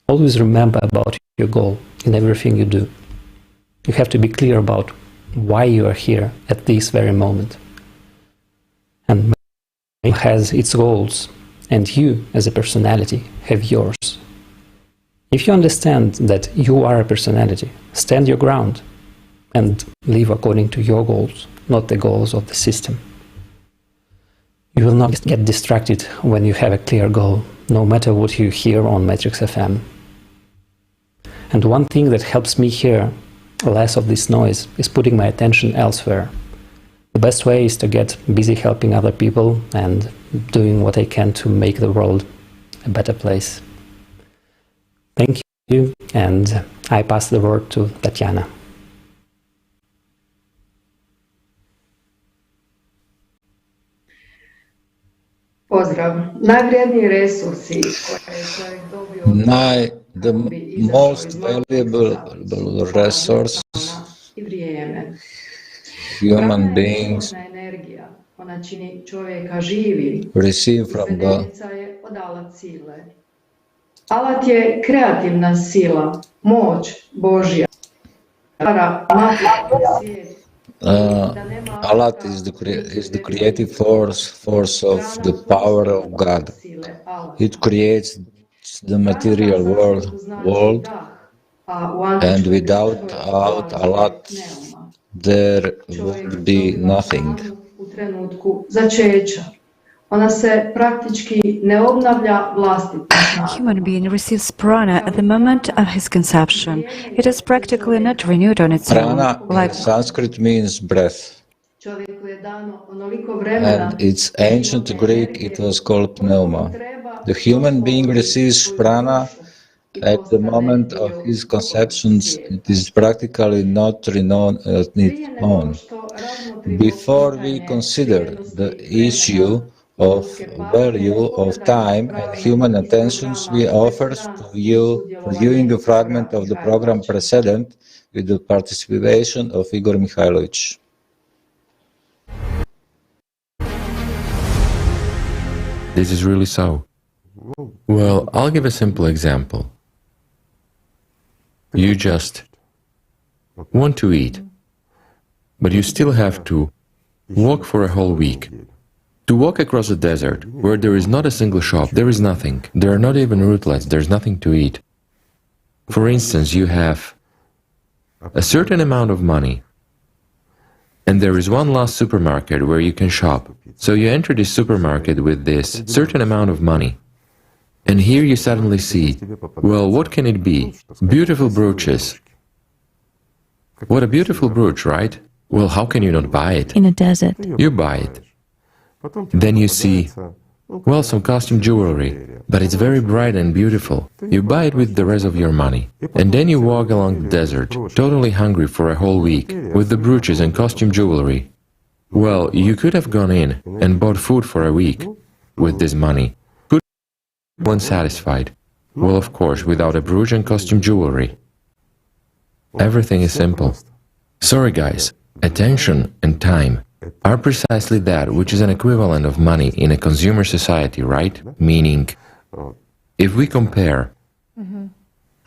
Always remember about your goal. in everything you do. You have to be clear about why you are here at this very moment. And it has its goals, and you, as a personality, have yours. If you understand that you are a personality, stand your ground and live according to your goals, not the goals of the system. You will not get distracted when you have a clear goal, no matter what you hear on Matrix FM. And one thing that helps me hear less of this noise is putting my attention elsewhere. The best way is to get busy helping other people and doing what I can to make the world a better place. Thank you, and I pass the word to Tatiana. The most valuable resource human beings receive from God. Alat je kreativna sila, moć Božja. Alat is the creative force of the power of God. It creates the material world, and without Alat, there would be nothing. Human being receives prana at the moment of his conception. It is practically not renewed on its own. Prana in Sanskrit means breath. And it's ancient Greek, it was called pneuma. The human being receives prana at the moment of his conception. It is practically not renewed on its own. Before we consider the issue of value of time and human attentions, we offer to you viewing a fragment of the program precedent with the participation of Igor Mikhailovich. This is really so. Well, I'll give a simple example. You just want to eat, but you still have to walk for a whole week. To walk across a desert, where there is not a single shop, there is nothing. There are not even rootlets, there's nothing to eat. For instance, you have a certain amount of money, and there is one last supermarket where you can shop. So you enter this supermarket with this certain amount of money. And here you suddenly see, well, what can it be? Beautiful brooches. What a beautiful brooch, right? Well, how can you not buy it? In a desert. You buy it. Then you see, well, some costume jewelry, but it's very bright and beautiful. You buy it with the rest of your money. And then you walk along the desert, totally hungry for a whole week, with the brooches and costume jewelry. Well, you could have gone in and bought food for a week with this money. Could have been satisfied. Well, of course, without a brooch and costume jewelry. Everything is simple. Sorry, guys, attention and time are precisely that which is an equivalent of money in a consumer society, right? Meaning, if we compare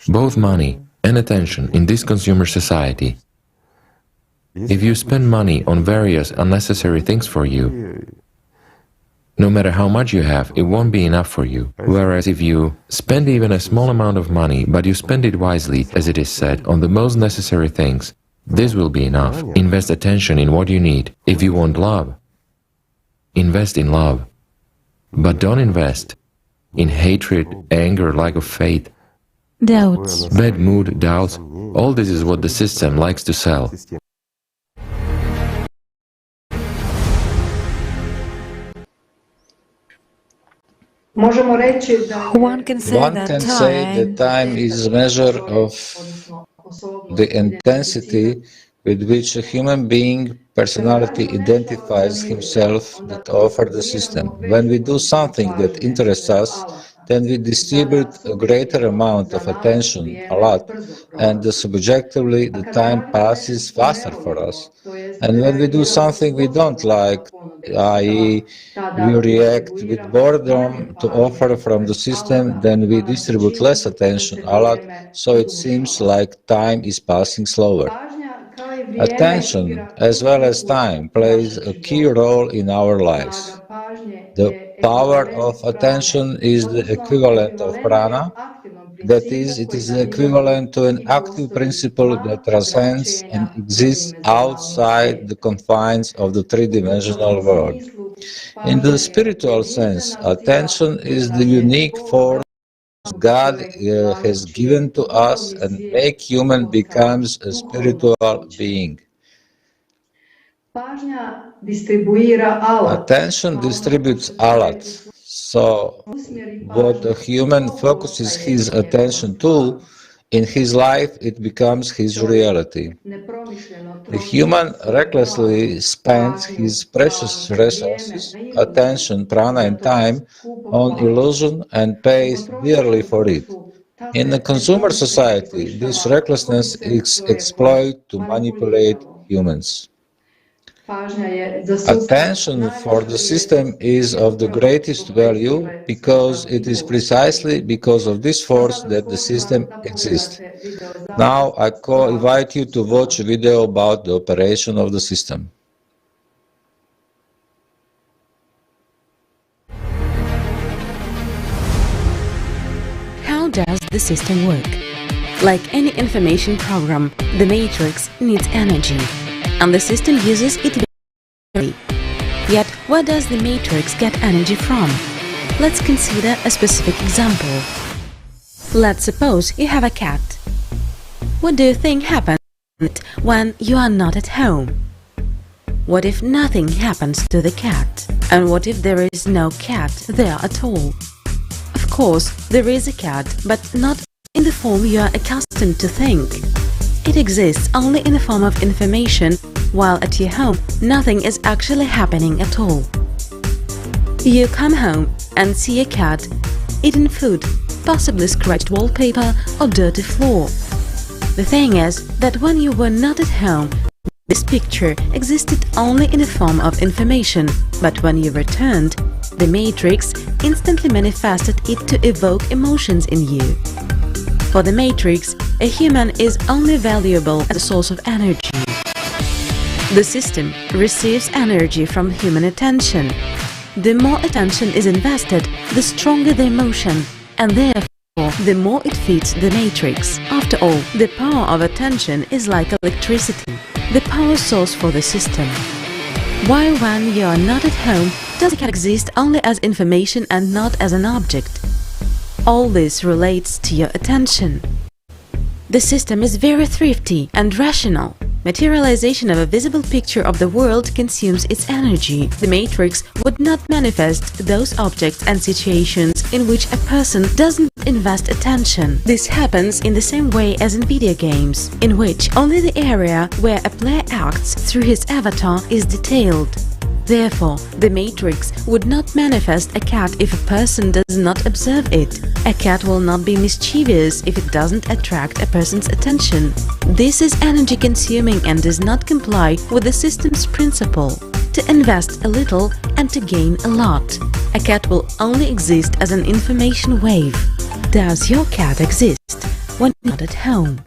both money and attention in this consumer society, if you spend money on various unnecessary things for you, no matter how much you have, it won't be enough for you. Whereas if you spend even a small amount of money, but you spend it wisely, as it is said, on the most necessary things, this will be enough. Invest attention in what you need. If you want love, invest in love. But don't invest in hatred, anger, lack of faith, doubts, bad mood, doubts. All this is what the system likes to sell. One can say that time is a measure of the intensity with which a human being personality identifies himself that offer the system. When we do something that interests us, then we distribute a greater amount of attention, a lot, and subjectively the time passes faster for us. And when we do something we don't like, i.e. we react with boredom to offer from the system, then we distribute less attention, a lot, so it seems like time is passing slower. Attention, as well as time, plays a key role in our lives. The power of attention is the equivalent of prana, that is, it is equivalent to an active principle that transcends and exists outside the confines of the three-dimensional world. In the spiritual sense, attention is the unique force God has given to us and make human becomes a spiritual being. Attention distributes alat. So what a human focuses his attention to, in his life it becomes his reality. The human recklessly spends his precious resources, attention, prana and time, on illusion and pays dearly for it. In a consumer society, this recklessness is exploited to manipulate humans. Attention for the system is of the greatest value because it is precisely because of this force that the system exists. Now I invite you to watch a video about the operation of the system. How does the system work? Like any information program, the matrix needs energy, and the system uses it very. Yet, where does the matrix get energy from? Let's consider a specific example. Let's suppose you have a cat. What do you think happens when you are not at home? What if nothing happens to the cat? And what if there is no cat there at all? Of course, there is a cat, but not in the form you are accustomed to think. It exists only in the form of information, while at your home nothing is actually happening at all. You come home and see a cat eating food, possibly scratched wallpaper or dirty floor. The thing is that when you were not at home, this picture existed only in the form of information, but when you returned, the matrix instantly manifested it to evoke emotions in you. For the matrix, a human is only valuable as a source of energy. The system receives energy from human attention. The more attention is invested, the stronger the emotion, and therefore the more it feeds the matrix. After all, the power of attention is like electricity, the power source for the system. Why, when you are not at home, does it exist only as information and not as an object? All this relates to your attention. The system is very thrifty and rational. Materialization of a visible picture of the world consumes its energy. The matrix would not manifest those objects and situations in which a person doesn't invest attention. This happens in the same way as in video games, in which only the area where a player acts through his avatar is detailed. Therefore, the matrix would not manifest a cat if a person does not observe it. A cat will not be mischievous if it doesn't attract a person's attention. This is energy consuming and does not comply with the system's principle to invest a little and to gain a lot. A cat will only exist as an information wave. Does your cat exist when not at home?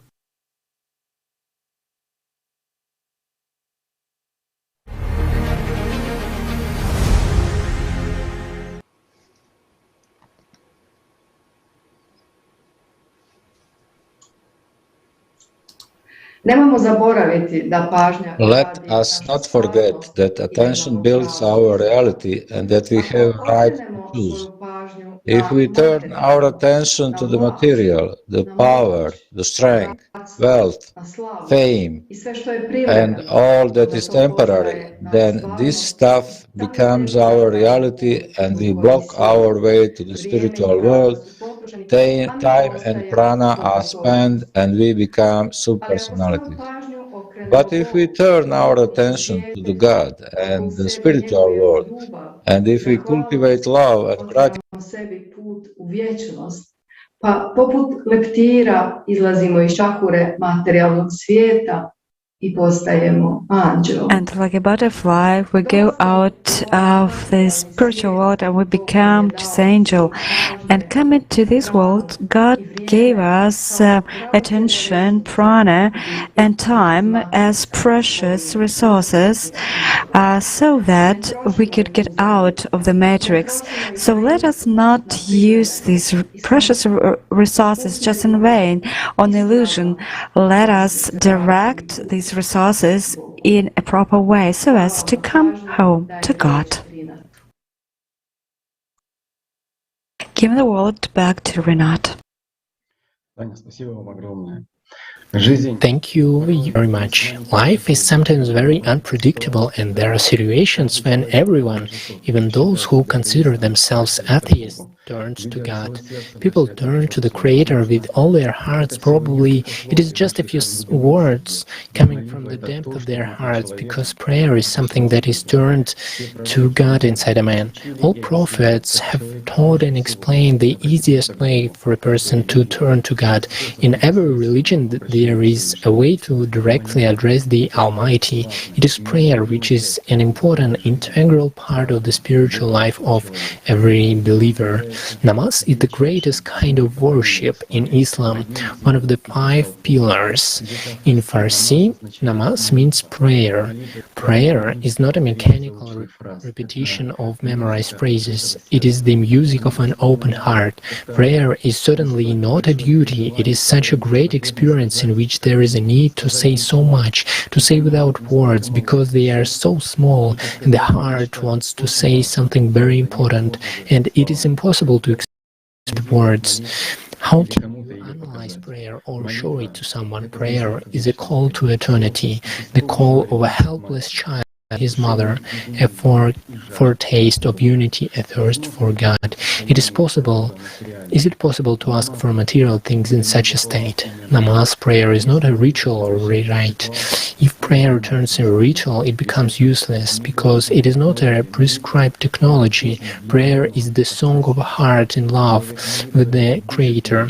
Let us not forget that attention builds our reality and that we have right to choose. If we turn our attention to the material, the power, the strength, wealth, fame, and all that is temporary, then this stuff becomes our reality and we block our way to the spiritual world. Time and prana are spent and we become subpersonalities. But if we turn our attention to the God and the spiritual world, and if we cultivate love and gratitude, sebi put u vječnost, pa poput leptira izlazimo iz šahure materijalnog svijeta i postajemo anđelom. And like a butterfly, we go out of the spiritual world and we become this angel. And coming to this world, God gave us attention, prana, and time as precious resources so that we could get out of the matrix. So let us not use these precious resources just in vain, on illusion. Let us direct these resources in a proper way so as to come home to God. Give the word back to Renat. Thank you very much. Life is sometimes very unpredictable, and there are situations when everyone, even those who consider themselves atheists, turns to God. People turn to the Creator with all their hearts. Probably it is just a few words coming from the depth of their hearts, because prayer is something that is turned to God inside a man. All prophets have taught and explained the easiest way for a person to turn to God. In every religion there is a way to directly address the Almighty. It is prayer, which is an important integral part of the spiritual life of every believer. Namaz is the greatest kind of worship in Islam, one of the 5 pillars. In Farsi, namaz means prayer. Prayer is not a mechanical repetition of memorized phrases. It is the music of an open heart. Prayer is certainly not a duty. It is such a great experience in which there is a need to say so much, to say without words, because they are so small, and the heart wants to say something very important, and it is impossible to express words. How can you analyze prayer or show it to someone? Prayer is a call to eternity, the call of a helpless child, his mother, a foretaste of unity, a thirst for God. Is it possible to ask for material things in such a state? Namaz, prayer, is not a ritual or a rite. If prayer turns a ritual, it becomes useless, because it is not a prescribed technology. Prayer is the song of a heart in love with the Creator.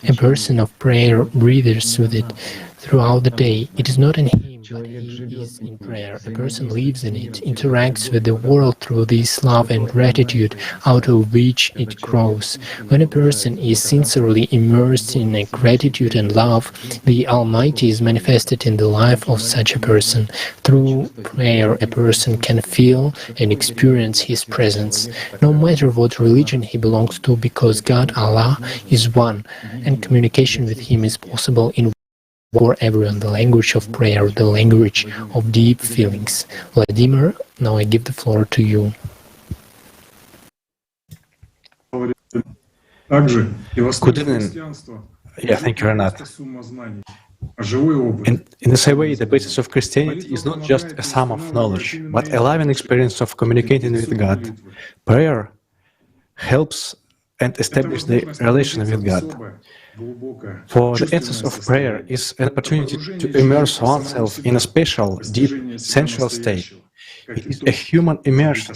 A person of prayer breathes with it throughout the day. It is not an hymn, but he is in prayer. A person lives in it, interacts with the world through this love and gratitude, out of which it grows. When a person is sincerely immersed in a gratitude and love, the Almighty is manifested in the life of such a person. Through prayer, a person can feel and experience His presence, no matter what religion he belongs to, because God, Allah, is one, and communication with Him is possible in for everyone, the language of prayer, the language of deep feelings. Vladimir, now I give the floor to you. Good evening. Yeah, thank you, Renat. In the same way, the basis of Christianity is not just a sum of knowledge, but a living experience of communicating with God. Prayer helps and establishes the relation with God. For the essence of prayer is an opportunity to immerse oneself in a special, deep, sensual state. It is a human immersion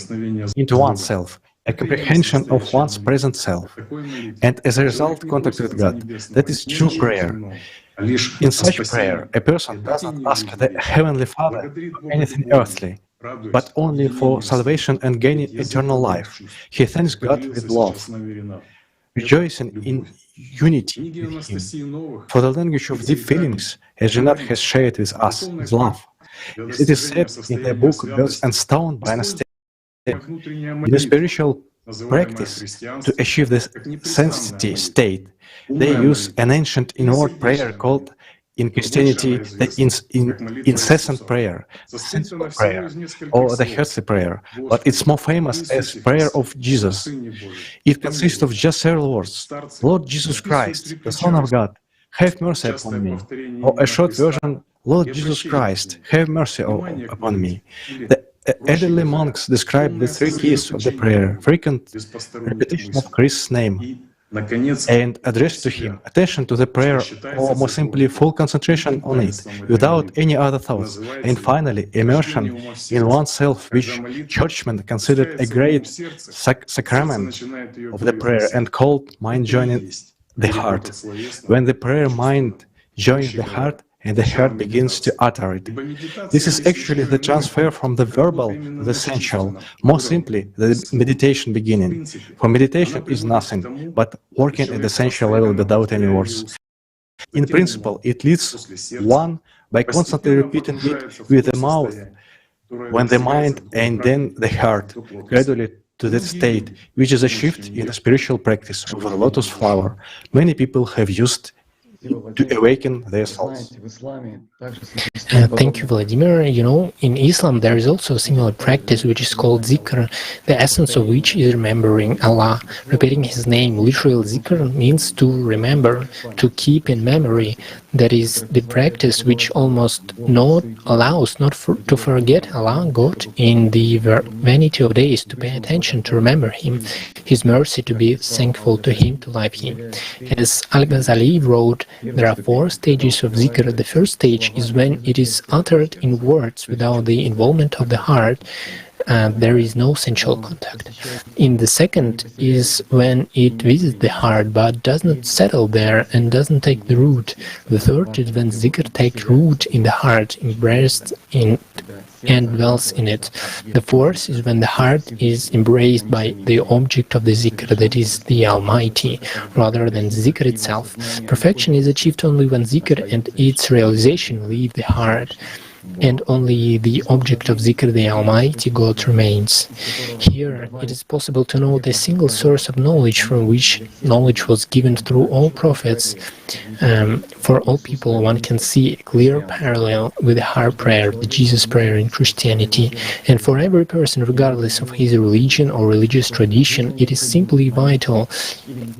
into oneself, a comprehension of one's present self, and as a result, contact with God. That is true prayer. In such prayer, a person does not ask the Heavenly Father for anything earthly, but only for salvation and gaining eternal life. He thanks God with love, rejoicing in unity with Him. For the language of deep feelings, as Renat has shared with us, is love. It is said in the book Birds and Stone by Anastasia. In the spiritual practice, to achieve this sensitivity state, they use an ancient inward prayer called in Christianity the incessant prayer, the sensual prayer, or the heartly prayer, but it's more famous as prayer of Jesus. It consists of just several words: Lord Jesus Christ, the Son of God, have mercy upon me, or a short version: Lord Jesus Christ, have mercy upon me. The elderly monks describe the 3 keys of the prayer: frequent repetition of Christ's name, and address to Him, attention to the prayer, or more simply, full concentration on it, without any other thoughts, and finally, immersion in oneself, which churchmen considered a great sacrament of the prayer and called mind joining the heart. When the prayer mind joins the heart, and the heart begins to utter it. This is actually the transfer from the verbal to the sensual, more simply, the meditation beginning. For meditation is nothing but working at the sensual level without any words. In principle, it leads one by constantly repeating it with the mouth, when the mind and then the heart, gradually to that state, which is a shift in the spiritual practice of the lotus flower. Many people have used to awaken their souls. Thank you, Vladimir. You know, in Islam there is also a similar practice which is called zikr, the essence of which is remembering Allah. Repeating His name, literal zikr, means to remember, to keep in memory. That is the practice which almost not allows to forget Allah, God, in the vanity of days, to pay attention, to remember Him, His mercy, to be thankful to Him, to love Him. As Al-Ghazali wrote, there are 4 stages of zikr. The first stage is when it is uttered in words without the involvement of the heart. There is no sensual contact. In the second is when it visits the heart but does not settle there and doesn't take the root. The third is when zikr takes root in the heart, embraced in and dwells in it. The fourth is when the heart is embraced by the object of the zikr, that is the Almighty, rather than zikr itself. Perfection is achieved only when zikr and its realization leave the heart, and only the object of zikr, the Almighty God, remains. Here it is possible to know the single source of knowledge from which knowledge was given through all prophets. For all people, one can see a clear parallel with the heart prayer, the Jesus prayer in Christianity, and for every person, regardless of his religion or religious tradition, it is simply vital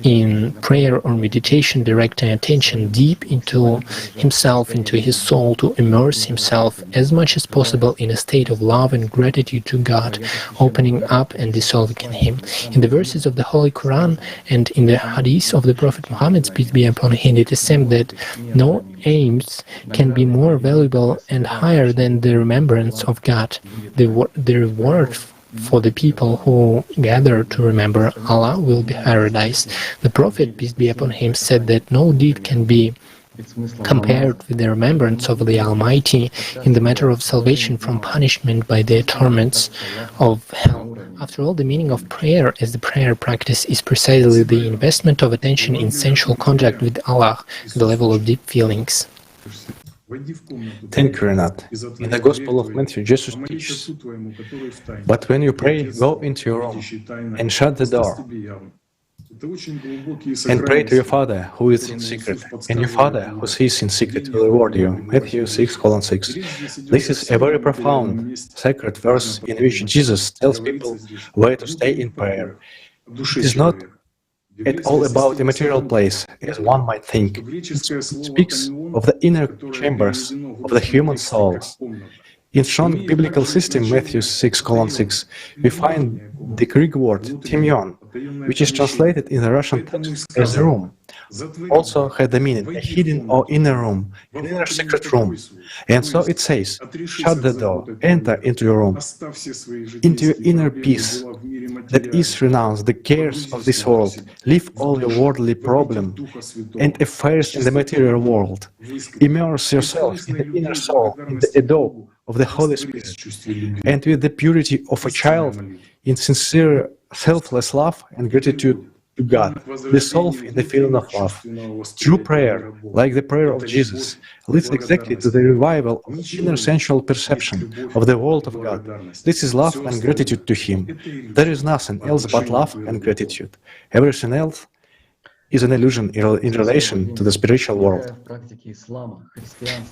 in prayer or meditation directing attention deep into himself, into his soul, to immerse himself as much as possible in a state of love and gratitude to God, opening up and dissolving in Him. In the verses of the Holy Quran and in the Hadith of the Prophet Muhammad, peace be upon him, it is said that no aims can be more valuable and higher than the remembrance of God. The reward for the people who gather to remember Allah will be paradise. The Prophet, peace be upon him, said that no deed can be compared with the remembrance of the Almighty in the matter of salvation from punishment by the torments of hell. After all, the meaning of prayer as the prayer practice is precisely the investment of attention in sensual contact with Allah at the level of deep feelings. Thank you, Renat. In the Gospel of Matthew, Jesus teaches, "But when you pray, go into your room and shut the door, and pray to your Father who is in secret, and your Father who sees in secret will reward you." Matthew 6:6. This is a very profound, sacred verse in which Jesus tells people where to stay in prayer. It is not at all about a material place, as one might think. It speaks of the inner chambers of the human souls. In strong biblical system, Matthew 6:6, we find the Greek word timion, which is translated in the Russian text as room, also had the meaning a hidden or inner room, an inner secret room. And so it says, shut the door, enter into your room, into your inner peace, that is, renounce the cares of this world, leave all your worldly problems and affairs in the material world, immerse yourself in the inner soul, in the adobe of the Holy Spirit, and with the purity of a child, in sincere, selfless love and gratitude to God, dissolve in the feeling of love. True prayer, like the prayer of Jesus, leads exactly to the revival of inner sensual perception of the world of God. This is love and gratitude to Him. There is nothing else but love and gratitude. Everything else is an illusion in relation to the spiritual world.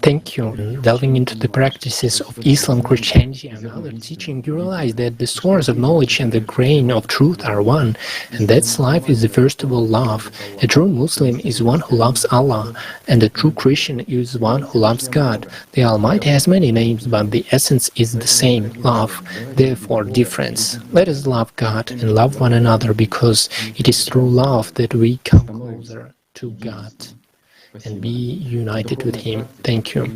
Thank you. Delving into the practices of Islam, Christianity, and other teaching, you realize that the source of knowledge and the grain of truth are one, and that's life is the first of all love. A true Muslim is one who loves Allah, and a true Christian is one who loves God. The Almighty has many names, but the essence is the same, love, therefore difference. Let us love God and love one another, because it is through love that we come closer to God and be united with Him. Thank you.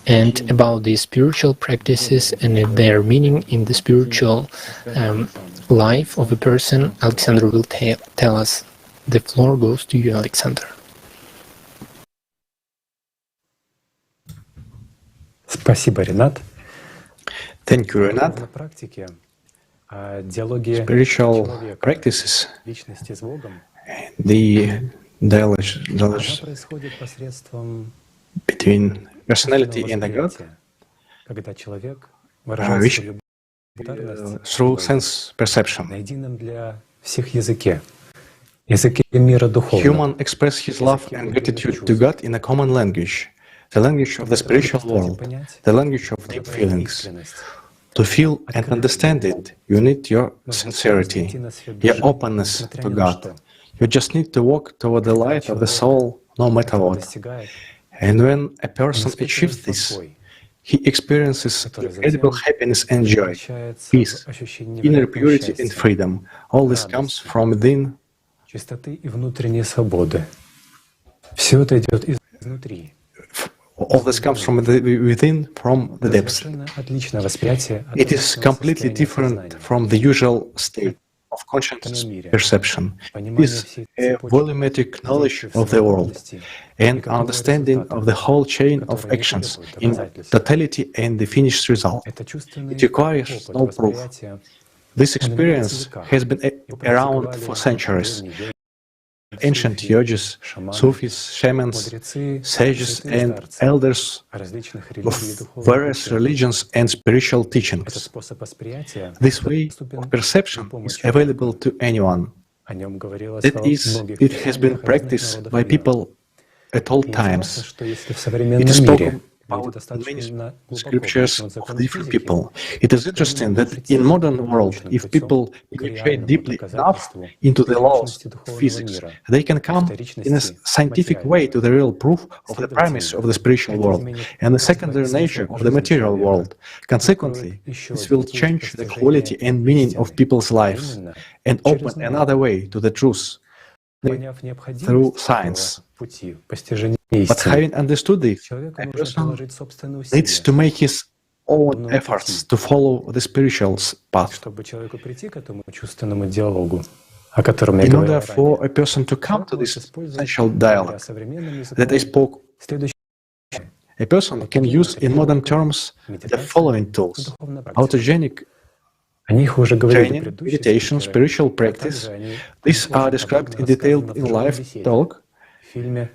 And about the spiritual practices and their meaning in the spiritual life of a person, Alexander will tell us. The floor goes to you, Alexander. Спасибо, Ренат. Thank you, Renat. Spiritual practices, the dialogue between personality and the God, which through sense perception. Human express his love and gratitude to God in a common language, the language of the spiritual world, the language of deep feelings. To feel and understand it, you need your sincerity, your openness to God. You just need to walk toward the light of the soul, no matter what. And when a person achieves this, he experiences incredible happiness and joy, peace, inner purity and freedom. All this comes from within. All this comes from within, from the depths. It is completely different from the usual state of consciousness perception. It is a volumetric knowledge of the world and understanding of the whole chain of actions in totality and the finished result. It requires no proof. This experience has been around for centuries. Ancient yogis, Sufis, shamans, sages and elders of various religions and spiritual teachings. This way of perception is available to anyone. That is, it has been practiced by people at all times. It is spoken about in many scriptures of different people. It is interesting that in modern world, if people penetrate deeply enough into the laws of physics, they can come in a scientific way to the real proof of the premise of the spiritual world and the secondary nature of the material world. Consequently, this will change the quality and meaning of people's lives and open another way to the truth through science. But having understood this, a person needs to make his own efforts to follow the spiritual path. In order for a person to come to this essential dialogue that I spoke, a person can use in modern terms the following tools: autogenic training, meditation, spiritual practice. These are described in detail in live talk. The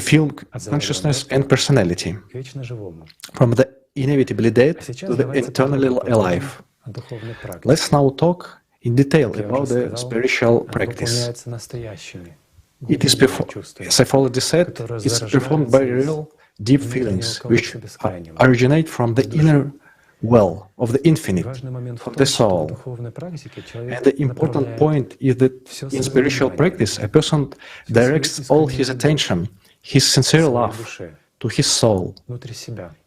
film Consciousness and Personality, from the inevitably dead to the eternally alive. Let's now talk in detail about the spiritual practice. It is, as I've already said, it's performed by real, deep feelings, which originate from the inner well of the infinite, from the soul. And the important point is that in spiritual practice, a person directs all his attention, his sincere love, to his soul,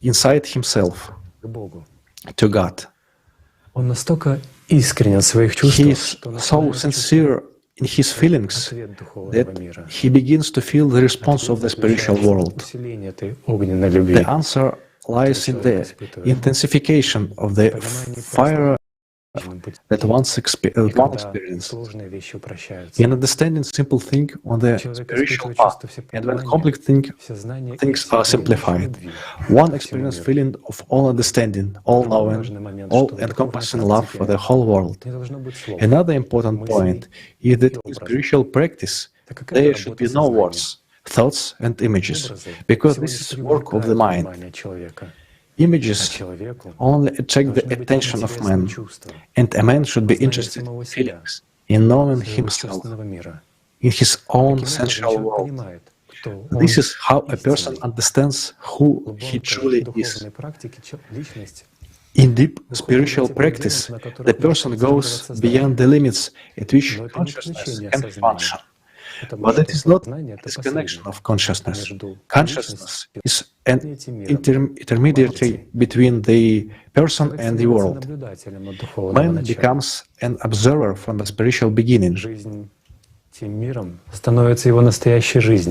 inside himself, to God. He is so sincere in his feelings that he begins to feel the response of the spiritual world. The answer lies in the intensification of the fire that one experienced, in understanding simple things on the spiritual path, and when complex things are simplified. One experiences feeling of all understanding, all knowing, all encompassing love for the whole world. Another important point is that in spiritual practice there should be no words, thoughts and images, because this is work of the mind. Images only attract the attention of man, and a man should be interested in feelings, in knowing himself. in his own sensual world. This is how a person understands who he truly is. In deep spiritual practice, the person goes beyond the limits at which consciousness can function. But it is not a disconnection of consciousness. Consciousness is an intermediary between the person and the world. Man becomes an observer from the spiritual beginning.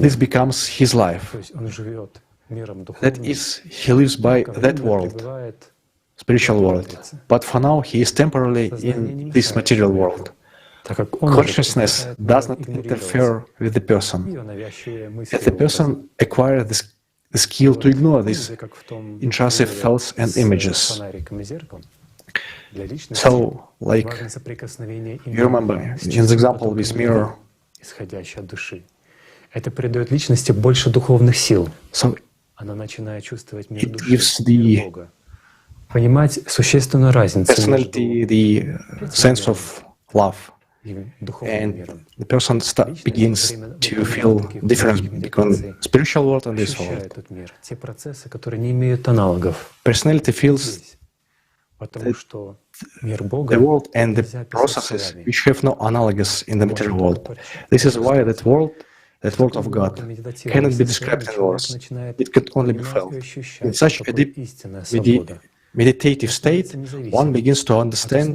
This becomes his life. That is, he lives by that world, spiritual world. But for now, he is temporarily in this material world. Consciousness does not interfere with the person. As the person acquires the skill to ignore these intrusive thoughts and images. So, like, you remember, in the example with mirror, so it gives the personality the sense of love. And the person begins to feel difference between spiritual world and this world. Personality feels the world and the processes which have no analogus in the material world. This is why that world of God, cannot be described in words. It can only be felt. In such a deep meditative state, one begins to understand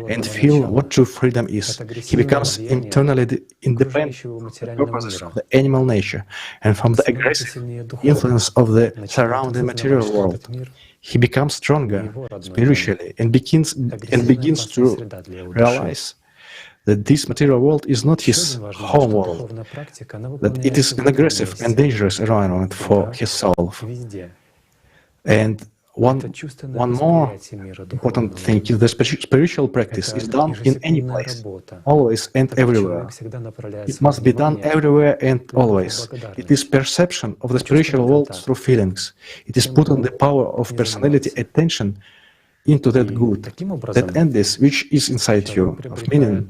and feel what true freedom is. He becomes internally independent from the purposes of the animal nature and from the aggressive influence of the surrounding material world. He becomes stronger spiritually and begins to realize that this material world is not his home world, that it is an aggressive and dangerous environment for his soul. And one more important thing is the spiritual practice is done in any place, always and everywhere. It must be done everywhere and always. It is perception of the spiritual world through feelings. It is put on the power of personality attention into that good, that endless which is inside you, of meaning,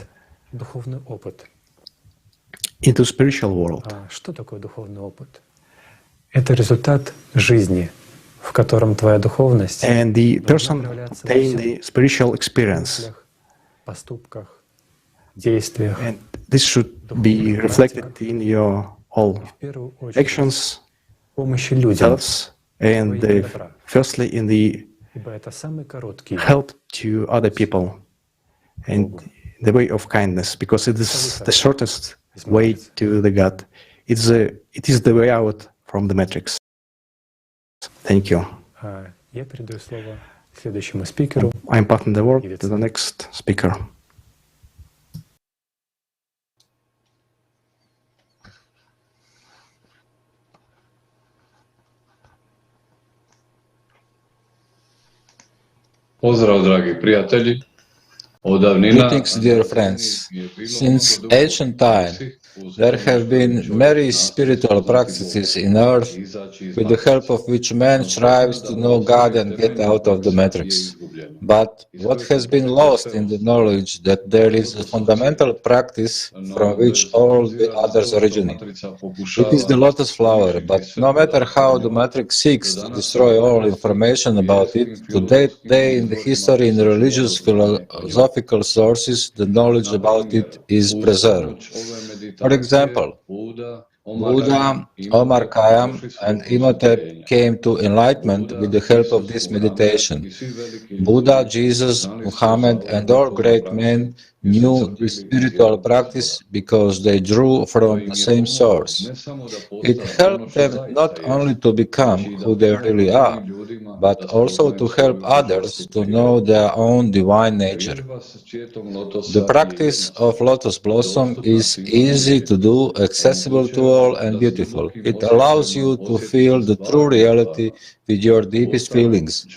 into spiritual world. Это результат жизни, в котором твоя духовность, and the person obtain the spiritual experience, поступках, действиях, and this should be reflected in your all actions, thoughts, and firstly in the help to other people and the way of kindness, because it is the shortest way to the God. It is the way out from the matrix. Thank you. Я передаю слово следующему спикеру. I'm passing the word to the next speaker. Pozdrav, dragi prijatelji. Greetings, dear friends. Since ancient time, there have been many spiritual practices in earth with the help of which man strives to know God and get out of the matrix. But what has been lost in the knowledge that there is a fundamental practice from which all the others originate? It is the lotus flower, but no matter how the matrix seeks to destroy all information about it, to that day in the history and religious philosophical sources, the knowledge about it is preserved. For example, Buddha, Omar Khayyam, and Imhotep came to enlightenment with the help of this meditation. Buddha, Jesus, Muhammad, and all great men knew this spiritual practice because they drew from the same source. It helped them not only to become who they really are, but also to help others to know their own divine nature. The practice of lotus blossom is easy to do, accessible to all, and beautiful. It allows you to feel the true reality with your deepest feelings.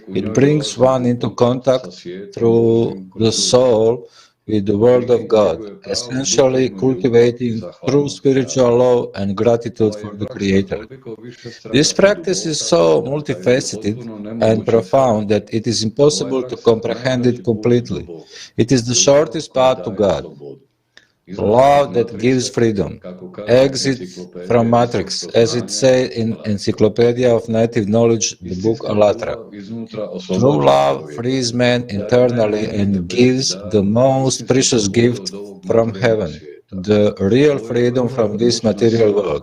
It brings one into contact through the soul with the Word of God, essentially cultivating true spiritual love and gratitude for the Creator. This practice is so multifaceted and profound that it is impossible to comprehend it completely. It is the shortest path to God. love that gives freedom, exit from matrix, as it says in Encyclopedia of Native Knowledge, the book Alatra. True love frees man internally and gives the most precious gift from heaven, the real freedom from this material world.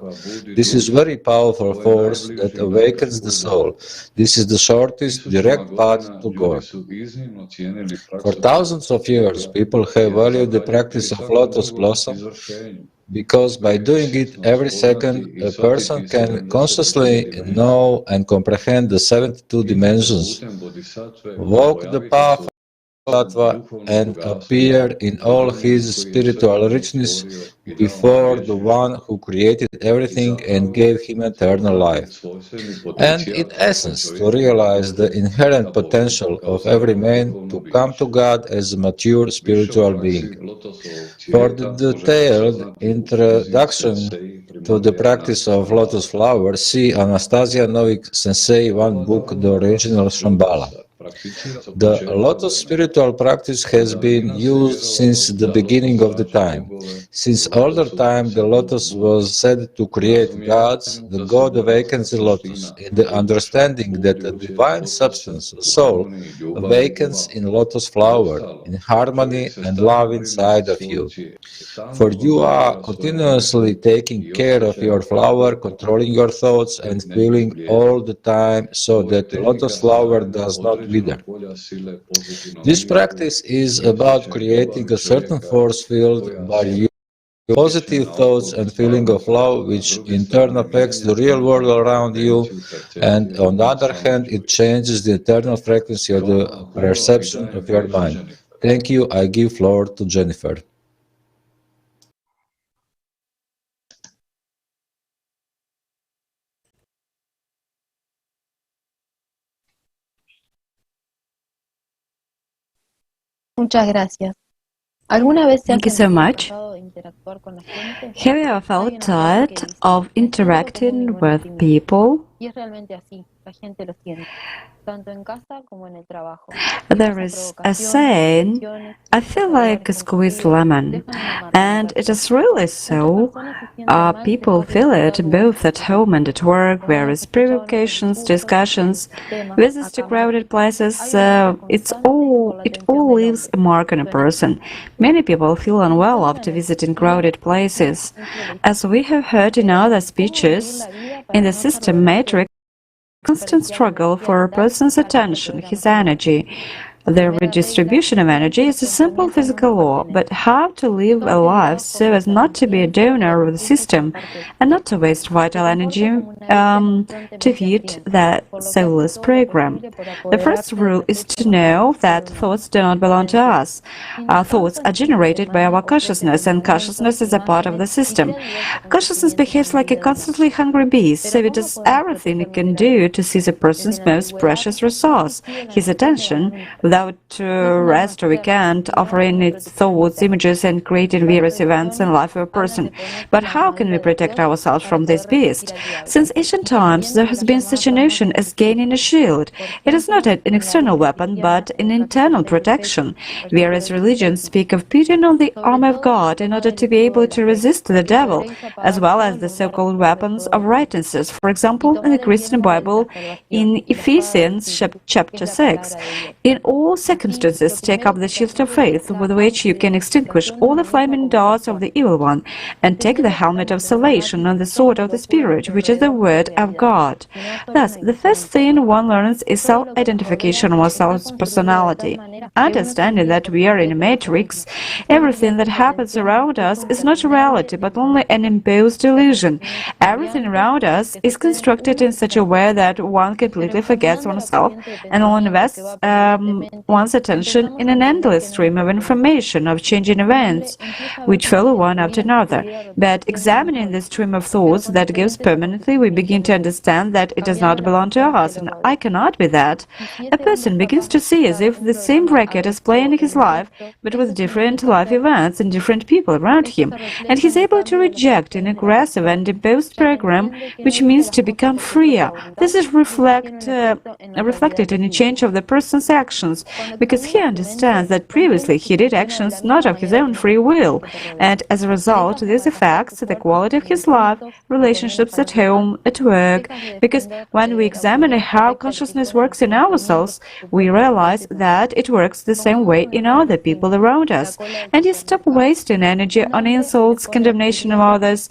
This is very powerful force that awakens the soul. This is the shortest direct path to God. For thousands of years, people have valued the practice of lotus blossom because by doing it every second, a person can consciously know and comprehend the 72 dimensions, walk the path Sattva and appear in all his spiritual richness before the one who created everything and gave him eternal life. And in essence, to realize the inherent potential of every man to come to God as a mature spiritual being. For the detailed introduction to the practice of lotus flower, see Anastasia Novik Sensei One Book, The Original Shambhala. The lotus spiritual practice has been used since the beginning of the time. Since older time, the lotus was said to create gods. The god awakens the lotus in the understanding that the divine substance, soul, awakens in lotus flower, in harmony and love inside of you. For you are continuously taking care of your flower, controlling your thoughts and feeling all the time so that the lotus flower does not wither. This practice is about creating a certain force field by your positive thoughts and feeling of love, which in turn affects the real world around you, and on the other hand, it changes the internal frequency of the perception of your mind. Thank you. I give floor to Jennifer. Muchas gracias. Thank you so much. Have you ever felt tired of interacting with people? There is a saying, I feel like a squeezed lemon, and it is really so. People feel it both at home and at work, various provocations, discussions, visits to crowded places, it all leaves a mark on a person. Many people feel unwell after visiting crowded places. As we have heard in other speeches, in the system matrix, constant struggle for a person's attention, his energy. The redistribution of energy is a simple physical law, but how to live a life so as not to be a donor of the system and not to waste vital energy to feed that soulless program. The first rule is to know that thoughts do not belong to us. Our thoughts are generated by our consciousness, and consciousness is a part of the system. Consciousness behaves like a constantly hungry beast, so it does everything it can do to seize a person's most precious resource, his attention, without rest or weekend, offering its thoughts, images, and creating various events in the life of a person. But how can we protect ourselves from this beast? Since ancient times, there has been such a notion as gaining a shield. It is not an external weapon, but an internal protection. Various religions speak of putting on the armor of God in order to be able to resist the devil, as well as the so-called weapons of righteousness. For example, in the Christian Bible, in Ephesians chapter 6, in all circumstances, take up the shield of faith, with which you can extinguish all the flaming darts of the evil one, and take the helmet of salvation and the sword of the Spirit, which is the word of God. Thus, the first thing one learns is self-identification or self-personality. Understanding that we are in a matrix, everything that happens around us is not a reality, but only an imposed illusion. Everything around us is constructed in such a way that one completely forgets oneself and only invests one's attention in an endless stream of information, of changing events, which follow one after another. But examining the stream of thoughts that goes permanently, we begin to understand that it does not belong to us, and I cannot be that. A person begins to see as if the same racket is playing his life, but with different life events and different people around him, and he's able to reject an aggressive and imposed program, which means to become freer. This is reflected in a change of the person's actions, because he understands that previously he did actions not of his own free will, and as a result, this affects the quality of his life, relationships at home, at work, because when we examine how consciousness works in ourselves, we realize that it works the same way in other people around us, and you stop wasting energy on insults, condemnation of others,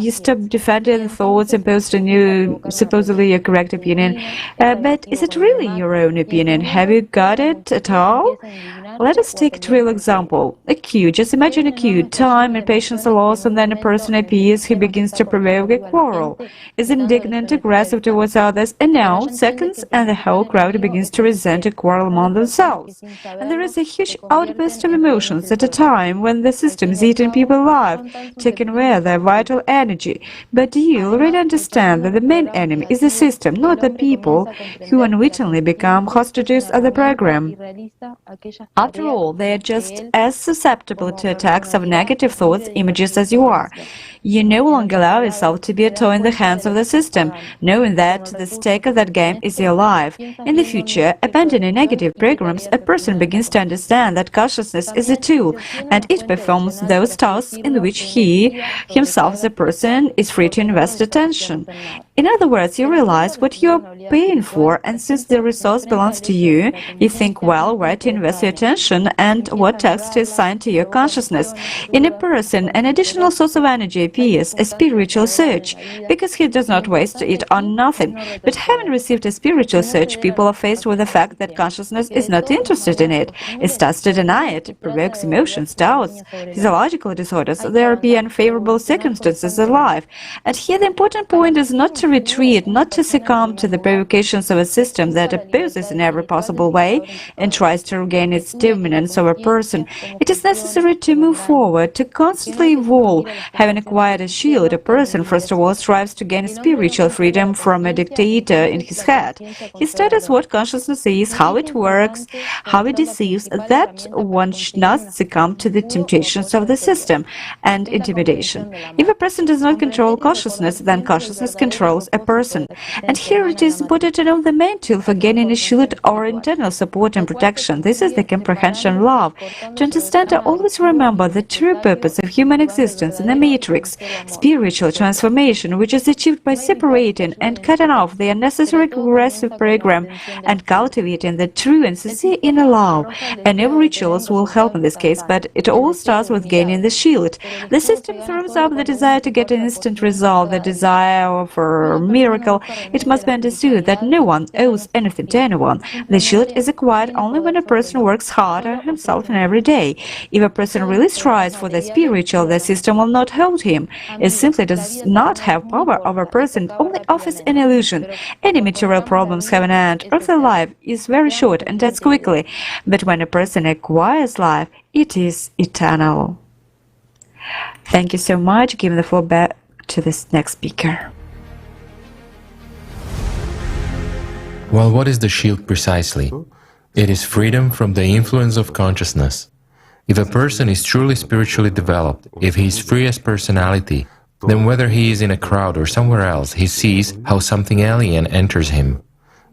you stop defending the thoughts imposed on you, supposedly your correct opinion. But is it really your own opinion? Have you got it at all? Let us take a real example. A queue. Just imagine a queue. Time and patience are lost, and then a person appears who begins to provoke a quarrel, is indignant, aggressive towards others, and now, seconds, and the whole crowd begins to resent a quarrel among themselves. And there is a huge outburst of emotions at a time when the system is eating people alive, taking away their vital energy. But do you already understand that the main enemy is the system, not the people, who unwittingly become hostages of the program? After all, they are just as susceptible to attacks of negative thoughts, images as you are. You no longer allow yourself to be a toy in the hands of the system, knowing that the stake of that game is your life. In the future, abandoning negative programs, a person begins to understand that consciousness is a tool, and it performs those tasks in which he, himself as a person, is free to invest attention. In other words, you realize what you are paying for, and since the resource belongs to you, you think well where to invest your attention and what tasks to assign to your consciousness. In a person, an additional source of energy appears, a spiritual surge, because he does not waste it on nothing. But having received a spiritual surge, people are faced with the fact that consciousness is not interested in it. It starts to deny it, it provokes emotions, doubts, physiological disorders. There be unfavorable circumstances in life. And here the important point is not to retreat, not to succumb to the provocations of a system that opposes in every possible way and tries to regain its dominance over a person. It is necessary to move forward, to constantly evolve. Having acquired a shield, a person first of all strives to gain spiritual freedom from a dictator in his head. He studies what consciousness is, how it works, how it deceives, that one should not succumb to the temptations of the system and intimidation. If a person does not control consciousness, then consciousness controls a person. And here it is important to know the main tool for gaining a shield or internal support and protection. This is the comprehension of love. To understand and always remember the true purpose of human existence in the matrix, spiritual transformation, which is achieved by separating and cutting off the unnecessary aggressive program and cultivating the true and sincere inner love. And every rituals will help in this case, but it all starts with gaining the shield. The system throws up the desire to get an instant result, the desire for a miracle. It must be understood that no one owes anything to anyone. The shield is acquired only when a person works hard on himself every day. If a person really strives for the spiritual, the system will not hold him. It simply does not have power over a person, only offers an illusion. Any material problems have an end. Earthly life is very short and ends quickly, but when a person acquires life, it is eternal. Thank you so much. Give the floor back to this next speaker. Well, what is the shield precisely? It is freedom from the influence of consciousness. If a person is truly spiritually developed, if he is free as personality, then whether he is in a crowd or somewhere else, he sees how something alien enters him.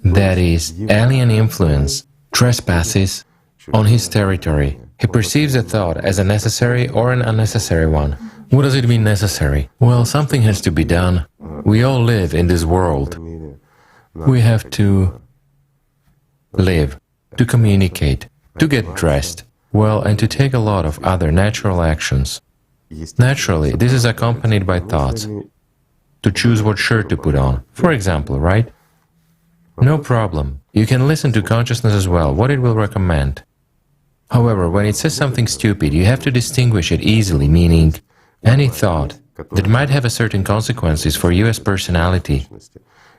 That is, alien influence trespasses on his territory. He perceives a thought as a necessary or an unnecessary one. What does it mean necessary? Well, something has to be done. We all live in this world. We have to live, to communicate, to get dressed, well, and to take a lot of other natural actions. Naturally, this is accompanied by thoughts, to choose what shirt to put on, for example, right? No problem. You can listen to consciousness as well, what it will recommend. However, when it says something stupid, you have to distinguish it easily, meaning any thought that might have a certain consequences for you as personality.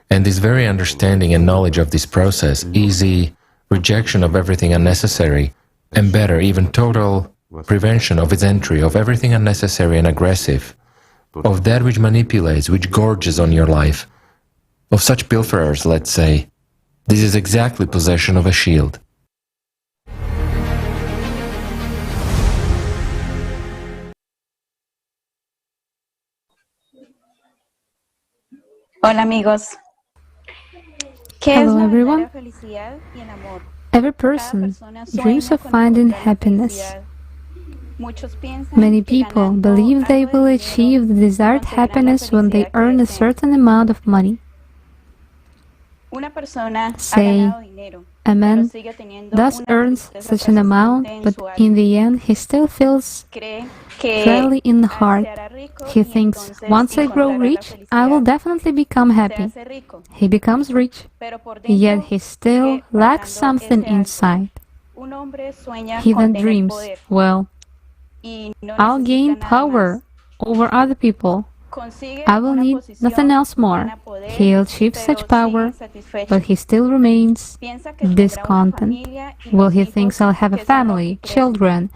And this very understanding and knowledge of this process, easy rejection of everything unnecessary, and better, even total prevention of its entry of everything unnecessary and aggressive, of that which manipulates, which gorges on your life, of such pilferers, let's say. This is exactly possession of a shield. Hola amigos. Hello everyone. Every person dreams of finding happiness. Many people believe they will achieve the desired happiness when they earn a certain amount of money. Say, a man thus earns such an amount, but in the end he still feels dryly in the heart. He thinks, once I grow rich, I will definitely become happy. He becomes rich, yet he still lacks something inside. He then dreams, well, I'll gain power over other people. I will need nothing else more. He achieves such power, but he still remains discontent. Well, he thinks I'll have a family, children,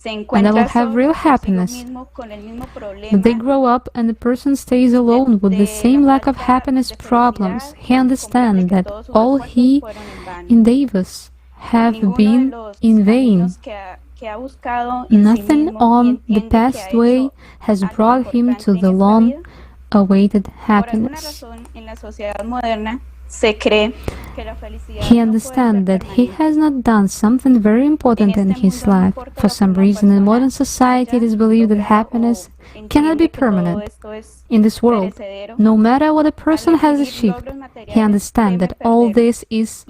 and I will have real happiness. But they grow up and the person stays alone with the same lack of happiness problems. He understands that all he endeavors have been in vain. Nothing on the past way has brought him to the long-awaited happiness. He understands that he has not done something very important in his life. For some reason, in modern society, it is believed that happiness cannot be permanent. In this world, no matter what a person has achieved, he understands that all this is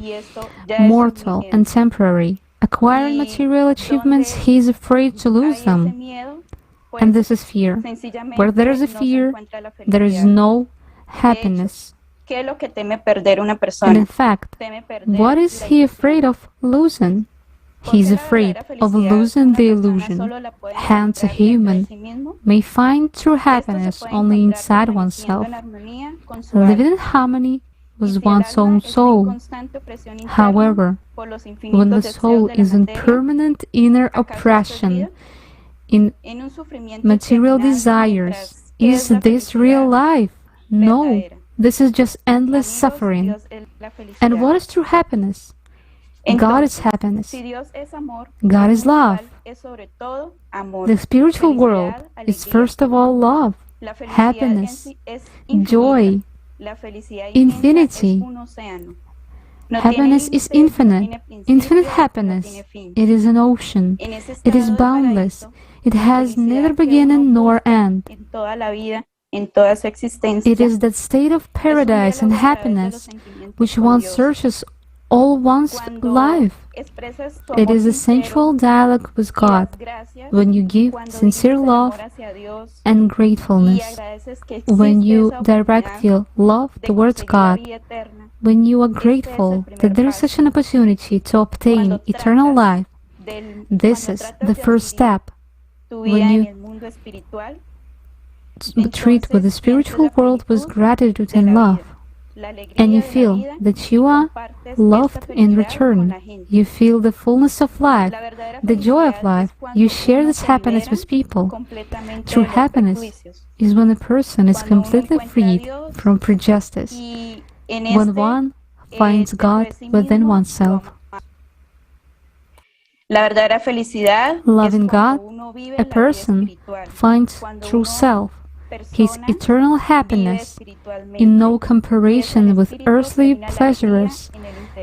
mortal and temporary. Acquiring material achievements, he is afraid to lose them. And this is fear. Where there is a fear, there is no happiness. And in fact, what is he afraid of losing? He is afraid of losing the illusion. Hence, a human may find true happiness only inside oneself. Living in harmony with one's own soul. However, when the soul is in permanent inner oppression, in material desires, is this real life? No, this is just endless suffering. And what is true happiness? God is happiness. God is love. The spiritual world is first of all love, happiness, joy, infinity. Happiness is infinite, infinite happiness. It is an ocean. It is boundless. It has neither beginning nor end. It is that state of paradise and happiness which one searches all one's life. It is a sensual dialogue with God when you give sincere love and gratefulness, when you direct your love towards God, when you are grateful that there is such an opportunity to obtain eternal life. This is the first step. When you treat with the spiritual world with gratitude and love, and you feel that you are loved in return. You feel the fullness of life, the joy of life. You share this happiness with people. True happiness is when a person is completely freed from prejudice, when one finds God within oneself. Loving God, a person finds true self, his eternal happiness, in no comparison with earthly pleasures,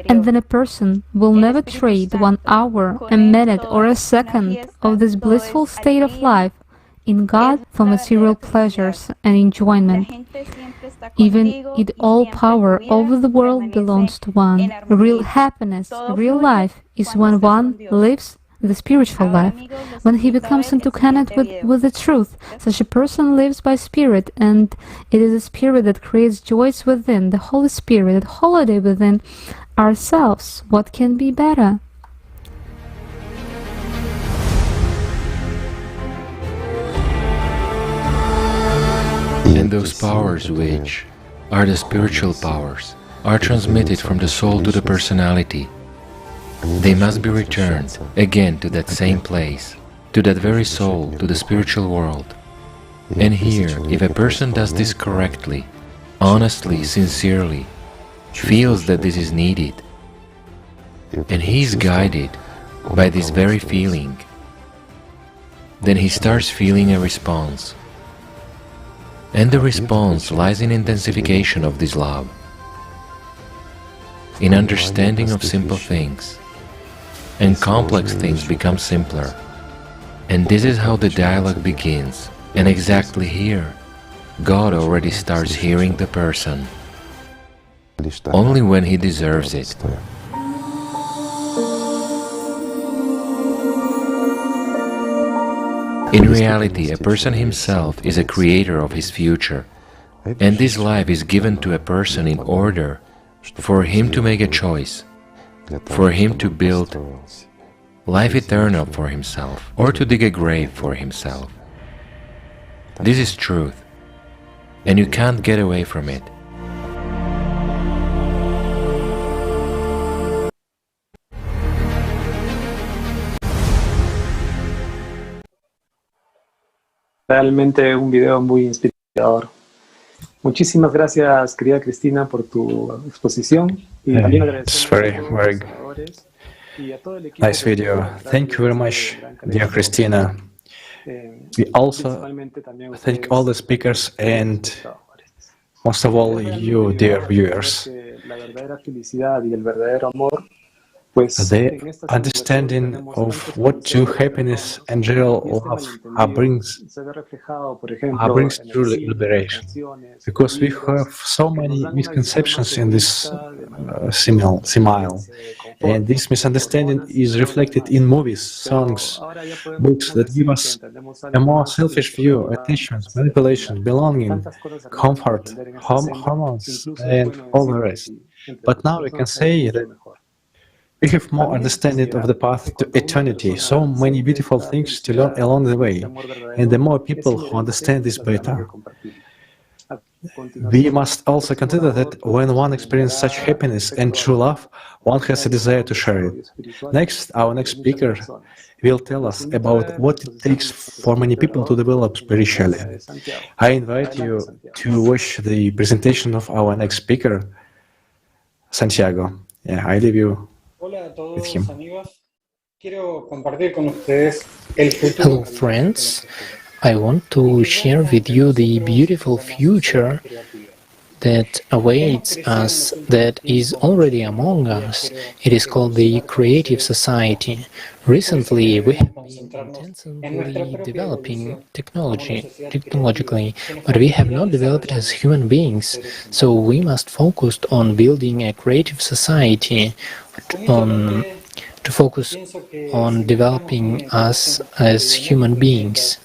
and then a person will never trade 1 hour, a minute, or a second of this blissful state of life in God for material pleasures and enjoyment. Even if all power over the world belongs to one, real happiness, real life, is when one lives the spiritual life. When he becomes into contact with the truth, such a person lives by spirit, and it is a spirit that creates joys within, the Holy Spirit, that holiday within ourselves. What can be better? And those powers which are the spiritual powers are transmitted from the soul to the personality. They must be returned again to that same place, to that very soul, to the spiritual world. And here, if a person does this correctly, honestly, sincerely, feels that this is needed, and he is guided by this very feeling, then he starts feeling a response. And the response lies in intensification of this love, in understanding of simple things, and complex things become simpler. And this is how the dialogue begins. And exactly here, God already starts hearing the person, only when he deserves it. In reality, a person himself is a creator of his future, and this life is given to a person in order for him to make a choice, for him to build life eternal for himself, or to dig a grave for himself. This is truth, and you can't get away from it. Realmente un video muy inspirador. Muchísimas gracias, querida Cristina, por tu exposición. Y también It's very nice video. Thank you very much, dear Christina. We also thank all the speakers and most of all you, dear viewers. The understanding of what true happiness and real love brings true liberation. Because we have so many misconceptions in this simile, and this misunderstanding is reflected in movies, songs, books that give us a more selfish view, attachment, manipulation, belonging, comfort, hormones, and all the rest. But now we can say that we have more understanding of the path to eternity, so many beautiful things to learn along the way, and the more people who understand this better. We must also consider that when one experiences such happiness and true love, one has a desire to share it. Next, our next speaker will tell us about what it takes for many people to develop spiritually. I invite you to watch the presentation of our next speaker, Santiago. Yeah, I leave you with him. Hello friends, I want to share with you the beautiful future that awaits us, that is already among us. It is called the Creative Society. Recently we have been intensively developing technologically, but we have not developed as human beings, so we must focus on building a creative society, to focus on developing us as human beings.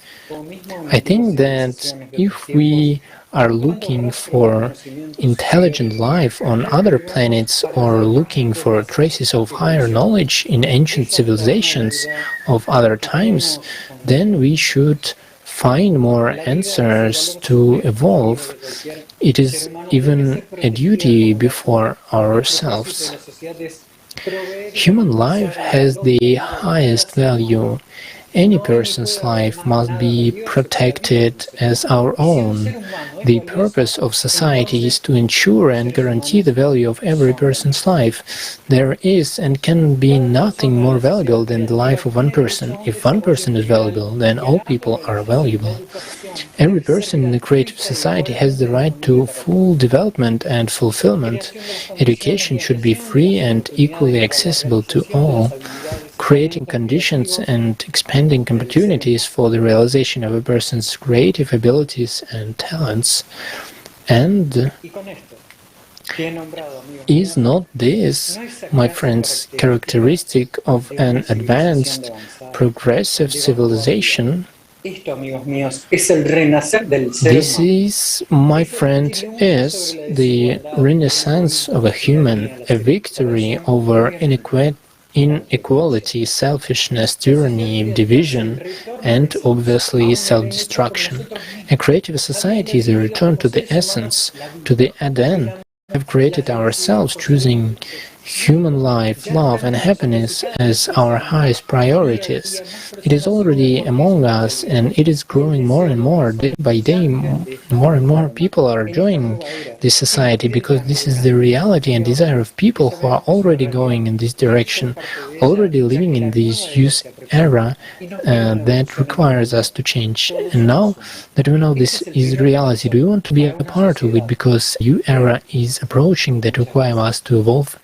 I think that if we are looking for intelligent life on other planets or looking for traces of higher knowledge in ancient civilizations of other times, then we should find more answers to evolve. It is even a duty before ourselves. Human life has the highest value. Any person's life must be protected as our own. The purpose of society is to ensure and guarantee the value of every person's life. There is and can be nothing more valuable than the life of one person. If one person is valuable, then all people are valuable. Every person in the creative society has the right to full development and fulfillment. Education should be free and equally accessible to all, creating conditions and expanding opportunities for the realization of a person's creative abilities and talents. And is not this, my friends, characteristic of an advanced, progressive civilization? This is, my friend, is the renaissance of a human, a victory over inequality, selfishness, tyranny, division, and obviously self-destruction. A creative society is a return to the essence, to the Eden. We have created ourselves, choosing human life, love and happiness as our highest priorities. It is already among us and it is growing more and more. Day by day, more and more people are joining this society because this is the reality and desire of people who are already going in this direction, already living in this youth era that requires us to change. And now that we know this is reality, we want to be a part of it because new era is approaching that requires us to evolve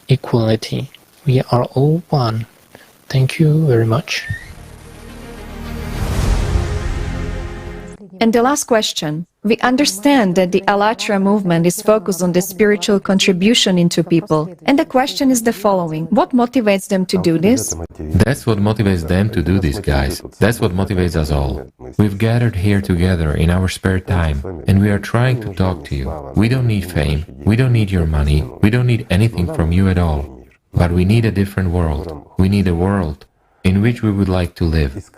equality. We are all one. Thank you very much. And the last question. We understand that the Alatra movement is focused on the spiritual contribution into people. And the question is the following. What motivates them to do this? That's what motivates them to do this, guys. That's what motivates us all. We've gathered here together in our spare time, and we are trying to talk to you. We don't need fame. We don't need your money. We don't need anything from you at all. But we need a different world. We need a world in which we would like to live,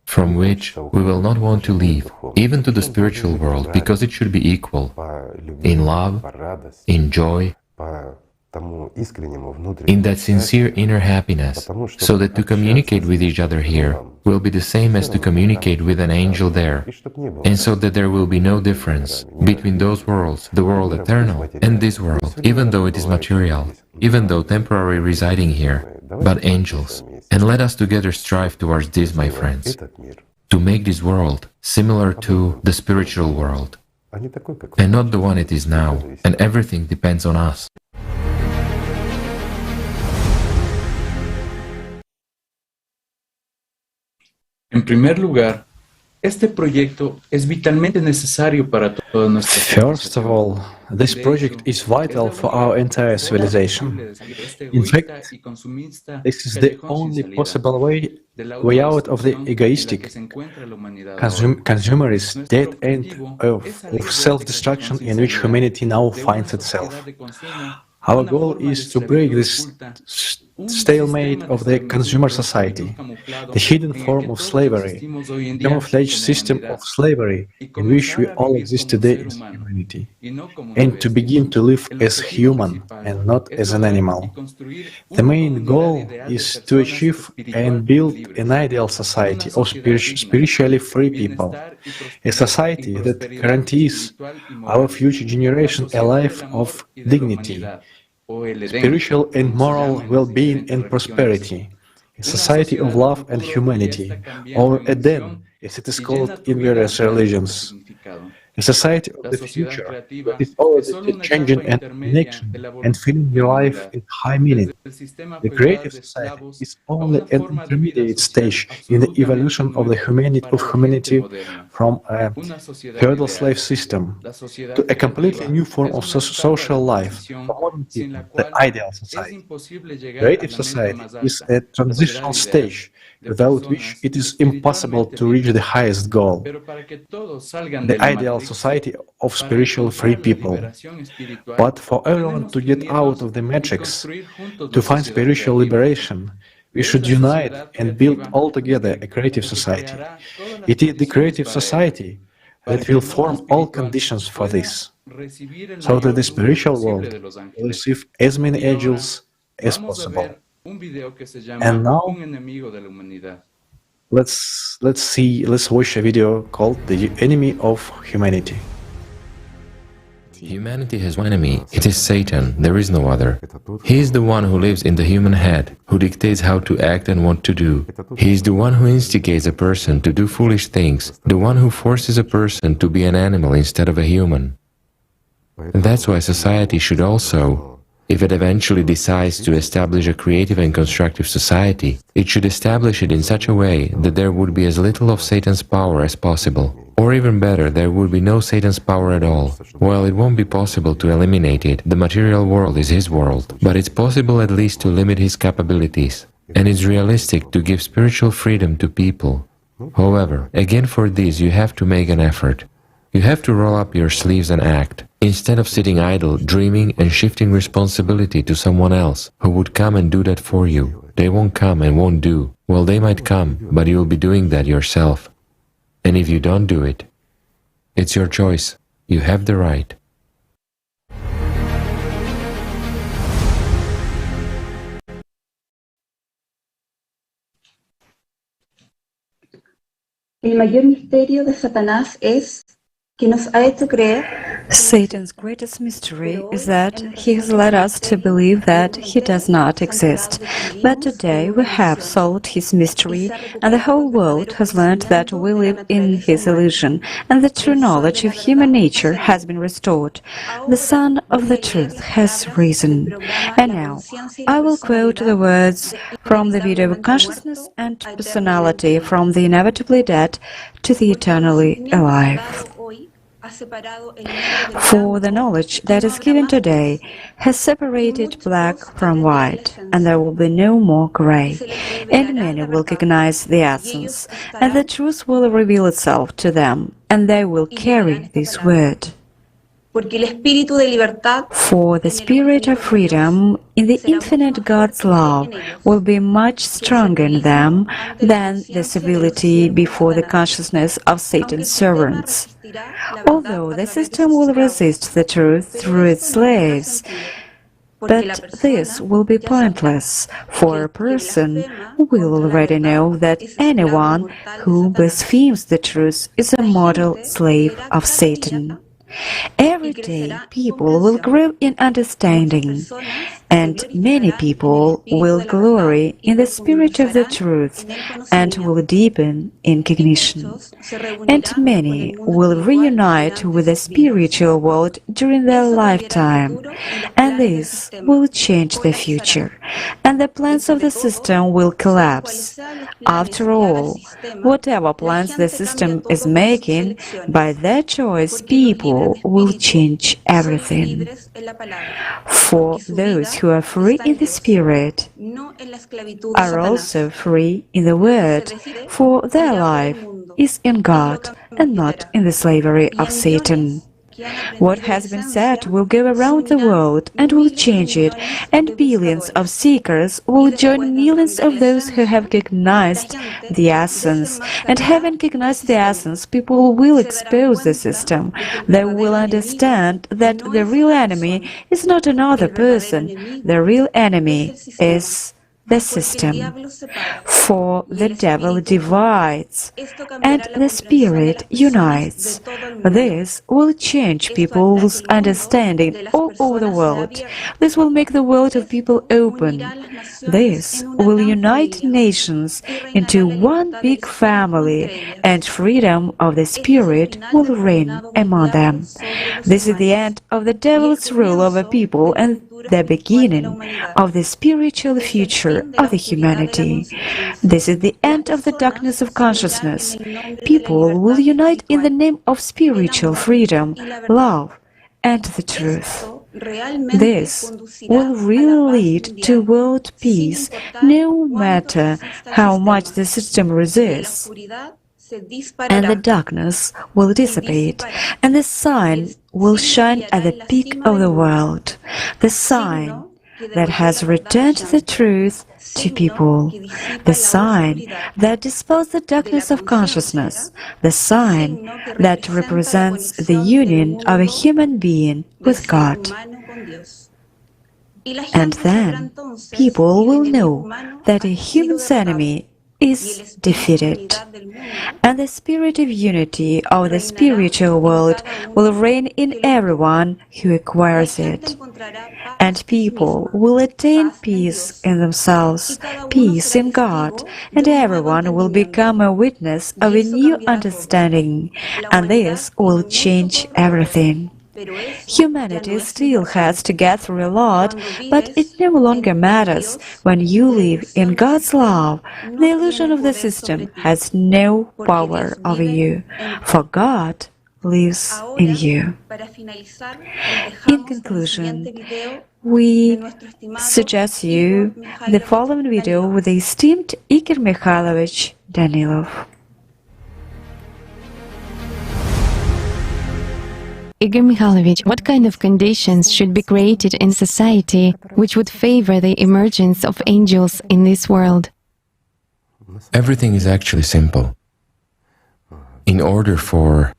from which we will not want to leave, even to the spiritual world, because it should be equal in love, in joy, in that sincere inner happiness, so that to communicate with each other here will be the same as to communicate with an angel there, and so that there will be no difference between those worlds, the world eternal and this world, even though it is material, even though temporary residing here, but angels. And let us together strive towards this, my friends, to make this world similar to the spiritual world, and not the one it is now, and everything depends on us. En primer lugar, este proyecto es vitalmente necesario para toda nuestra First of all, this project is vital for our entire civilization. In fact, this is the only possible way out of the egoistic, consumerist dead end of self-destruction in which humanity now finds itself. Our goal is to break this stalemate of the consumer society, the hidden form of slavery, the camouflaged system of slavery in which we all exist today as humanity, and to begin to live as human and not as an animal. The main goal is to achieve and build an ideal society of spiritually free people, a society that guarantees our future generation a life of dignity, spiritual and moral well-being and prosperity, a society of love and humanity, or Eden, as it is called in various religions, a society of the future that is always changing and in action and filling your life with high meaning. The creative society is only an intermediate stage in the evolution of the humanity from a feudal slave system to a completely new form of social life, the ideal society. Creative society is a transitional stage without which it is impossible to reach the highest goal, the ideal society of spiritual free people. But for everyone to get out of the matrix, to find spiritual liberation, we should unite and build all together a creative society. It is the creative society that will form all conditions for this, so that the spiritual world will receive as many angels as possible. And now, let's watch a video called The Enemy of Humanity. Humanity has one enemy. It is Satan. There is no other. He is the one who lives in the human head, who dictates how to act and what to do. He is the one who instigates a person to do foolish things, the one who forces a person to be an animal instead of a human. And that's why society should also, if it eventually decides to establish a creative and constructive society, it should establish it in such a way that there would be as little of Satan's power as possible. Or even better, there would be no Satan's power at all. While it won't be possible to eliminate it, the material world is his world, but it's possible at least to limit his capabilities. And it's realistic to give spiritual freedom to people. However, again for this you have to make an effort. You have to roll up your sleeves and act, instead of sitting idle, dreaming and shifting responsibility to someone else who would come and do that for you. They won't come and won't do. Well, they might come, but you'll be doing that yourself. And if you don't do it, it's your choice. You have the right. el mayor misterio de Satanás es que nos ha hecho creer Satan's greatest mystery is that he has led us to believe that he does not exist. But today we have solved his mystery, and the whole world has learned that we live in his illusion, and the true knowledge of human nature has been restored. The Son of the Truth has risen. And now, I will quote the words from the video of Consciousness and Personality, from the inevitably dead to the eternally alive. For the knowledge that is given today has separated black from white, and there will be no more gray, and many will recognize the essence, and the truth will reveal itself to them, and they will carry this word. For the spirit of freedom in the infinite God's love will be much stronger in them than the civility before the consciousness of Satan's servants. Although the system will resist the truth through its slaves, but this will be pointless, for a person will already know that anyone who blasphemes the truth is a mortal slave of Satan. Every day people will grow in understanding, and many people will glory in the spirit of the truth and will deepen in cognition. And many will reunite with the spiritual world during their lifetime, and this will change the future, and the plans of the system will collapse. After all, whatever plans the system is making, by their choice people will change everything. For those who are free in the spirit are also free in the word, for their life is in God and not in the slavery of Satan. What has been said will go around the world and will change it, and billions of seekers will join millions of those who have recognized the essence. And having recognized the essence, people will expose the system. They will understand that the real enemy is not another person. The real enemy is the system. For the devil divides, and the spirit unites. This will change people's understanding all over the world. This will make the world of people open. This will unite nations into one big family, and freedom of the spirit will reign among them. This is the end of the devil's rule over people and the beginning of the spiritual future of the humanity. This is the end of the darkness of consciousness. People will unite in the name of spiritual freedom, love, and the truth. This will really lead to world peace, no matter how much the system resists. And the darkness will dissipate, and the sign will shine at the peak of the world, the sign that has returned the truth to people, the sign that dispels the darkness of consciousness, the sign that represents the union of a human being with God. And then people will know that a human's enemy is defeated, and the spirit of unity of the spiritual world will reign in everyone who acquires it, and people will attain peace in themselves, peace in God, and everyone will become a witness of a new understanding, and this will change everything. Humanity still has to get through a lot, but it no longer matters. When you live in God's love, the illusion of the system has no power over you, for God lives in you. In conclusion, we suggest you the following video with the esteemed Igor Mikhailovich Danilov. Igor Mikhailovich, what kind of conditions should be created in society which would favor the emergence of angels in this world? Everything is actually simple. In order for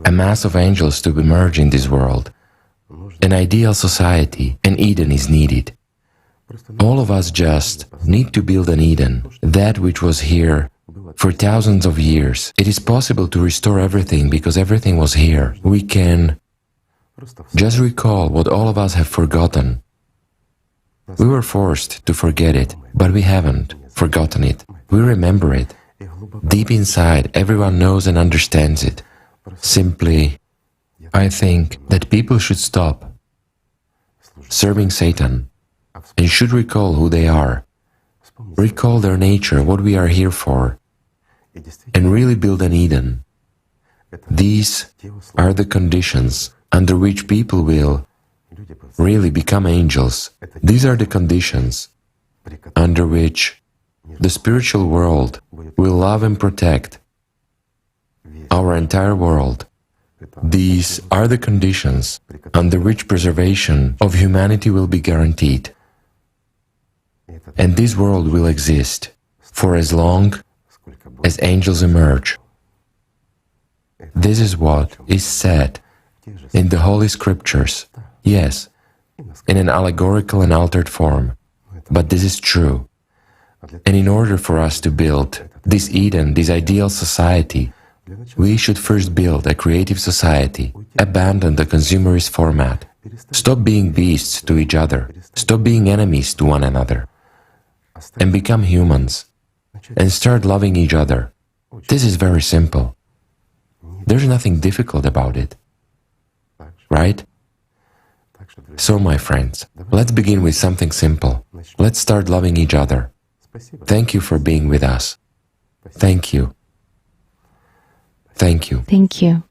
a mass of angels to emerge in this world, an ideal society, an Eden is needed. All of us just need to build an Eden, that which was here For thousands of years, it is possible to restore everything because everything was here. We can just recall what all of us have forgotten. We were forced to forget it, but we haven't forgotten it. We remember it. Deep inside, everyone knows and understands it. Simply, I think that people should stop serving Satan and should recall who they are, recall their nature, what we are here for, and really build an Eden. These are the conditions under which people will really become angels. These are the conditions under which the spiritual world will love and protect our entire world. These are the conditions under which preservation of humanity will be guaranteed. And this world will exist for as long as angels emerge. This is what is said in the Holy Scriptures, yes, in an allegorical and altered form, but this is true. And in order for us to build this Eden, this ideal society, we should first build a creative society, abandon the consumerist format, stop being beasts to each other, stop being enemies to one another, and become humans, and start loving each other. This is very simple. There's nothing difficult about it, right? So, my friends, let's begin with something simple. Let's start loving each other. Thank you for being with us. Thank you. Thank you. Thank you.